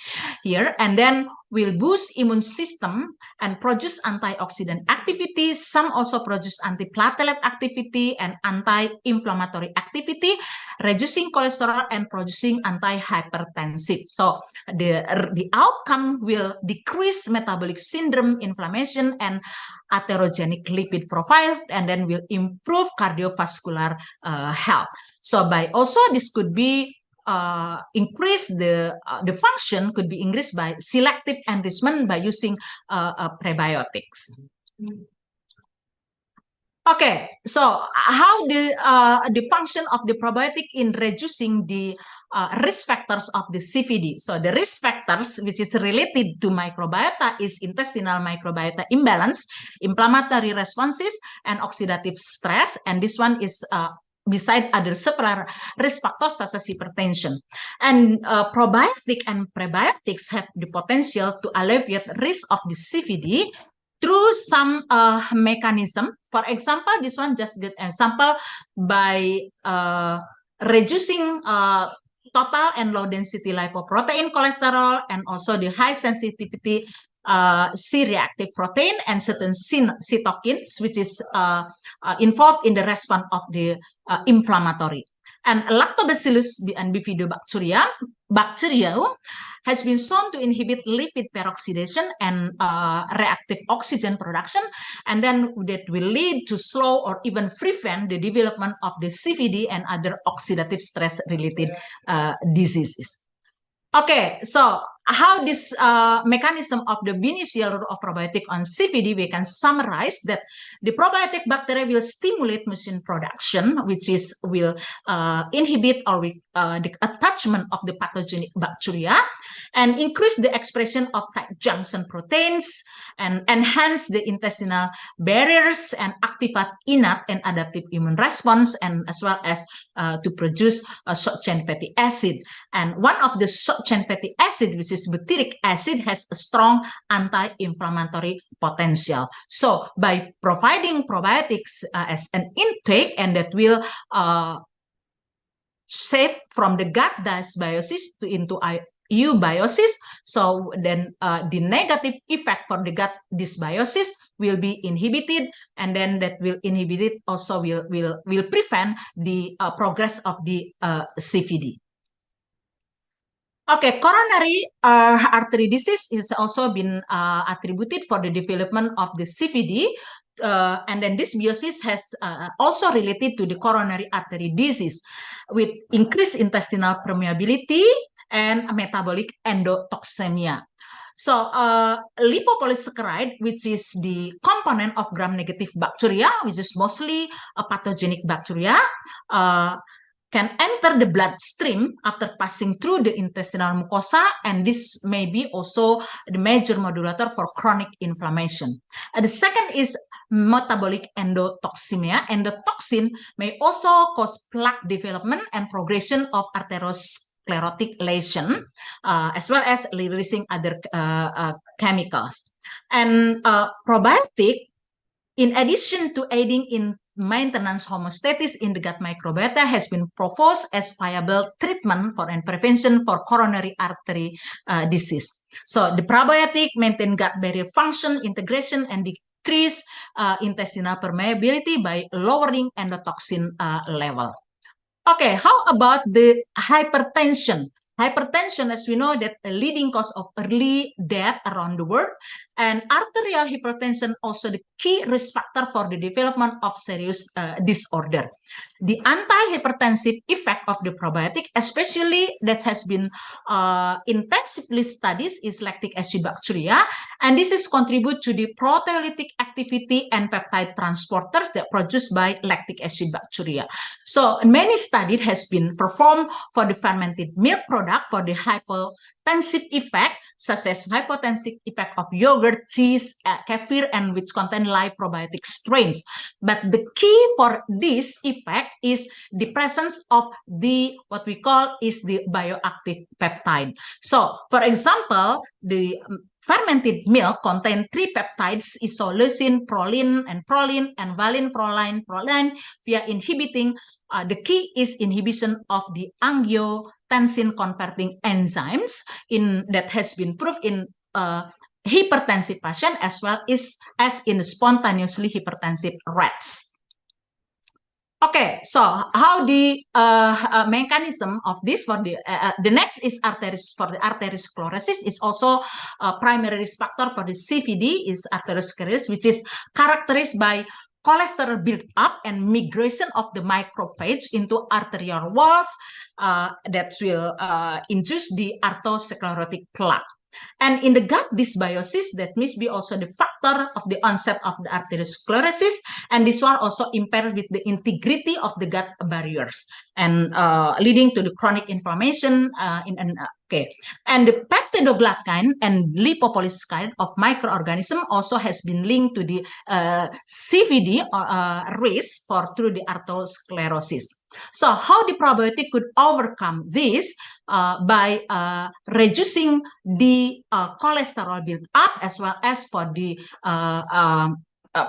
here, and then will boost immune system and produce antioxidant activity. Some also produce antiplatelet activity and anti-inflammatory activity, reducing cholesterol and producing anti-hypertensive. So the outcome will decrease metabolic syndrome, inflammation, and atherogenic lipid profile, and then will improve cardiovascular health. So by also this could be increase the function could be increased by selective enrichment by using prebiotics. Okay, so how the function of the probiotic in reducing the risk factors of the CVD. So the risk factors which is related to microbiota is intestinal microbiota imbalance, inflammatory responses, and oxidative stress. And this one is beside other several risk factors such as hypertension. And probiotic and prebiotics have the potential to alleviate risk of the CVD through some mechanism. For example, this one just get example by reducing total and low density lipoprotein cholesterol, and also the high sensitivity C-reactive protein and certain cytokines, which is involved in the response of the inflammatory. And Lactobacillus and bifidobacteria has been shown to inhibit lipid peroxidation and reactive oxygen production, and then that will lead to slow or even prevent the development of the CVD and other oxidative stress-related diseases. Okay, so how this mechanism of the beneficial role of probiotic on CVD, we can summarize that the probiotic bacteria will stimulate mucin production, which is will inhibit or the attachment of the pathogenic bacteria, and increase the expression of tight junction proteins, and enhance the intestinal barriers, and activate innate and adaptive immune response, and as well as to produce short chain fatty acid. And one of the short chain fatty acid, which is butyric acid, has a strong anti-inflammatory potential. So by providing probiotics as an intake, and that will save from the gut dysbiosis into eubiosis, so then the negative effect for the gut dysbiosis will be inhibited, and then that will inhibit it also will prevent the progress of the CVD. Okay, coronary artery disease is also been attributed for the development of the CVD, and then this dysbiosis has also related to the coronary artery disease with increased intestinal permeability and metabolic endotoxemia. So lipopolysaccharide, which is the component of gram-negative bacteria, which is mostly a pathogenic bacteria, can enter the bloodstream after passing through the intestinal mucosa, and this may be also the major modulator for chronic inflammation. And the second is metabolic endotoxemia, and the toxin may also cause plaque development and progression of arteriosclerotic lesion, as well as releasing other chemicals. And probiotic, in addition to aiding in maintenance homeostasis in the gut microbiota, has been proposed as viable treatment for and prevention for coronary artery disease. So the probiotic maintain gut barrier function, integration, and decrease intestinal permeability by lowering endotoxin level. Okay, how about the hypertension? Hypertension, as we know, that a leading cause of early death around the world, and arterial hypertension also the key risk factor for the development of serious disorder. The anti-hypertensive effect of the probiotic, especially that has been intensively studied, is lactic acid bacteria, and this is contribute to the proteolytic activity and peptide transporters that produced by lactic acid bacteria. So many studies has been performed for the fermented milk product for the hypotensive effect, such as hypotensive effect of yogurt, cheese, kefir, and which contain live probiotic strains. But the key for this effect is the presence of the what we call is the bioactive peptide. So, for example, the fermented milk contain 3 peptides, isoleucine, proline, and valine, proline, via inhibiting. The key is inhibition of the angiotensin converting enzymes that has been proved in hypertensive patient as well as in spontaneously hypertensive rats. Okay, so how the mechanism of this for the next is arteriosclerosis is also a primary risk factor for the CVD is arteriosclerosis, which is characterized by cholesterol build-up and migration of the macrophage into arterial walls that will induce the atherosclerotic plaque. And in the gut dysbiosis, that must be also the factor of the onset of the arteriosclerosis, and this one also impairs with the integrity of the gut barriers and leading to the chronic inflammation okay. And the peptidoglycan and lipopolysaccharide of microorganism also has been linked to the CVD risk through the atherosclerosis. So how the probiotic could overcome this by reducing the cholesterol build-up as well as for the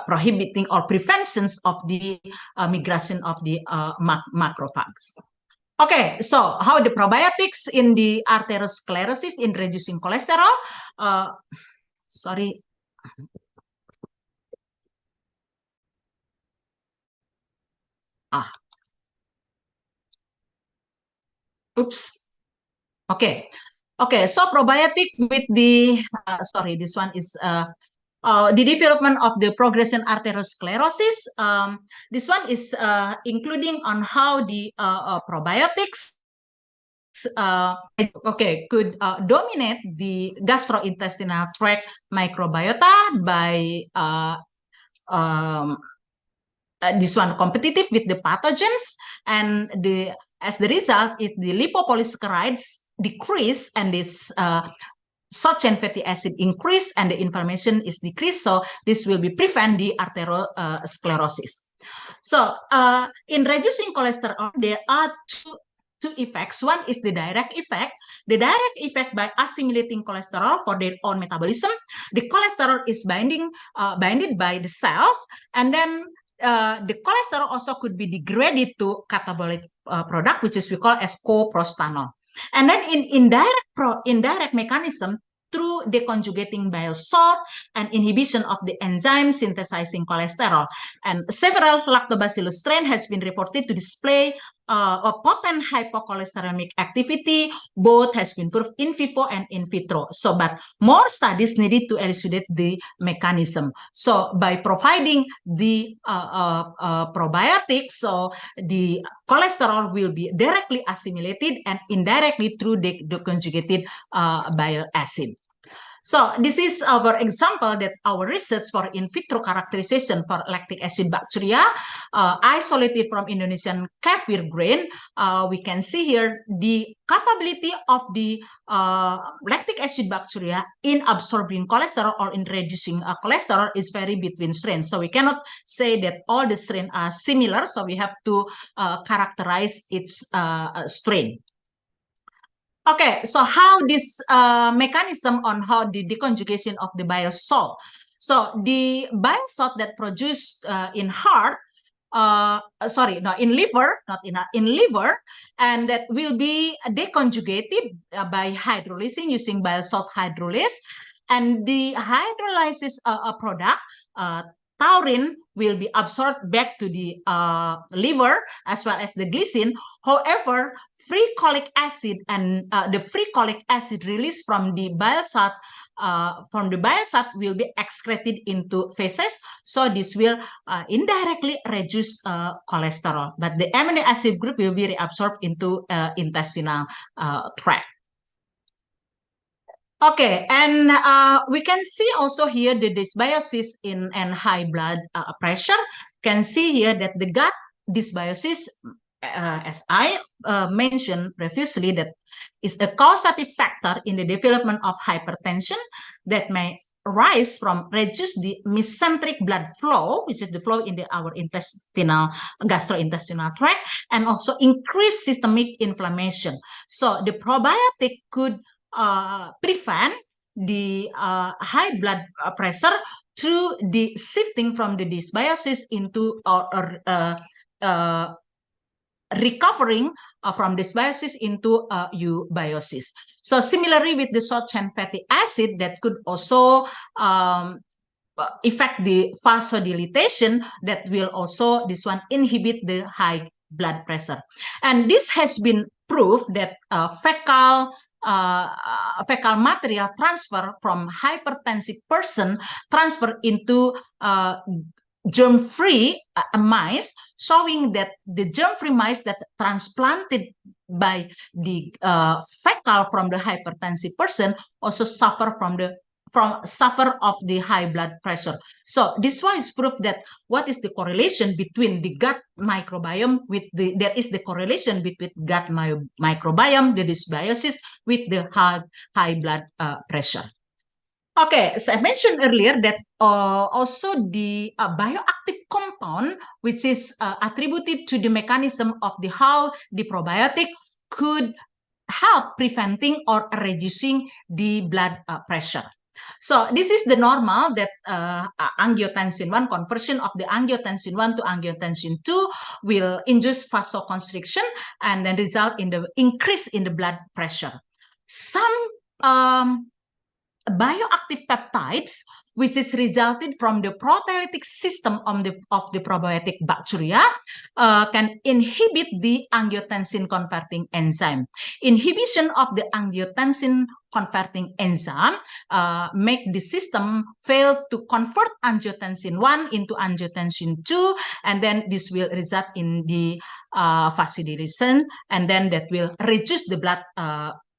prohibiting or preventions of the migration of the macrophages. Okay, so how the probiotics in the arteriosclerosis in reducing cholesterol? Sorry. Oops. Okay. Okay, so probiotic with the, sorry, this one is the development of the progression arteriosclerosis. This one is including on how the probiotics could dominate the gastrointestinal tract microbiota by this one competitive with the pathogens, and as the result is the lipopolysaccharides decrease, and this short chain fatty acid increase, and the inflammation is decreased. So this will be prevent the arteriosclerosis. So in reducing cholesterol, there are two effects. One is the direct effect. The direct effect by assimilating cholesterol for their own metabolism. The cholesterol is binded by the cells, and then the cholesterol also could be degraded to catabolic product, which is we call as coprostanol. And then in indirect mechanism, through deconjugating bile salt and inhibition of the enzyme synthesizing cholesterol. And several lactobacillus strain has been reported to display a potent hypocholesteremic activity. Both has been proved in vivo and in vitro. So, but more studies needed to elucidate the mechanism. So, by providing the probiotics, so the cholesterol will be directly assimilated and indirectly through the conjugated bile acid. So this is our example that our research for in vitro characterization for lactic acid bacteria isolated from Indonesian kefir grain. We can see here the capability of the lactic acid bacteria in absorbing cholesterol or in reducing cholesterol is vary between strains. So we cannot say that all the strains are similar. So we have to characterize its strain. Okay, so how this mechanism on how the deconjugation of the bile salt. So the bile salt that produced in heart, in liver, not in liver, and that will be deconjugated by hydrolysing using bile salt hydrolase, and the hydrolysis product, taurine, will be absorbed back to the liver as well as the glycine. However, free cholic acid and the free cholic acid released from the bile salt will be excreted into feces. So this will indirectly reduce cholesterol, but the amino acid group will be reabsorbed into intestinal tract. Okay, and we can see also here the dysbiosis in and high blood pressure. Can see here that the gut dysbiosis, as I mentioned previously, that is a causative factor in the development of hypertension that may rise from reduce the mesenteric blood flow, which is the flow in our gastrointestinal tract, and also increase systemic inflammation. So the probiotic could prevent the high blood pressure through the shifting from the dysbiosis into recovering from dysbiosis into eubiosis. So similarly with the short chain fatty acid, that could also affect the vasodilation, that will also this one inhibit the high blood pressure. And this has been proved that fecal material transfer from hypertensive person transfer into germ-free mice, showing that the germ-free mice that transplanted by the fecal from the hypertensive person also suffer of the high blood pressure. So this one is proof that what is the correlation between the gut microbiome there is the correlation between gut microbiome, the dysbiosis, with the high blood pressure. Okay, so I mentioned earlier that also the bioactive compound, which is attributed to the mechanism of how the probiotic could help preventing or reducing the blood pressure. So this is the normal that angiotensin 1 conversion of the angiotensin 1 to angiotensin 2 will induce vasoconstriction and then result in the increase in the blood pressure. Some bioactive peptides, which is resulted from the proteolytic system of the probiotic bacteria, can inhibit the angiotensin converting enzyme. Inhibition of the angiotensin converting enzyme make the system fail to convert angiotensin 1 into angiotensin 2, and then this will result in the vasodilation, and then that will reduce the blood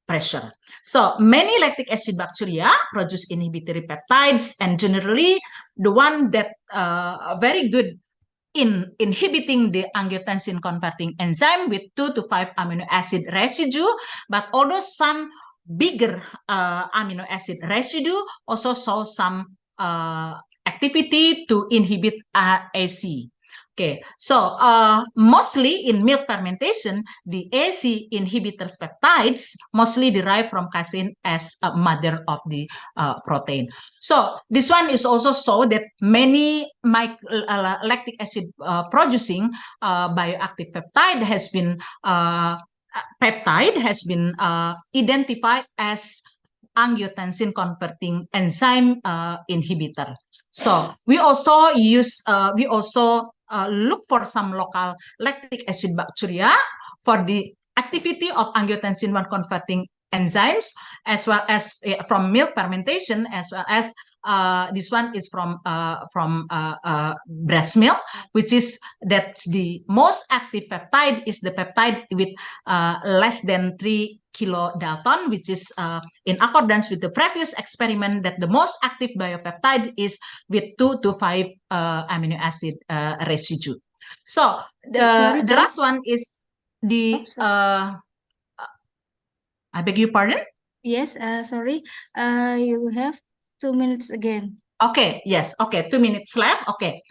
pressure. So many lactic acid bacteria produce inhibitory peptides, and generally the one that very good in inhibiting the angiotensin converting enzyme with 2 to 5 amino acid residue, but although some bigger amino acid residue also show some activity to inhibit AC. Okay, so mostly in milk fermentation, the AC inhibitors peptides mostly derive from casein as a mother of the protein. So this one is also so that many lactic acid producing bioactive peptide has been identified as angiotensin converting enzyme inhibitor. So we also look for some local lactic acid bacteria for the activity of angiotensin 1 converting enzymes, as well as from milk fermentation, as well as this one is from breast milk, which is that the most active peptide is the peptide with less than 3 kilodalton, which is in accordance with the previous experiment that the most active biopeptide is with 2 to 5 amino acid residue. So the last one is the I beg your pardon? Yes, sorry. You have 2 minutes again. Okay, yes. Okay, 2 minutes left. Okay.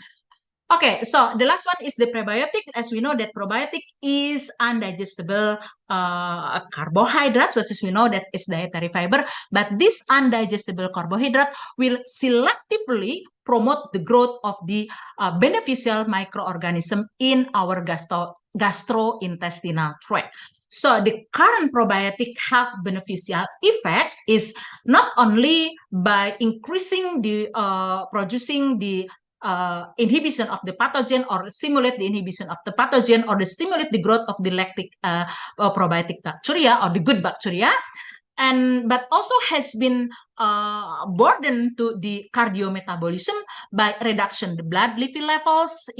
Okay, so the last one is the prebiotic. As we know that probiotic is undigestible carbohydrates, which is we know that is dietary fiber, but this undigestible carbohydrate will selectively promote the growth of the beneficial microorganism in our gastrointestinal tract. So the current probiotic health beneficial effect is not only by increasing the producing the inhibition of the pathogen or stimulate the inhibition of the pathogen or stimulate the growth of the lactic probiotic bacteria or the good bacteria, but also has been burden to the cardiometabolism by reduction the blood lipid levels,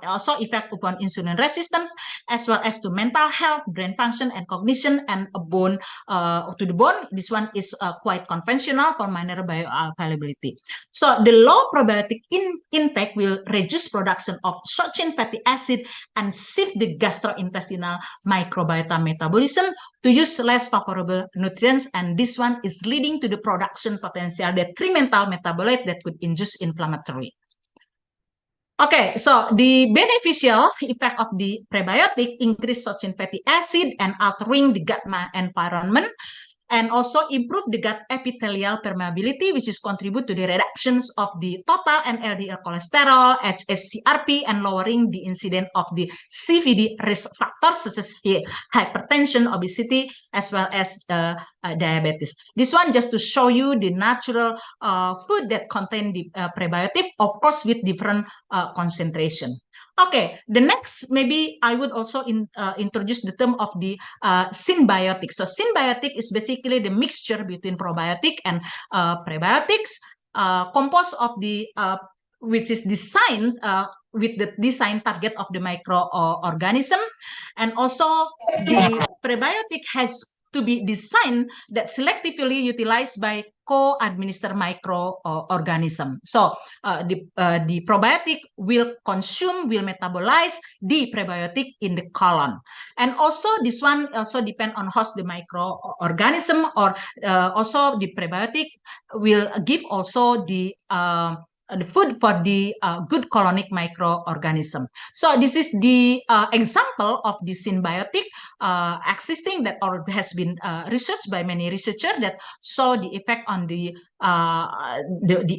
also effect upon insulin resistance, as well as to mental health, brain function, and cognition, and bone to the bone. This one is quite conventional for minor bioavailability. So the low probiotic intake will reduce production of short chain fatty acid and shift the gastrointestinal microbiota metabolism to use less favorable nutrients, and this one is leading to the production potential detrimental metabolite that could induce inflammatory. Okay, so the beneficial effect of the prebiotic increase short chain fatty acid and altering the gut environment, and also improve the gut epithelial permeability, which is contribute to the reductions of the total and LDL cholesterol, HSCRP, and lowering the incidence of the CVD risk factors such as hypertension, obesity, as well as diabetes. This one just to show you the natural food that contain the prebiotic, of course, with different concentration. Okay, the next maybe I would also introduce the term of the symbiotic. So symbiotic is basically the mixture between probiotic and prebiotics, composed of the which is designed with the design target of the microorganism, and also the prebiotic has to be designed that selectively utilized by co-administered microorganism. So the probiotic will metabolize the prebiotic in the colon. And also this one also depend on host the microorganism, or also the prebiotic will give also the the food for the good colonic microorganism. So this is the example of the symbiotic existing that has been researched by many researchers that saw the effect on the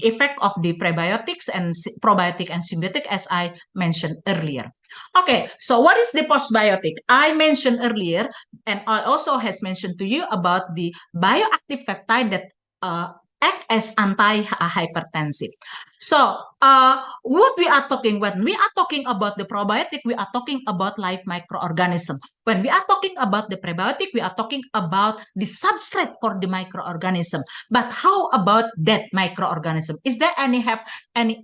effect of the prebiotics and probiotic and symbiotic, as I mentioned earlier. Okay, so what is the postbiotic? I mentioned earlier, and I also has mentioned to you about the bioactive peptide that act as anti-hypertensive. So what we are talking, when we are talking about the probiotic, we are talking about live microorganism. When we are talking about the prebiotic, we are talking about the substrate for the microorganism. But how about that microorganism? Is there any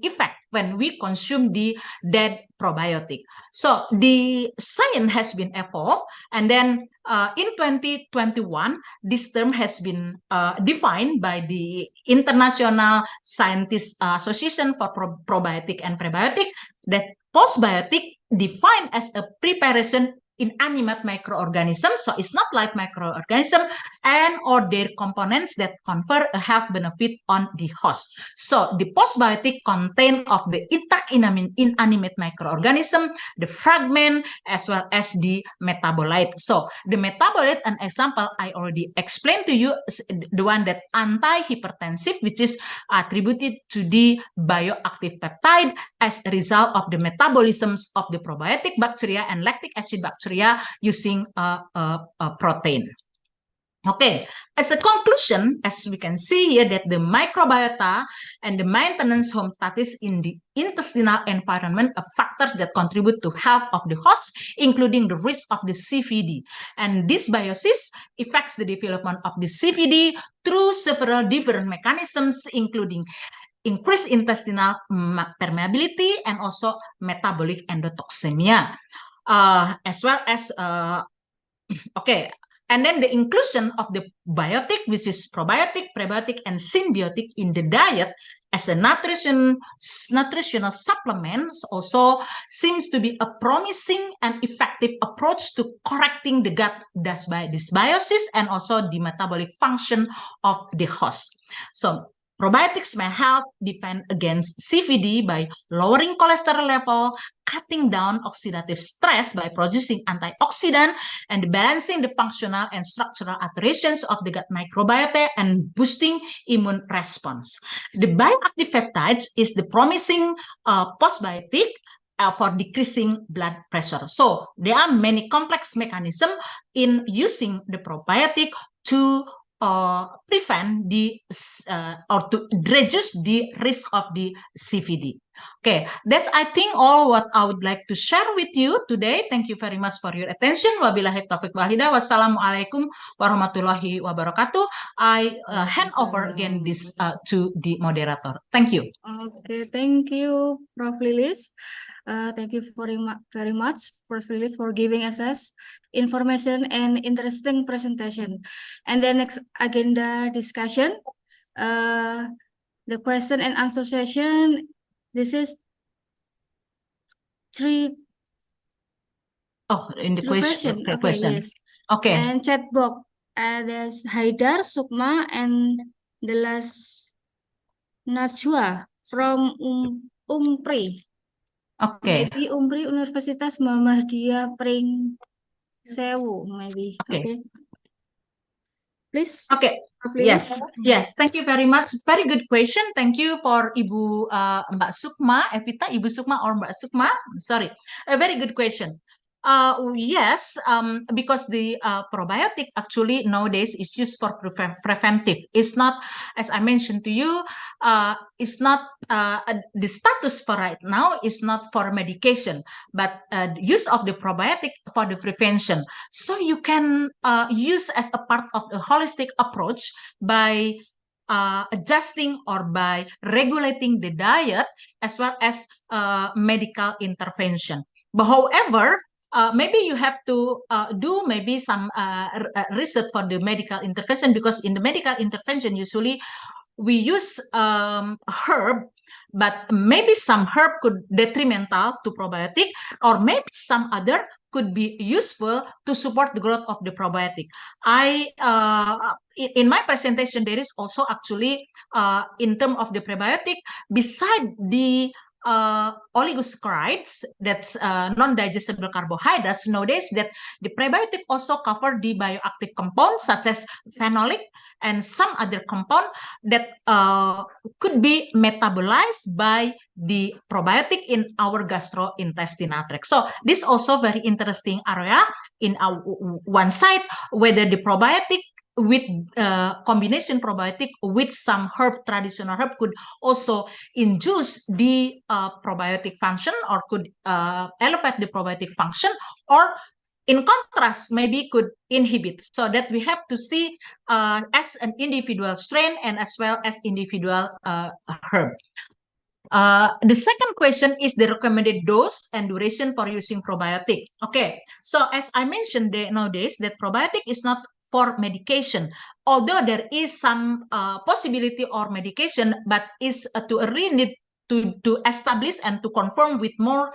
effect when we consume the dead probiotic? So the science has been evolved, and then in 2021, this term has been defined by the International Scientist Association for Probiotic and Prebiotic, that postbiotic defined as a preparation inanimate microorganism, so it's not live microorganism, and or their components that confer a health benefit on the host. So the postbiotic contain of the intact inanimate microorganism, the fragment, as well as the metabolite. So the metabolite, an example I already explained to you, is the one that anti-hypertensive, which is attributed to the bioactive peptide as a result of the metabolisms of the probiotic bacteria and lactic acid bacteria using a protein. Okay, as a conclusion, as we can see here, that the microbiota and the maintenance homeostasis in the intestinal environment are factors that contribute to health of the host, including the risk of the CVD. And this biosis affects the development of the CVD through several different mechanisms, including increased intestinal permeability and also metabolic endotoxemia, as well as okay. And then the inclusion of the biotic, which is probiotic, prebiotic, and symbiotic in the diet as a nutritional supplement also seems to be a promising and effective approach to correcting the gut dysbiosis and also the metabolic function of the host. So probiotics may help defend against CVD by lowering cholesterol level, cutting down oxidative stress by producing antioxidant, and balancing the functional and structural alterations of the gut microbiota and boosting immune response. The bioactive peptides is the promising postbiotic for decreasing blood pressure. So there are many complex mechanisms in using the probiotic to prevent the or to reduce the risk of the CVD. Okay, that's I think all what I would like to share with you today. Thank you very much for your attention. Wabillahi taufiq wal hidayah. Wassalamualaikum warahmatullahi wabarakatuh. I hand over again this to the moderator. Thank you. Okay, thank you, Prof. Lilis. Thank you very much, Prof. Lilis, for giving us information and interesting presentation. And the next agenda discussion, the question and answer session. This is three. Oh, in the question. Okay, question. yes. Okay. And chat box. There's Haidar, Sukma, and the last Najwa from Umpri. Okay. Maybe Umpri Universitas Muhammadiyah Pring Sewu, maybe. Okay. Please. Okay. Yes. Thank you very much. Very good question. Thank you for Ibu Mbak Sukma, Evita, Ibu Sukma or Mbak Sukma. Sorry. A very good question. Yes, because the probiotic actually nowadays is used for preventive. It's not, as I mentioned to you, it's not the status for right now is not for medication, but use of the probiotic for the prevention. So you can use as a part of a holistic approach by adjusting or by regulating the diet as well as medical intervention. But however, maybe you have to do maybe some research for the medical intervention, because in the medical intervention usually we use herb, but maybe some herb could detrimental to probiotic, or maybe some other could be useful to support the growth of the probiotic. In my presentation, there is also actually in terms of the probiotic, beside the oligosaccharides, that's non-digestible carbohydrates, nowadays that the prebiotic also cover the bioactive compounds such as phenolic and some other compound that could be metabolized by the probiotic in our gastrointestinal tract. So this also very interesting area in our one side, whether the probiotic with combination probiotic with some traditional herb could also induce the probiotic function or could elevate the probiotic function, or in contrast maybe could inhibit. So that we have to see as an individual strain and as well as individual herb. The second question is the recommended dose and duration for using probiotic. Okay, so as I mentioned nowadays that probiotic is not for medication, although there is some possibility or medication, but is to really need to establish and to confirm with more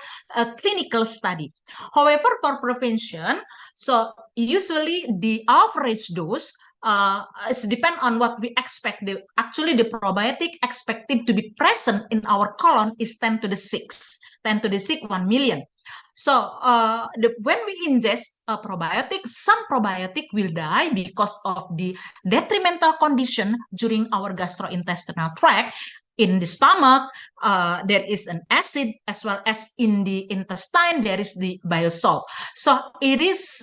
clinical study. However, for prevention, so usually the average dose it depends on what we expect. Actually, the probiotic expected to be present in our colon is 10 to the 6, 10 to the 6, 1 million. So when we ingest a probiotic, some probiotic will die because of the detrimental condition during our gastrointestinal tract. In the stomach, there is an acid, as well as in the intestine, there is the bile salt. So it is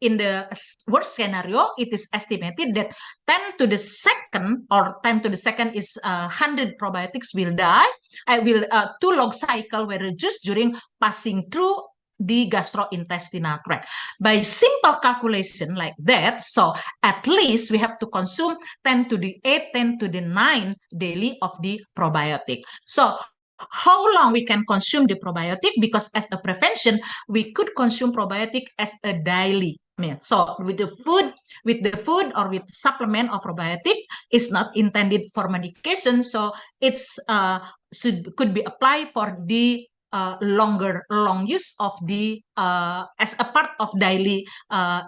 in the worst scenario, it is estimated that 10 to the second, or 10 to the second is 100 probiotics will die, two log cycle were reduced during passing through the gastrointestinal tract. By simple calculation like that, so at least we have to consume 10 to the 8, 10 to the 9 daily of the probiotic. So how long we can consume the probiotic? Because as a prevention, we could consume probiotic as a daily meal. So with the food or with supplement of probiotic is not intended for medication. So it's could be applied for the long use of the as a part of daily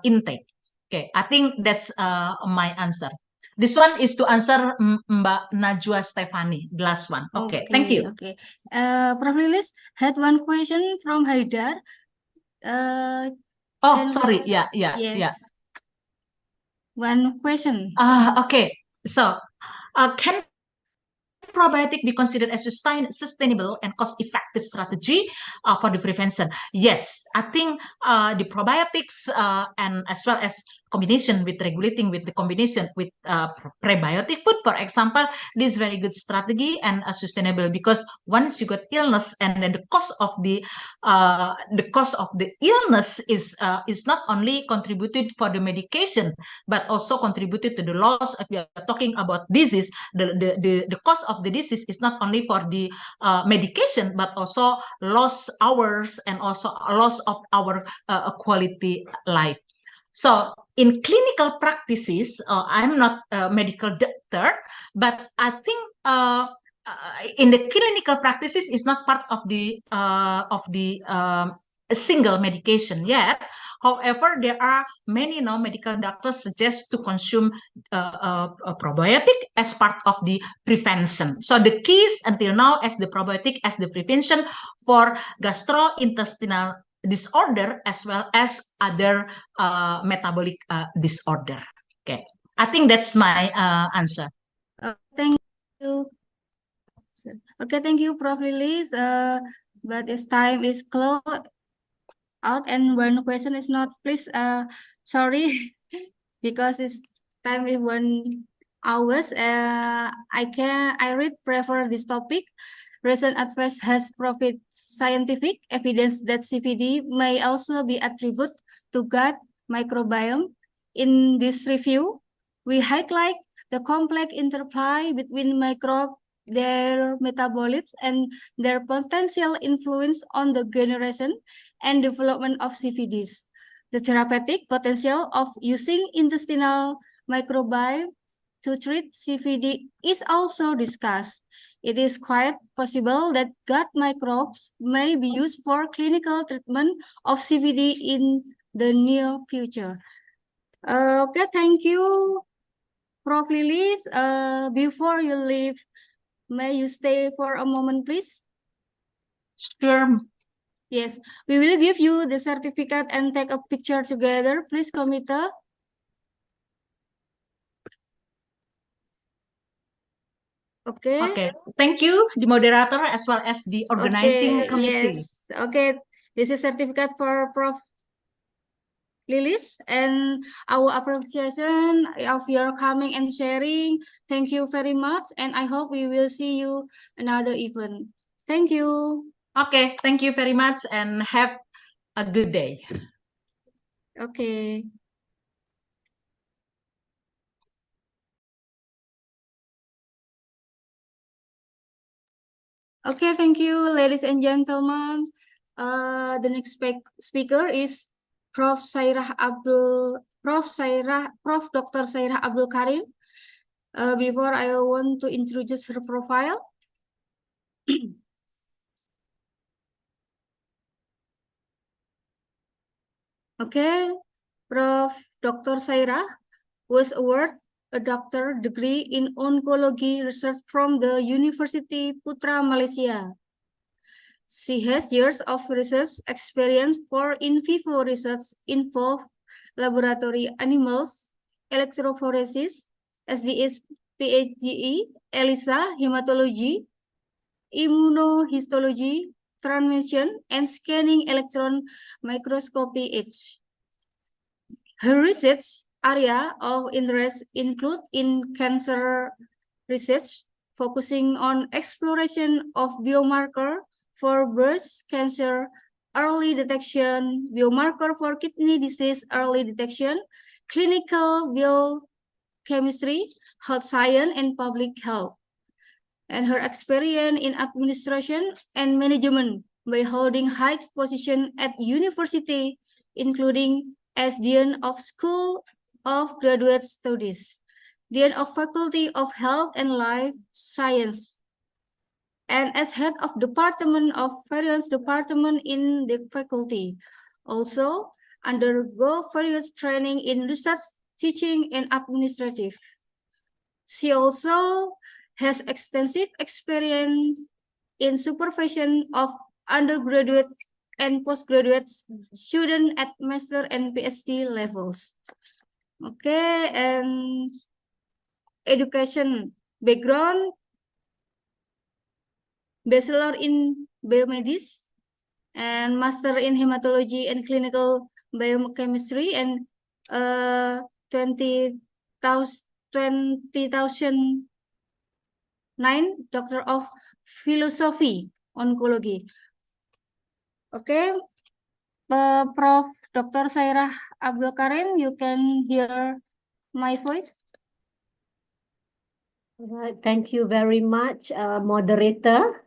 intake. Okay, I think that's my answer. This one is to answer Mbak Najwa Stefani, the last one. Okay, thank you. Okay. Prof. Lilis had one question from Haidar. Sorry. Yeah. Yes. One question. Okay. So, can probiotic be considered as a sustainable and cost-effective strategy for the prevention? Yes, I think the probiotics and as well as combination with regulating with the combination with prebiotic food, for example, this is very good strategy and sustainable, because once you got illness and then the cost of the illness is not only contributed for the medication, but also contributed to the loss. If we are talking about disease, the cost of the disease is not only for the medication, but also lost hours and also loss of our quality life. So in clinical practices, I'm not a medical doctor, but I think in the clinical practices is not part of the single medication yet. However, there are many now medical doctors suggest to consume a probiotic as part of the prevention. So the keys until now as the probiotic as the prevention for gastrointestinal disorder as well as other metabolic disorder. Okay, I think that's my answer. Thank you. Okay, thank you, Prof. Lilis. But this time is closed out, and one question is not. Please, sorry, because it's time is 1 hours. I prefer this topic. Recent advice has provided scientific evidence that CVD may also be attributed to gut microbiome. In this review, we highlight the complex interplay between microbes, their metabolites, and their potential influence on the generation and development of CVDs. The therapeutic potential of using intestinal microbiome to treat CVD is also discussed. It is quite possible that gut microbes may be used for clinical treatment of CVD in the near future. Okay, thank you, Prof. Lilis. Before you leave, may you stay for a moment, please? Sure. Yes, we will give you the certificate and take a picture together. Please, committee. Okay. Okay. Thank you, the moderator, as well as the organizing committee. Yes. Okay. This is certificate for Prof. Lilis and our appreciation of your coming and sharing. Thank you very much, and I hope we will see you another event. Thank you. Okay, thank you very much and have a good day. Okay. Okay, thank you, ladies and gentlemen. The next speaker is Prof. Dr. Sairah Abdul Karim. Before I want to introduce her profile. Okay, Prof. Dr. Sairah was awarded a doctor degree in oncology research from the University Putra, Malaysia. She has years of research experience for in vivo research involve laboratory animals, electrophoresis, SDS, PHGE, ELISA, hematology, immunohistology, transmission, and scanning electron microscopy. Her research area of interest include in cancer research, focusing on exploration of biomarker for breast cancer early detection, biomarker for kidney disease early detection, clinical biochemistry, health science, and public health. And her experience in administration and management by holding high position at university, including as Dean of School of Graduate Studies, Dean of Faculty of Health and Life Science, and as head of department of various department in the faculty. Also, undergo various training in research, teaching, and administrative. She also has extensive experience in supervision of undergraduate and postgraduate students at master and PhD levels. Okay, and education background, bachelor in biomedicine and master in hematology and clinical biochemistry, and 2009 Doctor of Philosophy Oncology. Okay, Prof. Dr. Sairah Abdul Karim, you can hear my voice. Right, thank you very much, moderator.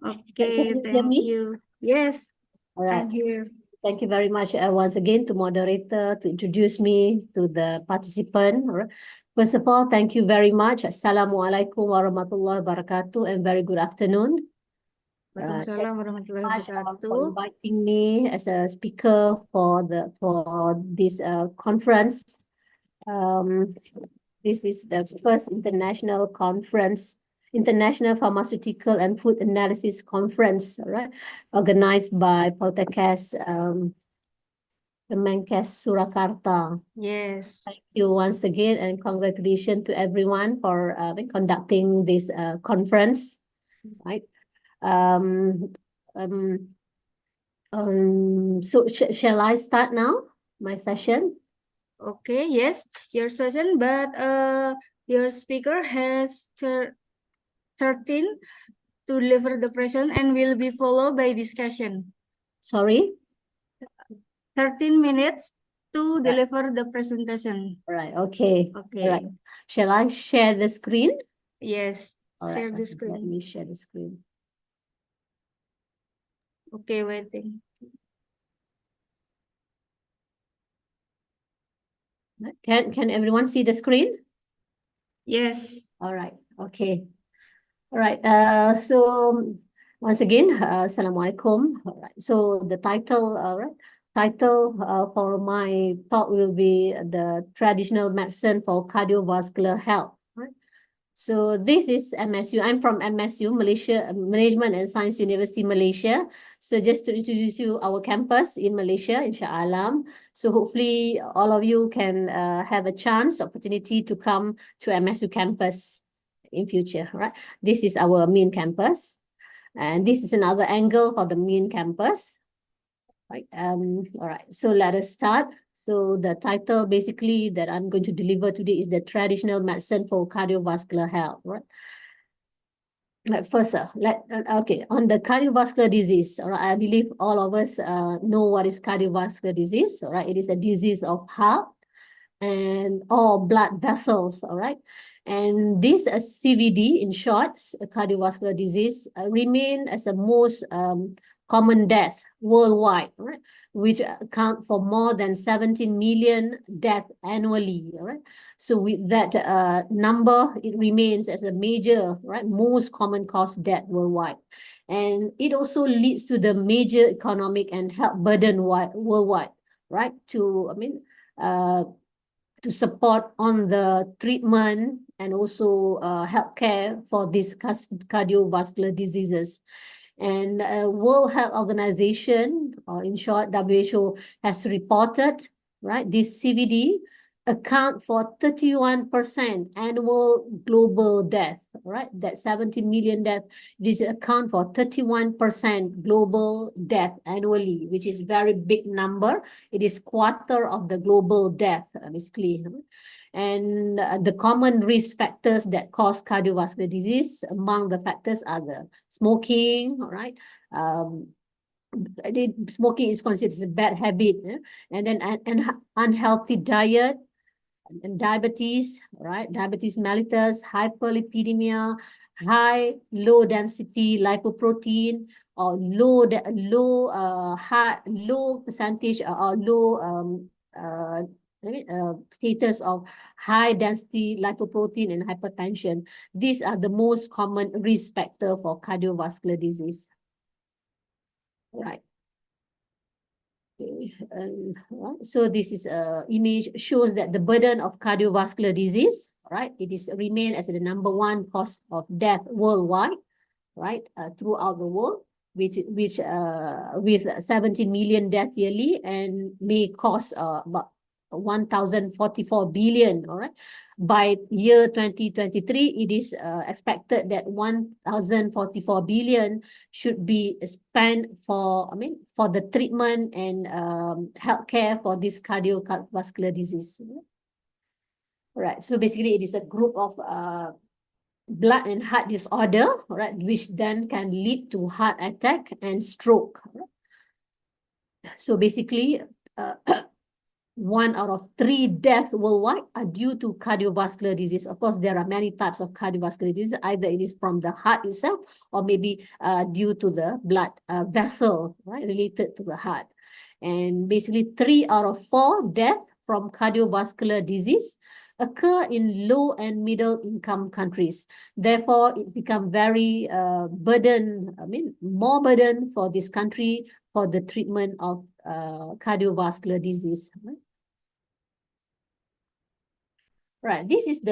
Okay, thank you. Yes, All right. I'm here. Thank you very much once again to moderator to introduce me to the participant. All right. First of all, thank you very much. Assalamualaikum warahmatullahi wabarakatuh and very good afternoon. Waalaikumsalam warahmatullahi For wabarakatuh. inviting me as a speaker for this conference. This is the first international conference, International Pharmaceutical and Food Analysis Conference, all right, organized by Poltekkes, Kemenkes Surakarta. Yes. Thank you once again and congratulations to everyone for conducting this conference, right? So shall I start now, my session? Okay, yes, your session, but your speaker has 13 to deliver the present and will be followed by discussion. Sorry? 13 minutes to deliver the presentation. All right, okay. Okay. All right. Shall I share the screen? Yes, All share right, the screen. let me share the screen. Okay, waiting. Can everyone see the screen? Yes. All right, okay. All right. So once again, Assalamualaikum. All right. So the title, for my talk will be the traditional medicine for cardiovascular health. Right. So this is MSU. I'm from MSU, Malaysia, Management and Science University, Malaysia. So just to introduce you our campus in Malaysia, inshallah. So hopefully all of you can have a chance, opportunity to come to MSU campus in future, right? This is our main campus. And this is another angle for the main campus. Right. All right. So let us start. So the title basically that I'm going to deliver today is the traditional medicine for cardiovascular health. Right. First, okay, on the cardiovascular disease. All right. I believe all of us know what is cardiovascular disease. All right. It is a disease of heart and or blood vessels. All right. And this CVD, in short, cardiovascular disease, remain as the most common death worldwide, right? Which account for more than 17 million deaths annually, right? So with that number, it remains as a major, right, most common cause death worldwide. And it also leads to the major economic and health burden worldwide, right? To support on the treatment and also healthcare for these cardiovascular diseases. And World Health Organization, or in short, WHO, has reported, right, this CVD account for 31% annual global death, right? That 70 million death, this account for 31% global death annually, which is very big number. It is quarter of the global death, basically. And the common risk factors that cause cardiovascular disease, among the factors are the smoking, all right? Smoking is considered a bad habit, and then an unhealthy diet, and diabetes, right? Diabetes mellitus, hyperlipidemia, low density lipoprotein, or low percentage or low status of high density lipoprotein and hypertension. These are the most common risk factor for cardiovascular disease. Right. So this is a image shows that the burden of cardiovascular disease, right? It is remain as the #1 cause of death worldwide, right? Throughout the world, with 17 million deaths yearly, and may cause about 1,044 billion, all right? By year 2023, it is expected that 1,044 billion should be spent for, for the treatment and healthcare for this cardiovascular disease. All right, so basically it is a group of blood and heart disorder, right, which then can lead to heart attack and stroke. So basically, 1 out of 3 deaths worldwide are due to cardiovascular disease. Of course, there are many types of cardiovascular disease. Either it is from the heart itself, or maybe due to the blood vessel, right, related to the heart. And basically 3 out of 4 deaths from cardiovascular disease occur in low and middle income countries. Therefore, it's become very more burden for this country for the treatment of cardiovascular disease. Right, this is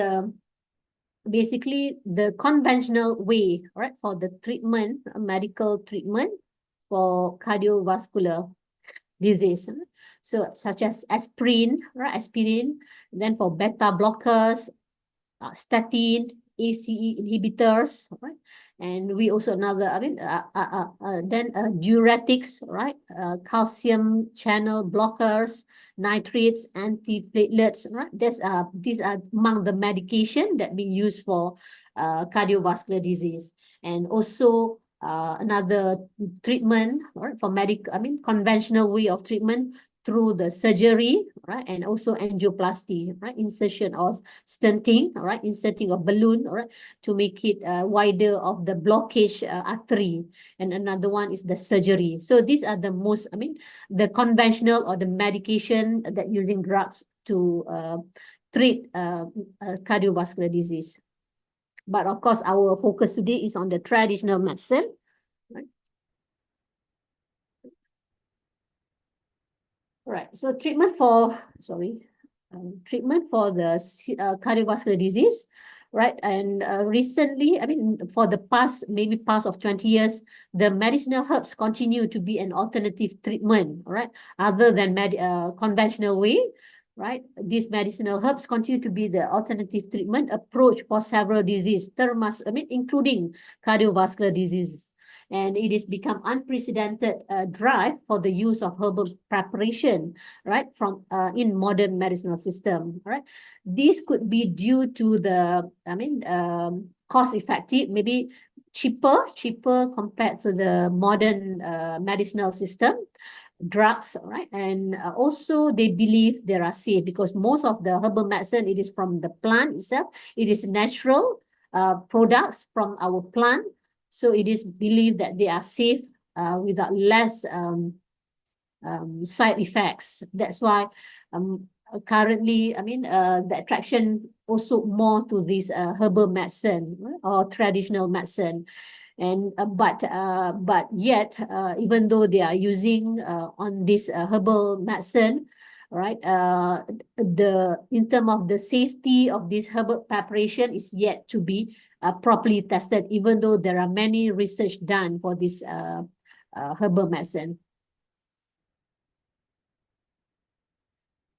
basically the conventional way, right, for the treatment, medical treatment for cardiovascular disease. So such as aspirin, right, then for beta blockers, statin, ACE inhibitors, right? And we also then diuretics, right? Calcium channel blockers, nitrates, antiplatelets, right? These are among the medication that being used for cardiovascular disease. And also another treatment, right, for conventional way of treatment through the surgery, right, and also angioplasty, right, insertion or stenting, right, inserting a balloon, right, to make it wider of the blockage artery. And another one is the surgery. So these are the most, the conventional or the medication that using drugs to treat cardiovascular disease. But of course, our focus today is on the traditional medicine. Right. Right. So treatment for the cardiovascular disease, right? And recently, I mean, for the past of 20 years, the medicinal herbs continue to be an alternative treatment, right? Other than conventional way, right? These medicinal herbs continue to be the alternative treatment approach for several diseases, including cardiovascular diseases. And it has become unprecedented drive for the use of herbal preparation, right, from in modern medicinal system, right? This could be due to the, cost effective, maybe cheaper compared to the modern medicinal system drugs, right? And also they believe they are safe because most of the herbal medicine, it is from the plant itself. It is natural products from our plant. So it is believed that they are safe without less side effects. That's why currently, the attraction also more to this herbal medicine, right? Or traditional medicine. And but yet, even though they are using on this herbal medicine, right, in terms of the safety of this herbal preparation is yet to be properly tested, even though there are many research done for this herbal medicine.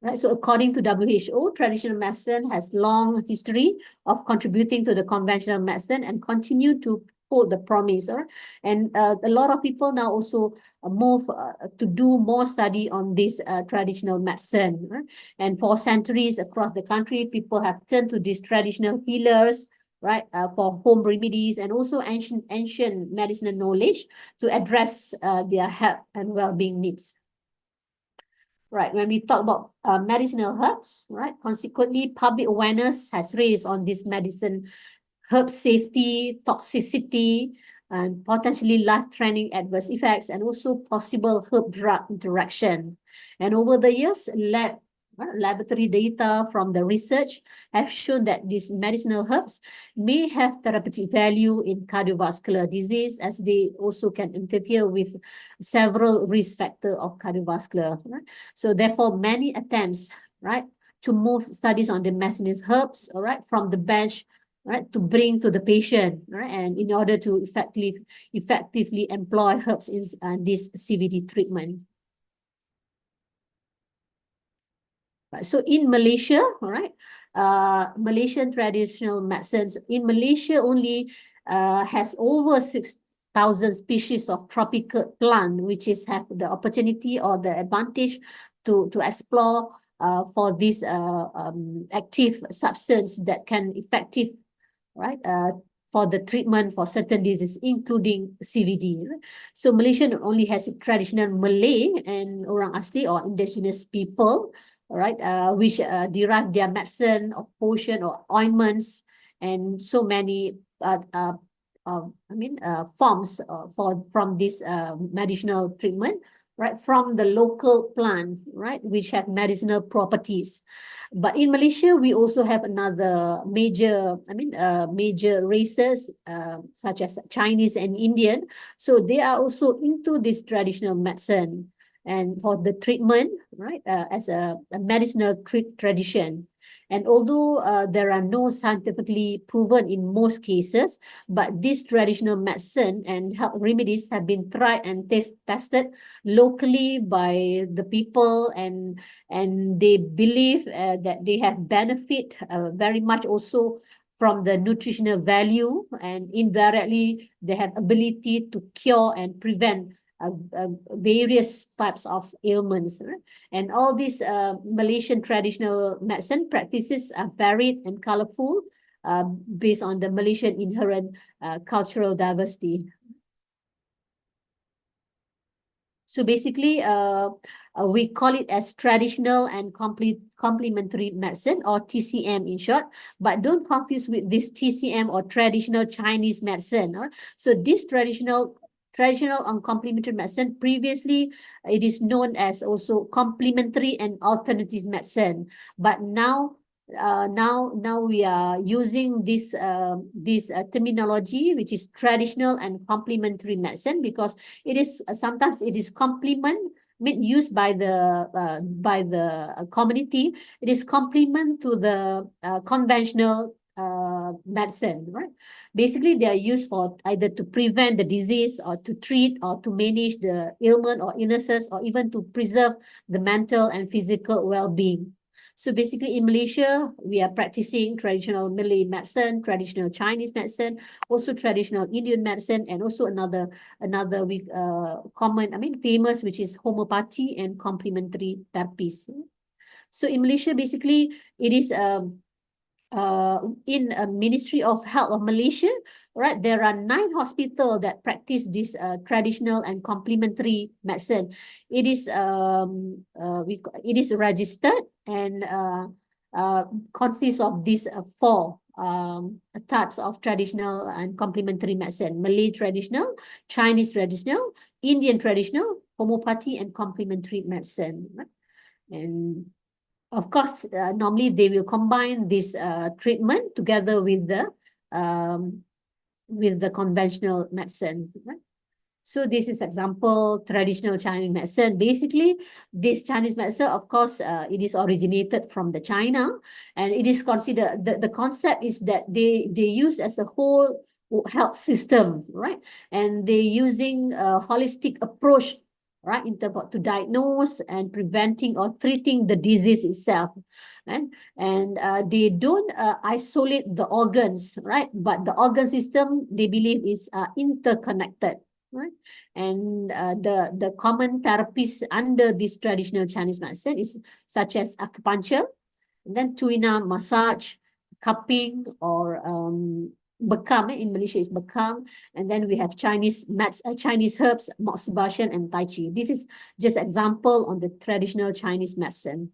Right, so according to WHO, traditional medicine has long history of contributing to the conventional medicine and continue to hold the promise. Right? And a lot of people now also move to do more study on this traditional medicine. Right? And for centuries across the country, people have turned to these traditional healers, right, for home remedies and also ancient medicinal knowledge to address their health and well-being needs. Right, when we talk about medicinal herbs, right, consequently, public awareness has raised on this medicine herb safety, toxicity, and potentially life-threatening adverse effects, and also possible herb-drug interaction. And over the years, laboratory data from the research have shown that these medicinal herbs may have therapeutic value in cardiovascular disease, as they also can interfere with several risk factors of cardiovascular. Right? So therefore, many attempts, right, to move studies on the medicinal herbs, all right, from the bench, right, to bring to the patient, right, and in order to effectively employ herbs in this CVD treatment. So in Malaysia, all right, Malaysian traditional medicines, in Malaysia only has over 6,000 species of tropical plant, which is have the opportunity or the advantage to explore for this active substance that can effective, right, for the treatment for certain diseases, including CVD. So Malaysia not only has traditional Malay and orang asli or indigenous people, right, which derive their medicine or potion or ointments and so many forms from this medicinal treatment, right, from the local plant, right, which have medicinal properties. But in Malaysia, we also have another major, major races such as Chinese and Indian. So they are also into this traditional medicine and for the treatment, right, as a medicinal tradition. And although there are no scientifically proven in most cases, but this traditional medicine and health remedies have been tried and tested locally by the people, and they believe that they have benefit very much also from the nutritional value, and invariably they have ability to cure and prevent various types of ailments. Right? And all these Malaysian traditional medicine practices are varied and colorful based on the Malaysian inherent cultural diversity. So basically, we call it as traditional and complementary medicine, or TCM in short, but don't confuse with this TCM or traditional Chinese medicine. Right? So this traditional and complementary medicine, previously it is known as also complementary and alternative medicine, but now now we are using this terminology, which is traditional and complementary medicine, because it is sometimes it is used by the community. It is complement to the conventional medicine, right? Basically, they are used for either to prevent the disease or to treat or to manage the ailment or illnesses, or even to preserve the mental and physical well-being. So basically, in Malaysia, we are practicing traditional Malay medicine, traditional Chinese medicine, also traditional Indian medicine, and also another famous, which is homeopathy and complementary therapies. So in Malaysia, basically, it is in a Ministry of Health of Malaysia, right? There are 9 hospitals that practice this traditional and complementary medicine. It is it is registered and consists of these 4 types of traditional and complementary medicine: Malay traditional, Chinese traditional, Indian traditional, homeopathy, and complementary medicine. Right? And of course, normally they will combine this treatment together with the conventional medicine. Right? So this is example traditional Chinese medicine. Basically, this Chinese medicine, of course, it is originated from the China, and it is considered, the concept is that they use as a whole health system, right? And they using a holistic approach, right, in terms of to diagnose and preventing or treating the disease itself. And they don't isolate the organs, right? But the organ system, they believe, is interconnected. Right, and the common therapies under this traditional Chinese medicine is such as acupuncture, and then tuina massage, cupping, or bekam. In Malaysia is bekam, and then we have Chinese herbs, moxibustion, and tai chi. This is just example on the traditional Chinese medicine.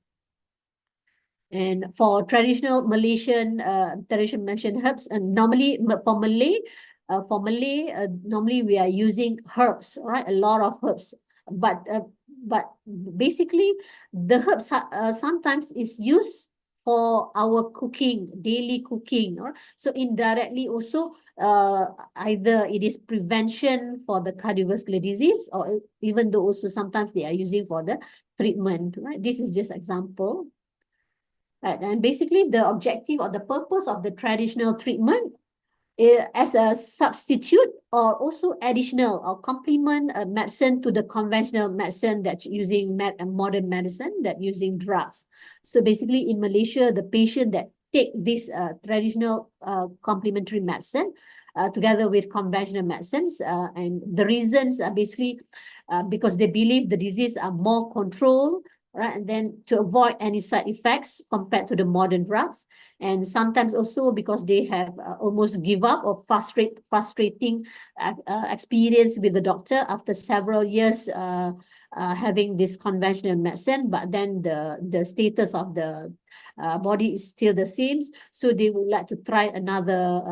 And for traditional Malaysian herbs, and normally for Malay, normally we are using herbs, right? A lot of herbs, but basically the herbs sometimes is used for our cooking, daily cooking, or so indirectly also either it is prevention for the cardiovascular disease, or even though also sometimes they are using for the treatment, right? This is just example. Right, and basically the objective or the purpose of the traditional treatment as a substitute or also additional or complement medicine to the conventional medicine that's using modern medicine that using drugs. So basically in Malaysia, the patient that take this traditional complementary medicine together with conventional medicines, and the reasons are basically because they believe the disease are more controlled, right? And then to avoid any side effects compared to the modern drugs. And sometimes also because they have almost give up or frustrating experience with the doctor after several years having this conventional medicine, but then the status of the body is still the same. So they would like to try another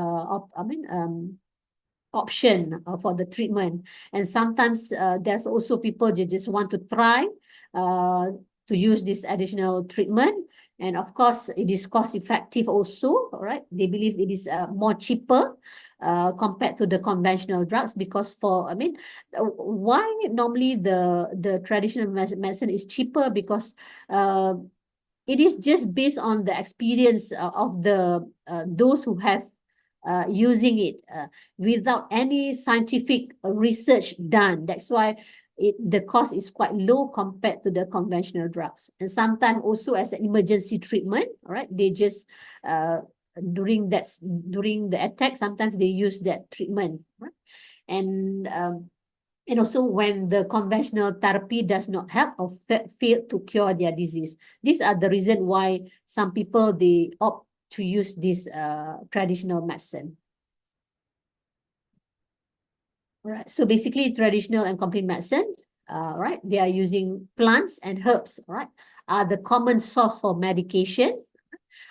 option for the treatment. And sometimes there's also people that just want to try to use this additional treatment. And of course, it is cost effective also, right? They believe it is more cheaper compared to the conventional drugs, because why normally the traditional medicine is cheaper? Because it is just based on the experience of the those who have using it without any scientific research done. That's why the cost is quite low compared to the conventional drugs. And sometimes also as an emergency treatment, right? They just during the attack, sometimes they use that treatment, right? And also when the conventional therapy does not help or fail to cure their disease. These are the reason why some people, they opt to use this traditional medicine. Right. So basically traditional and complete medicine, right? They are using plants and herbs, right? Are the common source for medication,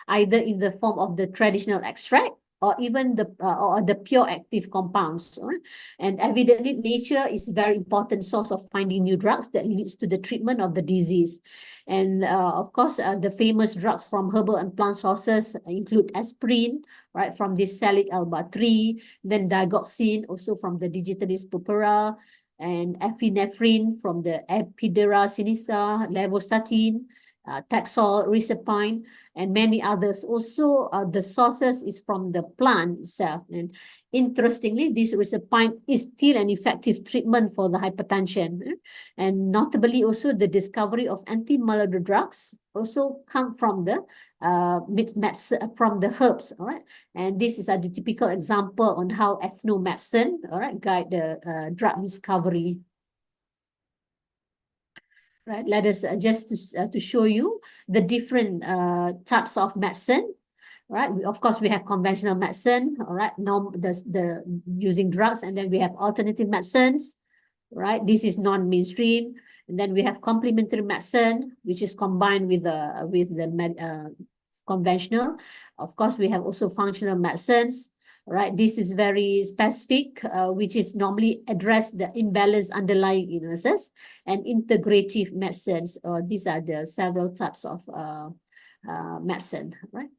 either in the form of the traditional extract or even the pure active compounds. Right? And evidently, nature is a very important source of finding new drugs that leads to the treatment of the disease. And of course, the famous drugs from herbal and plant sources include aspirin, right, from this salic alba tree, then digoxin, also from the digitalis purpura, and epinephrine from the Epidaura sinistra, levostatin, Taxol, Risperidone, and many others. Also, the sources is from the plant itself. And interestingly, this Risperidone is still an effective treatment for the hypertension. And notably, also the discovery of anti-malarial drugs also come from the from the herbs. All right, and this is a typical example on how ethnomedicine, all right, guide the drug discovery. Right, let us just to show you the different types of medicine. Right, of course we have conventional medicine, all right, the using drugs, and then we have alternative medicines. Right, this is non-mainstream, and then we have complementary medicine, which is combined with the conventional. Of course, we have also functional medicines. Right, this is very specific, which is normally address the imbalance underlying illnesses, and integrative medicines. These are the several types of medicine, right?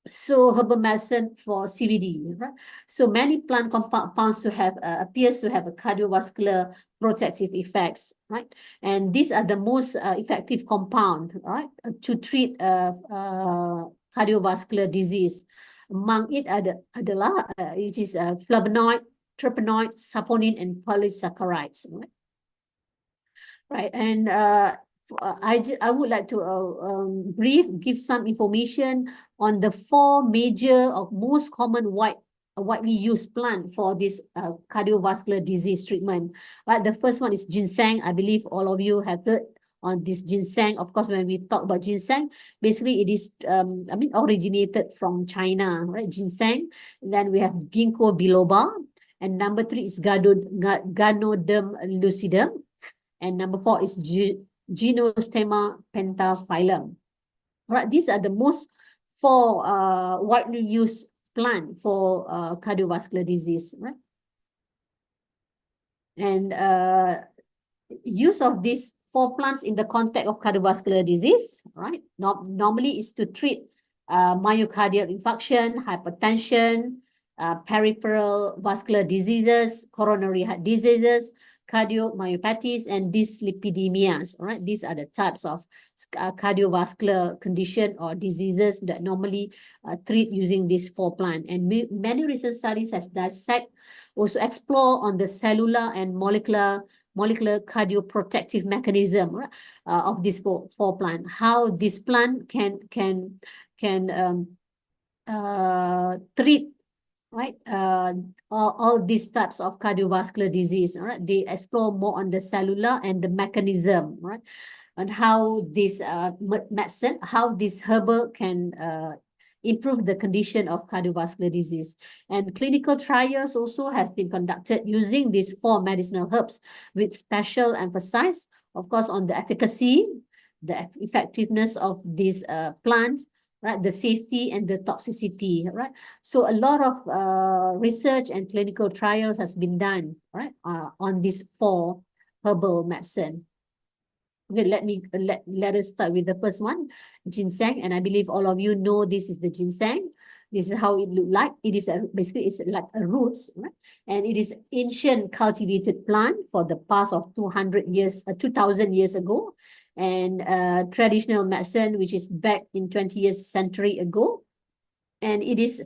So herbal medicine for CVD, right? So many plant compounds to have appears to have a cardiovascular protective effects, right? And these are the most effective compound, right, to treat cardiovascular disease. Among it adalah it is flavonoid, terpenoid, saponin, and polysaccharides, right? Right, and I would like to give some information on the 4 major or most common widely used plant for this cardiovascular disease treatment. Right, the first one is ginseng. I believe all of you have heard on this ginseng. Of course, when we talk about ginseng, basically it is originated from China, right? Ginseng. And then we have ginkgo biloba, and number 3 is Ganoderm lucidum, and number 4 is Gymnosperma pentaphyllum. Right, these are the most 4 widely used plant for cardiovascular disease, right? And use of these 4 plants in the context of cardiovascular disease, right? Normally is to treat myocardial infarction, hypertension, peripheral vascular diseases, coronary heart diseases, cardiomyopathies, and dyslipidemias. All right, these are the types of cardiovascular condition or diseases that normally treat using these 4 plants. And many recent studies have also explore on the cellular and molecular cardioprotective mechanism, right, of this 4 plant. How this plant can treat, right, all these types of cardiovascular disease. All right, they explore more on the cellular and the mechanism, right, and how this medicine, how this herbal can improve the condition of cardiovascular disease. And clinical trials also has been conducted using these 4 medicinal herbs with special emphasis, of course, on the efficacy, the effectiveness of this plant, right, the safety and the toxicity, right? So a lot of research and clinical trials has been done, right, on these 4 herbal medicine. Okay, let us start with the first one, ginseng, and I believe all of you know this is the ginseng. This is how it look like. It is basically it's like a roots, right? And it is ancient cultivated plant for the past of 200 years, 2000 years ago, and traditional medicine which is back in 20th century ago, and it is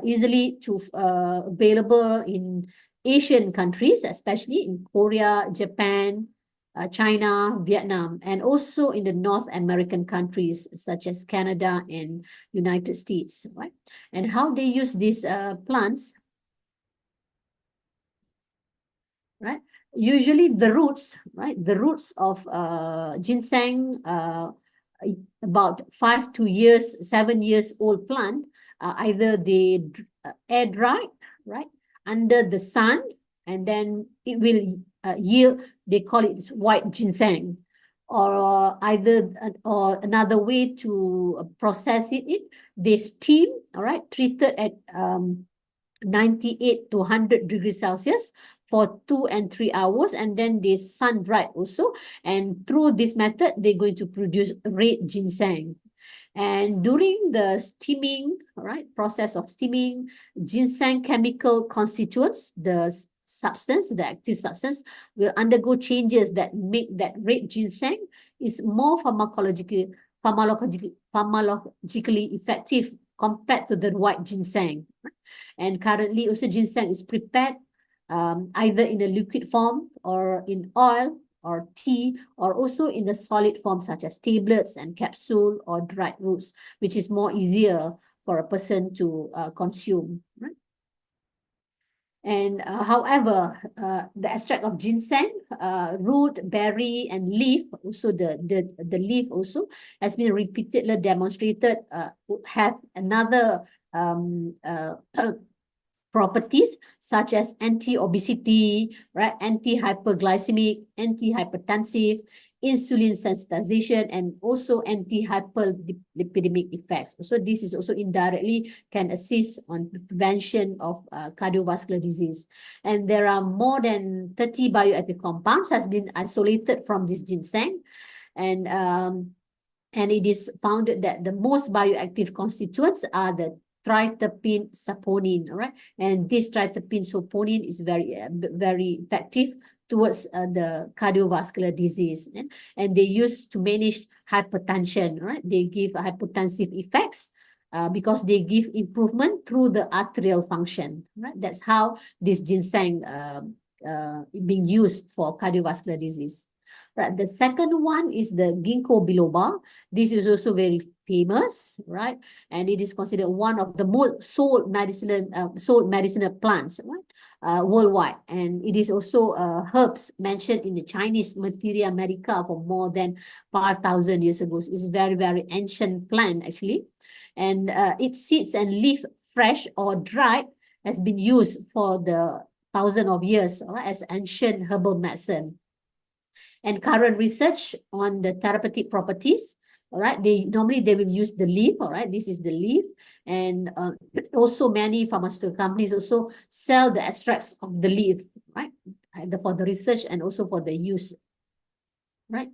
easily available in Asian countries, especially in Korea, Japan, China, Vietnam, and also in the North American countries such as Canada and United States, right? And how they use these plants, right? Usually the roots, right? The roots of ginseng, about 5 to 7 years old plant, either they air dry, right, under the sun, and then it will yield, they call it white ginseng, or either or another way to process it, they steam, all right, treated at 98 to 100 degrees Celsius for 2 and 3 hours, and then they sun dried also. And through this method, they're going to produce red ginseng. And during the steaming, right, process of steaming, ginseng chemical constituents, the substance, the active substance, will undergo changes that make that red ginseng is more pharmacologically effective compared to the white ginseng. And currently, also ginseng is prepared either in a liquid form or in oil or tea, or also in the solid form such as tablets and capsule or dried roots, which is more easier for a person to consume. Right? And however, the extract of ginseng, root, berry, and leaf, also the leaf also has been repeatedly demonstrated have another properties such as anti-obesity, right, anti-hyperglycemic, anti-hypertensive, insulin sensitization, and also anti-hyperlipidemic effects. So this is also indirectly can assist on the prevention of cardiovascular disease. And there are more than 30 bioactive compounds has been isolated from this ginseng. And it is found that the most bioactive constituents are the tritterpene saponin, all right? And this tritterpene saponin is very effective towards the cardiovascular disease. And they use to manage hypertension, right? They give hypotensive effects because they give improvement through the arterial function, right? That's how this ginseng being used for cardiovascular disease. Right. The second one is the ginkgo biloba. This is also very famous, right? And it is considered one of the most sold medicinal plants, right? Worldwide. And it is also herbs mentioned in the Chinese Materia Medica for more than 5,000 years ago. It's very, very ancient plant, actually. And its seeds and leaf, fresh or dried, has been used for the thousands of years, right, as ancient herbal medicine. And current research on the therapeutic properties, all right, they will use the leaf, all right, this is the leaf. And also many pharmaceutical companies also sell the extracts of the leaf, right, either for the research and also for the use, right?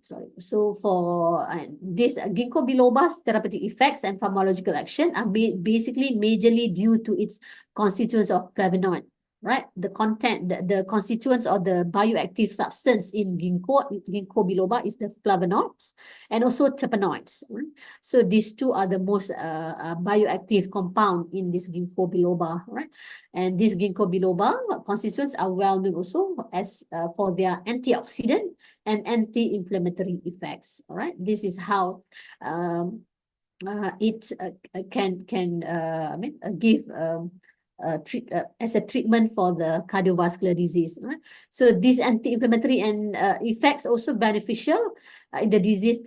Sorry. So for this ginkgo biloba's therapeutic effects and pharmacological action are basically majorly due to its constituents of flavonoid, right? The content, the constituents or the bioactive substance in ginkgo biloba is the flavonoids and also terpenoids. Right? So these two are the most bioactive compound in this ginkgo biloba, right? And these ginkgo biloba constituents are well known also as for their antioxidant and anti-inflammatory effects. All right, this is how it can give as a treatment for the cardiovascular disease. Right? So these anti-inflammatory and effects also beneficial in the disease,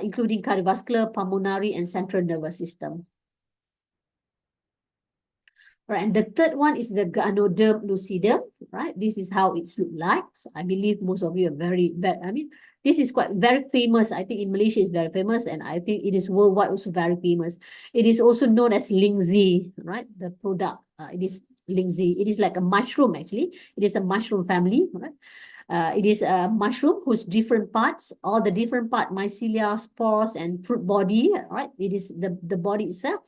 including cardiovascular, pulmonary, and central nervous system. Right, and the third one is the Ganoderm lucidum, right? This is how it's look like. So I believe most of you are very bad. I mean, this is quite very famous. I think in Malaysia it's very famous, and I think it is worldwide also very famous. It is also known as Lingzi, right? The product, it is Lingzi. It is like a mushroom, actually. It is a mushroom family, right? It is a mushroom whose different parts, all the different part, mycelia, spores, and fruit body, right? It is the body itself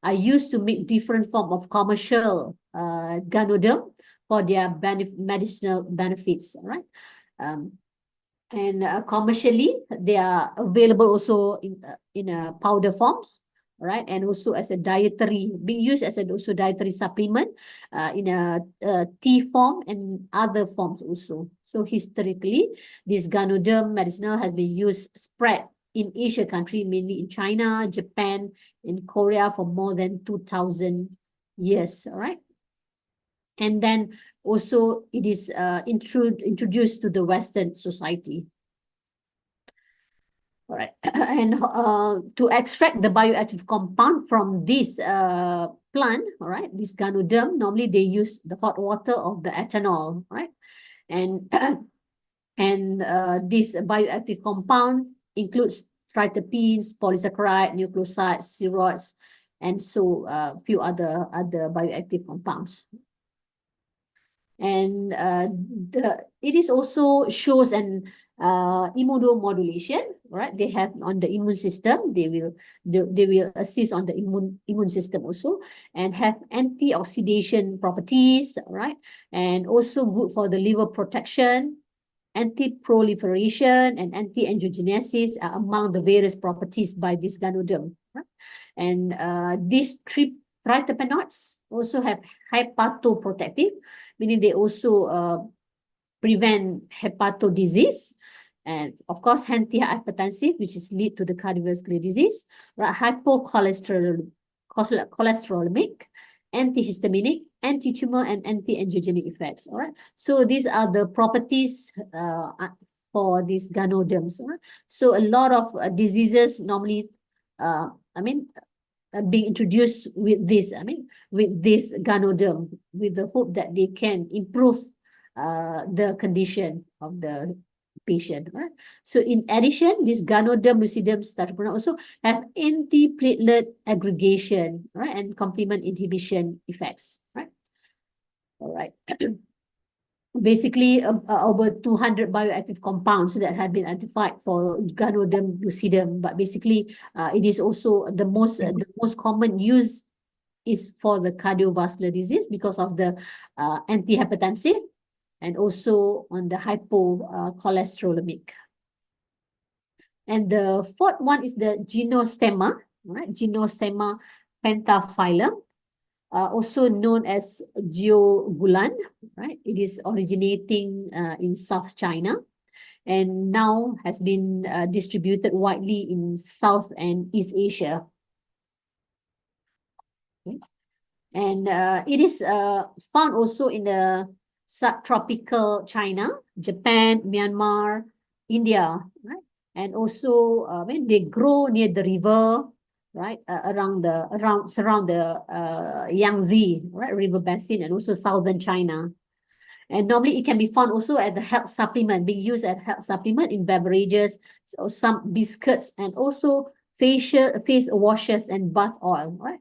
are used to make different form of commercial Ganoderm for their medicinal benefits, right? And commercially, they are available also in a powder forms, right? And also as a dietary, being used as a also dietary supplement in a tea form and other forms also. So historically, this Ganoderm medicinal has been used spread in Asia country, mainly in China, Japan, in Korea for more than 2,000 years, all right? And then also it is introduced to the Western society. All right, and to extract the bioactive compound from this plant, all right, this Ganoderm, normally they use the hot water of the ethanol, right? And And this bioactive compound includes triterpenes, polysaccharide, nucleosides, steroids, and so few other bioactive compounds. And it is also shows an immunomodulation, right? They have on the immune system, they will assist on the immune system also, and have antioxidant properties, right? And also good for the liver protection, anti-proliferation, and anti-angiogenesis are among the various properties by this Ganoderm. Right? And these triterpenoids also have hepatoprotective, meaning they also prevent hepatodisease, and of course antihypertensive, which is lead to the cardiovascular disease, right? Cholesterolemic, antihistaminic, anti-tumor, and anti-angiogenic effects. All right. So these are the properties for these Ganoderms. Right? So a lot of diseases normally, being introduced with this. With this Ganoderm, with the hope that they can improve the condition of the patient. Right? So in addition, this Ganoderm lucidum startopreneur also have anti-platelet aggregation, right, and complement inhibition effects. Right. All right. Basically, over 200 bioactive compounds that have been identified for Ganoderm lucidum, but basically, it is also the most common use is for the cardiovascular disease because of the antihypertensive, and also on the hypocholesterolemic. And the fourth one is the Gynostemma, right? Gynostemma pentaphyllum, also known as Geogulan, right? It is originating in South China and now has been distributed widely in South and East Asia. Okay. And it is found also in the subtropical China, Japan, Myanmar, India, right? And also when they grow near the river, right, surround the Yangtze, right, river basin, and also southern China. And normally it can be found also at the health supplement, being used as health supplement in beverages, so some biscuits, and also face washes and bath oil, right?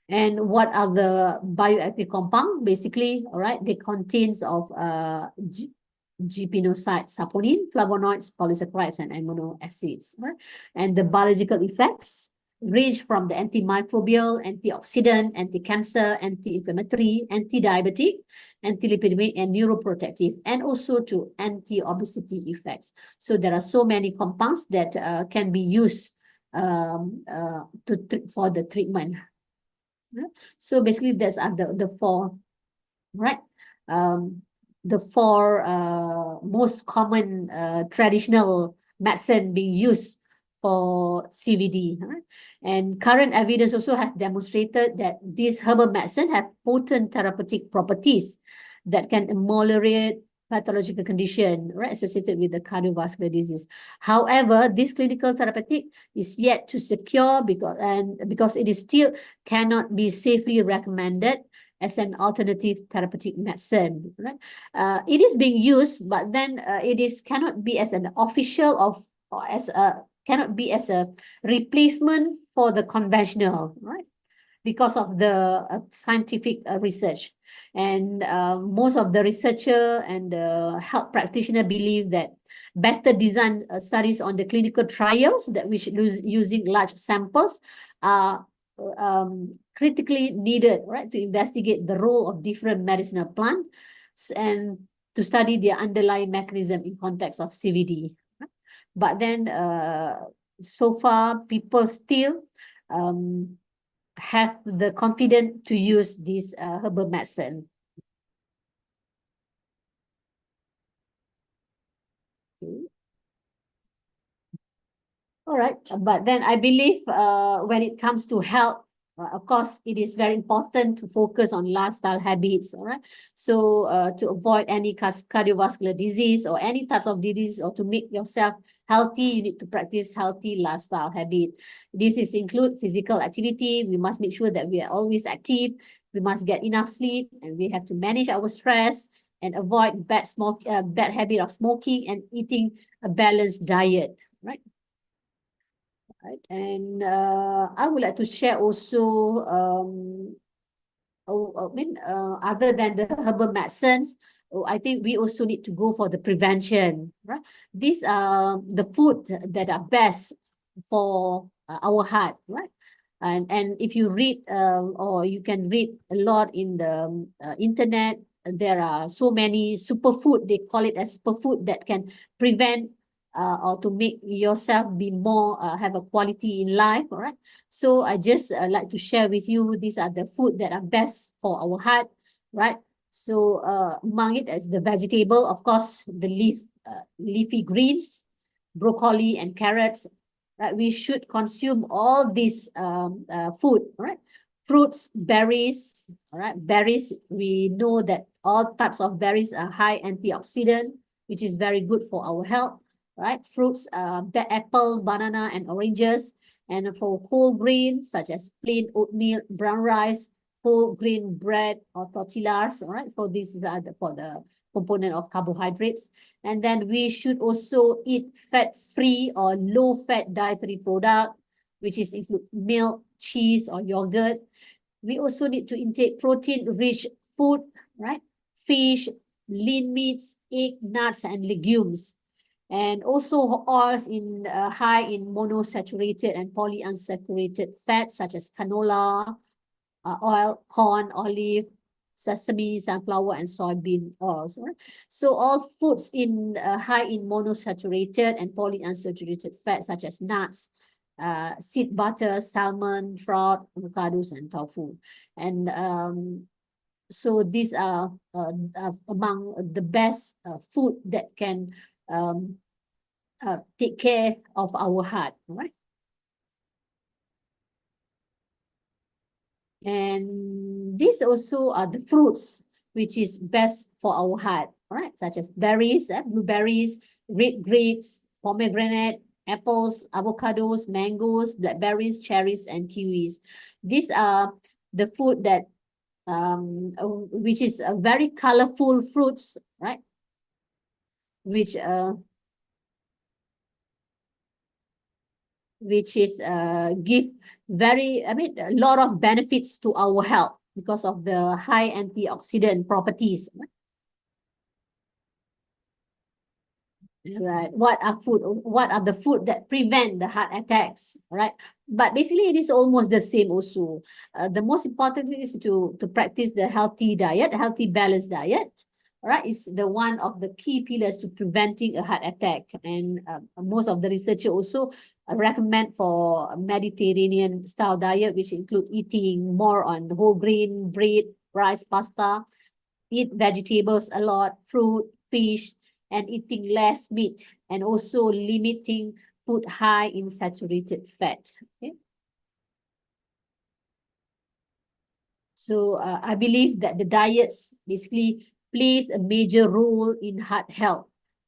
And what are the bioactive compound? Basically, all right, they contains of gipinosides, saponin, flavonoids, polysaccharides, and amino acids. Right? And the biological effects range from the antimicrobial, antioxidant, anti-cancer, anti-inflammatory, anti-diabetic, anti-lipidemic, and neuroprotective, and also to anti-obesity effects. So there are so many compounds that can be used for the treatment. So basically, that's the four, right? The four most common traditional medicine being used for CVD. Right? And current evidence also have demonstrated that these herbal medicine have potent therapeutic properties that can ameliorate pathological condition, right, associated with the cardiovascular disease. However, this clinical therapeutic is yet to secure because it is still cannot be safely recommended as an alternative therapeutic medicine. Right, it is being used, but then cannot be as an official cannot be as a replacement for the conventional, right? Because of the scientific research. And most of the researcher and the health practitioner believe that better design studies on the clinical trials that we should use using large samples are critically needed, right, to investigate the role of different medicinal plants and to study their underlying mechanism in context of CVD. But then so far, people still have the confidence to use this herbal medicine. Okay. All right, but then I believe when it comes to health, of course, it is very important to focus on lifestyle habits, all right? So to avoid any cardiovascular disease or any types of disease, or to make yourself healthy, you need to practice healthy lifestyle habit. This is include physical activity. We must make sure that we are always active. We must get enough sleep, and we have to manage our stress and avoid bad habit of smoking and eating a balanced diet, right? Right. And I would like to share also other than the herbal medicines, I think we also need to go for the prevention, right? These are the food that are best for our heart, right? And if you read or you can read a lot in the internet, there are so many superfood, they call it as superfood, that can prevent or to make yourself be more have a quality in life, all right? So I just like to share with you, these are the food that are best for our heart, right? So among it is the vegetable, of course, the leafy greens, broccoli and carrots, right? We should consume all these food, right? Fruits, berries, all right? Berries, we know that all types of berries are high antioxidant, which is very good for our health, right? Fruits, the apple, banana, and oranges. And for whole grain, such as plain oatmeal, brown rice, whole grain bread, or tortillas, all right? So this is for the component of carbohydrates. And then we should also eat fat-free or low-fat dietary product, which is include milk, cheese, or yogurt. We also need to intake protein-rich food, right? Fish, lean meats, egg, nuts, and legumes. And also oils high in monosaturated and polyunsaturated fats, such as canola oil, corn, olive, sesame, sunflower, and soybean oils. Right? So all foods high in monosaturated and polyunsaturated fats, such as nuts, seed butter, salmon, trout, avocados, and tofu. And so these are among the best food that can take care of our heart, right? And these also are the fruits which is best for our heart, right? Such as berries, blueberries, red grapes, pomegranate, apples, avocados, mangoes, blackberries, cherries, and kiwis. These are the food that which is a very colorful fruits, right? Which is give a lot of benefits to our health because of the high antioxidant properties. Right. What are the food that prevent the heart attacks, right? But basically it is almost the same also. The most important thing is to practice the healthy diet, healthy balanced diet, right? Is the one of the key pillars to preventing a heart attack. And most of the researchers also recommend for a Mediterranean style diet, which include eating more on whole grain, bread, rice, pasta, eat vegetables a lot, fruit, fish, and eating less meat, and also limiting food high in saturated fat. Okay. So I believe that the diets basically plays a major role in heart health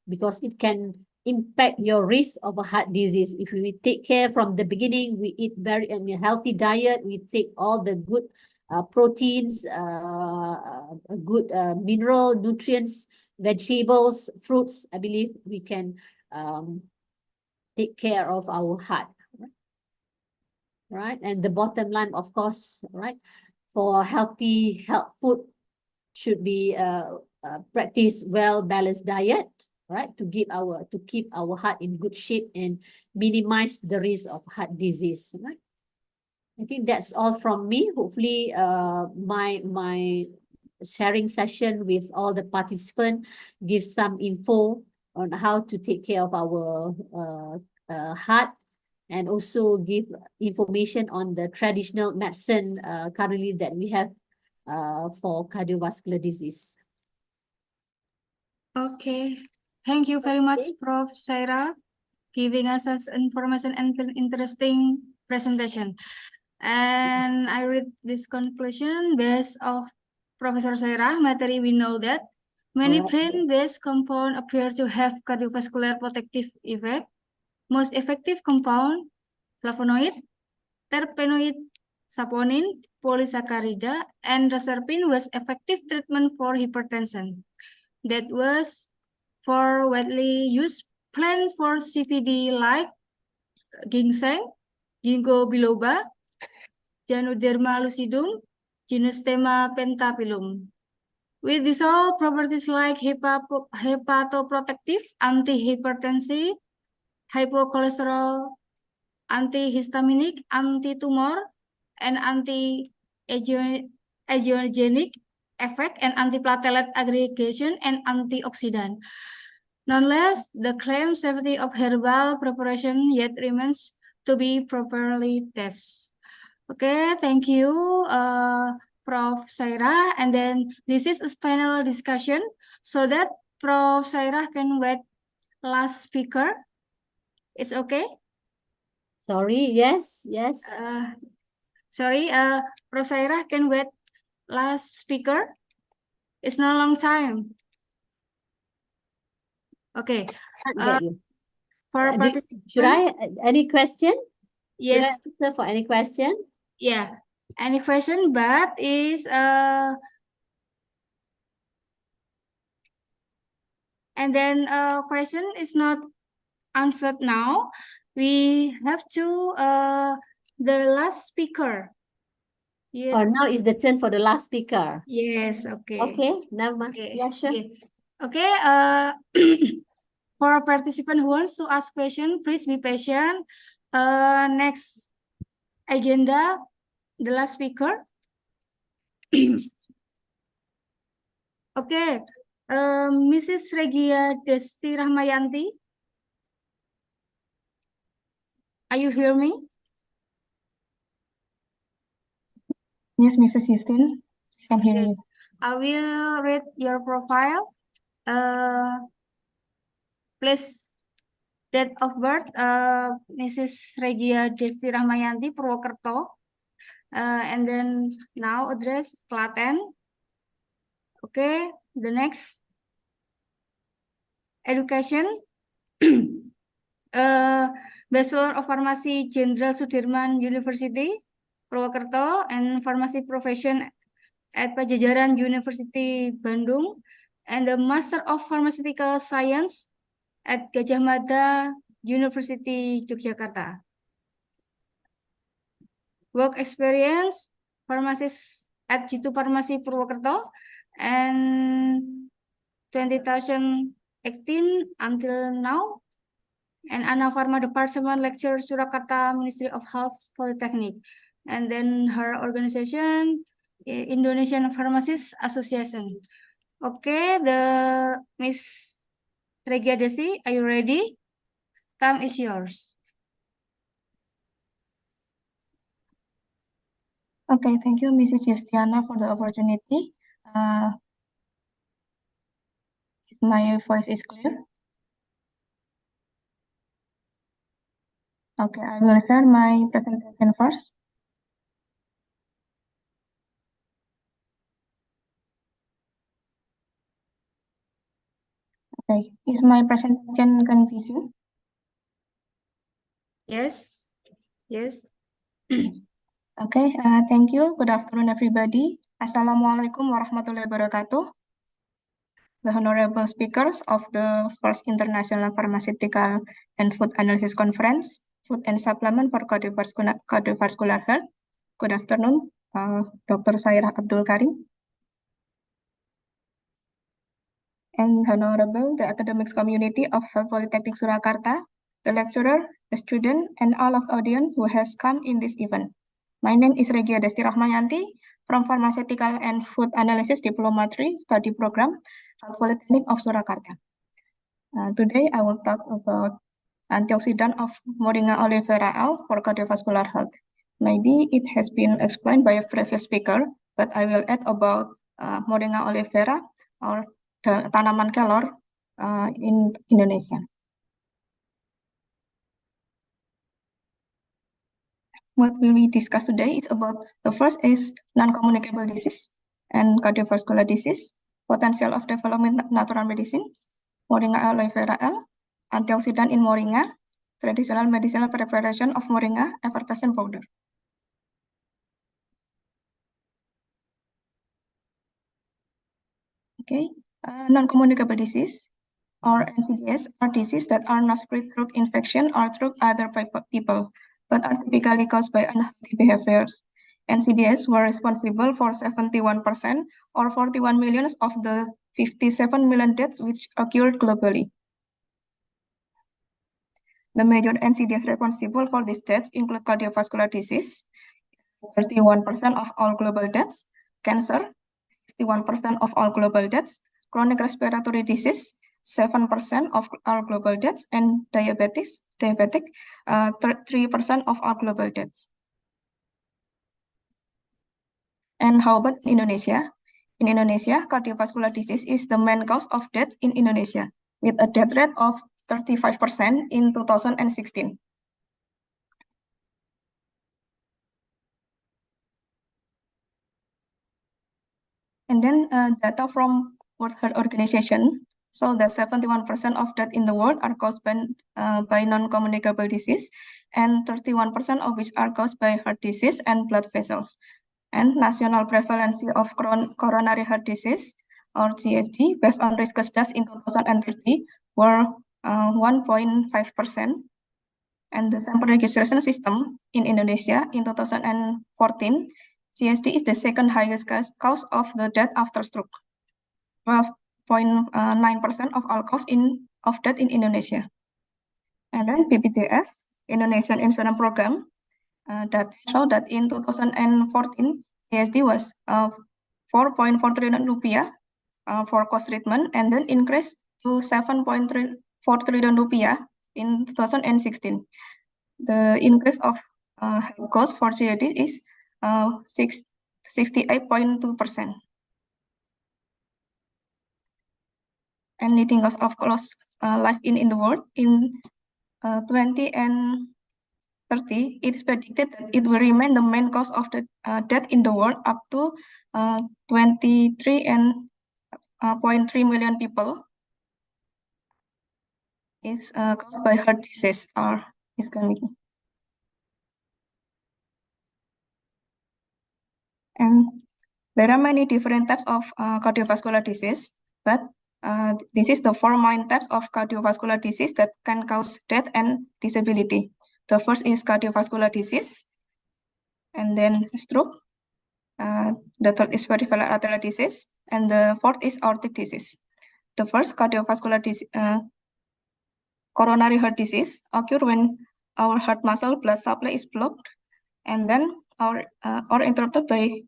because it can impact your risk of a heart disease. If we take care from the beginning, we eat very healthy diet, we take all the good proteins, good mineral nutrients, vegetables, fruits, I believe we can take care of our heart, right? And the bottom line, of course, right, for healthy food should be practice well-balanced diet, right, to keep our heart in good shape and minimize the risk of heart disease, right? I think that's all from me. Hopefully, my sharing session with all the participants gives some info on how to take care of our heart, and also give information on the traditional medicine currently that we have for cardiovascular disease. Okay, thank you very much, Prof. Saira, giving us information and interesting presentation. And I read this conclusion based of Professor Saira material. We know that many plant-based compounds appear to have cardiovascular protective effect. Most effective compound, flavonoid, terpenoid, saponin, polysaccharide, and reserpine was effective treatment for hypertension. that was for widely used plant for CVD like ginseng, ginkgo biloba, Ganoderma lucidum, Gymnostema pentaphyllum. With dissolved properties like hepatoprotective, antihypertensive, hypocholesterol, antihistaminic, anti-tumor, and anti-angiogenic effect, and antiplatelet aggregation, and antioxidant. Nonetheless, the claimed safety of herbal preparation yet remains to be properly tested. Okay, thank you, Prof. Saira. And then this is a panel discussion so that Prof. Saira can wait last speaker. It's okay? Sorry, yes. Sorry, Prof. Saira can wait last speaker. It's not a long time. Okay. Can't get you. For participants. Should I, any question? Yes. Should I answer for any question? Yeah. Any question, but is and then question is not answered now. We have to the last speaker. Yeah. Or now is the turn for the last speaker. Yes, okay. Okay, now yeah, sure. Okay, for a participant who wants to ask question, please be patient. Next agenda, the last speaker. Okay, Mrs. Regia Desti Rahmayanti. Are you hear me? Yes, Mrs. Justin, can hear you. I will read your profile. Please, date of birth, Mrs. Regia Desti Rahmayanti, Purwokerto. And then now address Klaten. Okay, the next. Education. Bachelor of Pharmacy, Jenderal Sudirman University, Purwokerto, and Pharmacy Profession at Pajajaran University, Bandung, and the Master of Pharmaceutical Science at Gajah Mada University, Yogyakarta. Work experience, pharmacist at G2 Pharmacy, Purwokerto, and 2018 until now. And Anna Pharma Department Lecturer, Surakarta, Ministry of Health, Polytechnic. And then her organization, Indonesian Pharmacists Association. Okay, the Miss Regia Desi, are you ready? Time is yours. Okay, thank you, Mrs. Justiana, for the opportunity. My voice is clear. Okay, I will share my presentation first. Okay, is my presentation confusing? Yes. Okay, thank you. Good afternoon, everybody. Assalamualaikum warahmatullahi wabarakatuh. The honorable speakers of the first International Pharmaceutical and Food Analysis Conference, Food and Supplement for Cardiovascular Health. Good afternoon, Dr. Saira Abdul Karim. And honorable the academics community of Health Polytechnic Surakarta, the lecturer, the student, and all of audience who has come in this event. My name is Regia Desti Rahmayanti from Pharmaceutical and Food Analysis Diploma 3 Study Program, Health Polytechnic of Surakarta. Today I will talk about antioxidant of Moringa oleifera L for cardiovascular health. Maybe it has been explained by a previous speaker, but I will add about Moringa oleifera or the tanaman kelor in Indonesia. What will we discuss today is about the first is non-communicable disease and cardiovascular disease, potential of development natural medicine, Moringa oleifera L, antioxidant in Moringa, traditional medicinal preparation of Moringa effervescent powder. Okay, Non-communicable disease, or NCDs, are diseases that are not spread through infection or through other people, but are typically caused by unhealthy behaviors. NCDs were responsible for 71% or 41 million of the 57 million deaths which occurred globally. The major NCDs responsible for these deaths include cardiovascular disease, 31% of all global deaths, cancer, 61% of all global deaths, chronic respiratory disease, 7% of all global deaths, and diabetic, 3% of all global deaths. And how about Indonesia? In Indonesia, cardiovascular disease is the main cause of death in Indonesia, with a death rate of 35% in 2016. And then data from World Health Organization show that 71% of death in the world are caused by non-communicable disease, and 31% of which are caused by heart disease and blood vessels. And national prevalence of coronary heart disease, or CHD, based on risk studies in 2030 were 1.5%. And the sample registration system in Indonesia in 2014, CHD is the second highest cause of the death after stroke. 12.9% of all cause of death in Indonesia. And then BPJS, Indonesian Insurance Program, that show that in 2014, CHD was 4.4 trillion rupiah for cost treatment, and then increased to 7.4 trillion rupiah in 2016. The increase of cost for CHD is 68.2%. And leading cause of close life in the world in 20 and 30, it is predicted that it will remain the main cause of the death in the world up to 23.3 million people is caused by heart disease or ischemic. And there are many different types of cardiovascular disease, but this is the four main types of cardiovascular disease that can cause death and disability. The first is cardiovascular disease, and then stroke. The third is peripheral arterial disease, and the fourth is aortic disease. The first cardiovascular disease, coronary heart disease, occur when our heart muscle blood supply is blocked, and then or interrupted by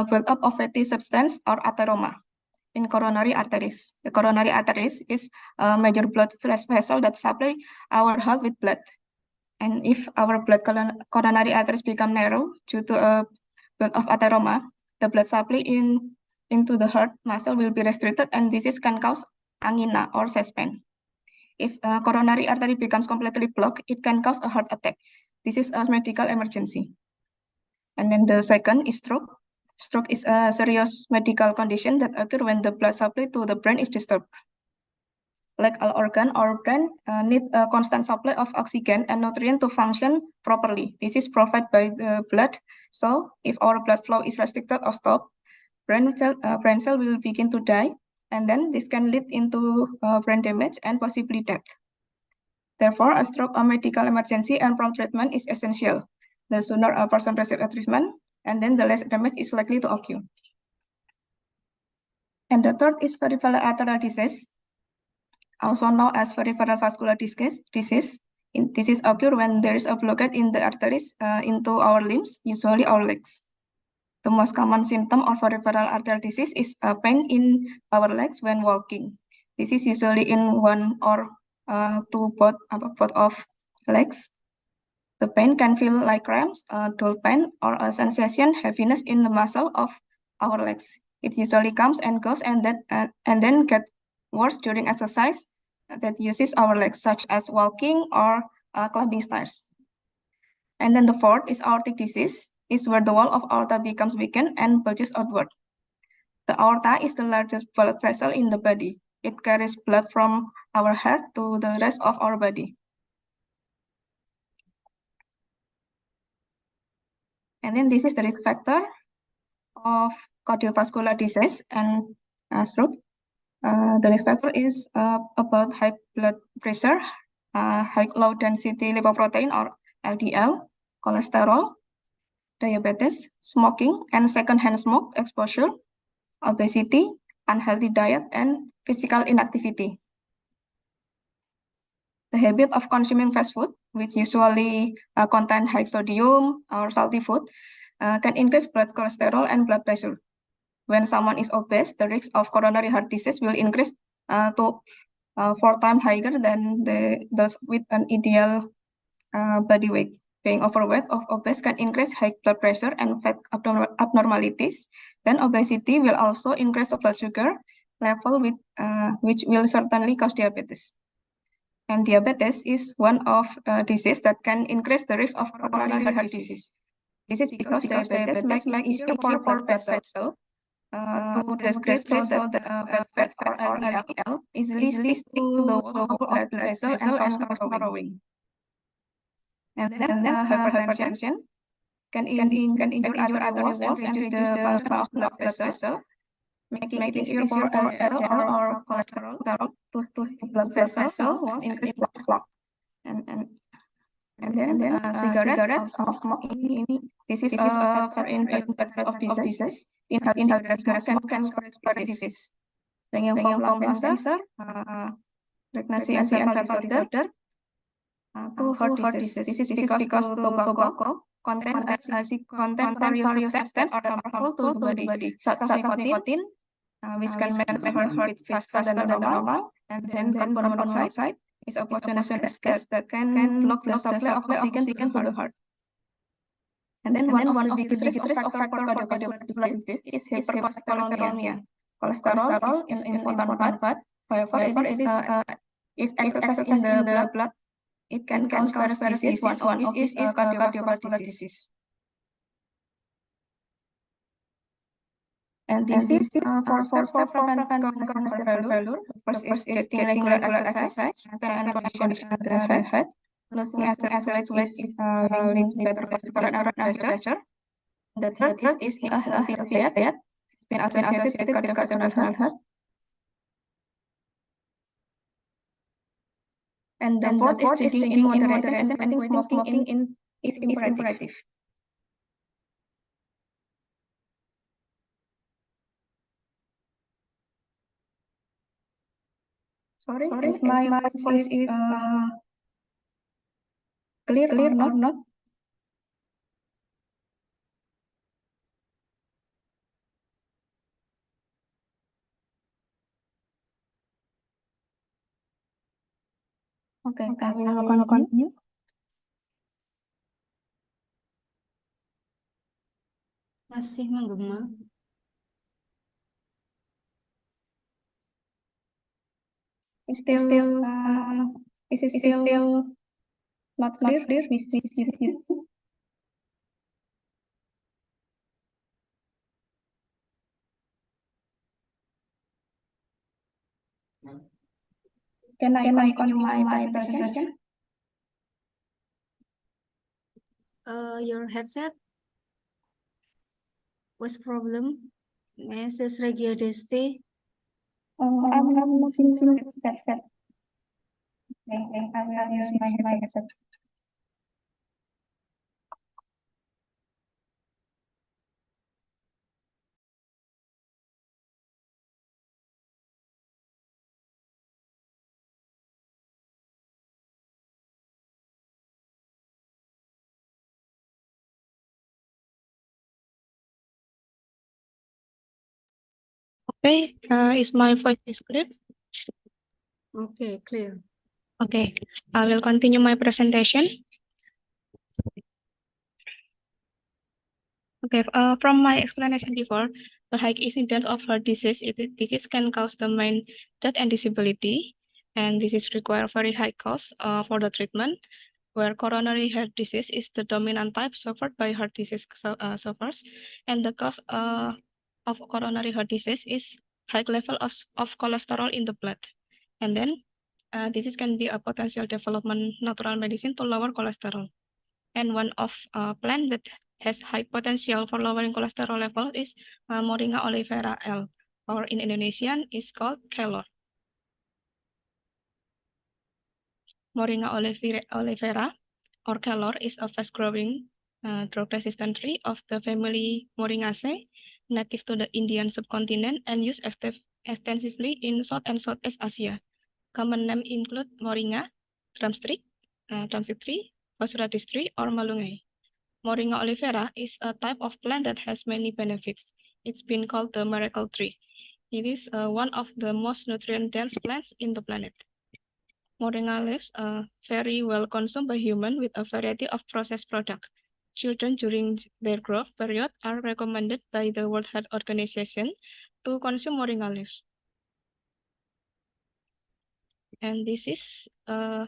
buildup of fatty substance or atheroma in coronary arteries. The coronary arteries is a major blood vessel that supply our heart with blood. And if our blood coronary arteries become narrow due to a buildup of atheroma, the blood supply into the heart muscle will be restricted, and disease can cause angina or chest pain. If a coronary artery becomes completely blocked, it can cause a heart attack. This is a medical emergency. And then the second is stroke. Stroke is a serious medical condition that occurs when the blood supply to the brain is disturbed. Like all organ or brain need a constant supply of oxygen and nutrient to function properly. This is provided by the blood. So if our blood flow is restricted or stopped, brain cell will begin to die, and then this can lead into brain damage and possibly death. Therefore, a stroke, a medical emergency, and prompt treatment is essential. The sooner a person receives a treatment, and then the less damage is likely to occur. And the third is peripheral arterial disease, also known as peripheral vascular disease. This is occur when there is a blockage in the arteries into our limbs, usually our legs. The most common symptom of peripheral arterial disease is a pain in our legs when walking. This is usually in one or both of legs. The pain can feel like cramps, dull pain, or a sensation heaviness in the muscle of our legs. It usually comes and goes, and then get worse during exercise that uses our legs, such as walking or climbing stairs. And then the fourth is aortic disease, is where the wall of aorta becomes weakened and bulges outward. The aorta is the largest blood vessel in the body. It carries blood from our heart to the rest of our body. And then this is the risk factor of cardiovascular disease and stroke. The next factor is about high blood pressure, high low density lipoprotein or LDL, cholesterol, diabetes, smoking and secondhand smoke exposure, obesity, unhealthy diet, and physical inactivity. The habit of consuming fast food, which usually contain high sodium or salty food, can increase blood cholesterol and blood pressure. When someone is obese, the risk of coronary heart disease will increase to 4 times higher than those with an ideal body weight. Being overweight or obese can increase high blood pressure and fat abnormalities. Then obesity will also increase the blood sugar level, which will certainly cause diabetes. And diabetes is one of disease that can increase the risk of coronary heart disease. This is because diabetes makes it easier for blood vessels to decrease so that bad fat or LDL easily stick to the wall of blood vessel and cause narrowing. And then hypertension can injure artery walls and reduce the function of blood vessel, making it easier for LDL or cholesterol to blood vessel walls and increase blood clot. And then cigarettes or smoking. This is a factor in of disease. In cigarette smoke can cause heart disease, ranging from lung cancer, pregnancy and fetal disorder, to heart disease. This is because tobacco contain various substances that are harmful to the body, such as nicotine, which can make the heart beat faster than normal, and then carbon monoxide is a poisonous gas that can block the supply of oxygen to the heart. And then one of the biggest risk factor for cardiovascular disease is hypercholesterolemia. Cholesterol is important fat. However, if excess in the blood, it can cause various diseases. One of these is cardiovascular disease. And this is for prevent cardiovascular failure. First is getting regular exercise, and condition the heart. Losing excess weight is linked to better cardiovascular and pressure. The third is a healthy diet, been associated with cardiovascular health. And the fourth is drinking in moderation. I think smoking is imperative. Sorry, if my voice is clear or not. Okay, I will continue. Masih menggema. Is it still not clear? Can I continue my presentation? Your headset? What's problem? Mrs. Regia Desti? I'm not using headset. Okay, I will use my headset. Okay, is my voice clear? Okay, clear. Okay, I will continue my presentation. Okay, from my explanation before, the high incidence of heart disease, disease can cause the main death and disability, and this is require very high cost for the treatment, where coronary heart disease is the dominant type suffered by heart disease sufferers, and the cause of coronary heart disease is high level of cholesterol in the blood, and then disease can be a potential development natural medicine to lower cholesterol. And one of plant that has high potential for lowering cholesterol level is Moringa oleifera L. or in Indonesian is called kelor. Moringa oleifera or kelor is a fast-growing drought-resistant tree of the family Moringaceae, native to the Indian subcontinent and used extensively in South and Southeast Asia. Common names include moringa, drumstick tree, horseradish tree, or malunggay. Moringa oleifera is a type of plant that has many benefits. It's been called the miracle tree. It is one of the most nutrient-dense plants in the planet. Moringa leaves are very well consumed by humans with a variety of processed products. Children during their growth period are recommended by the World Health Organization to consume moringa leaves. And this is the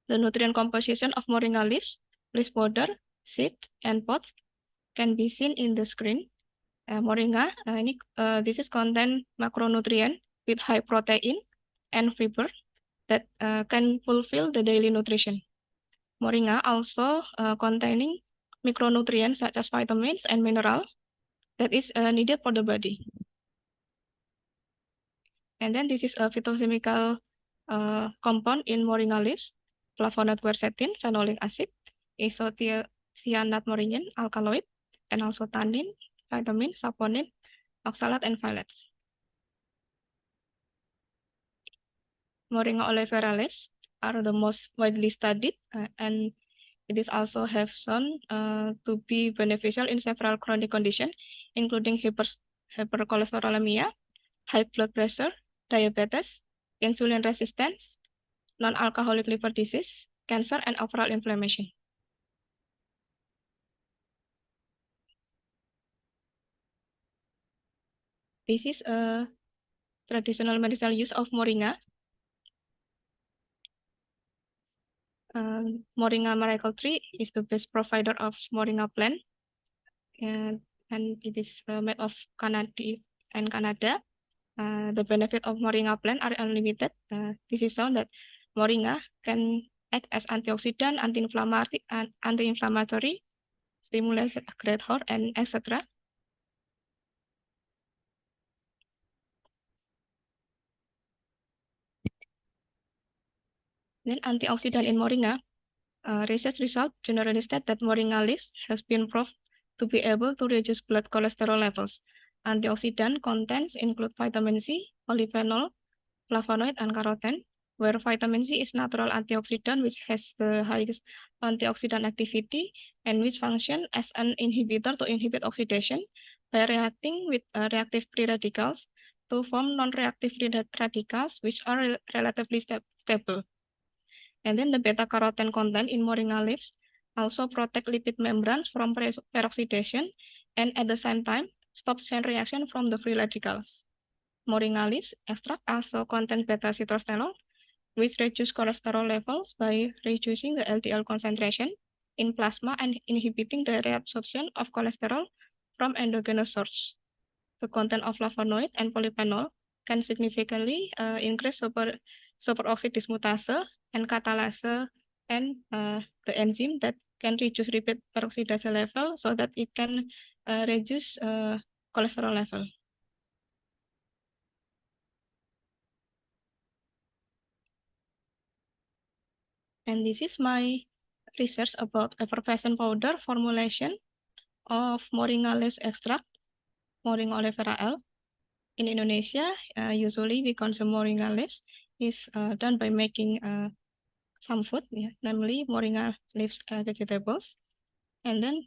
nutrient composition of moringa leaves, leaf powder, seed, and pods can be seen in the screen. Moringa, this is contain macronutrient with high protein and fiber that can fulfill the daily nutrition. Moringa also containing micronutrients such as vitamins and minerals that is needed for the body. And then this is a phytochemical compound in moringa leaves: flavonoid quercetin, phenolic acid, isocyanate alkaloid, and also tannin, vitamin, saponin, oxalate, and phthalates. Moringa oleifera leaves are the most widely studied and it is also have shown to be beneficial in several chronic conditions, including hypercholesterolemia, high blood pressure, diabetes, insulin resistance, non-alcoholic liver disease, cancer, and overall inflammation. This is a traditional medicinal use of moringa. Moringa miracle tree is the best provider of moringa plant, and it is made of Canada and Canada. The benefit of moringa plant are unlimited. This is shown that moringa can act as antioxidant, anti-inflammatory, stimulate growth hormone, and etc. Then antioxidant in moringa. Research results generally state that moringa leaves has been proved to be able to reduce blood cholesterol levels. Antioxidant contents include vitamin C, polyphenol, flavonoid, and carotene, where vitamin C is natural antioxidant which has the highest antioxidant activity and which function as an inhibitor to inhibit oxidation by reacting with reactive free radicals to form non-reactive free radicals which are relatively stable. And then the beta-carotene content in moringa leaves also protect lipid membranes from peroxidation and at the same time stop chain reaction from the free radicals. Moringa leaves extract also contain beta-sitosterol, which reduce cholesterol levels by reducing the LDL concentration in plasma and inhibiting the reabsorption of cholesterol from endogenous source. The content of flavonoid and polyphenol can significantly increase superoxide dismutase and catalase and the enzyme that can reduce repeat peroxidase level so that it can reduce cholesterol level. And this is my research about effervescent powder formulation of moringa leaf extract, moringa oleifera L. In Indonesia, usually we consume moringa leaves is done by making some food, namely moringa leaves vegetables. And then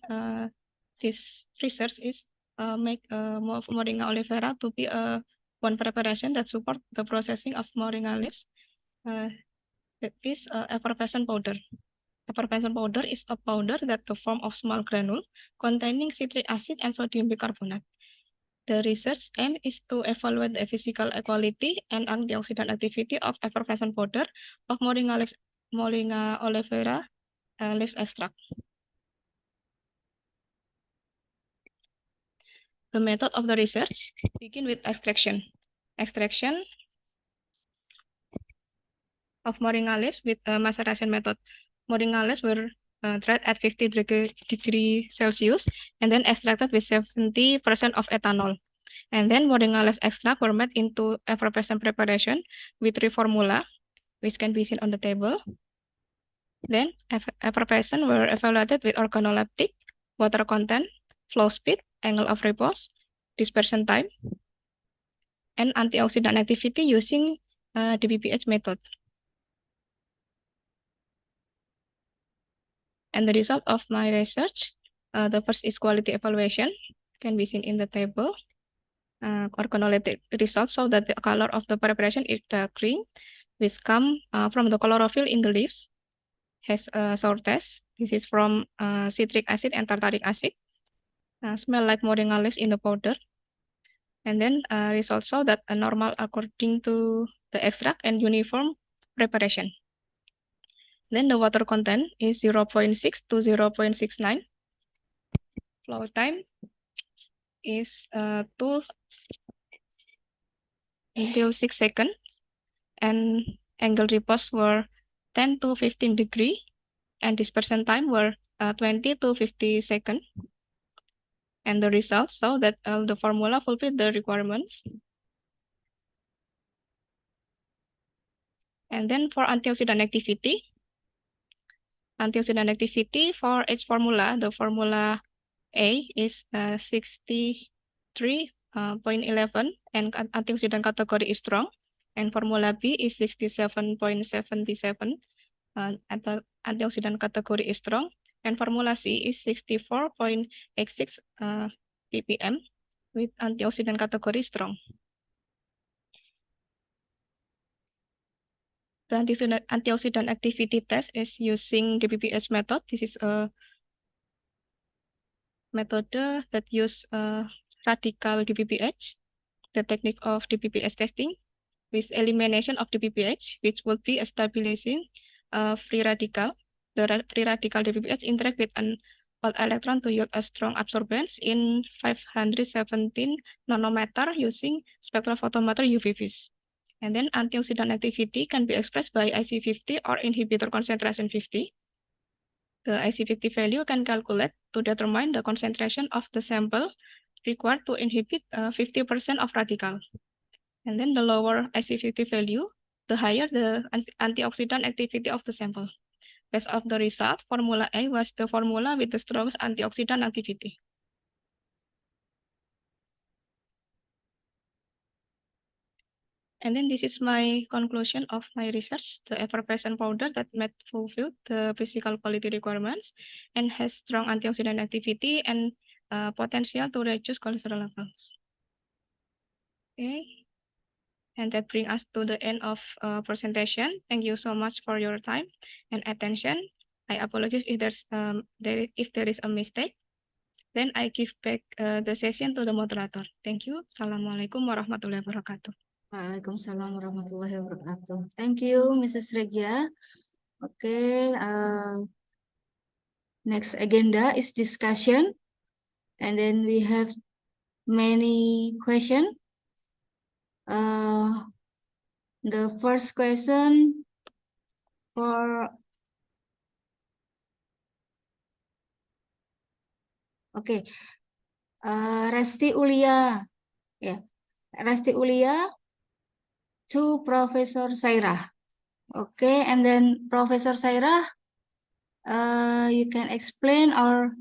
this research is make moringa oleifera to be one preparation that support the processing of moringa leaves. That is effervescent powder. Effervescent powder is a powder that the form of small granule containing citric acid and sodium bicarbonate. The research aim is to evaluate the physical quality and antioxidant activity of effervescent powder of moringa oleifera leaf extract. The method of the research begin with extraction. Extraction of moringa leaves with maceration method. Moringa leaves were dried at 50 degrees Celsius and then extracted with 70% of ethanol. And then moringa leaves extract were made into effervescent preparation with 3 formula, which can be seen on the table. Then effervescent were evaluated with organoleptic, water content, flow speed, angle of repose, dispersion time, and antioxidant activity using the BPH method. And the result of my research, the first is quality evaluation, can be seen in the table. Organoleptic results show that the color of the preparation is dark green, which come from the chlorophyll in the leaves, has a sour taste. This is from citric acid and tartaric acid. Smell like moringa leaves in the powder. And then results show that a normal according to the extract and uniform preparation. Then the water content is 0.6 to 0.69. Flow time is 2 until 6 seconds. And angle repose were 10 to 15 degree. And dispersion time were 20 to 50 seconds. And the results show that the formula fulfilled the requirements. And then for antioxidant activity for each formula, the formula A is 63.11 and antioxidant category is strong. And formula B is 67.77 antioxidant category is strong. And formula C is 64.86 ppm with antioxidant category strong. The antioxidant activity test is using the BPH method. This is a method that use radical DPPH, the technique of DPPH testing, with elimination of DPPH, which would be a stabilizing free radical. The free radical DPPH interact with an odd electron to yield a strong absorbance in 517 nanometer using spectrophotometer UV-Vis. And then antioxidant activity can be expressed by IC50 or inhibitor concentration 50. The IC50 value can calculate to determine the concentration of the sample required to inhibit 50% of radical. And then the lower IC50 value, the higher the antioxidant activity of the sample. Based of the result, formula A was the formula with the strongest antioxidant activity. And then this is my conclusion of my research. The effervescent powder that met fulfill the physical quality requirements and has strong antioxidant activity and potential to reduce cholesterol levels. Okay. And that brings us to the end of presentation. Thank you so much for your time and attention. I apologize if there is a mistake. Then I give back the session to the moderator. Thank you. Assalamualaikum warahmatullahi wabarakatuh. Waalaikumsalam warahmatullahi wabarakatuh. Thank you, Mrs. Regia. Okay, next agenda is discussion. And then we have many questions. The first question for Resti Ulia. Yeah, Resti Ulia to Professor Sairah. Okay, and then Professor Sairah, you can explain or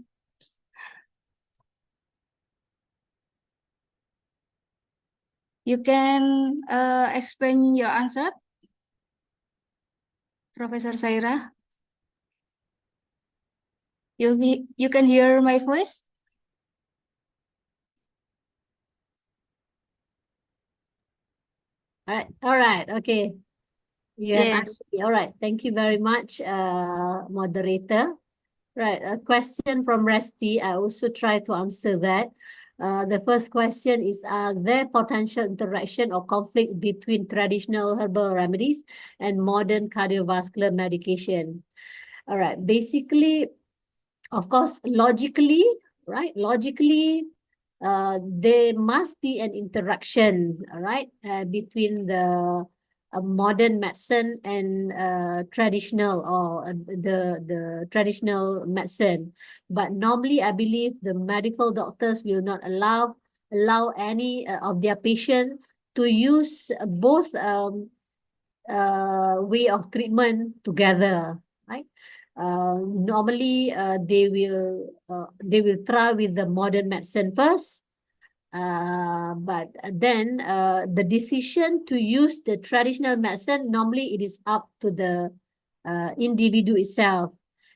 you can explain your answer, Professor Sairah. You can hear my voice? All right, okay. You have Yes. answered me. All right, thank you very much, moderator. Right, a question from Resti. I also try to answer that. The first question is, are there potential interaction or conflict between traditional herbal remedies and modern cardiovascular medication? All right, basically, of course, logically, right? Logically, there must be an interaction, right, between the modern medicine and traditional or the traditional medicine. But normally, I believe the medical doctors will not allow allow any of their patient to use both way of treatment together, right? Normally, they will try with the modern medicine first, but then the decision to use the traditional medicine, normally it is up to the individual itself.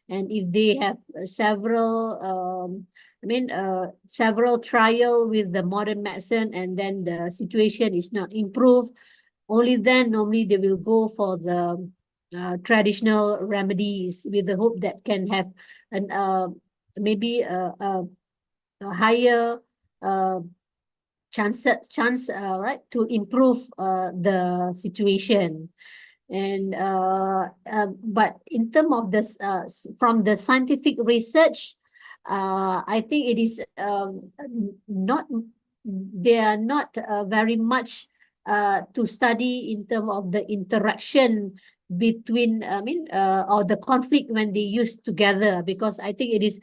And if they have several, several trial with the modern medicine and then the situation is not improved, only then normally they will go for the traditional remedies with the hope that can have an maybe a higher chance right, to improve the situation. And but in terms of this from the scientific research, I think it is not, they are not very much to study in terms of the interaction between, or the conflict when they use together, because I think it is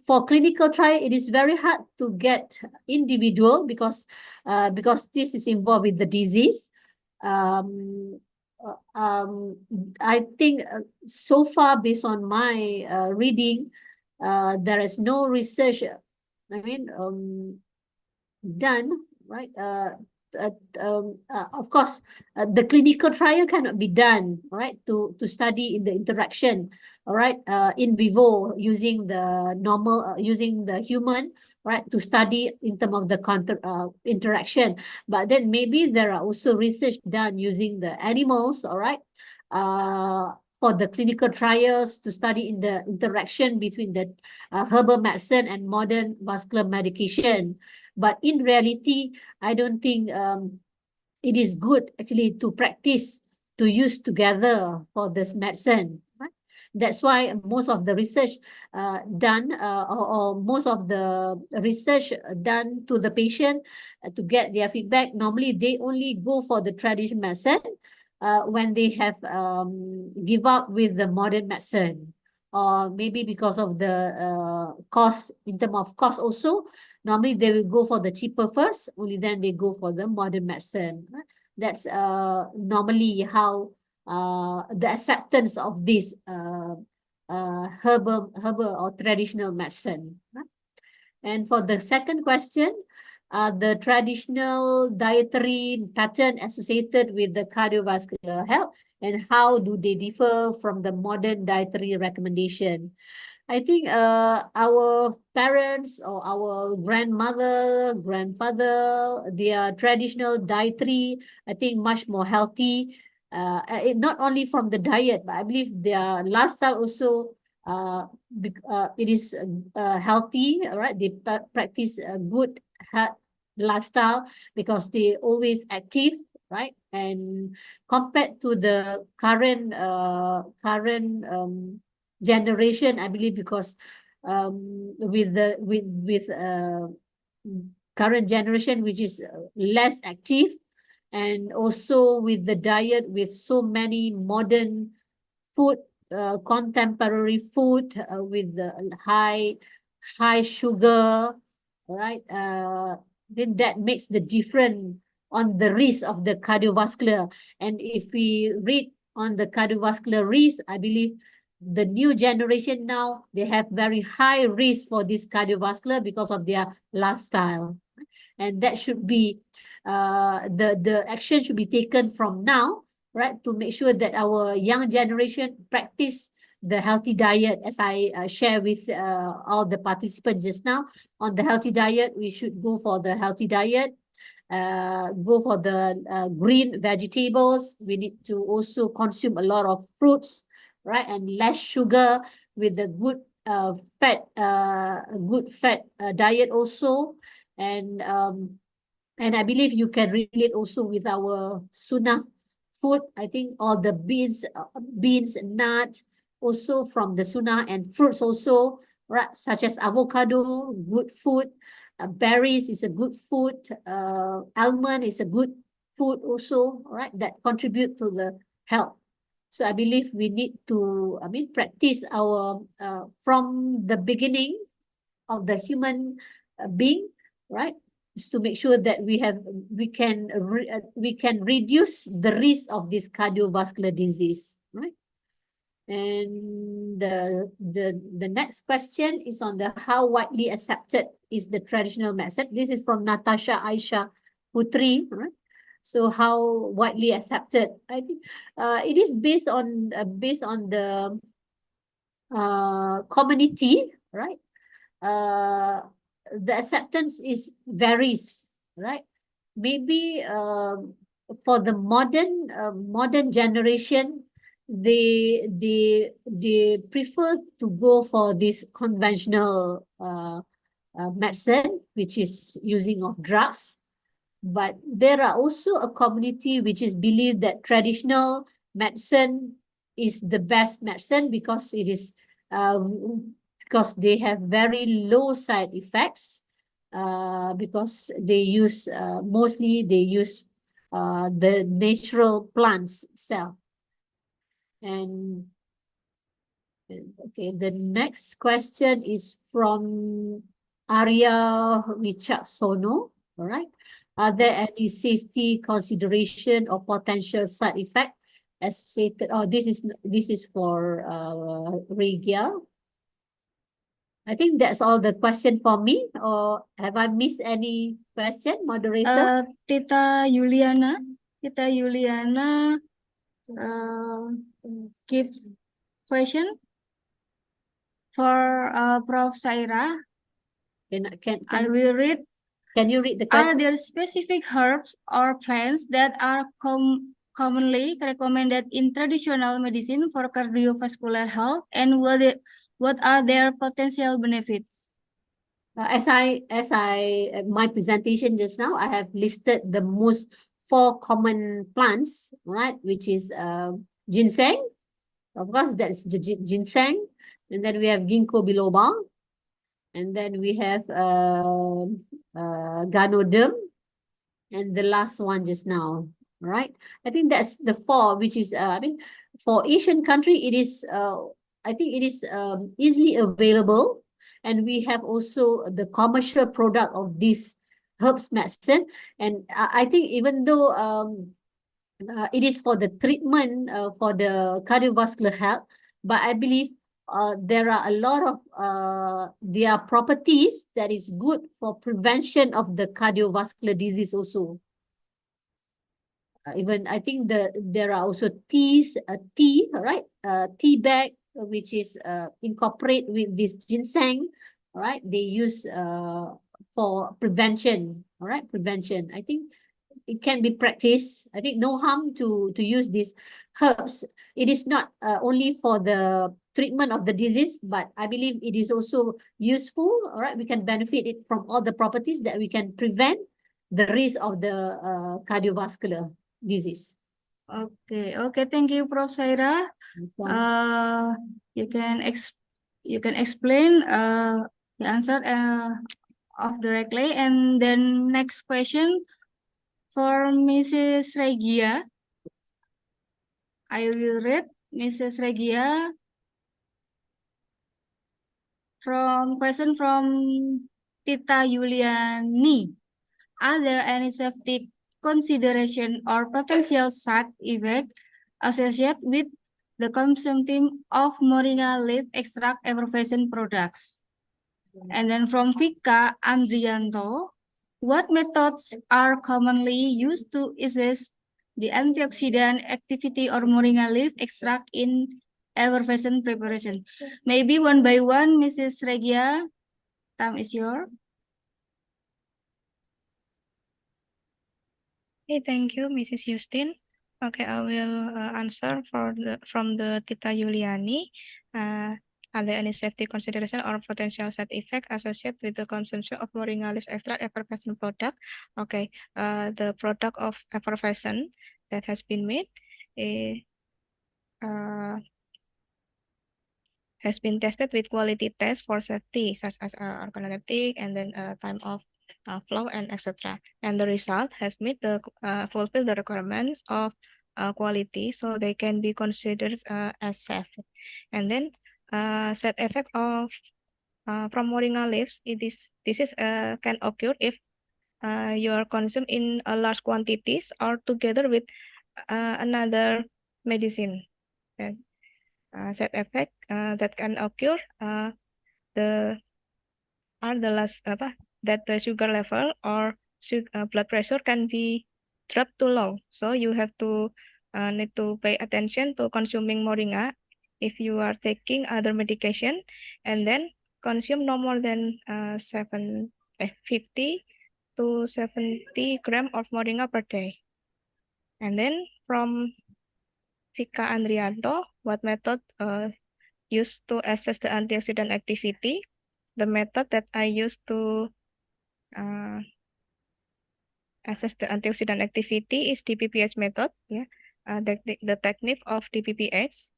for clinical trial, it is very hard to get individual because this is involved with the disease. I think so far, based on my reading, there is no research, done, right? Of course, the clinical trial cannot be done, right, to study in the interaction, all right, in vivo, using the normal, using the human, right, to study in terms of the interaction. But then maybe there are also research done using the animals, all right, for the clinical trials to study in the interaction between the herbal medicine and modern vascular medication. But in reality, I don't think it is good actually to practice to use together for this medicine. Right? That's why most of the research done or most of the research done to the patient to get their feedback, normally they only go for the traditional medicine when they have give up with the modern medicine, or maybe because of the cost, in terms of cost also, normally they will go for the cheaper first, only then they go for the modern medicine. That's normally how the acceptance of this herbal or traditional medicine. And for the second question, the traditional dietary pattern associated with the cardiovascular health, and how do they differ from the modern dietary recommendation? I think our parents or our grandmother, grandfather, their traditional dietary, I think much more healthy. Not only from the diet, but I believe their lifestyle also, it is healthy, right? They practice a good lifestyle because they always active, right? And compared to the current generation, I believe, because with the current generation, which is less active, and also with the diet with so many modern food, contemporary food with the high sugar, right? Then that makes the difference on the risk of the cardiovascular. And if we read on the cardiovascular risk, I believe the new generation now, they have very high risk for this cardiovascular because of their lifestyle. And that should be, the action should be taken from now, right, to make sure that our young generation practice the healthy diet, as I share with all the participants just now. On the healthy diet, we should go for the healthy diet, go for the green vegetables. We need to also consume a lot of fruits, right, and less sugar, with the good fat diet also. And I believe you can relate also with our sunnah food. I think all the beans, nuts, also from the sunnah, and fruits also, right, such as avocado, good food. Berries is a good food. Almond is a good food also, right, that contribute to the health. So I believe we need to, practice our, from the beginning of the human being, right? to make sure that we can reduce the risk of this cardiovascular disease, right? And the next question is on the how widely accepted is the traditional method. This is from Natasha Aisha Putri, right? So how widely accepted? I think it is based on the community, right? The acceptance is varies, right? Maybe for the modern generation, they prefer to go for this conventional medicine, which is using of drugs. But there are also a community which is believe that traditional medicine is the best medicine because it is because they have very low side effects, because they use mostly they use the natural plants itself. And okay, the next question is from Arya Wicaksono. All right. Are there any safety consideration or potential side effect associated? Oh, this is for Regia. I think that's all the question for me. Or have I missed any question, moderator? Tita Yuliana give question for Prof. Saira. I will read. Can you read the Are question? there specific herbs or plants that are commonly recommended in traditional medicine for cardiovascular health, and what are their potential benefits? As my presentation just now, I have listed the most 4 common plants, right? Which is ginseng, of course, that's ginseng, and then we have ginkgo biloba, and then we have ganoderm, and the last one just now, right? I think that's the 4, which is I mean, for Asian country, it is I think it is easily available, and we have also the commercial product of this herbs medicine. And I think even though it is for the treatment for the cardiovascular health, but I believe there are a lot of their properties that is good for prevention of the cardiovascular disease also. Even I think there are also tea, right? Tea bag, which is incorporate with this ginseng, right? They use for prevention, all right? Prevention. I think it can be practiced. I think no harm to use these herbs. It is not only for the treatment of the disease, but I believe it is also useful, all right? We can benefit it from all the properties that we can prevent the risk of the cardiovascular disease. Okay, thank you, Prof. Saira. You can explain the answer of directly, and then next question for Mrs. Regia. I will read Mrs. Regia question from Tita Yuliani. Are there any safety consideration or potential side effect associated with the consumption of moringa leaf extract effervescent products? And then from Vika Andrianto, what methods are commonly used to assess the antioxidant activity or moringa leaf extract in effervescent preparation? Maybe one by one, Mrs. Regia, time is yours. Okay, thank you, Mrs. Justin. Okay, I will answer from the Tita Yuliani. Are there any safety consideration or potential side effect associated with the consumption of moringa leaf extract effervescent product? Okay, the product of effervescent that has been made has been tested with quality tests for safety, such as organoleptic and then time of flow and etc. And the result has met the fulfill the requirements of quality, so they can be considered as safe. And then side effect of from moringa leaves, this is can occur if you are consumed in a large quantities or together with another medicine. And side effect that can occur the last that the sugar level or blood pressure can be dropped too low. So you have to need to pay attention to consuming moringa if you are taking other medication, and then consume no more than 50 to 70 gram of moringa per day. And then from Vika Andrianto, what method used to assess the antioxidant activity? The method that I used to assess the antioxidant activity is DPPH method. Yeah, the technique of DPPH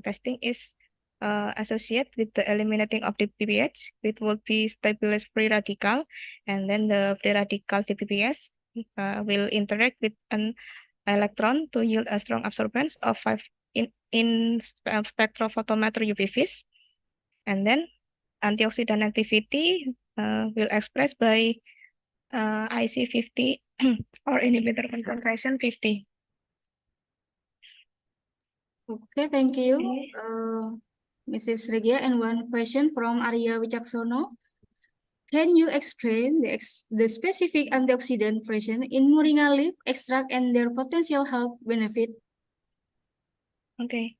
testing is associated with the eliminating of DPPH, which would be stabilized free radical, and then the free radical DPPH will interact with an electron to yield a strong absorbance of 5 in spectrophotometer UV-Vis, and then antioxidant activity will express by IC50 or inhibitor concentration 50. Okay, thank you, Mrs. Regia. And one question from Arya Wicaksono. Can you explain the specific antioxidant present in moringa leaf extract and their potential health benefit? Okay,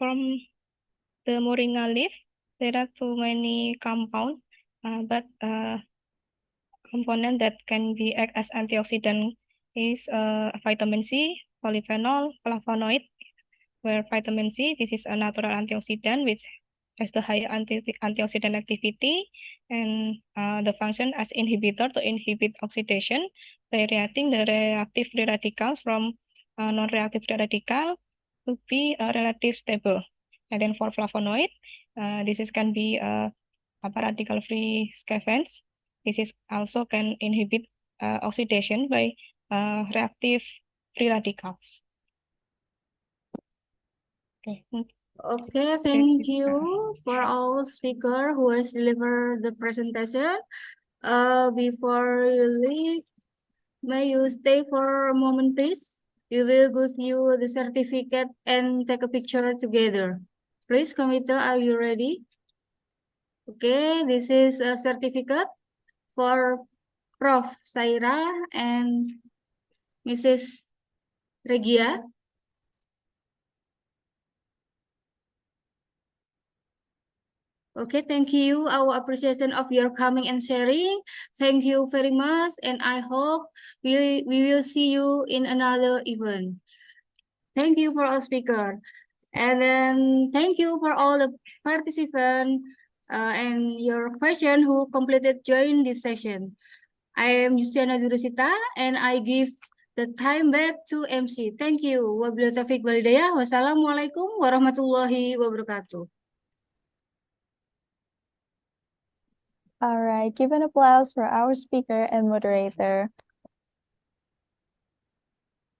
from the moringa leaf, there are too many compounds, but component that can be act as antioxidant is vitamin C, polyphenol, flavonoid, where vitamin C, this is a natural antioxidant which has the high antioxidant activity and the function as inhibitor to inhibit oxidation by reacting the reactive free radicals from non-reactive free radical to be relative stable. And then for flavonoid, this is can be radical-free scavenge. This is also can inhibit oxidation by reactive free radicals. Okay. Okay, thank you for all speaker who has delivered the presentation. Before you leave, may you stay for a moment, please? We will give you the certificate and take a picture together. Please, committee, are you ready? Okay, this is a certificate for Prof. Saira and Mrs. Regia. Okay, thank you. Our appreciation of your coming and sharing. Thank you very much, and I hope we will see you in another event. Thank you for all speaker. And then thank you for all the participants and your question who completed join this session. I am Justiana Durusita and I give the time back to MC. Thank you. Wabillahi taufiq wal hidayah. Wassalamualaikum warahmatullahi wabarakatuh. All right, give an applause for our speaker and moderator.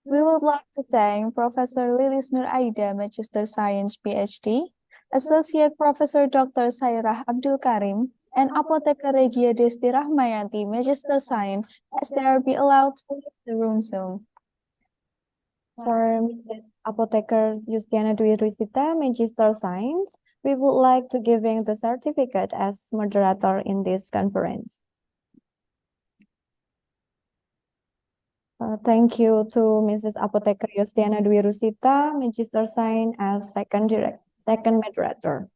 We would like to thank Professor Lilis Nur Aida, Magister Science PhD, Associate Professor Dr. Sairah Abdul Karim, and Apotheker Regia Desti Rahmayanti, Magister Science, as they are be allowed to leave the room soon. For Mrs. Apotheker Justiana Dwi Risita, Magister Science, we would like to giving the certificate as moderator in this conference. Thank you to Mrs. Apotheker Justiana Dwi Risita, Magister Science as second moderator.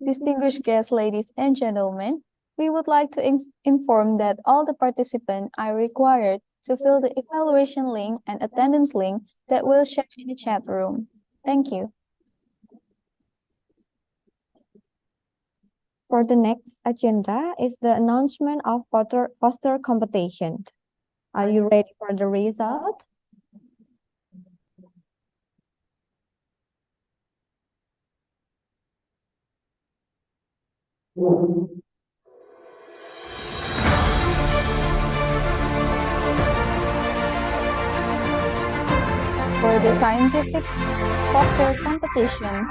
Distinguished guests, ladies and gentlemen, we would like to inform that all the participants are required to fill the evaluation link and attendance link that will share in the chat room. Thank you. For the next agenda is the announcement of poster competition. Are you ready for the result? For the scientific poster competition,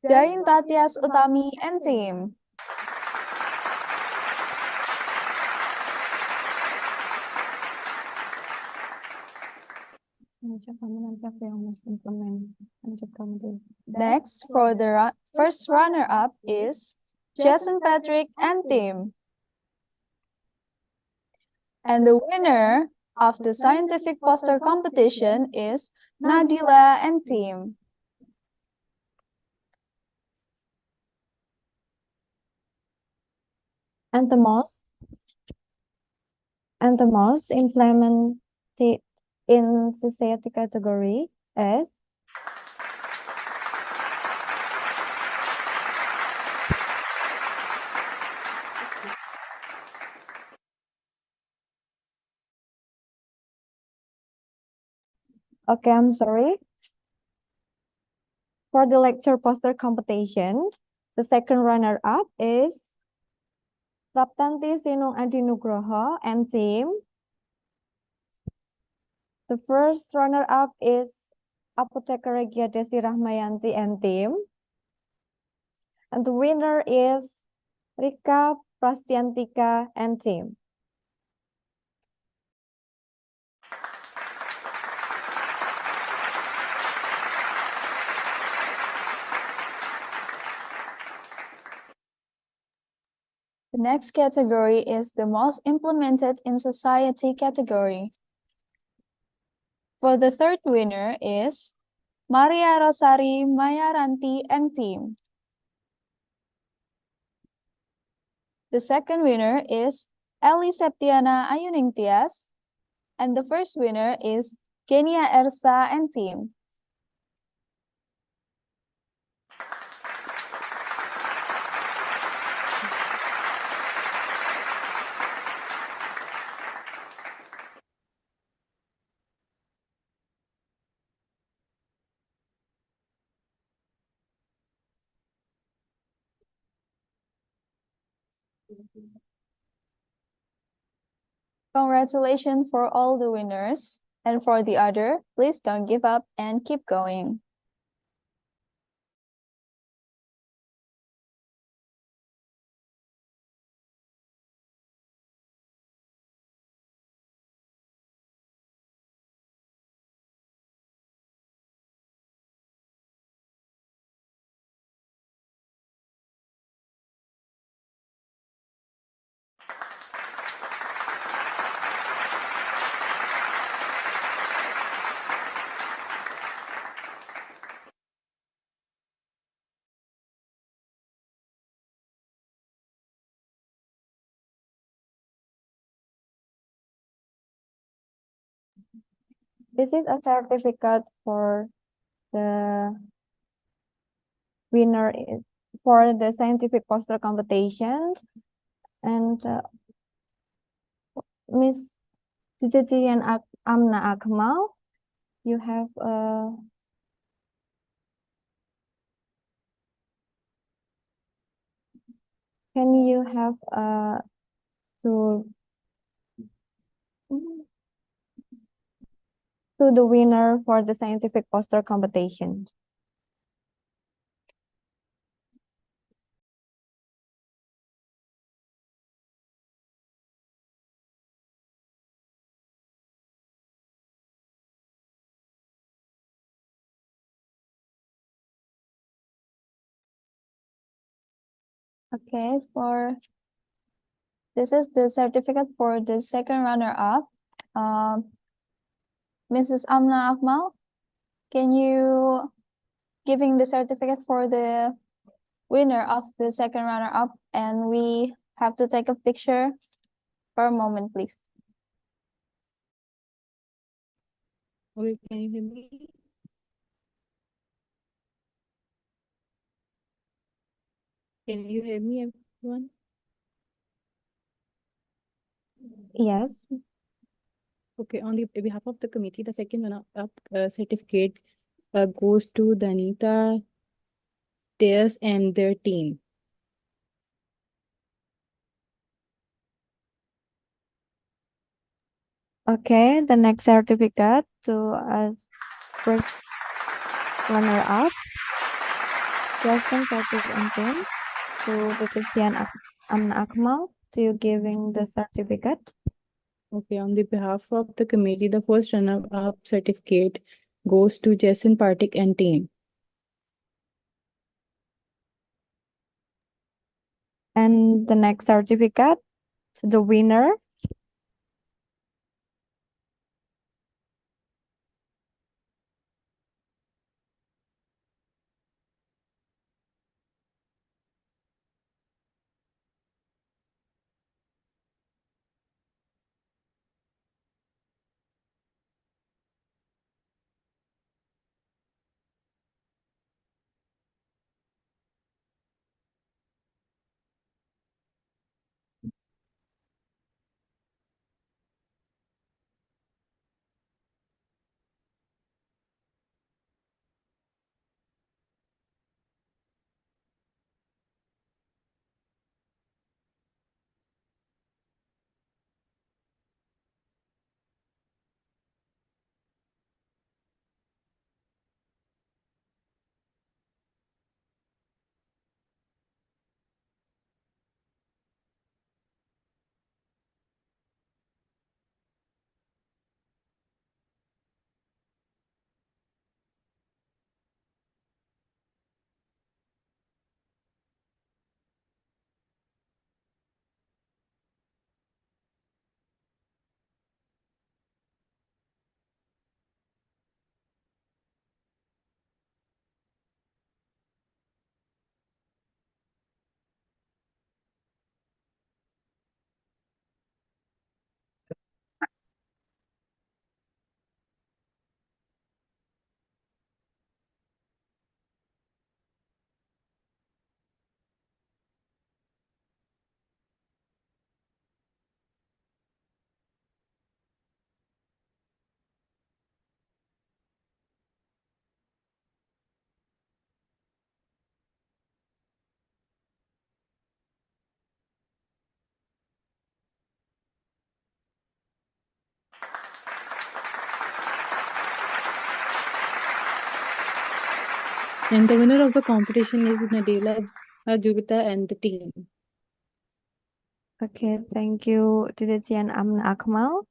Dain Tatias Utami and team. Next, for the first runner-up is Jason Patrick and team. And the winner of the scientific poster competition is Nadila and team. And the most implemented in society category is okay, I'm sorry. For the lecture poster competition, the second runner-up is Raptanti Sinung Adinugroho and team. The first runner-up is Apothecary Gia Desti Rahmayanti and team. And the winner is Rika Prastiantika and team. The next category is the most implemented in society category. For the third winner is Maria Rosari Mayaranti and team. The second winner is Eli Septiana Ayuning Tias. And the first winner is Kenia Ersa and team. Congratulations for all the winners. And for the other, please don't give up and keep going. This is a certificate for the winner for the scientific poster competition. And Miss Titi and Amna Akmal, you have can you have to the winner for the scientific poster competition. Okay, this is the certificate for the second runner-up. Mrs. Amna Akmal, can you giving the certificate for the winner of the second runner-up, and we have to take a picture for a moment, please. Okay, can you hear me? Can you hear me, everyone? Yes. Okay, on the behalf of the committee, the second runner-up certificate goes to Danita, Teas, and their team. Okay, the next certificate to first runner-up Question topic and theme to Titian Amna Akmal to you giving the certificate. Okay, on the behalf of the committee, the first runner-up certificate goes to Jason Partik and team. And the next certificate to the winner. And the winner of the competition is Nadila Jubita and the team. Okay, thank you, Titian Amna Akmal.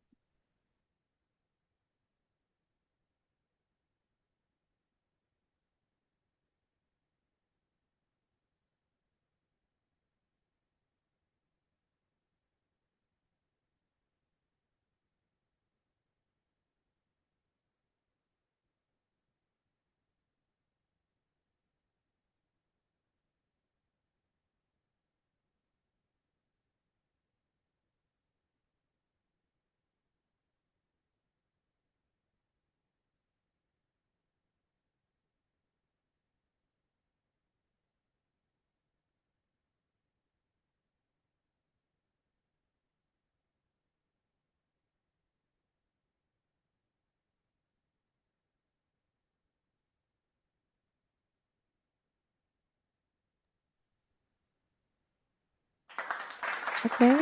Okay,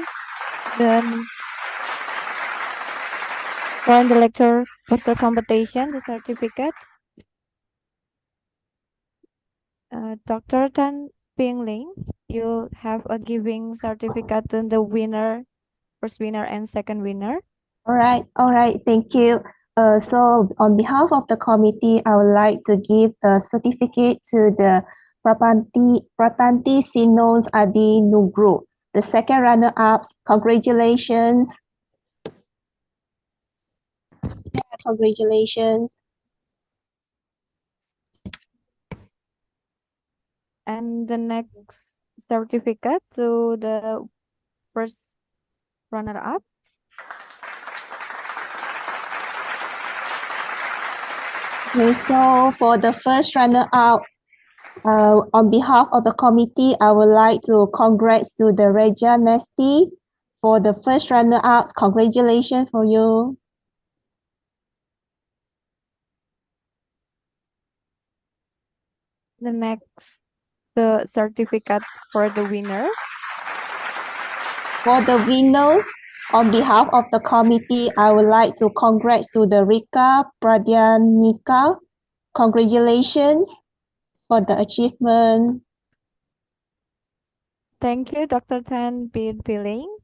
then for the lecture poster competition, the certificate, Dr. Tan Ping Ling, you have a giving certificate to the winner, first winner and second winner. All right, thank you. So on behalf of the committee, I would like to give the certificate to the Pratanti Sinos Adi Nugru, the second runner-ups. Congratulations. Congratulations. And the next certificate to the first runner-up. Okay, so for the first runner-up, on behalf of the committee, I would like to congrats to the Reja Nesti for the first runner-up. Congratulations for you. The next, the certificate for the winner. For the winners, on behalf of the committee, I would like to congrats to the Rika Pradyanika. Congratulations. for the achievement. Thank you, Dr. Tan Bin Piling.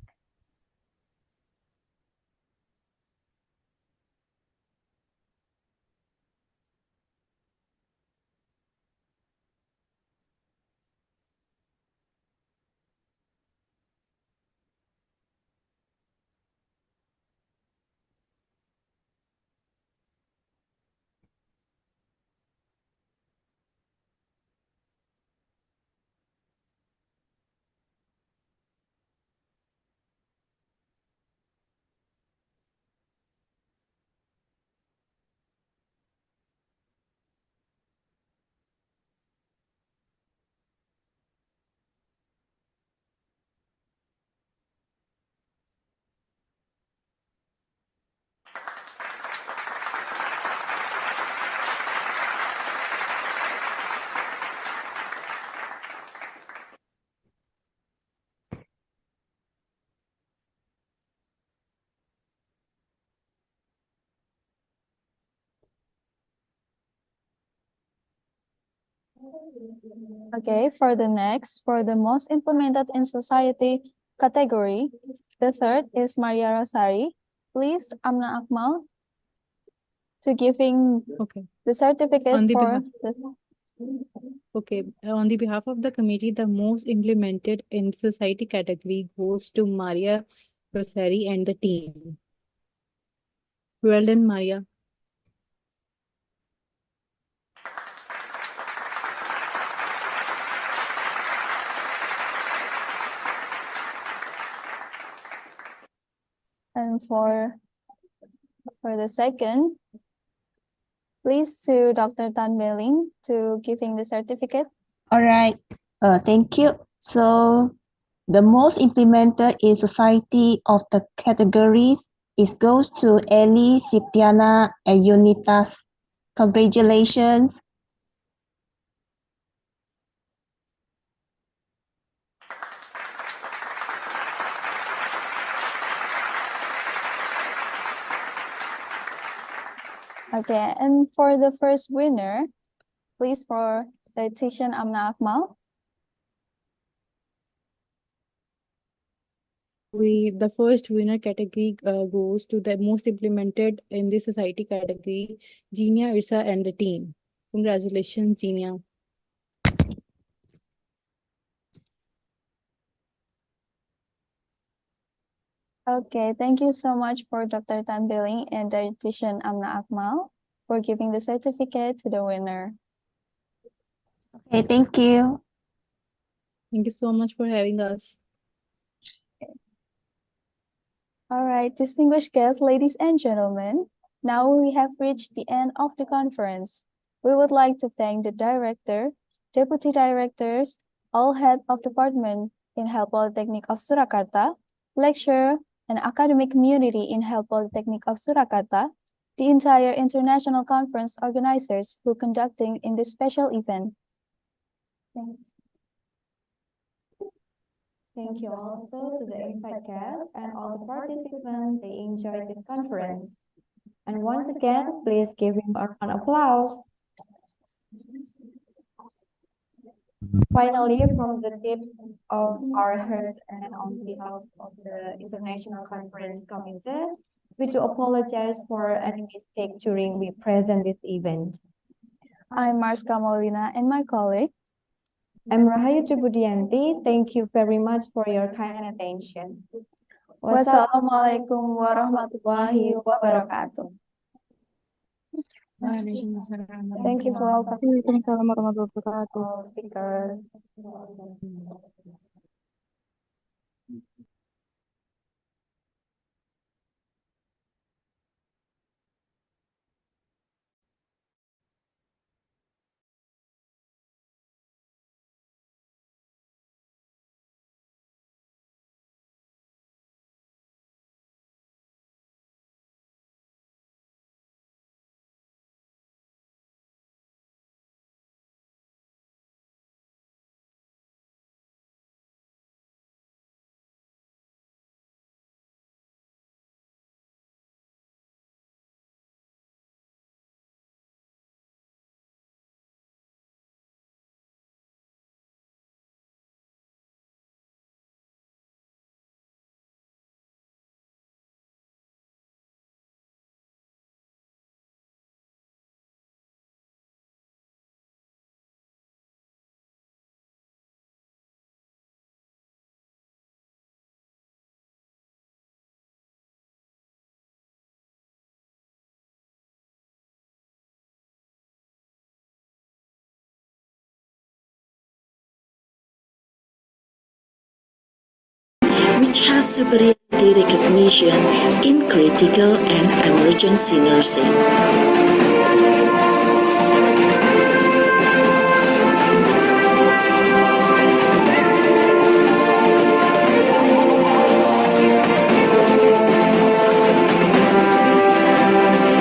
Okay, for the most implemented in society category, the third is Maria Rosari. Please, Amna Akmal, to giving the certificate On the for behalf- Okay, on the behalf of the committee, the most implemented in society category goes to Maria Rosari and the team. Well done, Maria. And for the second, please to Dr. Tan Beling to giving the certificate. All right. Thank you. So the most implemented in society of the categories is goes to Ellie, Sipiana, and Unitas. Congratulations. Okay, and for the first winner, please for dietitian Amna Akmal. The first winner category goes to the most implemented in the society category, Genia, Irsa, and the team. Congratulations, Genia. Okay, thank you so much for Dr. Tan Billing and dietitian Amna Akmal for giving the certificate to the winner. Okay, thank you. Thank you so much for having us. All right, distinguished guests, ladies and gentlemen, now we have reached the end of the conference. We would like to thank the director, deputy directors, all head of department in Health Polytechnic of Surakarta, lecturer, and academic community in Health Polytechnic of Surakarta, the entire international conference organizers who conducting in this special event. Thanks. Thank you also to the invite guests and all the participants. They enjoyed this conference. And once again, please give him a round of applause. Finally, from the tips of our heart and on behalf of the International Conference Committee, we do apologize for any mistake during we present this event. I'm Marska Molina and my colleague. I'm Rahayu Budianti. Thank you very much for your kind attention. Wassalamualaikum warahmatullahi wabarakatuh. Thank you for all Waalaikumsalam warahmatullahi wabarakatuh. speakers. which has superiority recognition in critical and emergency nursing.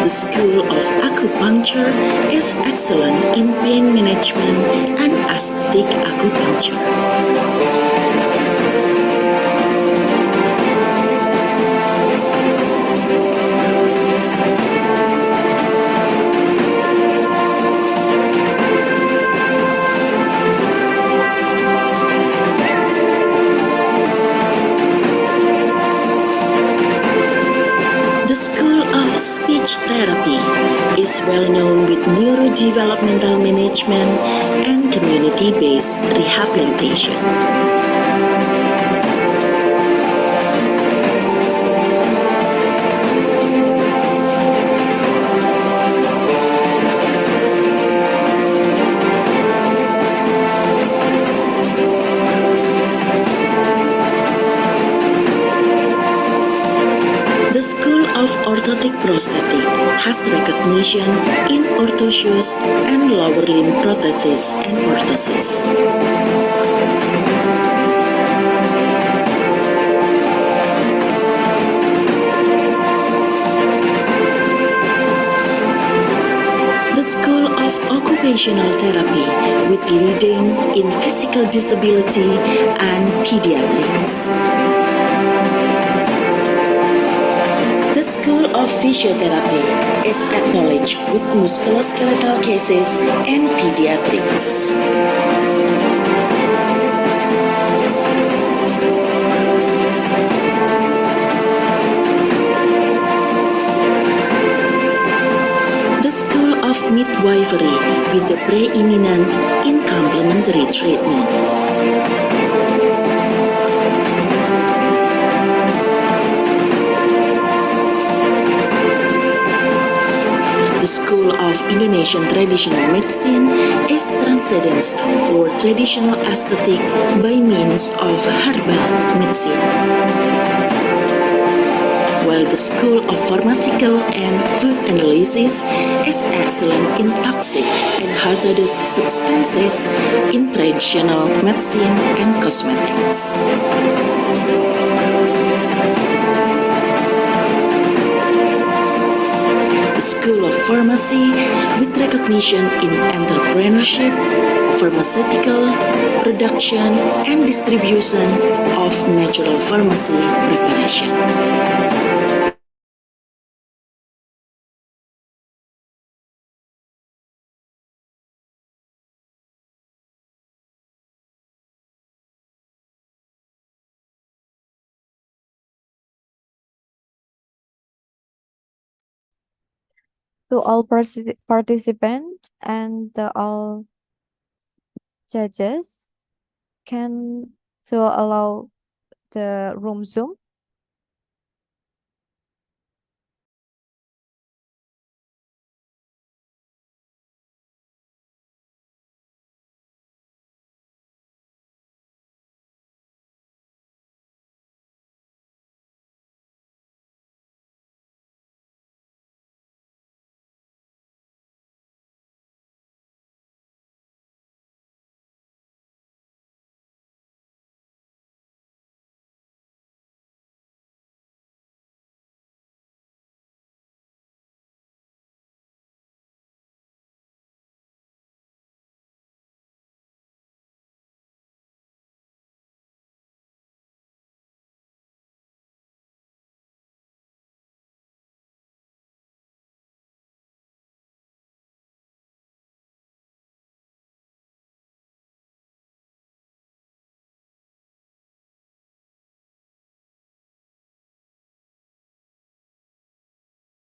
The School of Acupuncture is excellent in pain management and aesthetic acupuncture. The School of Speech Therapy is well known with neurodevelopmental management and community-based rehabilitation. The School of Orthotic Prosthetic has recognition in orthoshoes and lower limb prosthesis and orthosis. The School of Occupational Therapy with leading in physical disability and pediatrics. The School of Physiotherapy is acknowledged with musculoskeletal cases and pediatrics. The School of Midwifery with the preeminent in complementary treatment. The School of Indonesian Traditional Medicine is transcendence for traditional aesthetic by means of herbal medicine. While the School of Pharmaceutical and Food Analysis is excellent in toxic and hazardous substances in traditional medicine and cosmetics. The School of Pharmacy with recognition in entrepreneurship, pharmaceutical, production, and distribution of natural pharmacy preparation. To all participants and all judges, can to allow the room Zoom.